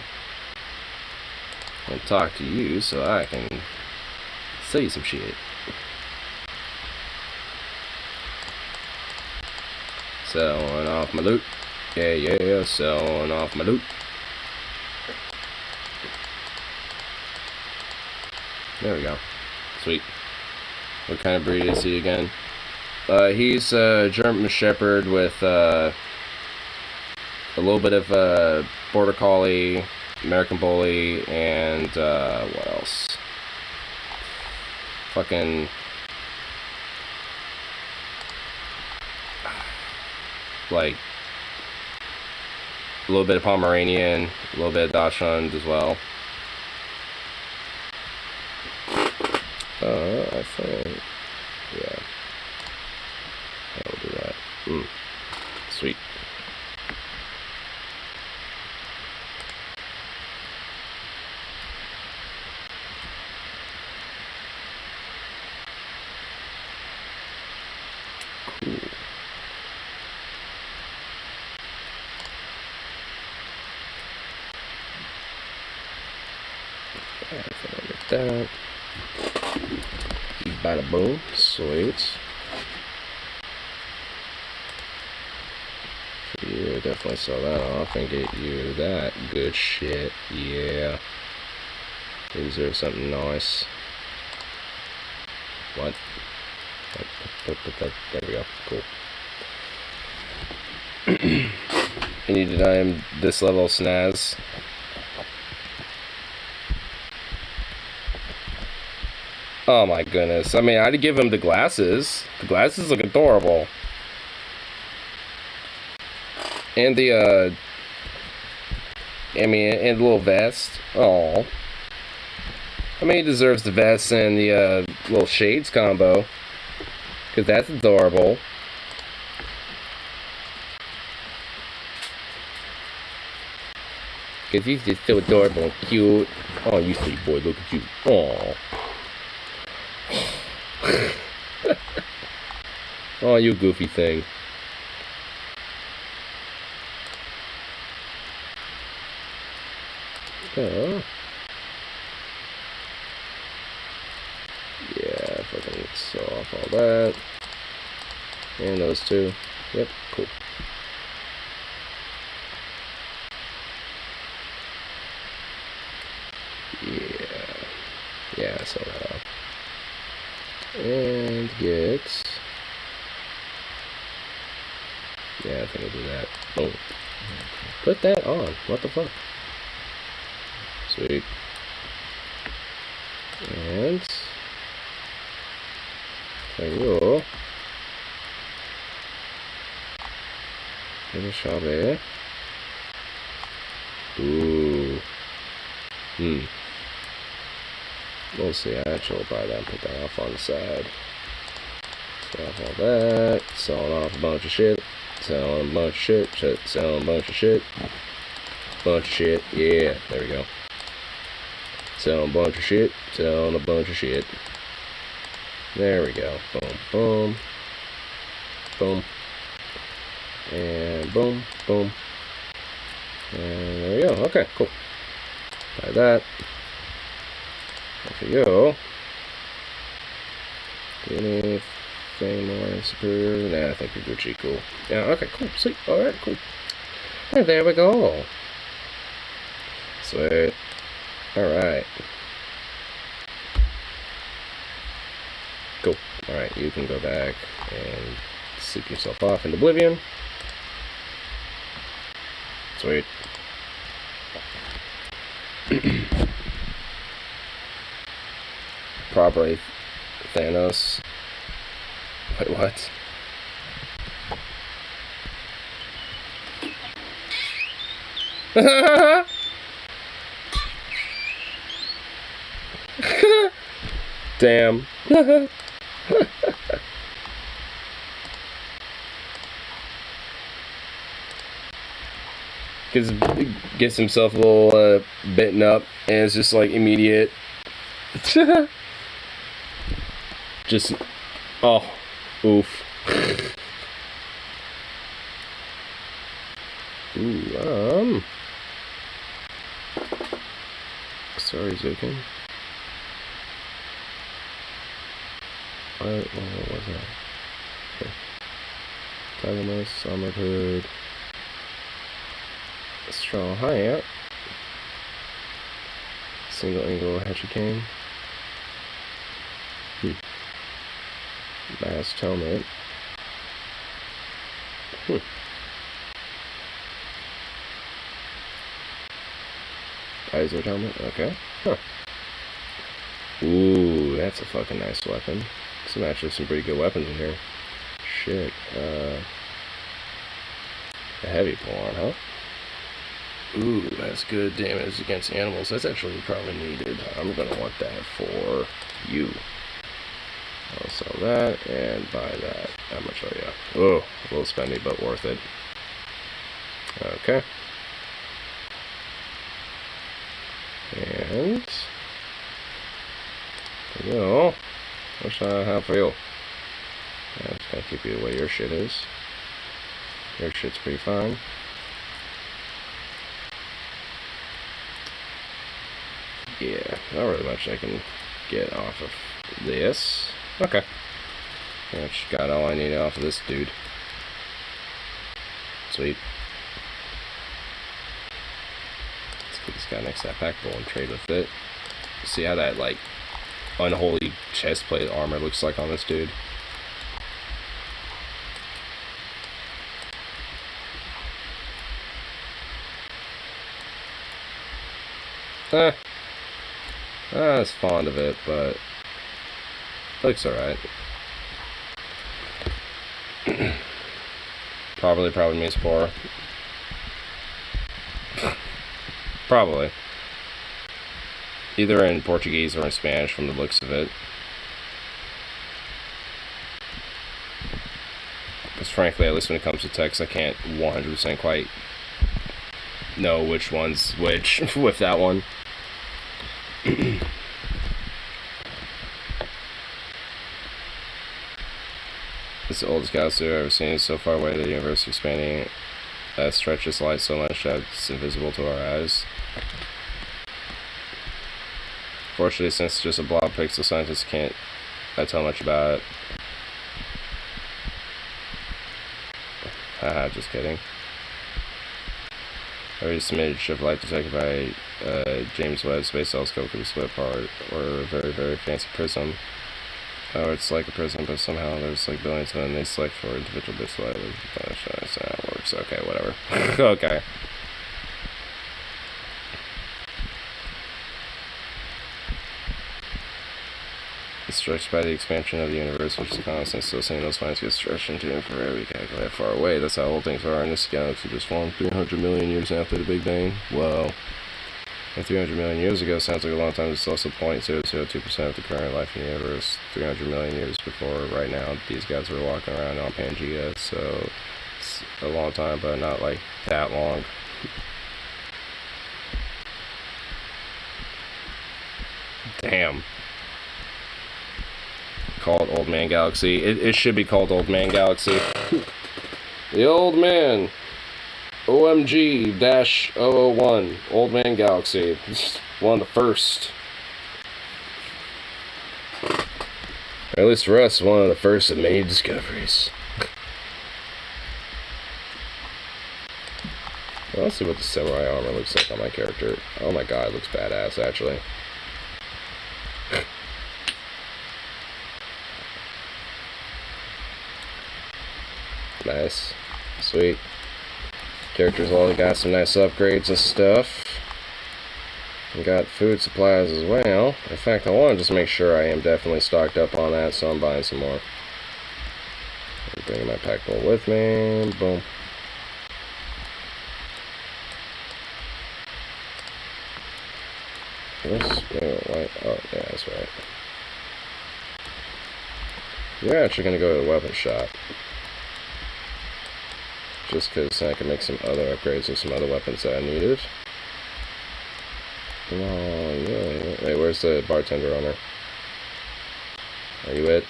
I'm gonna talk to you so I can sell you some shit. Selling off my loot. Yeah, selling off my loot. There we go. Sweet. What kind of breed is he again? He's a German Shepherd with a little bit of Border Collie, American Bully, and what else? Fucking like a little bit of Pomeranian, a little bit of Dachshund as well. I think, yeah, I'll do that. Sweet. Cool. Like that. Bada boom, sweet. Yeah, definitely sell that off and get you that good shit. Yeah. You deserve something nice. What? There we go. Cool. Can you deny him this level of snaz? Oh my goodness. I mean, I'd give him the glasses. The glasses look adorable. And the, and the little vest. Oh. I mean, he deserves the vest and the, little shades combo. Because that's adorable. Because he's just so adorable and cute. Oh, you sweet boy, look at you. Oh. Oh, you goofy thing. Oh. Yeah, fucking saw off all that. And those two. Yep, cool. Yeah, so that off. And get... Yeah, I think I'll do that. Boom. Put that on. What the fuck? Sweet. And... Caiu. Vamos deixar ver. We'll see. Actually, we'll buy that and put that off on the side. Sell off all that. Selling off a bunch of shit. Selling a bunch of shit. Selling a bunch of shit. Bunch of shit. Yeah, there we go. Selling a bunch of shit. Selling a bunch of shit. There we go. Boom, boom. Boom. And boom, boom. And there we go. Okay, cool. Buy that. Off you go. Anything more superior? Nah, I think you're Gucci. Cool. Yeah, okay, cool. Sweet. Alright, cool. And there we go. Sweet. Alright. Cool. Alright, you can go back and sleep yourself off in oblivion. Sweet. Probably Thanos. Wait, what? Damn. Gets himself a little bitten up, and it's just like immediate. Just, oh, oof. Ooh, sorry, Zukin. What was that? Okay. Antagonist, armored hood. Straw hat. Single angle hatchicane. Masked helmet. Visor helmet. Okay. Huh. Ooh, that's a fucking nice weapon. Some actually some pretty good weapons in here. Shit. A heavy pull-on, huh? Ooh, that's good damage against animals. That's actually probably needed. I'm gonna want that for you. I'll sell that and buy that. How much are you? Oh, a little spendy, but worth it. Okay. And there you go. What should I have for you? I'm just gonna keep you the way your shit is. Your shit's pretty fine. Yeah, not really much I can get off of this. Okay. I just got all I need off of this dude. Sweet. Let's get this guy next to that pack bowl and trade with it. See how that, like, unholy chest plate armor looks like on this dude. I was fond of it, but looks alright. Probably means poor. Probably. Either in Portuguese or in Spanish from the looks of it. Because frankly, at least when it comes to text, I can't 100% quite know which one's which with that one. It's the oldest galaxy I've ever seen. So far away, the universe expanding stretches light so much that it's invisible to our eyes. Fortunately, since it's just a blob pixel, scientists can't tell much about it. Haha, just kidding. Every smidge of light detected by James Webb Space Telescope could be split apart, or a very, very fancy prism. Oh, it's like a prism, but somehow there's like billions of them, and they select for individual bits of light. That's how it works. Okay, whatever. Okay. It's stretched by the expansion of the universe, which is constant. So seeing those lines get stretched into infrared, we calculate how far away. That's how old things are in this galaxy. Just formed 300 million years after the Big Bang. Whoa. And 300 million years ago sounds like a long time. It's also 0.002% of the current life in the universe. 300 million years before right now, these guys were walking around on Pangea. So It's a long time, but not like that long. Damn. Called Old Man Galaxy. It should be called Old Man Galaxy. The Old Man. OMG-001. Old Man Galaxy. One of the first. Or at least for us, one of the first of many discoveries. Well, let's see what the samurai armor looks like on my character. Oh my god, it looks badass, actually. Nice. Sweet. Characters all got some nice upgrades and stuff. And got food supplies as well. In fact, I want to just make sure I am definitely stocked up on that, so I'm buying some more. I'm bringing my pack bowl with me. Boom. This, oh, yeah, that's right. We're actually going to go to the weapon shop. Just because I can make some other upgrades and some other weapons that I needed. Oh, yeah. Wait, where's the bartender owner? Are you it?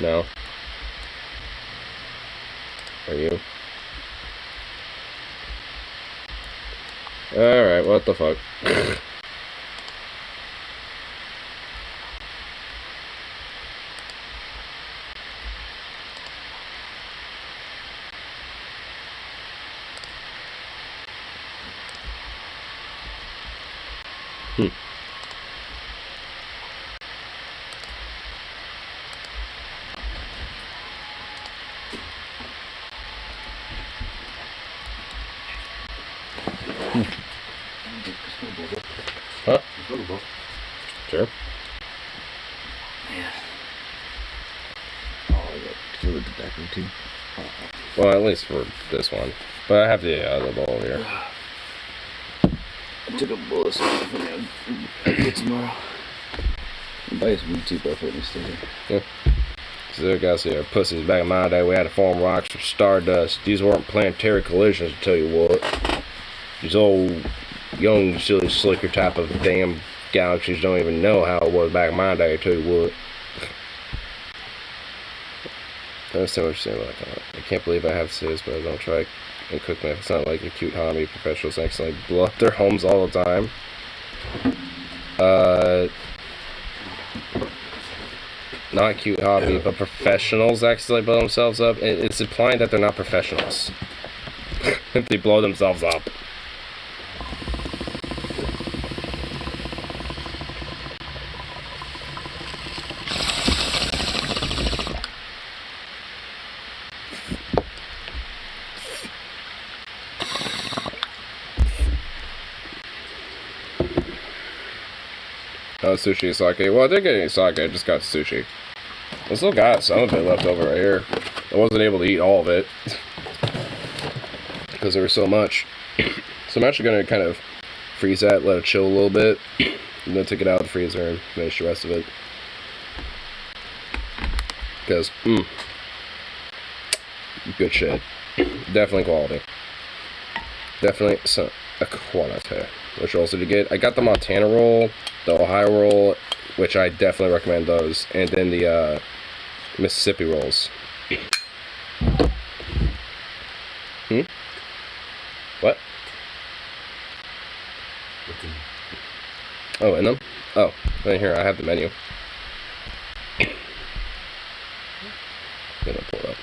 No? Are you? Alright, what the fuck? Huh? Sure. Oh, I got two with the tobacco too. Well, at least for this one. But I have the other bowl here. I took a bullet for me. I'll get tomorrow. I'll buy some weed too, but for me still here. Yeah. So there guys here, pussies. Back in my day, we had to form rocks from stardust. These weren't planetary collisions, to tell you what. These old, young, silly, slicker type of damn galaxies don't even know how it was back in my day, to tell you what. I understand what you're saying about that. I can't believe I have to say this, but I don't try and cook me. It's not like a cute hobby. Professionals accidentally blow up their homes all the time. Not cute hobby, but professionals accidentally blow themselves up. It's implying that they're not professionals. If they blow themselves up. Oh, sushi and sake. Well, I did get any sake, I just got sushi. I still got some of it left over right here. I wasn't able to eat all of it. Because there was so much. So I'm actually going to kind of freeze that, let it chill a little bit. And then take it out of the freezer and finish the rest of it. Because, good shit. Definitely quality. Definitely some quality. Which rolls did you get? I got the Montana roll, the Ohio roll, which I definitely recommend those, and then the Mississippi rolls. What? Oh, in them? Oh, right here, I have the menu. Gonna pull it up.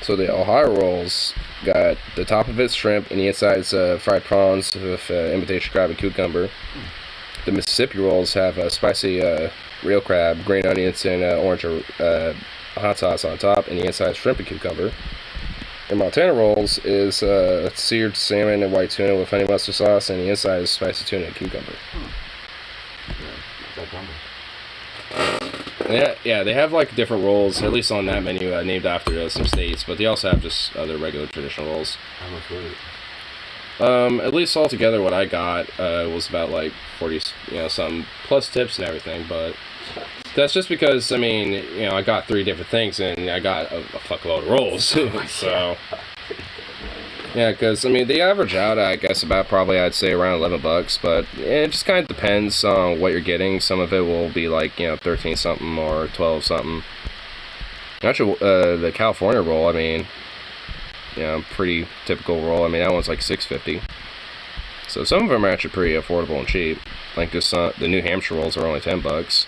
So the Ohio rolls got the top of it shrimp, and the inside's fried prawns with imitation crab and cucumber. The Mississippi rolls have spicy real crab, green onions, and orange hot sauce on top, and the inside's shrimp and cucumber. The Montana rolls is seared salmon and white tuna with honey mustard sauce, and the inside is spicy tuna and cucumber. Yeah, they have like different rolls, at least on that menu, named after some states, but they also have just other regular traditional rolls. How much was it? At least altogether, what I got was about like 40, something plus tips and everything. But that's just because I got 3 different things and I got a fuckload of rolls. So yeah, because they average out, I guess, about probably I'd say around $11. But it just kind of depends on what you're getting. Some of it will be like 13 something or 12 something. Actually, the California roll, pretty typical roll. That one's like $6.50. So some of them are actually pretty affordable and cheap. Like this, the New Hampshire rolls are only $10.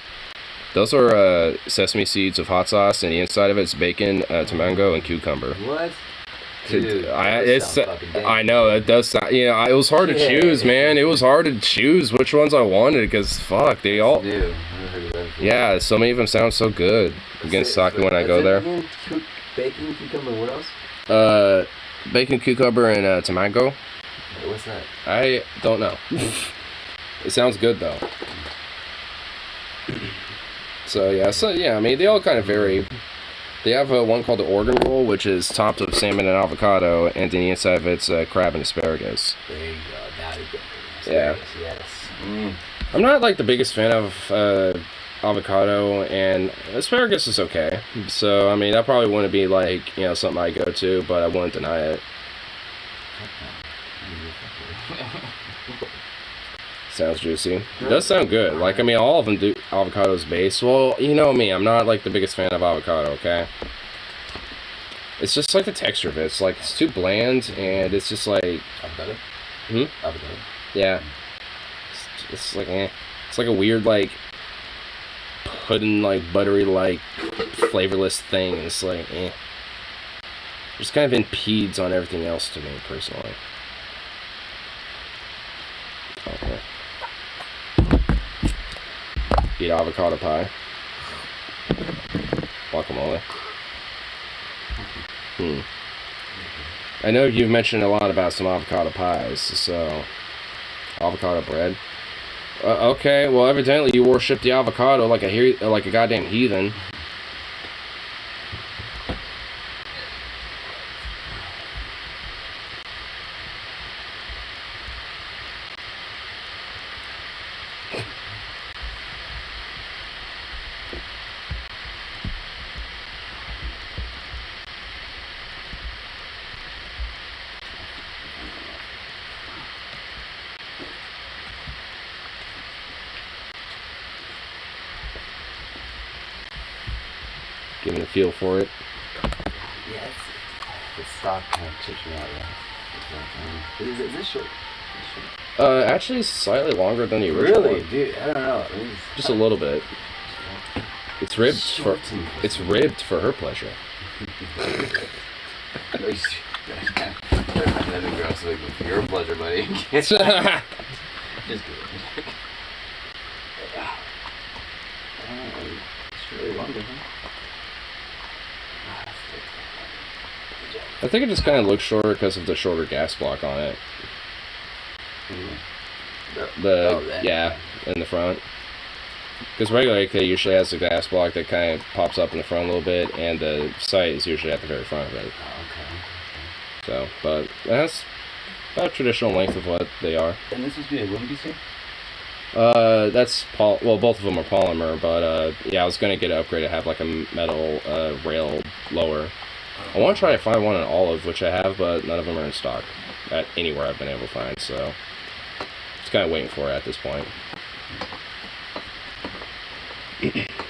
Those are sesame seeds with hot sauce, and the inside of it's bacon, tomato, and cucumber. What? Dude, I know it does sound. It was hard to choose, man. It was hard to choose which ones I wanted because fuck, they all. Yeah, so many of them sound so good. Against sake when I go there. Bacon, cucumber, what else? Bacon, cucumber, and tomato. What's that? I don't know. It sounds good though. So yeah, they all kind of vary. They have one called the Oregon roll, which is topped with salmon and avocado, and then the inside of it's crab and asparagus. There you go. Now you get it. Yeah. Yes. I'm not like the biggest fan of avocado, and asparagus is okay. So that probably wouldn't be like something I go to, but I wouldn't deny it. Sounds juicy. It does sound good. Like all of them do avocados based. Well, you know me, I'm not like the biggest fan of avocado. Okay. It's just like the texture of it. It's like it's too bland, and it's just like avocado. Avocado. Yeah. It's like It's like a weird like pudding like buttery like flavorless thing. It's like Just kind of impedes on everything else to me personally. Okay. Eat avocado pie. Guacamole. I know you've mentioned a lot about some avocado pies, so avocado bread. Okay, well evidently you worship the avocado like a goddamn heathen. Giving a feel for it. Yeah, the stock kind of chips me out. Is this short? Actually, it's slightly longer than the original Really, one. dude? I don't know. Just a little bit. It's ribbed for her pleasure. For your pleasure, buddy. Just kidding. It's really long, huh? I think it just kind of looks shorter because of the shorter gas block on it. Yeah, in the front. Because regular AK usually has a gas block that kind of pops up in the front a little bit, and the sight is usually at the very front of it. So, but that's about traditional length of what they are. And this must be a wind, you say? That's well, both of them are polymer, but yeah, I was gonna get an upgrade to have like a metal rail lower. I want to try to find one in olive, which I have, but none of them are in stock at anywhere I've been able to find. So, just kind of waiting for it at this point.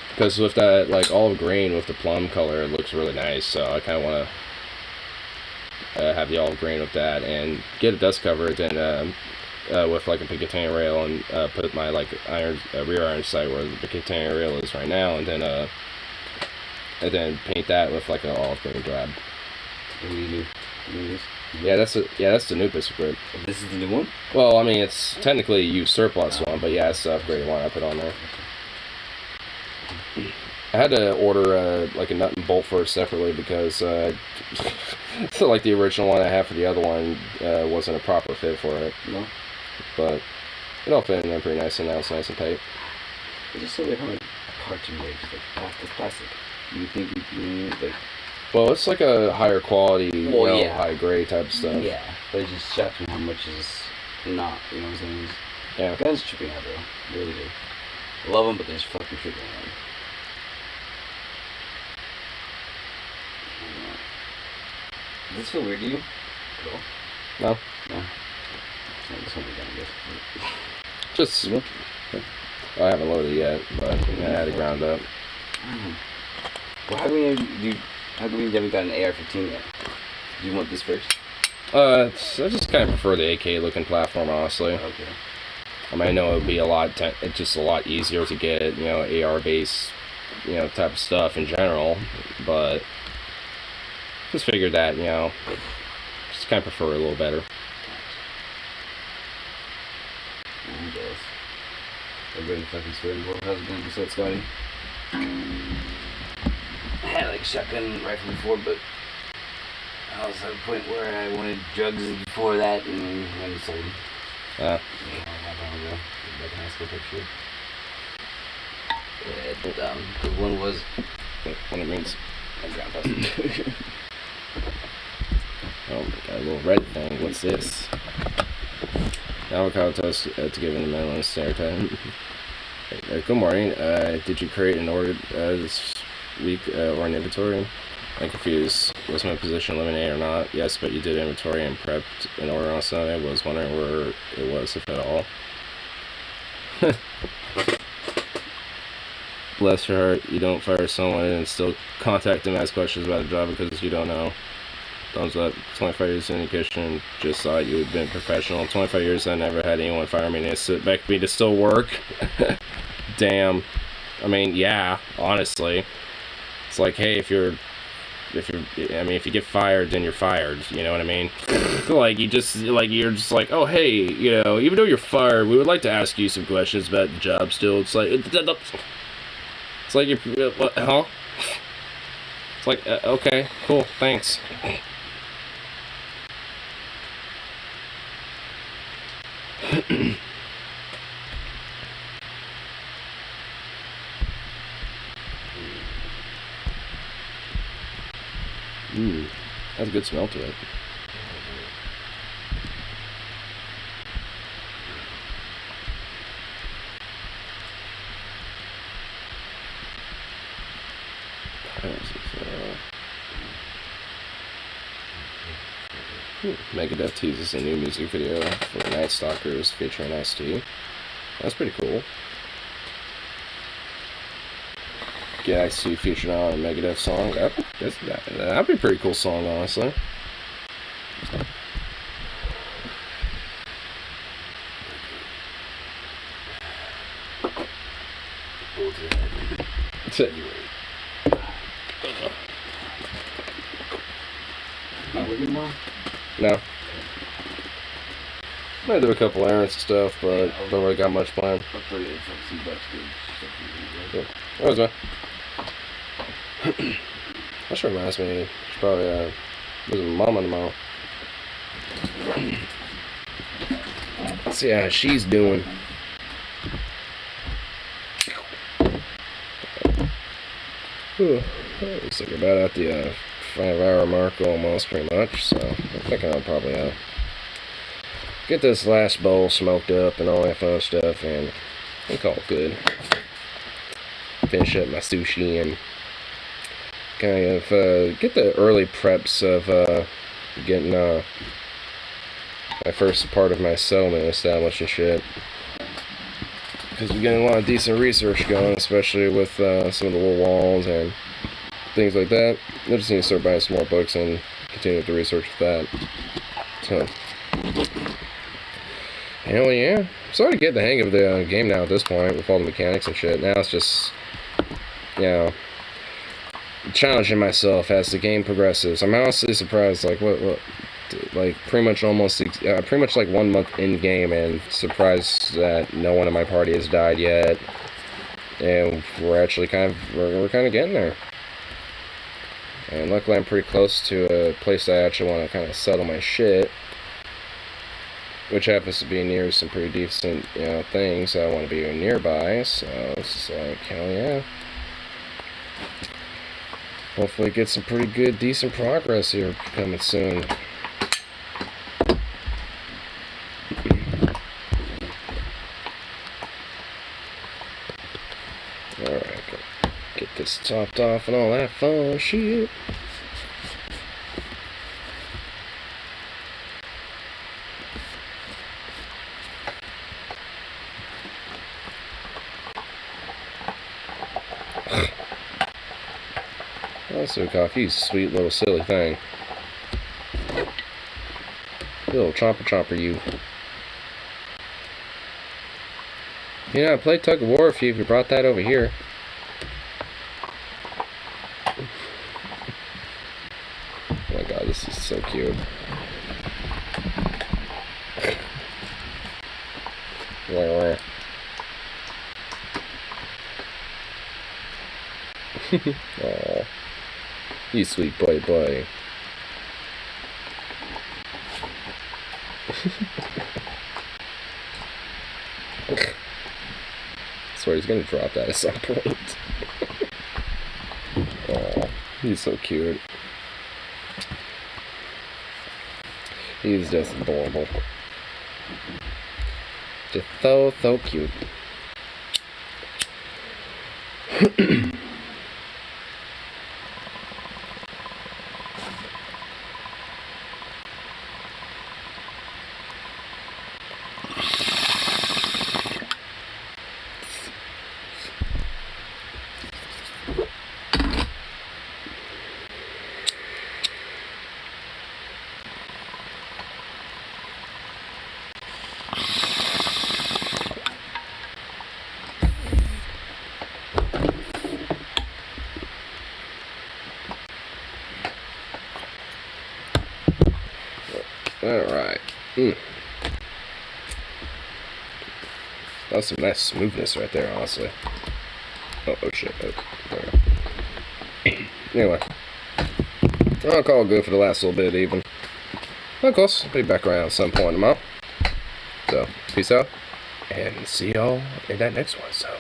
Because with that like olive green with the plum color, it looks really nice. So I kind of want to have the olive green with that and get a dust cover. Then with like a Picatinny rail and put my like rear iron sight where the Picatinny rail is right now, and then paint that with like an olive green drab. Yeah, that's the new piece of grip. This is the new one? Well, I mean, it's technically a used surplus one, but yeah, it's the upgraded one I put on there. I had to order like a nut and bolt for it separately because so like the original one I have for the other one wasn't a proper fit for it. No. But it all fit in there pretty nice, and now it's nice and tight. It's just so weird how like carton grade is like plastic. You think you need like. Well, it's like a higher quality, high grade type of stuff. Yeah. But it just shocks me how much is not, you know what I'm saying? Yeah. Guns tripping out, bro. Really do. I love them, but they're just fucking tripping out. Does this feel weird to you? At all? No. No. No, this one we got, I guess. Just, I haven't loaded it yet, but I had it ground up. Well, how come you haven't got an AR-15 yet? Do you want this first? I just kind of prefer the AK looking platform, honestly. Okay. I mean, I know it would be it's just a lot easier to get, you know, AR based, you know, type of stuff in general, but just figured that, you know, just kind of prefer it a little better. I guess. Everybody fucking sweating. Well, how's it going? What's up, Scotty? I had like shotgun rifle before, but I was at a point where I wanted drugs before that and then sold them. Yeah. Not long ago. Back in high school type shit. Yeah, but the one was what it means. a ground pass. Oh, got a little red thing. What's this? Avocado toast to give in the middle and stare time. Good morning. Did you create an order this week or an inventory? I'm confused. Was my position eliminated or not? Yes, but you did inventory and prepped an order on Sunday. I was wondering where it was, if at all. Bless your heart. You don't fire someone and still contact them, ask questions about the job because you don't know. Thumbs up. 25 years in the kitchen. Just thought you had been professional. 25 years I never had anyone fire me and expect me to still work. Damn. I mean, yeah, honestly. It's like, hey, if you get fired, then you're fired. You know what I mean? Like, you're just like, oh, hey, you know, even though you're fired, we would like to ask you some questions about the job still. It's like, you're, what, huh? It's like, okay, cool, thanks. Has a good smell to it. Megadeth teases a new music video for Night Stalkers featuring Ice-T. That's pretty cool. Get Ice-T featured on a Megadeth song. That'd be a pretty cool song, honestly. No. I do a couple errands and stuff, but don't really got much planned. Yeah. That was man. That sure reminds me. She's probably with Mama tomorrow. Let's see how she's doing. Looks like about at the 5-hour mark almost, pretty much. So I think I'll probably get this last bowl smoked up and all that fun stuff, and I call it good. Finish up my sushi and kind of get the early preps of getting my first part of my settlement established and shit. Because we're getting a lot of decent research going, especially with some of the little walls and things like that. I just need to start buying some more books and continue with the research with that. So, hell yeah. I'm starting to get the hang of the game now at this point with all the mechanics and shit. Now it's just, you know, challenging myself as the game progresses. I'm honestly surprised, like, like pretty much like 1 month in game, and surprised that no one in my party has died yet. And we're actually we're kind of getting there. And luckily I'm pretty close to a place I actually want to kind of settle my shit, which happens to be near some pretty decent, you know, things I want to be nearby. So it's like, hell yeah. Hopefully get some pretty good, decent progress here coming soon. gets topped off and all that fun shit. Also, coffee, you sweet little silly thing. You little chomper, you. You know, I played tug of war with you if you brought that over here. Oh my god, this is so cute. Where? Aw, you sweet boy. I swear he's gonna drop that at some point. Aw, he's so cute. He's just adorable. Just so cute. Alright. That's some nice smoothness right there, honestly. Oh shit. Anyway. I'll call it good for the last little bit, even. Of course, I'll be back around at some point tomorrow. So, peace out. And see y'all in that next one. So.